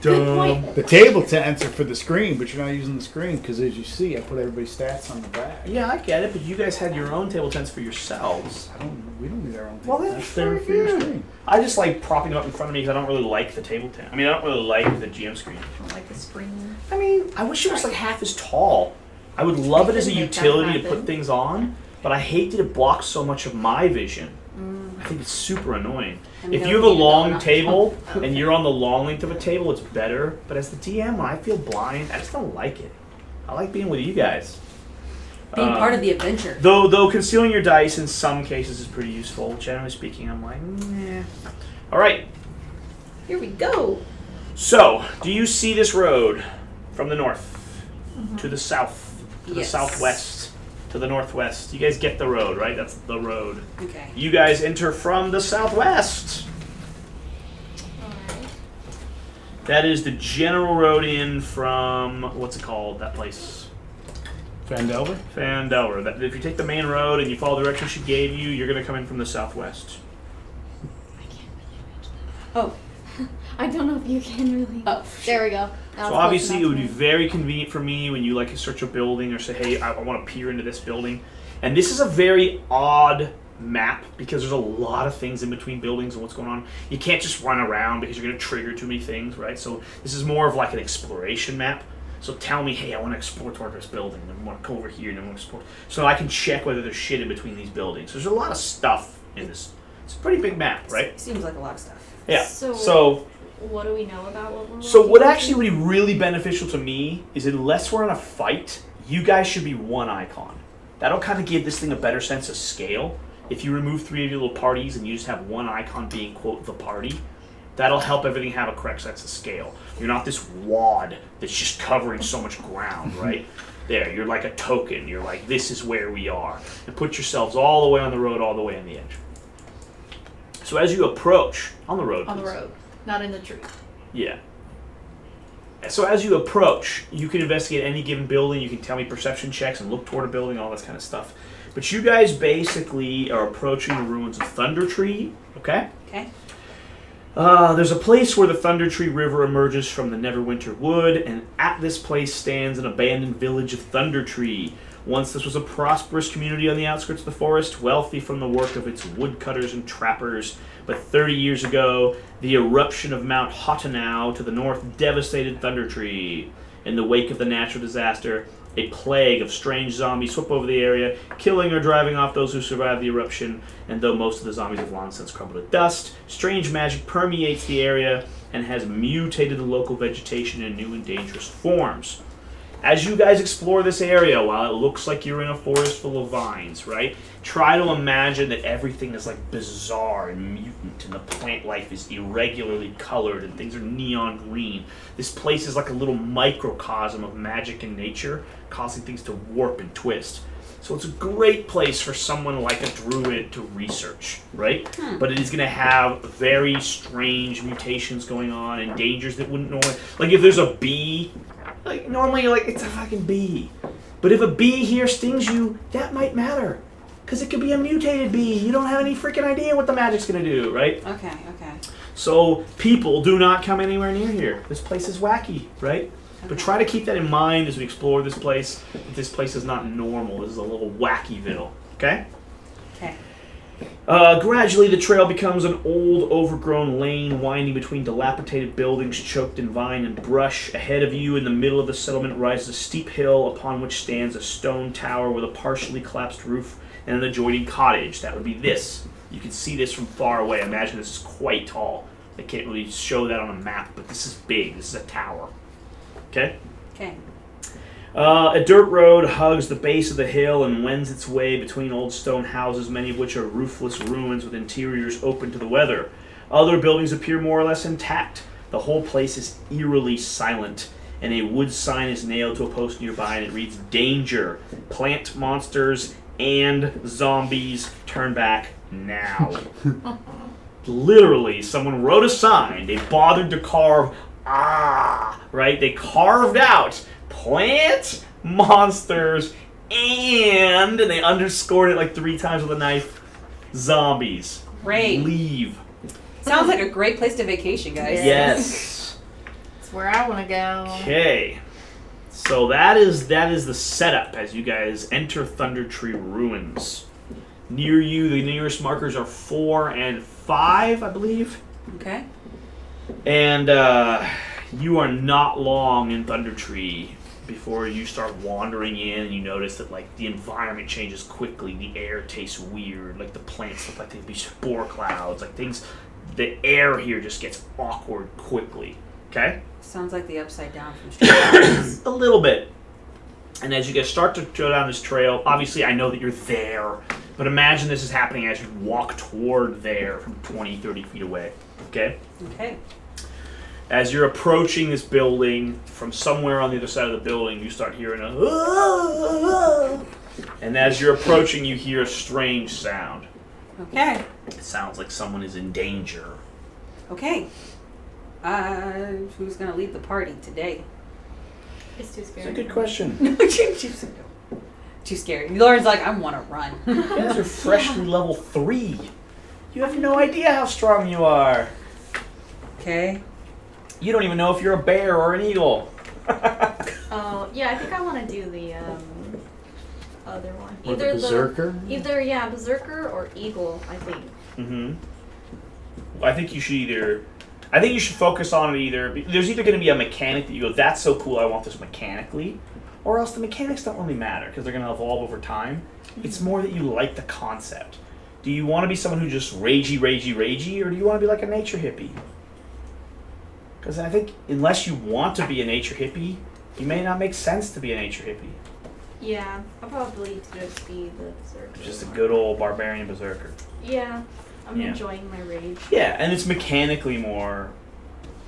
Dumb. The table tents are for the screen, but you're not using the screen because, as you see, I put everybody's stats on the back. Yeah, I get it, but you guys had your own table tents for yourselves. We don't need our own Well, table that's tents. They're for your fair. screen. I just like propping them up in front of me because I don't really like the table tent. I mean, I don't really like the GM screen. I don't like the screen. I mean, I wish it was like half as tall. I would love it as a Could make that utility to happen. put things on, but I hate that it blocks so much of my vision. I think it's super annoying. And If no you have a need to long go up. table and you're on the long length of a table, it's better. But as the DM, when I feel blind, I just don't like it. I like being with you guys. Being part of the adventure. Though concealing your dice in some cases is pretty useful. Generally speaking, I'm like, nah. All right. Here we go. So, do you see this road from the north to the south, to the Yes. southwest, to the northwest? You guys get the road, right? That's the road. Okay. You guys enter from the southwest. Alright. That is the general road in from, what's it called, that place? Phandelver? Fendelver. That, if you take the main road and you follow the direction she gave you, you're going to come in from the southwest. Oh. I don't know if you can really. Oh. There we go. Now So it's close obviously it enough would be to me. very convenient for me when you like search a building or say, hey, I want to peer into this building. And this is a very odd map because there's a lot of things in between buildings and what's going on. You can't just run around because you're going to trigger too many things, right? So this is more of like an exploration map. So tell me, hey, I want to explore toward this building, and I want to go over here, and I want to explore. So I can check whether there's shit in between these buildings. There's a lot of stuff in this. It's a pretty big map, right? Seems like a lot of stuff. Yeah. So- So what do we know about what we're So walking what into? actually would be really beneficial to me is unless we're in a fight, you guys should be one icon. That'll kind of give this thing a better sense of scale. If you remove 3 of your little parties and you just have one icon being, quote, the party, that'll help everything have a correct sense of scale. You're not this wad that's just covering so much ground, right? There, you're like a token. You're like, this is where we are. And put yourselves all the way on the road, all the way on the edge. So as you approach, on the road, On the please. road, not in the tree. Yeah. So as you approach, you can investigate any given building. You can tell me perception checks and look toward a building, all this kind of stuff. But you guys basically are approaching the ruins of Thundertree, okay? Okay. There's a place where the Thundertree River emerges from the Neverwinter Wood, and at this place stands an abandoned village of Thundertree. Once this was a prosperous community on the outskirts of the forest, wealthy from the work of its woodcutters and trappers. But 30 years ago, the eruption of Mount Hotanau to the north devastated Thundertree. In the wake of the natural disaster, a plague of strange zombies swept over the area, killing or driving off those who survived the eruption. And though most of the zombies have long since crumbled to dust, strange magic permeates the area and has mutated the local vegetation in new and dangerous forms. As you guys explore this area, while it looks like you're in a forest full of vines, right? Try to imagine that everything is like bizarre and mutant, and the plant life is irregularly colored, and things are neon green. This place is like a little microcosm of magic and nature, causing things to warp and twist. So it's a great place for someone like a druid to research, right? But it is going to have very strange mutations going on and dangers that wouldn't normally... Like if there's a bee, like normally you're like, it's a fucking bee. But if a bee here stings you, that might matter. Because it could be a mutated bee. You don't have any freaking idea what the magic's going to do, right? Okay. So people do not come anywhere near here. This place is wacky, right? But try to keep that in mind as we explore this place. That this place is not normal. This is a little wackyville. Okay? Okay. Gradually, the trail becomes an old, overgrown lane winding between dilapidated buildings choked in vine and brush. Ahead of you, in the middle of the settlement, rises a steep hill upon which stands a stone tower with a partially collapsed roof and an adjoining cottage. That would be this. You can see this from far away. Imagine this is quite tall. They can't really show that on a map, but this is big. This is a tower. Okay? Okay. A dirt road hugs the base of the hill and wends its way between old stone houses, many of which are roofless ruins with interiors open to the weather. Other buildings appear more or less intact. The whole place is eerily silent, and a wood sign is nailed to a post nearby, and it reads, "Danger. Plant monsters and zombies. Turn back now." Literally, someone wrote a sign. They bothered to carve, right? They carved out plant monsters and they underscored it like 3 times with a knife. Zombies. Great. Leave. Sounds like a great place to vacation, guys. Yes. That's where I want to go. Okay. So that is the setup as you guys enter Thundertree ruins. Near you, the nearest markers are 4 and 5, I believe. Okay. And you are not long in Thundertree before you start wandering in and you notice that like the environment changes quickly. The air tastes weird. Like the plants look like they'd be spore clouds. Like things, the air here just gets awkward quickly. Okay? Sounds like the Upside Down from Stranger Things. A little bit. And as you guys start to go down this trail, obviously I know that you're there, but imagine this is happening as you walk toward there from 20, 30 feet away. Okay? Okay. As you're approaching this building, from somewhere on the other side of the building, you start hearing a... And as you're approaching, you hear a strange sound. Okay. It sounds like someone is in danger. Okay. Who's gonna lead the party today? It's too It's scary. a good question. Too scary. Lauren's like, I want to run. You guys are freshly level 3. You have no idea how strong you are. Okay. You don't even know if you're a bear or an eagle. Oh, yeah, I think I want to do the other one. Or the berserker? Either berserker or eagle, I think. Mm-hmm. I think you should focus on it either. There's either going to be a mechanic that you go, that's so cool, I want this mechanically, or else the mechanics don't really matter because they're going to evolve over time. It's more that you like the concept. Do you want to be someone who just ragey, or do you want to be like a nature hippie? Because I think unless you want to be a nature hippie, you may not make sense to be a nature hippie. Yeah, I'll probably just be the berserker. Just a good old barbarian berserker. Yeah, I'm Yeah. enjoying my rage. Yeah, and it's mechanically more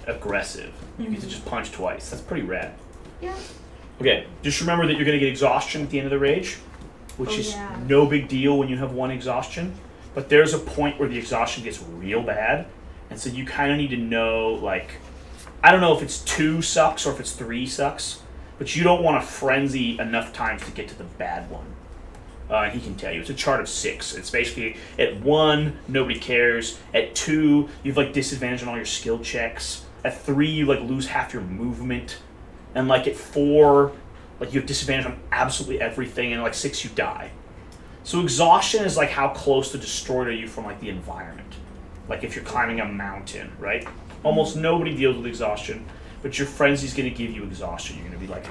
aggressive. You get to just punch twice. That's pretty rad. Yeah. Okay, just remember that you're going to get exhaustion at the end of the rage, which is Yeah. no big deal when you have one exhaustion. But there's a point where the exhaustion gets real bad, and so you kind of need to know, like, I don't know if it's 2 sucks or if it's 3 sucks, but you don't want to frenzy enough times to get to the bad one. And he can tell you. It's a chart of 6. It's basically at 1, nobody cares. At 2, you have like disadvantage on all your skill checks. At 3, you like lose half your movement. And like at 4, like you have disadvantage on absolutely everything. And like 6, you die. So exhaustion is like how close to destroyed are you from like the environment. Like if you're climbing a mountain, right? Almost nobody deals with exhaustion, but your frenzy's going to give you exhaustion. You're going to be like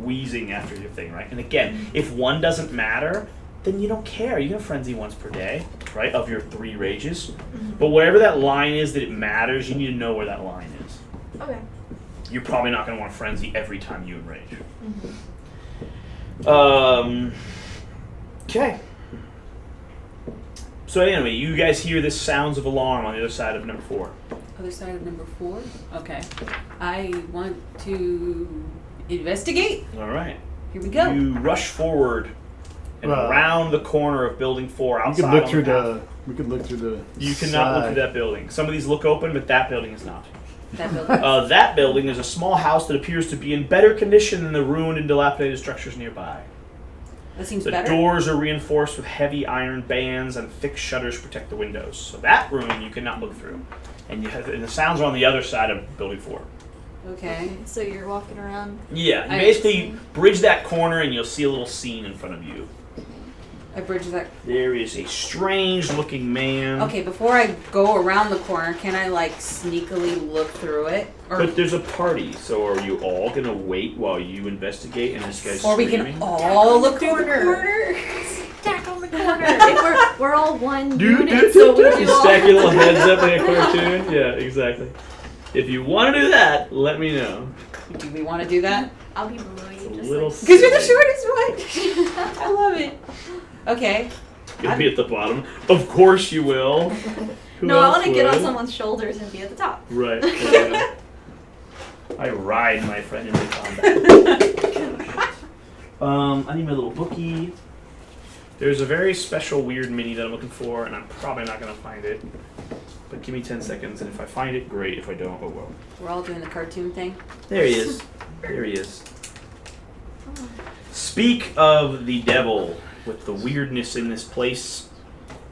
wheezing after your thing, right? And again, if 1 doesn't matter, then you don't care. You can frenzy once per day, right, of your 3 rages. But whatever that line is that it matters, you need to know where that line is. Okay. You're probably not going to want to frenzy every time you enrage. Okay. So anyway, you guys hear the sounds of alarm on the other side of number 4. Other side of number 4? Okay. I want to investigate. All right. Here we go. You rush forward and Well, around the corner of building 4 We outside. could look on through path. the. We could look through the. You cannot look side. through that building. Some of these look open, but that building is not. That building. That building is a small house that appears to be in better condition than the ruined and dilapidated structures nearby. That seems The better. doors are reinforced with heavy iron bands and thick shutters protect the windows. So that room you cannot look through. And the sounds are on the other side of building 4. Okay. So you're walking around. Yeah, you I basically bridge that corner and you'll see a little scene in front of you. I bridge that. There is a strange looking man. Okay, before I go around the corner, can I like sneakily look through it? But there's a party, so are you all gonna wait while you investigate and this guy's or we screaming? can all look through the corner? Stack on the corner. If we're all one Do unit, so we you do all. stack your little heads up like a cartoon? Yeah, exactly. If you want to do that, let me know. Do we want to do that? I'll be below you. It's a Just little like, Because you're the shortest one. I love it. Okay. You'll be at the bottom. Of course you will. Who no, I else want to get on would? someone's shoulders and be at the top. Right. Yeah. I ride my friend into combat. I need my little bookie. There's a very special weird mini that I'm looking for, and I'm probably not going to find it. But give me 10 seconds, and if I find it, great. If I don't, oh well. We're all doing the cartoon thing. There he is. There he is. Speak of the devil with the weirdness in this place.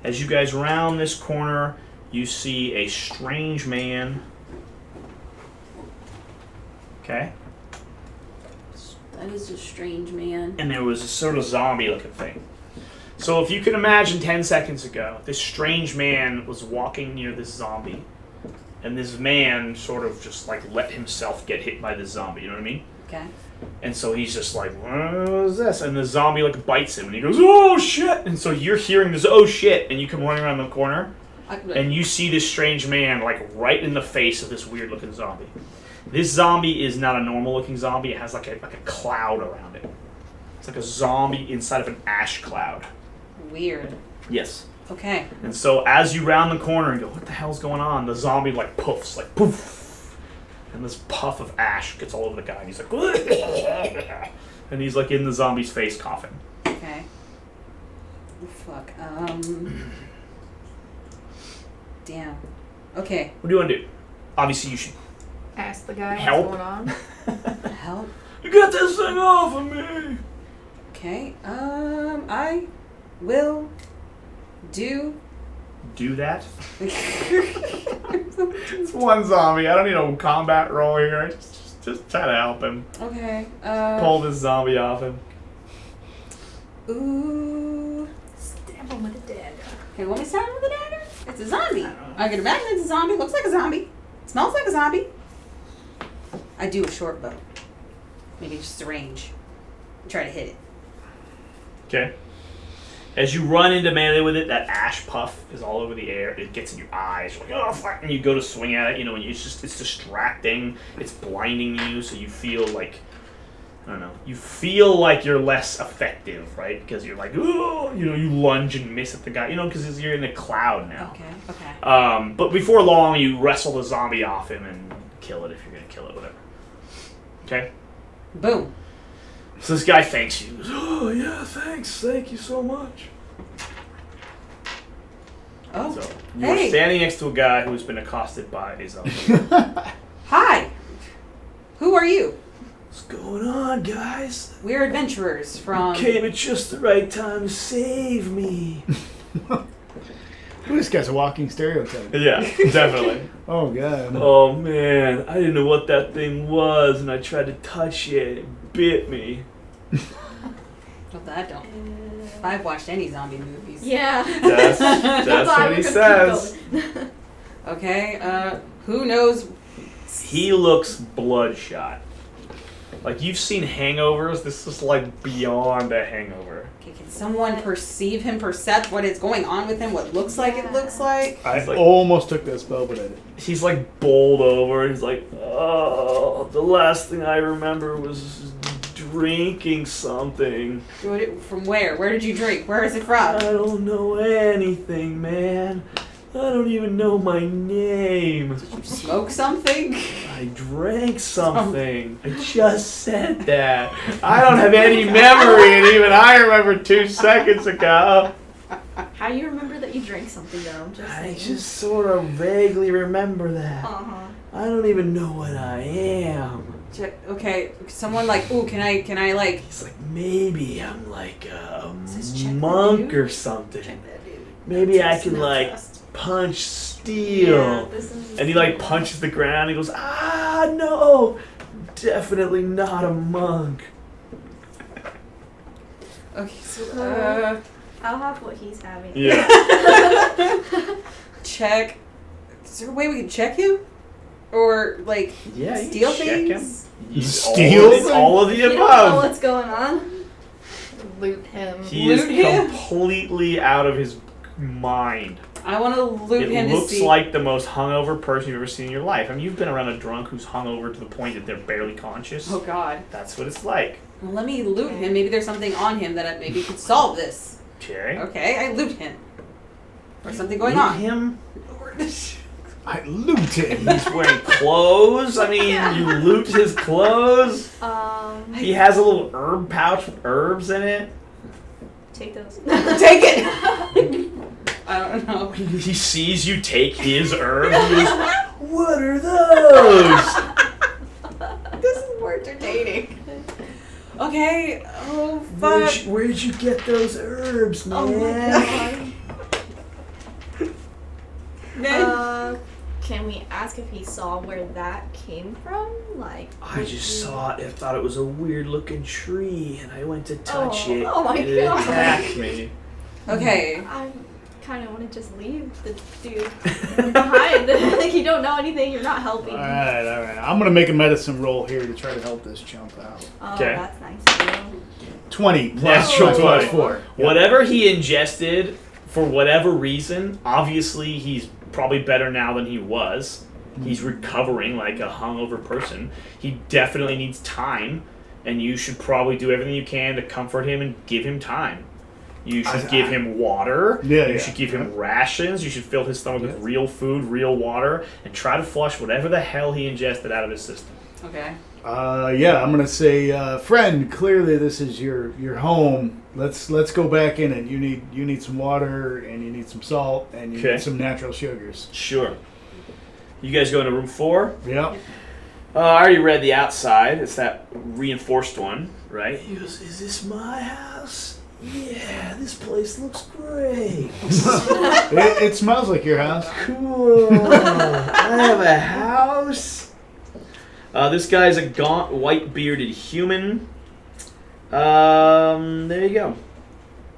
As you guys round this corner, you see a strange man. Okay? That is a strange man. And there was a sort of zombie looking thing. So if you can imagine 10 seconds ago, this strange man was walking near this zombie. And this man sort of just like let himself get hit by this zombie, you know what I mean? Okay. And so he's just like, what is this? And the zombie like bites him and he goes, oh shit! And so you're hearing this, oh shit! And you come running around the corner and you see this strange man like right in the face of this weird looking zombie. This zombie is not a normal looking zombie, it has like a cloud around it. It's like a zombie inside of an ash cloud. Weird. Yes. Okay. And so as you round the corner and go, what the hell's going on? The zombie like poofs, like poof. And this puff of ash gets all over the guy and he's like, and he's like in the zombie's face coughing. Okay. Oh, fuck. Damn. Okay. What do you want to do? Obviously you should Ask the guy help. what's going on. Help. Get this thing off of me! Okay. I will do. Do that? Okay. It's one zombie. I don't need a combat roll here. Just try to help him. Pull this zombie off him. Ooh. Stab him with a dagger. Okay, want me to stab him with a dagger? It's a zombie. I can imagine it's a zombie. Looks like a zombie. Smells like a zombie. I do a short bow. Maybe just the range. Try to hit it. Okay. As you run into melee with it, that ash puff is all over the air. It gets in your eyes. You're like, oh, fuck. And you go to swing at it, and it's distracting. It's blinding you, so you feel like, I don't know, you feel like you're less effective, right? Because you're like, ooh, you lunge and miss at the guy, because you're in a cloud now. Okay. But before long, you wrestle the zombie off him and kill it if you're going to kill it, whatever. Okay? Boom. So this guy thanks you. He goes, oh, yeah, thanks. Thank you so much. Oh, So you're hey. standing next to a guy who's been accosted by a zombie. Hi. Who are you? What's going on, guys? We're adventurers from... Came at just the right time to save me. This guy's a walking stereotype. Yeah, definitely. Oh, God. Oh, man. I didn't know what that thing was, and I tried to touch it. It bit me. Well, that don't. I've watched any zombie movies. Yeah. That's what he says. Okay, who knows? He looks bloodshot. Like, you've seen hangovers. This is, like, beyond a hangover. Okay, can someone perceive him, percept what is going on with him, what looks like it looks like? I He's like- almost took that spell, but I didn't. He's, like, bowled over. And he's like, oh, the last thing I remember was drinking something. From where? Where did you drink? Where is it I from? don't know anything, man. I don't even know my name. Did you smoke something? I drank something. I just said that. I don't have any memory, and even I remember 2 seconds ago. How do you remember that you drank something though? I just sort of vaguely remember that. I don't even know what I am. Okay, someone like, ooh, can I like... He's like, maybe I'm like a Says check the monk dude. or something. Maybe I can like punch steel. And he like punches the ground. He goes, ah, no, definitely not a monk. Okay, so, I'll have what he's having. Yeah. check. Is there a way we can check him? Or, like, Yeah, you steal can check things? him. Steal all of the You don't know above. what's going on. Loot him. He is Loot him? completely out of his mind. I want to loot It him to looks see... like the most hungover person you've ever seen in your life. I mean, you've been around a drunk who's hungover to the point that they're barely conscious. Oh, God. That's what it's like. Well, let me loot him. Maybe there's something on him that I maybe could solve this. Okay. Okay, I loot him. Or something going Loot on. him. I loot him. He's wearing clothes. I mean, you loot his clothes. He has a little herb pouch with herbs in it. Take those. Take it! I don't know. He sees you take his herbs. He goes, what are those? This is more entertaining. Okay, oh, fuck. Where'd you get those herbs, man? Oh my god. Can we ask if he saw where that came from? Like, I just saw it. I thought it was a weird looking tree, and I went to touch it. Oh my and it God. attacked me. Okay. I kind of want to just leave the dude behind. Like, you don't know anything. You're not helping. All right. I'm gonna make a medicine roll here to try to help this chump out. Oh, Okay. that's nice of you. 20 plus Natural 20. 4. Whatever he ingested, for whatever reason, obviously he's probably better now than he was. He's recovering like a hungover person. He definitely needs time, and you should probably do everything you can to comfort him and give him time. You should give him water. You should give him rations. You should fill his stomach with real food, real water, and try to flush whatever the hell he ingested out of his system. Okay. I'm gonna say, friend. Clearly, this is your home. Let's go back in it. You need some water, and you need some salt, and you need some natural sugars. Sure. You guys go into room 4. Yep. I already read the outside. It's that reinforced one, right? He goes, "Is this my house? Yeah, this place looks great. it smells like your house. Cool. I have a house." This guy's a gaunt, white-bearded human. There you go.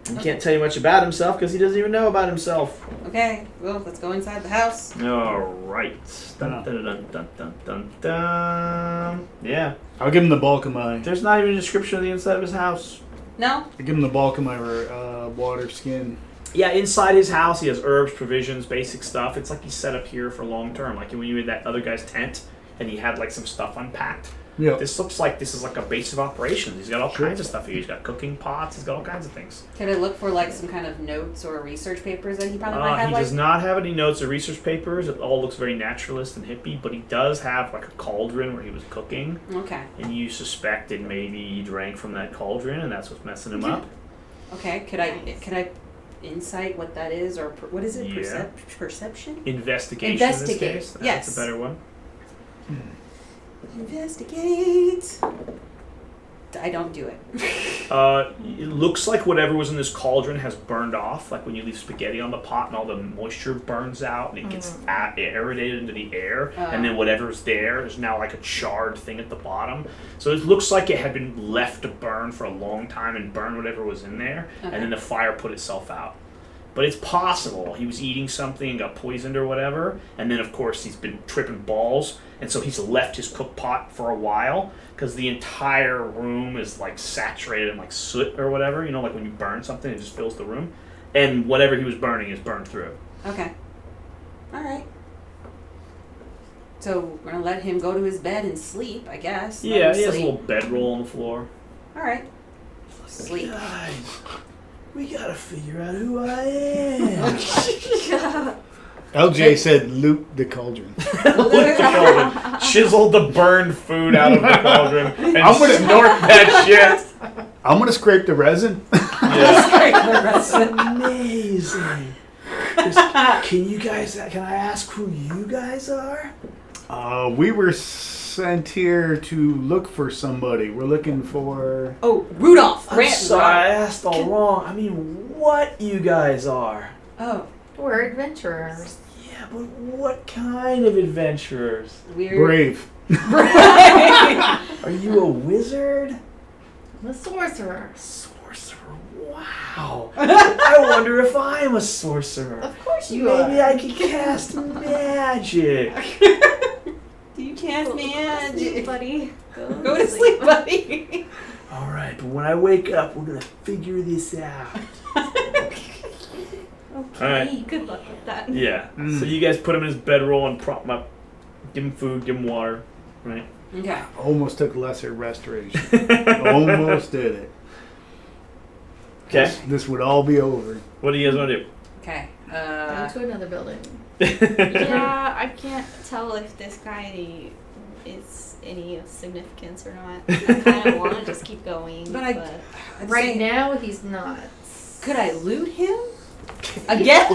He can't tell you much about himself because he doesn't even know about himself. Okay, well, let's go inside the house. All right. Dun, dun, dun, dun, dun, dun, dun. Yeah. I'll give him the bulk of mine. There's not even a description of the inside of his house. No? I give him the bulk of my water skin. Yeah, inside his house, he has herbs, provisions, basic stuff. It's like he's set up here for long term. Like when you were in that other guy's tent and he had like some stuff unpacked. Yeah. This looks like this is like a base of operations. He's got all kinds of stuff here. He's got cooking pots. He's got all kinds of things. Can I look for like some kind of notes or research papers that he probably might have? He like... does not have any notes or research papers. It all looks very naturalist and hippie, but he does have like a cauldron where he was cooking. Okay. And you suspect that maybe he drank from that cauldron and that's what's messing him up. Okay. Could I insight what that is, or what is it? Yeah. Perception? Investigation. Investigate. In this case. Yes. That's a better one. Investigate. I don't do it. It looks like whatever was in this cauldron has burned off. Like when you leave spaghetti on the pot and all the moisture burns out and it gets aerated into the air, and then whatever's there is now like a charred thing at the bottom. So it looks like it had been left to burn for a long time and burn whatever was in there, and then the fire put itself out. But it's possible he was eating something and got poisoned or whatever, and then of course he's been tripping balls, and so he's left his cook pot for a while because the entire room is like saturated in like soot or whatever. You know, like when you burn something, it just fills the room, and whatever he was burning is burned through. Okay. All right. So we're gonna let him go to his bed and sleep, I guess. Let Yeah, him he has a sleep. little bedroll on the floor. All right. Sleep. Guys, we gotta figure out who I am. LJ said loot the cauldron. Loot the cauldron. Chisel the burned food out of the cauldron and I'm gonna- snort that shit. I'm gonna scrape the resin. Yeah. Amazing. Can I ask who you guys are? We were sent here to look for somebody. We're looking for. Oh, Rudolph. I'm sorry, I asked all wrong. I mean, what you guys are. Oh, We're adventurers. Yeah, but what kind of adventurers? weird. Brave. Are you a wizard? The sorcerer. Sorcerer. Wow. I wonder if I'm a sorcerer. Of course you Maybe are. I can cast magic. Do you cast Go to sleep, magic? buddy. Go to sleep, buddy. All right, but when I wake up, we're gonna figure this out. Okay. All right. Good luck with that. Yeah. So you guys put him in his bedroll and prop him up, give him food, give him water, right? Okay. Almost took lesser restoration. Almost did it. Okay. This would all be over. What do you guys want to do? Okay. Go to another building. Yeah, I can't tell if this guy is any of significance or not. I kind of want to just keep going, But but Right now, he's not. Could I loot him? Again?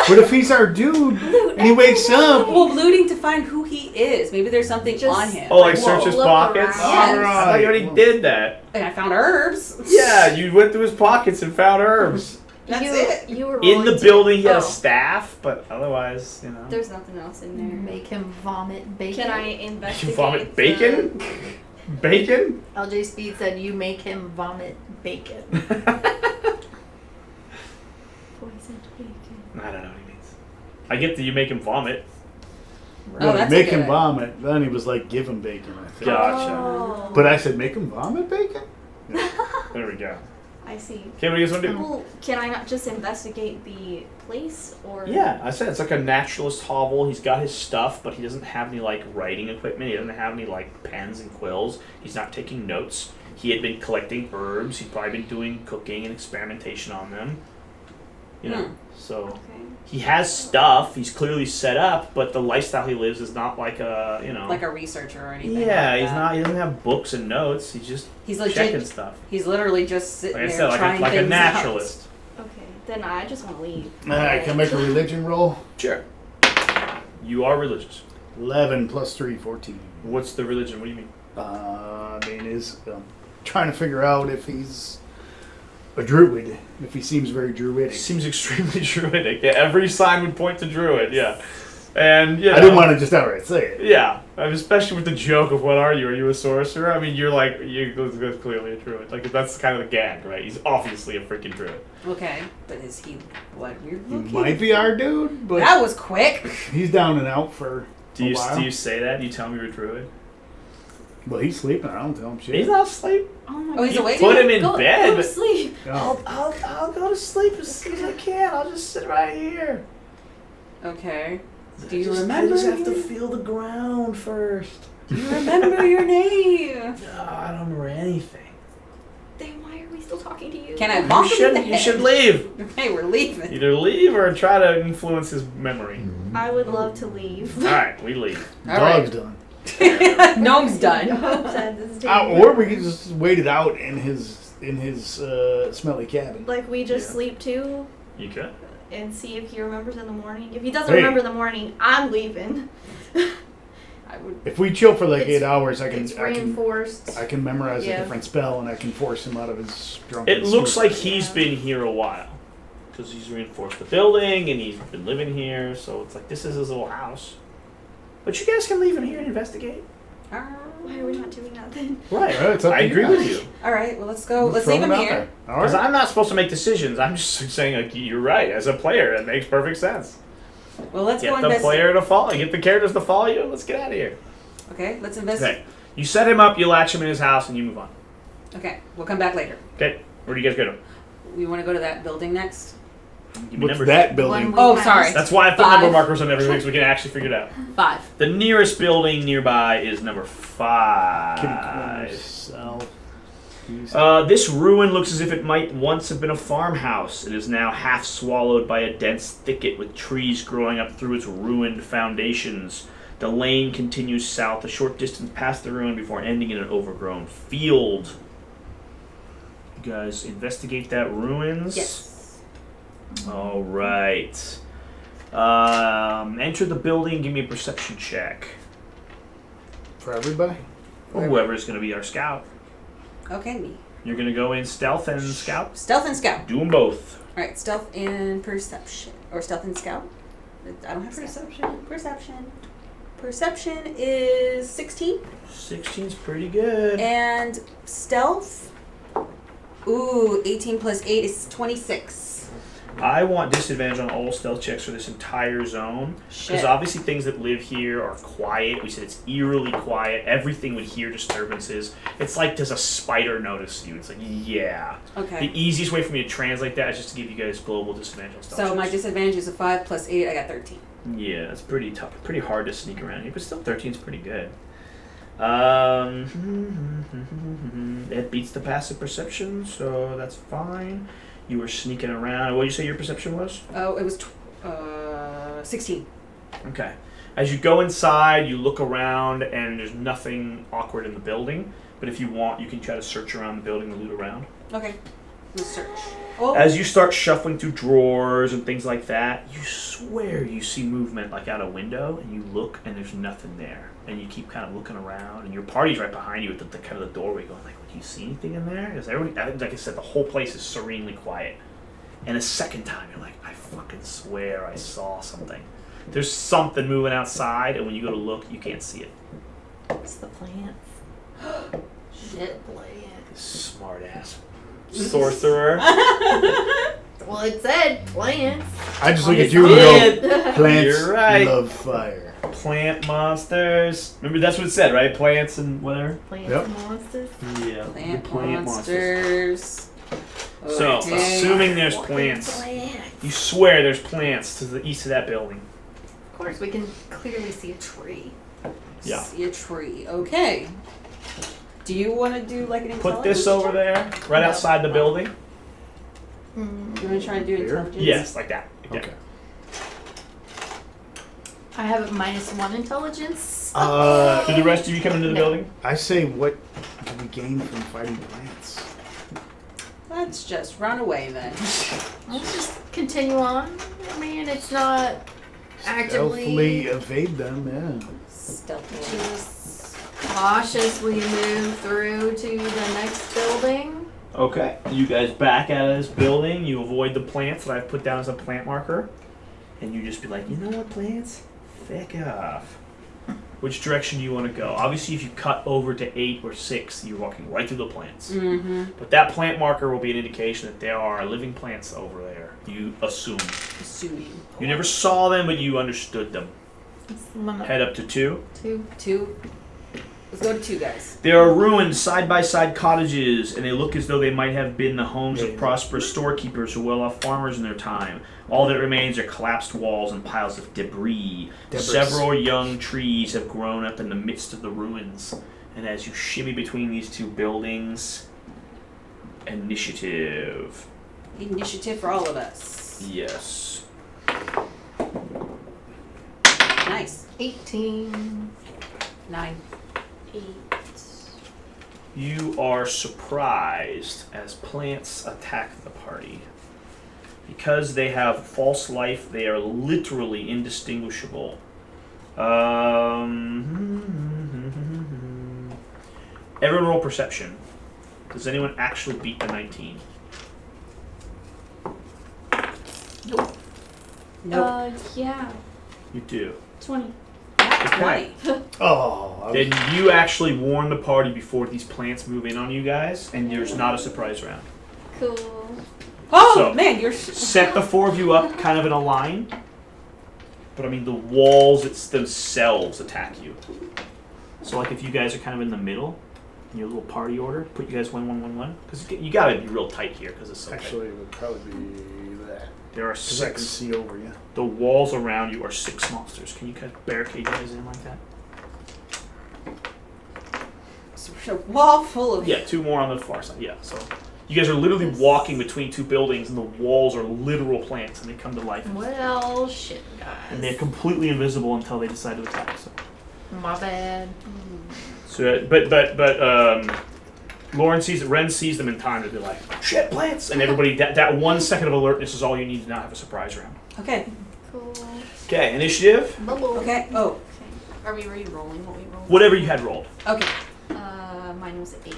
But if he's our dude and he wakes up. Well, looting to find who he is. Maybe there's something Just- on him. Oh, like search his Look pockets? around. Yes. I thought you already did that. And I found herbs. Yeah, you went through his pockets and found herbs. That's you, it. You were In rolling the to- building, he had Oh, a staff, but otherwise, you know. There's nothing else in there. Make him vomit bacon. Can I You investigate? vomit bacon? Bacon? LJ Speed said you make him vomit bacon. Poisoned bacon. I don't know what he means. I get that you make him vomit. Oh, that's make a him good- vomit. Then he was like, give him bacon, I think. Gotcha. Oh. But I said, make him vomit bacon? There we go. I see. Okay, what do you guys want to do? Well, can I not just investigate the place, or? Yeah, I said it's like a naturalist hovel. He's got his stuff, but he doesn't have any like writing equipment. He doesn't have any like pens and quills. He's not taking notes. He had been collecting herbs. He'd probably been doing cooking and experimentation on them. You know, so Okay. he has stuff. He's clearly set up, but the lifestyle he lives is not like a Like a researcher or anything. yeah. like He's that. not. He doesn't have books and notes. He's just He's legit. checking stuff. He's literally just sitting Like I there said, trying like a things naturalist. Okay. Then I just want to leave. Alright, can I make a religion roll? Sure. You are religious. 11 plus 3, 14. What's the religion? What do you mean? I mean, trying to figure out if he's a druid, if he seems very druidic. Seems extremely druidic. Yeah, every sign would point to druid. Yeah, and you know, I didn't want to just outright say it. Yeah, I mean, especially with the joke of what are you? Are you a sorcerer? I mean, you're clearly a druid. Like that's kind of the gag, right? He's obviously a freaking druid. Okay, but is he what we're He looking? might be our dude, but That was quick. he's down and out for Do a you while. do you say that? Do you tell me you're a druid? Well, he's sleeping. I don't tell him shit. He's not asleep. Oh my Oh, he's You awake? put him in Go bed. to But sleep. Oh. I'll go to sleep as soon as I can. I'll just sit right here. Okay. Do I you just remember? have to feel the ground first. Do you remember your name? No, I don't remember anything. Then why are we still talking to you? Can I You bonk him in the should. You head? should leave. Okay, we're leaving. Either leave or try to influence his memory. I would love to leave. All right, we leave. All Dog's right. done. Gnome's done. Hope said this is Or we could just wait it out in his smelly cabin. like we just Yeah. sleep too You could. and see if he remembers in the morning. If he doesn't Hey. remember in the morning, I'm leaving. I would. If we chill for like It's- 8 hours, It's reinforced. I can memorize Yeah. a different spell and I can force him out of his drunken It looks stupor. like he's been here a while. Because he's reinforced the building and he's been living here, so it's like this is his little house. But you guys can leave him here and investigate. Why are we not doing that then? Right. Well, it's up I to agree you with guys. you. All right, well, let's go. Let's Throw leave him out here. there. All Because right. I'm not supposed to make decisions. I'm just saying, like, you're right. As a player, it makes perfect sense. Well, let's go Get the investigate. player to follow. Get the characters to follow you. Let's get out of here. Okay, let's investigate. Okay. You set him up. You latch him in his house, and you move on. Okay, we'll come back later. Okay. Where do you guys go to? We want to go to that building next. Give me What's numbers. that One building? we Oh, passed. sorry. That's why I put 5. number markers on everything so we can actually figure it out. 5. The nearest building nearby is number Kitty 5. corner south. This ruin looks as if it might once have been a farmhouse. It is now half swallowed by a dense thicket with trees growing up through its ruined foundations. The lane continues south a short distance past the ruin before ending in an overgrown field. You guys investigate that ruins? Yes. All right. Enter the building. Give me a perception check. For everybody? Or whoever's going to be our scout. Okay, me. You're going to go in stealth and scout. Stealth and scout. Do them both. All right, stealth and perception. Or stealth and scout. I don't have Perception. Perception. Perception is 16. 16's pretty good. And stealth. Ooh, 18 plus 8 is 26. I want disadvantage on all stealth checks for this entire zone. Because Shit. obviously things that live here are quiet. We said it's eerily quiet. Everything would hear disturbances. It's like, does a spider notice you? It's like, yeah. Okay. The easiest way for me to translate that is just to give you guys global disadvantage on stealth So checks. my disadvantage is a 5 plus 8. I got 13. Yeah, it's pretty tough. Pretty hard to sneak around here, but still 13's pretty good. It beats the passive perception, so that's fine. You were sneaking around. What did you say your perception was? Oh, it was 16. Okay. As you go inside, you look around, and there's nothing awkward in the building. But if you want, you can try to search around the building and loot around. Okay. Let's search. Oh. As you start shuffling through drawers and things like that, you swear you see movement like out a window, and you look, and there's nothing there. And you keep kind of looking around, and your party's right behind you at the kind of the doorway, going like, "Do you see anything in there?" Because everybody, like I said, the whole place is serenely quiet. And a second time, you're like, "I fucking swear I saw something." There's something moving outside, and when you go to look, you can't see it. It's the plants. Shit, plants. Smart ass sorcerer. Well, it said plants. I just look at It you and did. go, plants You're right. love fire. Plant monsters. Remember that's what it said, right? Plants and whatever. Plants Yep. and monsters. Yeah. Plant, the plant monsters. So, Okay. assuming there's plants, you swear there's plants to the east of that building. Of course, we can clearly see a tree. Yeah. See a tree. Okay. Do you want to do like an intelligence Put this over check? there, right outside the building. You want to try and do Here? intelligence? Yes, like that. Like Okay. I have a -1 intelligence. Did the rest of you come into the No. building? I say, what do we gain from fighting plants? Let's just run away then. Let's just continue on. I mean, it's not actively. Stealthily evade them, yeah. Stealthily. Just cautiously move through to the next building. Okay. You guys back out of this building. You avoid the plants that I've put down as a plant marker. And you just be like, you know what, plants? Feck off. Which direction do you want to go? Obviously, if you cut over to 8 or 6, you're walking right through the plants. Mm-hmm. But that plant marker will be an indication that there are living plants over there. You assume. Assuming. You never saw them, but you understood them. It's limit Head up to 2. 2. 2. Let's go to 2 guys. There are ruined side-by-side cottages, and they look as though they might have been the homes of prosperous storekeepers or well-off farmers in their time. All that remains are collapsed walls and piles of debris. Several young trees have grown up in the midst of the ruins. And as you shimmy between these 2 buildings, initiative. Initiative for all of us. Yes. Nice. 18. 9. 8. You are surprised as plants attack the party. Because they have false life, they are literally indistinguishable. Everyone roll perception. Does anyone actually beat the 19? Nope. Yeah. You do. 20. Okay. 20. Oh, Then you actually warn the party before these plants move in on you guys, and there's not a surprise round. Cool. Oh, So- man, you're... Set the 4 of you up kind of in a line, but I mean the walls themselves attack you. So like if you guys are kind of in the middle, in your little party order, put you guys 1, 1, 1, 1, because you gotta be real tight here because it's so tight. actually, it would probably be that. There are Because I can 6. see over you. The walls around you are 6 monsters. Can you kind of barricade you guys in like that? A wall full of... Yeah, 2 more on the far side. Yeah, so you guys are literally walking between 2 buildings, and the walls are literal plants, and they come to life. Well, shit, guys. And they're completely invisible until they decide to attack. So, My bad. so Ren sees them in time to be like, shit, plants! And everybody, that 1 second of alertness is all you need to not have a surprise round. Okay. Cool. Okay, initiative. Bubble. Okay. Oh. Are we re-rolling what we rolled? Whatever you had rolled. Okay. Mine was 8.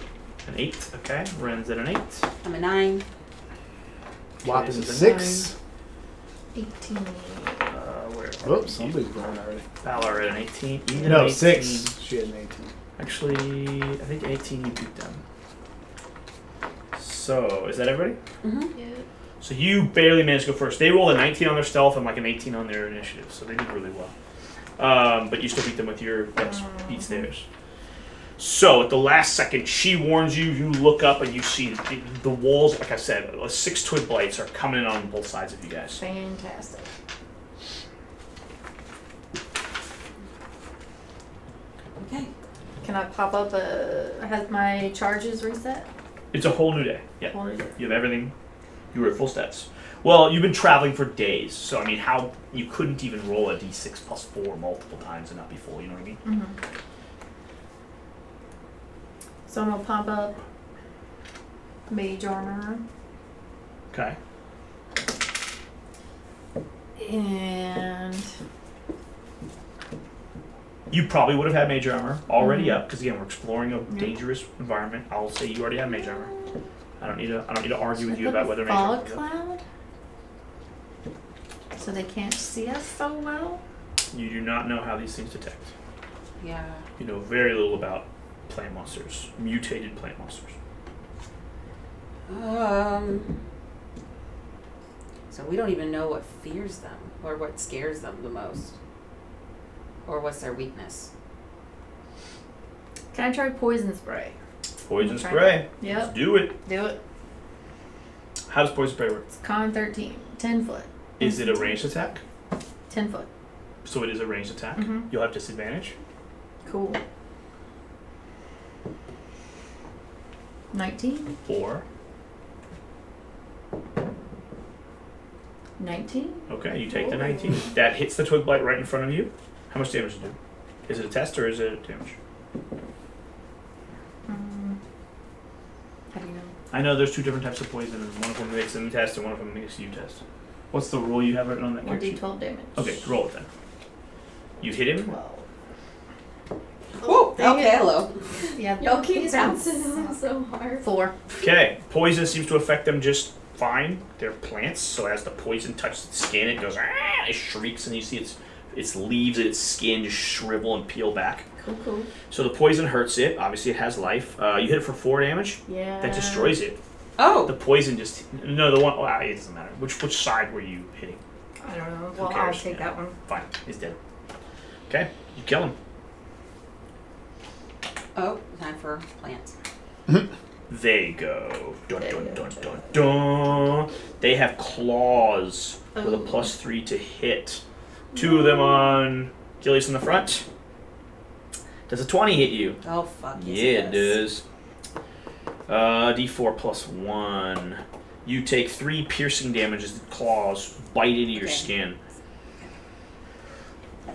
An 8, okay. Ren's at an 8. I'm a 9. Whopping This is a 6. 18. Where? Whoops, somebody's going already. Valor at an 18. Even No, an 18. 6. She had an 18. Actually, I think 18 you beat them. So, is that everybody? Mm-hmm. Yeah. So you barely managed to go first. They rolled a 19 on their stealth and like an 18 on their initiative, so they did really well. But you still beat them with your best beats theirs. So at the last second, she warns you. You look up and you see the walls. Like I said, 6 twig blights are coming in on both sides of you guys. Fantastic. Okay. Can I pop up has my charges reset? It's a whole new day. Yeah, Whole new day. you have everything. You were at full stats. Well, you've been traveling for days, so I mean, how you couldn't even roll a d6 plus 4 multiple times and not be full. You know what I mean? Mm-hmm. So I'm gonna pop up mage armor Okay. and You probably would have had mage armor already Mhm. up because again, we're exploring a dangerous environment. I'll say you already have mage armor. I don't need to argue with you about whether mage armor. fog cloud, so they can't see us so well. You do not know how these things detect. Yeah. You know very little about plant monsters, mutated plant monsters. So we don't even know what fears them or what scares them the most. Or what's their weakness. Can I try poison spray? Poison Try spray. Yep. Let's do it. Do it. How does poison spray work? It's con 13. 10 foot. Is it a ranged attack? 10 foot. So it is a ranged attack. Mhm. You'll have disadvantage. Cool. 19. Or 19. okay, you take the 19. That hits the twig blight right in front of you. How much damage does it do? Is it a test or is it damage? How do you know? I know there's 2 different types of poison, and one of them makes them test, and one of them makes you test. What's the rule you have written on that character sheet? 1d12 damage. Okay, roll it then. You hit him. 12. Whoa! dang Okay, it. hello. Yeah. Y'all keep these bouncing ones them suck. so hard. 4. Okay, poison seems to affect them just fine. They're plants, so as the poison touches the skin, it goes, ah, it shrieks, and you see its leaves and its skin just shrivel and peel back. Cool. So the poison hurts it. Obviously, it has life. You hit it for 4 damage. Yeah. That destroys it. Oh. The poison just no. The one. Well, it doesn't matter. Which side were you hitting? I don't know. Who Well, I'll cares? take Yeah. that one. Fine. He's dead. Okay, you kill him. Oh, time for plants. They go. Dun, dun, dun, dun, dun. They have claws with a +3 to hit. 2 of them on Gillius in the front. Does a 20 hit you? Oh, fuck. Yes, Yeah, it does. D4 +1. You take 3 piercing damage as the claws bite into your skin.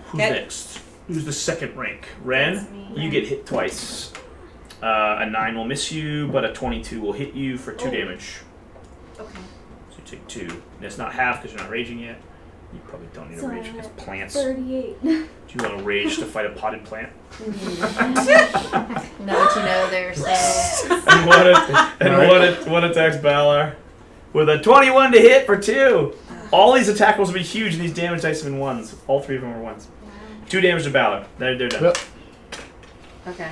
Who's next? Who's the second rank? Ren, That's me. you get hit twice. A 9 will miss you, but a 22 will hit you for 2 damage. Okay. So you take 2. And it's not half because you're not raging yet. You probably don't need So to rage I because have plants. 38. Do you want to rage to fight a potted plant? Now that you know they're so. One attacks Balar with a 21 to hit for 2. All these attack rolls will be huge, and these damage dice have been 1s. All 3 of them are 1s. 2 damage to Balar. They're done. Yep. Okay.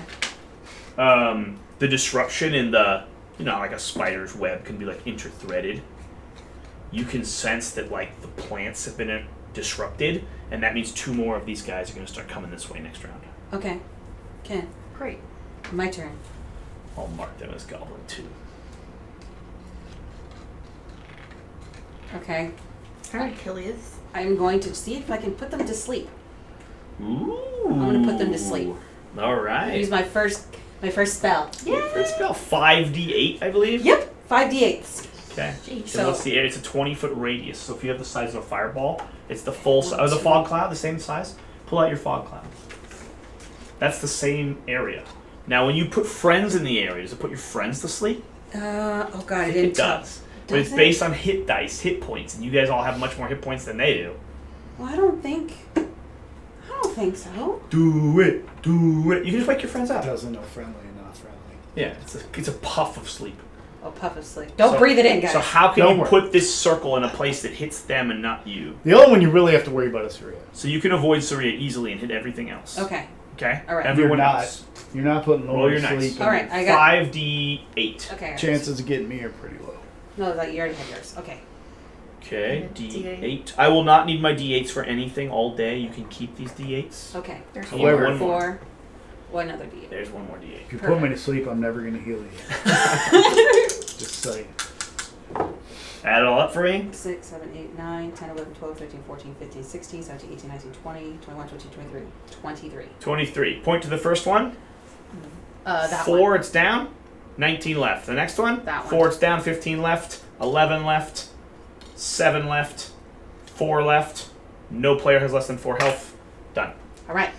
The disruption in the, like a spider's web can be like interthreaded. You can sense that like the plants have been disrupted, and that means 2 more of these guys are going to start coming this way next round. Okay. Ken, Great. my turn. I'll mark them as Goblin 2. Okay. All right, Achilles. I'm going to see if I can put them to sleep. Ooh. I'm going to put them to sleep. All right. Use my first spell. Your first spell, 5d8, I believe. Yep. 5d8s. Okay. Jeez. So what's the area? It's a 20-foot radius. So if you have the size of a fireball, it's the full size. The fog cloud, the same size. Pull out your fog cloud. That's the same area. Now, when you put friends in the area, does it put your friends to sleep? Oh god, I it think didn't it does. But Does it's it? based on hit dice, hit points, and you guys all have much more hit points than they do. Well, I don't think so. Do it. You can just wake your friends up. Doesn't know friendly and not friendly. Yeah, it's a puff of sleep. Oh, puff of sleep. Don't So- breathe it in, guys. So how can Don't you worry. put this circle in a place that hits them and not you? The only one you really have to worry about is Surya. So you can avoid Surya easily and hit everything else. Okay. Okay? All right. Everyone You're not. else. You're not putting Roll Laura your to dice. sleep. All right, I got 5d8. Okay. Chances of getting me are pretty low. No, like you already had yours. Okay. Okay, D8. D8. I will not need my D8s for anything all day. You can keep these D8s. Okay. There's Keep However- one more. 4. One other d8. There's one more D8. If you put me to sleep, I'm never going to heal you. Just saying. Add it all up for me. 6, 7, 8, 9, 10, 11, 12, 13, 14, 15, 16, 17, 18, 19, 20, 21, 22, 23. 23. 23. Point to the first one. That 4, one. it's down. 19 left. The next one. That one. 4, it's down. 15 left. 11 left. 7 left. 4 left. No player has less than 4 health. Done. All right.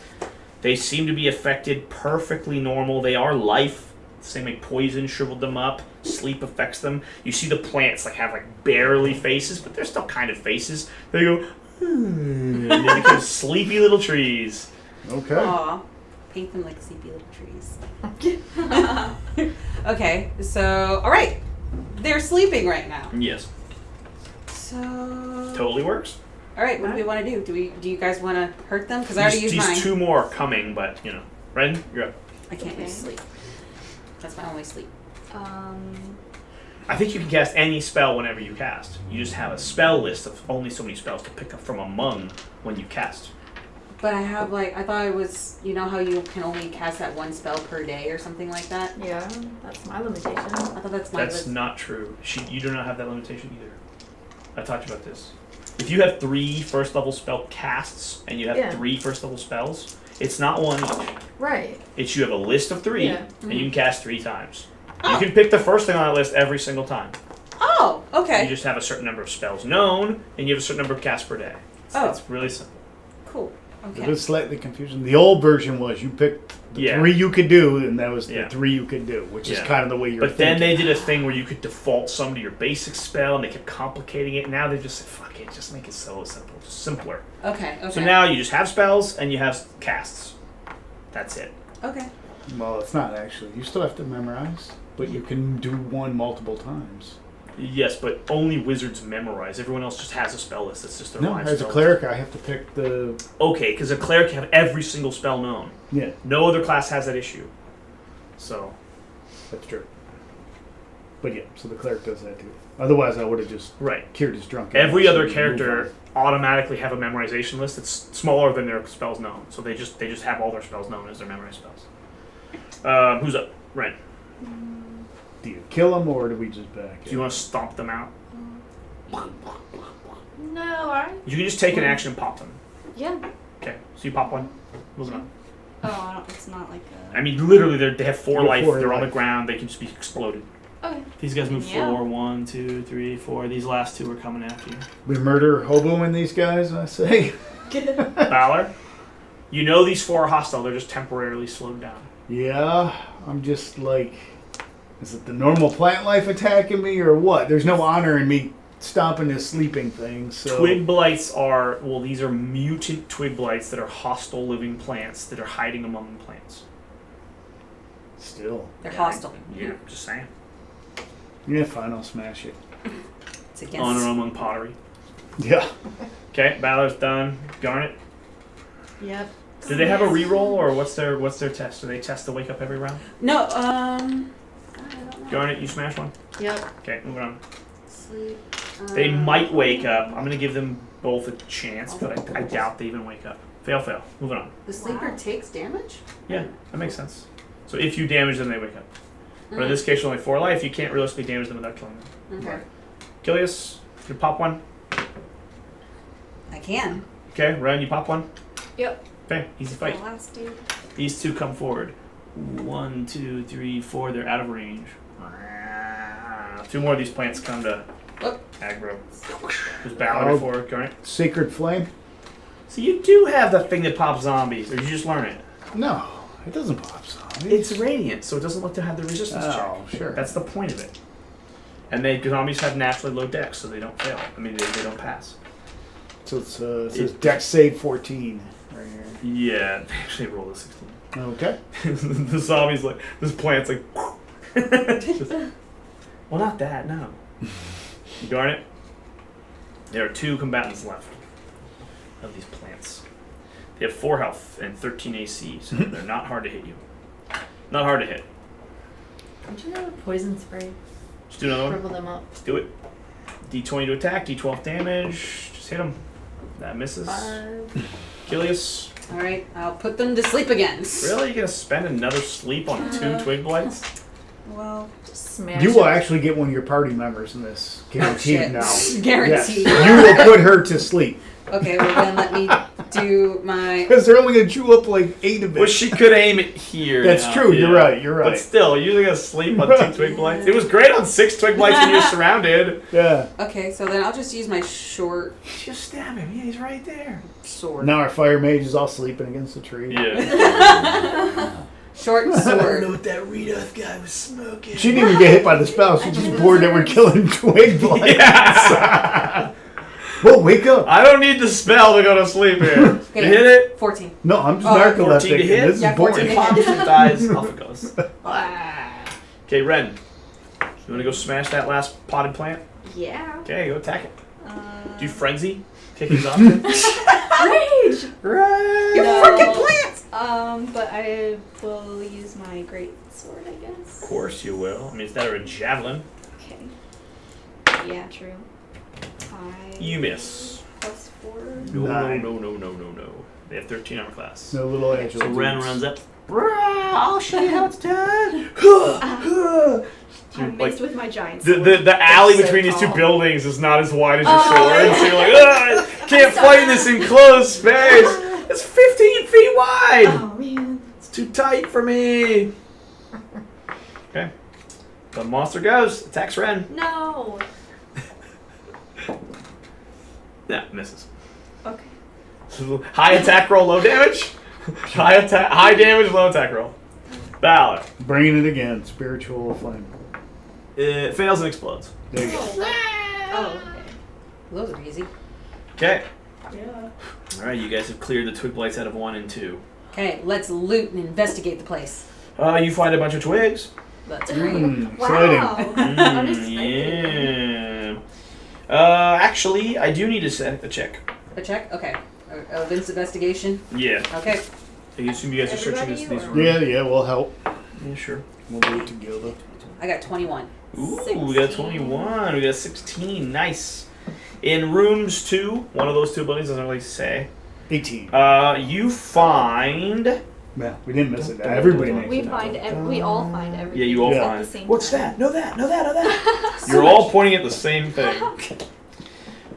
They seem to be affected perfectly normal. They are life. Same like poison shriveled them up. Sleep affects them. You see the plants have barely faces, but they're still kind of faces. They go, and they become sleepy little trees. Okay. Aw. Paint them like sleepy little trees. Okay, so, all right. They're sleeping right now. Yes, So, totally works. all right, what do we want to do? Do you guys want to hurt them? Because I already used These mine. 2 more are coming, but Ren, you're up. I can't Okay. use sleep. That's my only sleep. I think you can cast any spell whenever you cast. You just have a spell list of only so many spells to pick up from among when you cast. But I have I thought it was, how you can only cast that one spell per day or something like that? Yeah, that's my limitation. I thought that's my That's list. not true. You do not have that limitation either. I talked about this. If you have 3 first level spell casts and you have Yeah. 3 first level spells, it's not 1 each. Right. It's you have a list of 3 Yeah. and you can cast 3 times. You can pick the first thing on that list every single time. Oh, okay. You just have a certain number of spells known and you have a certain number of casts per day. Oh. It's really simple. Cool. It Okay. is slightly confusing. The old version was you picked the Yeah. 3 you could do, and that was the Yeah. 3 you could do, which is Yeah. kind of the way you're But then thinking. they did a thing where you could default some to your basic spell and they kept complicating it. Now they just said, fuck it, just make it so simple. Just simpler. Okay. So now you just have spells and you have casts. That's it. Okay. Well, it's not actually. You still have to memorize, but you can do one multiple times. Yes, but only wizards memorize. Everyone else just has a spell list. That's just their No, live as a spell cleric, I have to pick the. list. Okay, because a cleric can have every single spell known. Yeah, No other class has that issue. So, that's true. But yeah, so the cleric does that too. Otherwise, I would have just right. cured his drunk. Every ass other and character move automatically have a memorization list that's smaller than their spells known. So they just have all their spells known as their memorized spells. Who's up? Ren. Do you kill them or do we just back Do you want to stomp them out? No, I. You can just take an action and pop them. Yeah. Okay, so you pop one. Moving on. Oh, I don't, it's not like a. I mean, literally, they have 4 You have life. 4 They're on the life. ground. They can just be exploded. Okay. These guys move Yeah. 4. 1, 2, 3, 4. These last 2 are coming after you. We murder hoboing these guys, I say. Valor, you know these 4 are hostile. They're just temporarily slowed down. Yeah, I'm just like, is it the normal plant life attacking me or what? There's no honor in me stomping this sleeping thing, so... Twig blights are, well, these are mutant twig blights that are hostile living plants that are hiding among the plants. Still. They're hostile. Yeah, just saying. Yeah, fine, I'll smash it. It's against. Honor among pottery. Yeah. Okay, Valor's done. Garnet. Yep. Do they have a reroll or what's their test? Do they test to wake up every round? No, I don't know. Garnet, you smash one. Yep. Okay, moving on. Sleep. They might wake up. I'm gonna give them both a chance, but I doubt they even wake up. Fail. Moving on. The sleeper takes damage? Yeah, that makes sense. So if you damage them, they wake up. But in this case, only 4 life. You can't realistically damage them without killing them. Okay. Kilius, you pop one. I can. Okay, Ren, you pop one. Yep. Okay, easy The fight. last dude. These 2 come forward. 1, 2, 3, 4. They're out of range. 2 more of these plants come to aggro. There's Ballard for it, Garnet. Sacred Flame? So you do have the thing that pops zombies, or you just learn it. No, it doesn't pop zombies. It's radiant, so it doesn't look to have the resistance Oh, check. sure. That's the point of it. And zombies have naturally low dex, so they don't fail. I mean, they don't pass. So it says Dex save 14 right here. Yeah, they actually roll a 16. Okay. The zombie's like, this plant's like, just, well, not that, no. Darn it. There are 2 combatants left of these plants. They have 4 health and 13 AC, so they're not hard to hit you. Not hard to hit. Don't you have a poison spray? Just do another one. Shrivel them up. Let's do it. D20 to attack, D12 damage. Just hit them. That misses. 5. Kilius. Alright, I'll put them to sleep again. Really? You gonna spend another sleep on 2 twig blights? Well, Just smash You will it. actually get one of your party members in this. Guaranteed shit. now. Yes. Guaranteed. You will put her to sleep. Okay, well then let me do my... Because they're only going to chew up like 8 of it. Well, she could aim it here. That's now, true, yeah. you're right. But still, you're gonna sleep on 2 twig blights. It was great on 6 twig blights when you're surrounded. Yeah. Okay, so then I'll just use my short Just stab him. Yeah, he's right there. sword. Now our fire mage is all sleeping against the tree. Yeah. Short sword. what that Reedolf guy was smoking. She didn't even get hit by the spell. She's just bored that we're killing twig blights. Yes. Well, wake up. I don't need the spell to go to sleep here. You Okay. hit it. 14. No, I'm just Oh, 14 to narcoleptic. hit? And this Yeah, is boring. 14 It to pops, hit. it dies, off it goes. Okay, Ren. You want to go smash that last potted plant? Yeah. Okay, go attack it. Uh, Do frenzy. Take exhaustion. Rage! Ren. You No. freaking plants! But I will use my great sword, I guess. Of course you will. I mean, is that or a javelin? Okay. Yeah, true. 5. You miss. Plus 4. No, Nine. no. They have 13 armor class. No little angel. So Ren runs up. I'll show you how it's done. I'm Like, mixed with my giant The, sword. the alley so between these 2 tall. buildings is not as wide as your Oh, sword, yeah. so you're like, ugh, I can't fight in this enclosed space. It's 15 feet wide. Oh, man. It's too tight for me. Okay. The monster goes. Attacks Ren. No. Yeah, misses. Okay. High attack roll, low damage. High damage, low attack roll. Valor. Bringing it again. Spiritual flame. It fails and explodes. There you go. Oh, okay. Those are easy. Okay. Yeah. Alright, you guys have cleared the twig blights out of 1 and 2. Okay, let's loot and investigate the place. You find a bunch of twigs. That's great. Exciting. Wow. Unexpected. Yeah. Actually, I do need to set a check. A check? Okay. Vince investigation? Yeah. Okay. I assume you guys are searching Everybody these or- rooms. Yeah, we'll help. Yeah, sure. We'll do it together. I got 21. Ooh, we got 16. 21. We got 16. Nice. In rooms 2, one of those 2 buildings doesn't really say. 18. You find Man, we didn't miss it. Everybody makes We it. we all find everything. Yeah, you all Yeah. at find. the same What's time. that? No, that. No, that. No, that. You're all pointing at the same thing.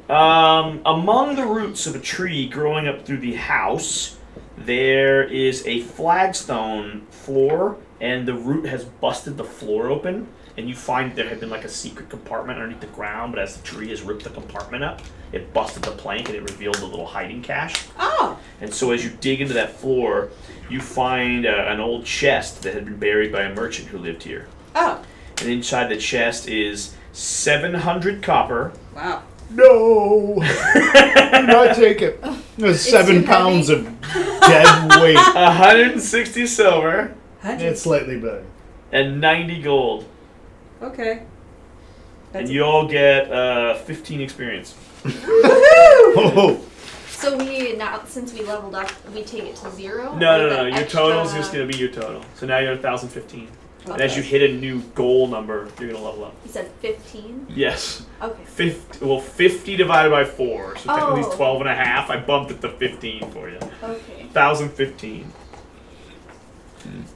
Among the roots of a tree growing up through the house, there is a flagstone floor, and the root has busted the floor open. And you find there had been like a secret compartment underneath the ground, but as the tree has ripped the compartment up, it busted the plank and it revealed a little hiding cache. Oh. And so as you dig into that floor, you find an old chest that had been buried by a merchant who lived here. Oh. And inside the chest is 700 copper. Wow. No! Do not take it. There's 7 too pounds of dead weight. 160 silver, It's slightly better. and 90 gold. Okay. And you all get 15 experience. Oh, So we now, since we leveled up, we take it to 0. No. Your total's just going to be your total. So now you're at 1,015. And as you hit a new goal number, you're going to level up. You said 15. Yes. Okay. 50 divided by 4. So technically it's Oh. 12 and a half. I bumped it to 15 for you. Okay. 1,015.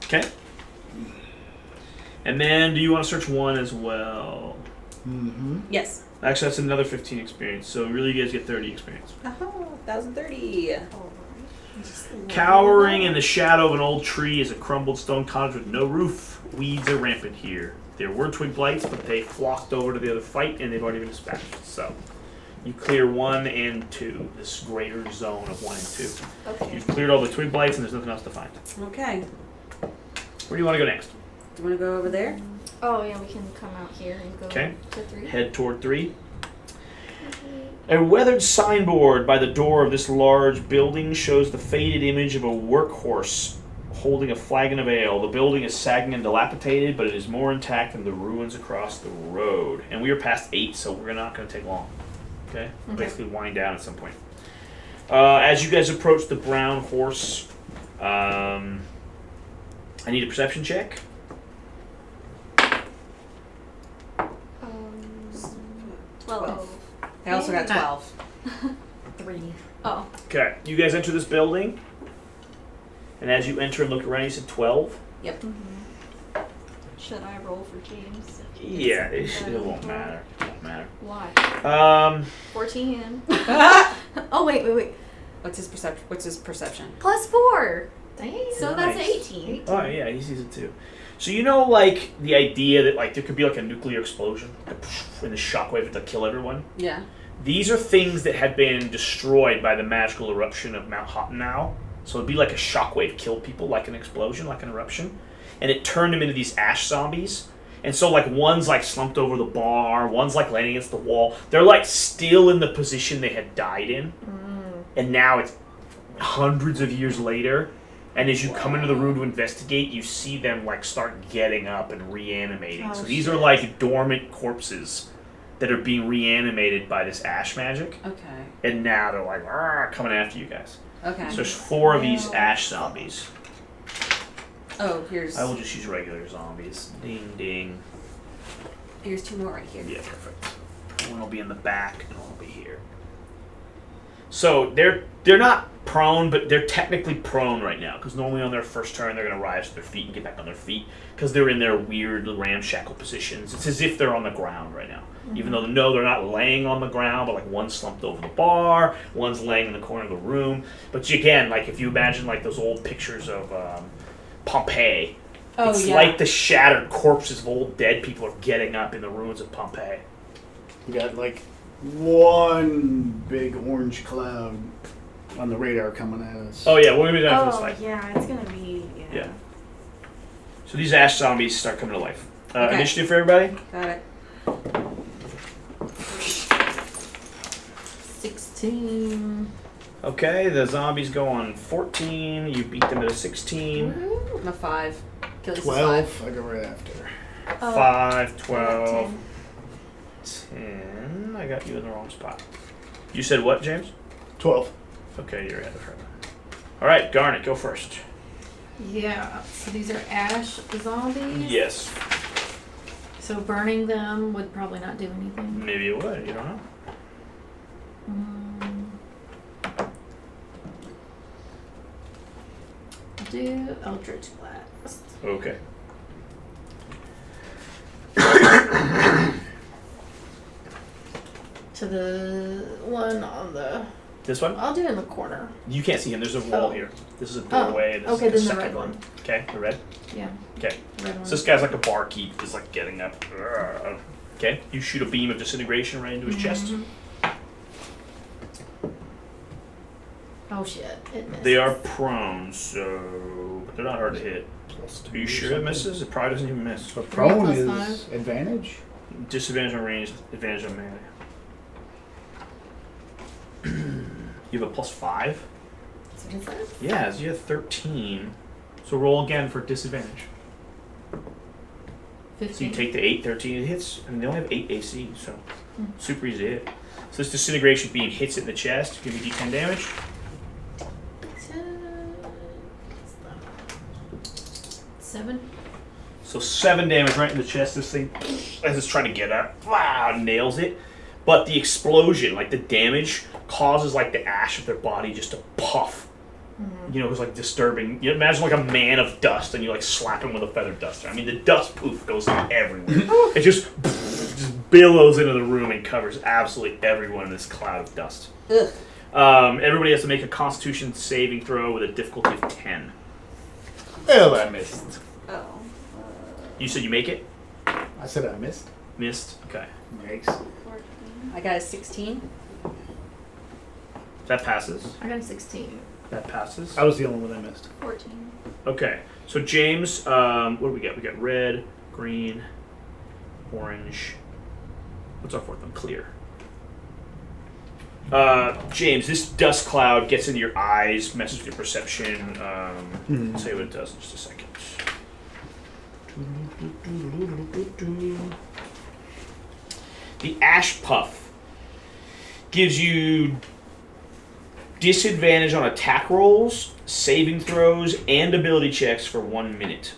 Okay. And then, do you want to search one as well? Mm-hmm. Yes. Actually, that's another 15 experience. So really, you guys get 30 experience. Oh, 1,030. Cowering in the shadow of an old tree is a crumbled stone cottage with no roof. Weeds are rampant here. There were twig blights, but they flocked over to the other fight, and they've already been dispatched. So, you clear 1 and 2. This greater zone of 1 and 2. Okay. You've cleared all the twig blights, and there's nothing else to find. Okay. Where do you want to go next? Do you want to go over there? Oh yeah, we can come out here and go Okay. to 3. Head toward 3. A weathered signboard by the door of this large building shows the faded image of a workhorse holding a flagon of ale. The building is sagging and dilapidated, but it is more intact than the ruins across the road. And we are past 8, so we're not going to take long. Okay? We'll basically wind down at some point. As you guys approach the brown horse, I need a perception check. 12. I also got 12. 3. Oh. Okay. You guys enter this building, and as you enter and look around, you said 12. Yep. Should I roll for James? Yeah, it won't matter. It won't matter. Why? 14. Oh wait. What's his perception? What's his perception? Plus 4. Dang. So that's Nice. 18. Oh yeah, he sees it too. So you know, like the idea that like there could be like a nuclear explosion, and the shockwave to kill everyone. Yeah. These are things that had been destroyed by the magical eruption of Mount Hottenau. So it'd be like a shockwave killed people, like an explosion, like an eruption, and it turned them into these ash zombies. And so like one's like slumped over the bar, one's like laying against the wall. They're like still in the position they had died in, and now it's hundreds of years later. And as you come into the room to investigate, you see them like start getting up and reanimating. Oh, so these are like dormant corpses that are being reanimated by this ash magic. Okay. And now they're like coming after you guys. Okay. So there's 4 of these ash zombies. Oh, here's I will just use regular zombies. Ding ding. here's 2 more right here. Yeah, perfect. One will be in the back and one will be here. So they're not prone, but they're technically prone right now because normally on their first turn they're going to rise to their feet and get back on their feet because they're in their weird ramshackle positions. It's as if they're on the ground right now, even though no, they're not laying on the ground, but like one's slumped over the bar, one's laying in the corner of the room. But again, like if you imagine like those old pictures of Pompeii, Oh, it's yeah. like the shattered corpses of old dead people are getting up in the ruins of Pompeii. We got like one big orange cloud on the radar coming at us. Oh yeah, we're gonna be done for this Oh fight. yeah, it's gonna be Yeah. So these ash zombies start coming to life. Okay. Initiative for everybody. Got it. 16. Okay, the zombies go on 14. You beat them at a 16. I'm a 5. Killy's 12. I go right after. 5, 12, 10. I got you in the wrong spot. You said what, James? 12. Okay, you're ahead of her. All right, Garnet, go first. Yeah, so these are ash zombies. Yes. So burning them would probably not do anything. Maybe it would. You don't know. do Eldritch Blast. Okay. To the one on the. This one? I'll do it in the corner. You can't see him. There's a wall Oh. here. This is a doorway. This okay, is then the second red one. Okay, the red? Yeah. Okay. Red one. So this guy's like a barkeep, is like getting up. Okay, you shoot a beam of disintegration right into his chest. Oh shit! It missed. They are prone, so but they're not hard to hit. Are you sure it misses? It probably doesn't even miss. But prone plus is 5. advantage. Disadvantage on range, advantage on melee. You have a +5? That's what it says. Yeah, so you have 13. So roll again for disadvantage. 15. So you take the 8, 13, it hits, and they only have 8 AC, so super easy to hit. So this disintegration beam hits it in the chest, give me D10 damage. 7. So 7 damage right in the chest. This thing, as it's trying to get up, wow, nails it. But the explosion, like the damage, causes like the ash of their body just to puff. You know, it was like disturbing. You imagine like a man of dust, and you like slap him with a feather duster. I mean, the dust poof goes everywhere. It just billows into the room and covers absolutely everyone in this cloud of dust. Ugh. Everybody has to make a Constitution saving throw with a difficulty of 10. Well, I missed. Oh. You said you make it? I said I missed. Missed. Okay. Yikes. 14. I got a 16. That passes. I got a 16. That passes. I was the only one that missed. 14. Okay, so James, what do we got? We got red, green, orange. What's our fourth one? Clear. James, this dust cloud gets into your eyes, messes with your perception. I'll tell you what it does in just a second. The ash puff gives you disadvantage on attack rolls, saving throws, and ability checks for 1 minute.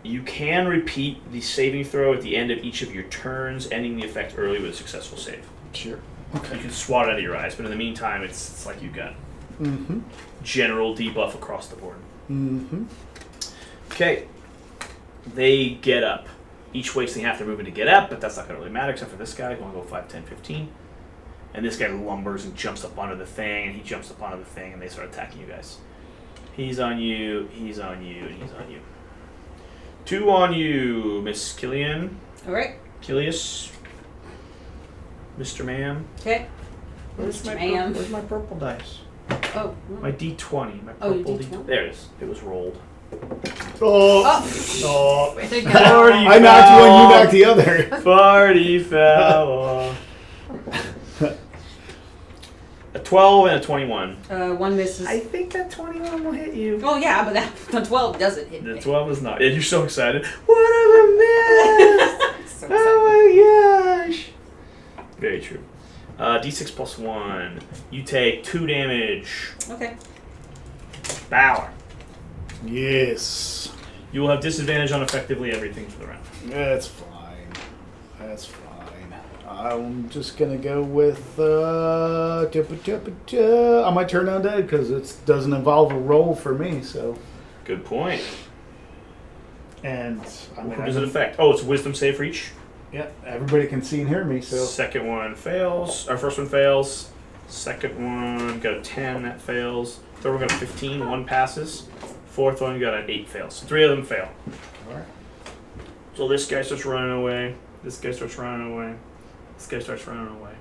You can repeat the saving throw at the end of each of your turns, ending the effect early with a successful save. Sure. You can swat it out of your eyes, but in the meantime, it's like you got Mm-hmm. general debuff across the board. Mm-hmm. Okay. They get up. Each wasting half their movement to get up, but that's not going to really matter except for this guy. Going to go 5, 10, 15. And this guy lumbers and jumps up onto the thing, and he jumps up onto the thing, and they start attacking you guys. He's on you, he's on you, and he's on you. 2 on you, Miss Killian. Alright. Kilius. Mr. Ma'am. Okay. Where's my, Ma'am. where's my purple dice? Oh. My D20. My Oh, your purple D20? There it is. It was rolled. Oh. Way to go. Party I knocked one, you knocked the other. Party foul. A 12 and a 21. 1 misses. I think that 21 will hit you. Oh yeah, but that the 12 doesn't hit The me. 12 is not. And you're so excited. What have I missed? So excited. Oh my gosh. Very true. D6 plus 1. You take 2 damage. Okay. Valor. Yes. You will have disadvantage on effectively everything for the round. That's fine. That's fine. I'm just gonna go with I might turn undead because it doesn't involve a roll for me. So, Good point. and I mean, What does it affect? Oh, it's a wisdom save for each. yeah, everybody can see and hear me. So, Second one fails. Our first one fails. Second one got a 10, that fails. Third one got a 15, 1 passes. Fourth one got an 8, fails. So 3 of them fail. all right. So this guy starts running away. This guy starts running away. This guy starts running away.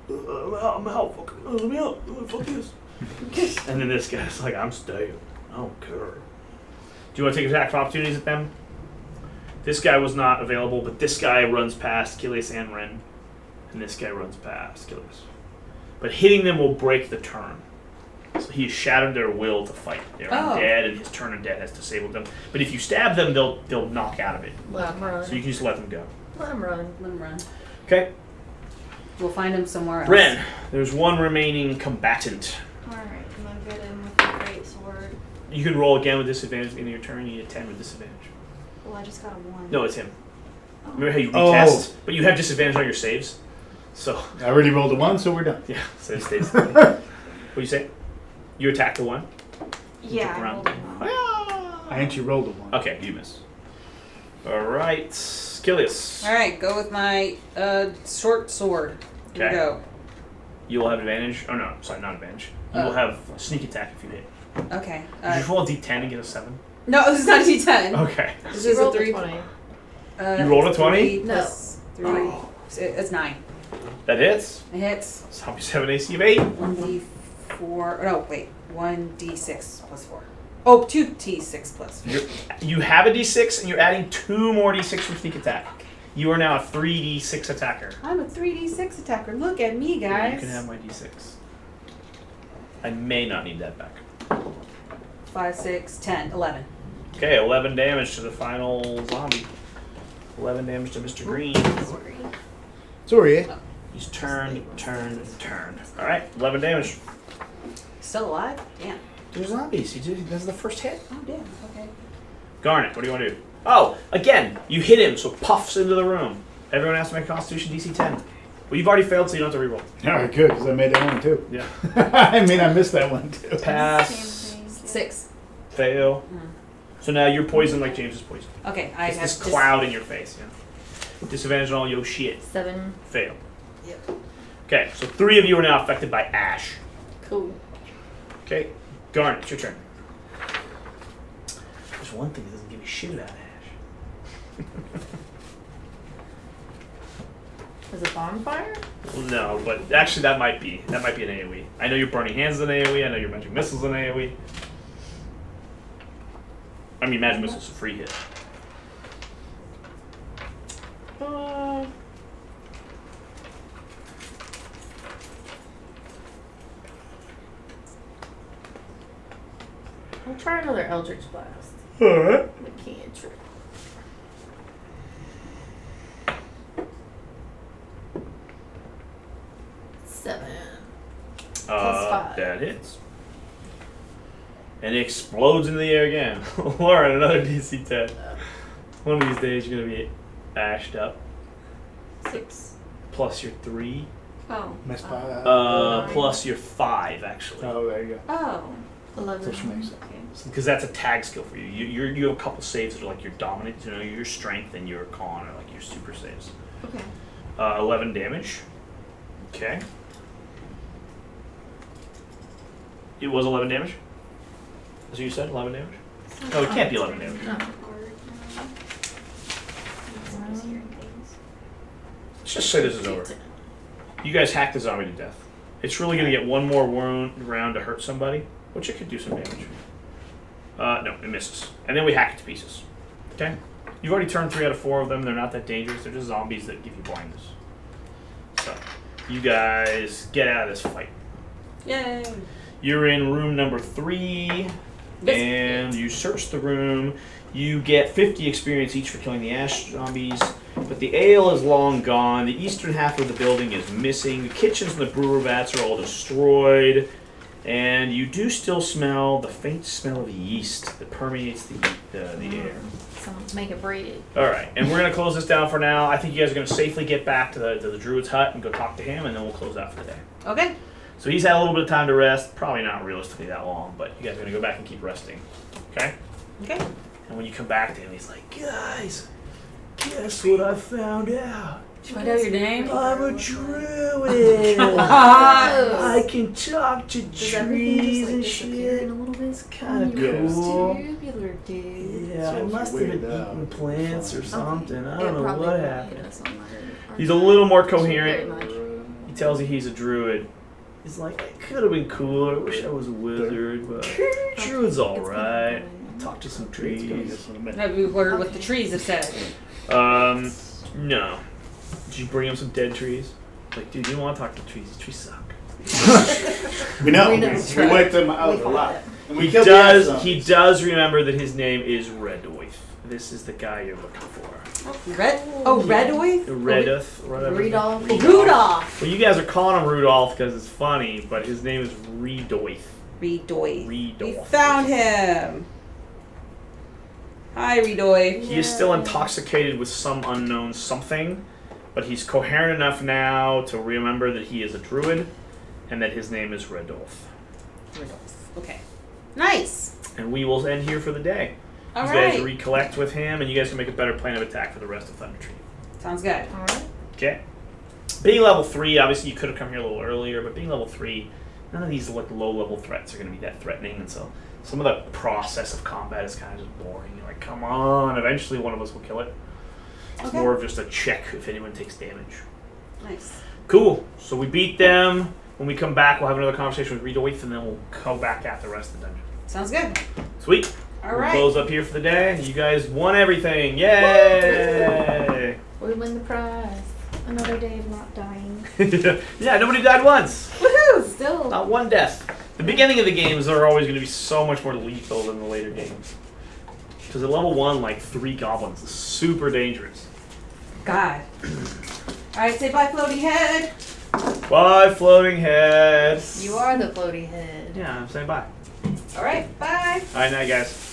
I'm out. Fuck. Let me out. Fuck this. And then this guy's like, I'm staying. I don't care. Do you want to take attack opportunities at them? This guy was not available, but this guy runs past Kilius and Ren. And this guy runs past Kilius. But hitting them will break the turn. So he has shattered their will to fight. They're undead, and his turn undead has disabled them. But if you stab them, they'll knock out of it. Let him run. So you can just let them go. Let him run. Let him run. Okay. We'll find him somewhere else. Ren, there's one remaining combatant. Alright, I'm gonna get him with the great sword. You can roll again with disadvantage at the end of your turn. You need a 10 with disadvantage. Well, I just got a 1. No, it's him. Oh. Remember how you Oh. retest? But you have disadvantage on your saves. So, I already rolled a 1, so we're done. yeah, so it stays. What do you say? You attack the one? Yeah, Jump I around. rolled a 1. I actually rolled a 1. Okay, you miss. Alright, Skilius. Alright, go with my short sword. Here Okay. we go. You will have advantage. Oh no, sorry, not advantage. You will have sneak attack if you hit. Okay. Did you roll a d10 and get a 7? No, this is not a D10. Okay. This She is a rolled 3. 20. You rolled a 20? 3 plus 3. Oh. It's 9. That hits. It hits. Zombies have an AC of 8. 1d4. No, wait. 1d6 plus 4. Oh, 2d6 plus 4. You have a d6 and you're adding 2 more d6 from sneak attack. You are now a 3d6 attacker. I'm a 3d6 attacker. Look at me, guys. You can have my d6. I may not need that back. 5, 6, 10, 11. Okay, 11 damage to the final zombie. 11 damage to Mr. Green. Sorry, eh? He's turned. Alright, 11 damage. Still alive? Damn. They're zombies. That's the first hit. Oh, damn. Okay. Garnet, what do you want to do? Oh, again, you hit him, so it puffs into the room. Everyone has to make a Constitution DC 10. Well, you've already failed, so you don't have to reroll. Alright, good, because I made that one too. Yeah. I mean, I missed that one too. Pass. 6. Fail. So now you're poisoned like James is poisoned. Okay, I It's have this cloud in your face. Yeah. Disadvantage on all your shit. 7. Fail. Yep. Okay, so 3 of you are now affected by ash. Cool. Okay, Garnet, it's your turn. There's one thing that doesn't give a shit about ash. Is it bonfire? Well, no, but actually that might be an AoE. I know your burning hands is an AoE. I know your magic missile's an AoE. I mean, magic missile's a free hit. I'll try another Eldritch Blast. Alright. The cantrip. Seven. Plus 5. That hits. And it explodes into the air again. Lauren, another DC 10. One of these days you're going to be ashed up. 6. Plus your 3. Oh. Missed by Plus your 5, actually. Oh, there you go. Oh. 11. Which makes sense. Okay. Because that's a tag skill for you. You have a couple saves that are like your dominant, your strength and your con are like your super saves. Okay. 11 damage. Okay. It was 11 damage? That's what you said? 11 damage? No, it can't be 11 damage. No. Let's just say this is over. You guys hacked the zombie to death. It's really going to get one more round to hurt somebody, which it could do some damage. No, it misses. And then we hack it to pieces. Okay? You've already turned 3 out of 4 of them. They're not that dangerous. They're just zombies that give you blindness. So, you guys get out of this fight. Yay. You're in room number 3, Yes. and you search the room. You get 50 experience each for killing the ash zombies, but the ale is long gone. The eastern half of the building is missing. The kitchens and the brewer vats are all destroyed, and you do still smell the faint smell of yeast that permeates the air. Someone's making braided. All right, and we're gonna close this down for now. I think you guys are gonna safely get back to the druid's hut and go talk to him, and then we'll close out for the day. Okay. So he's had a little bit of time to rest. Probably not realistically that long, but you guys are gonna go back and keep resting. Okay? Okay. And when you come back to him, he's like, guys, guess what I found out? Did you find out your name? I'm a druid. Oh. I can talk to Does everything trees just like and disappear shit. in a little bit? It's kind of Yeah. cool. Tubular dude. Yeah, I So must have been weirded out. eating plants or Okay. something. I It don't know probably what won't happened. hit us on our He's a little more very coherent. much. He tells you he's a druid. He's like, it could have been cooler. I wish I was a wizard, but druid's alright. Talk to some trees. Have you heard what the trees have said? No. Did you bring him some dead trees? Like, dude, you don't want to talk to the trees. The trees suck. We know. We know. We wiped them out a lot. And we He killed does. the He does remember that his name is Reedolf. This is the guy you're looking for. Redoy? Redoth. whatever. Reedolf. Rudolph. Well, you guys are calling him Rudolph because it's funny, but his name is Reedolf. Redoy. Reedolf. We found him. Hi, Redoy. He is still intoxicated with some unknown something, but he's coherent enough now to remember that he is a druid and that his name is Reedolf. Rudolph. Okay. Nice. And we will end here for the day. All You guys right. recollect with him, and you guys can make a better plan of attack for the rest of Thundertree. Sounds good. All right. Okay. Being level 3, obviously you could have come here a little earlier, but being level 3, none of these like low-level threats are going to be that threatening, and so some of the process of combat is kind of just boring. You're like, come on, eventually one of us will kill it. It's Okay. more of just a check if anyone takes damage. Nice. Cool. So we beat them. When we come back, we'll have another conversation with Reedolf, and then we'll go back at the rest of the dungeon. Sounds good. Sweet. All We'll right. close up here for the day. You guys won everything. Yay! We win the prize. Another day of not dying. Yeah, nobody died once. Woohoo! Still. Not one death. The beginning of the games are always going to be so much more lethal than the later games. Because at level 1, like 3 goblins is super dangerous. God. All right, say bye, floating head. Bye, floating heads. You are the floaty head. Yeah, I'm saying bye. All right, bye. All right, night, guys.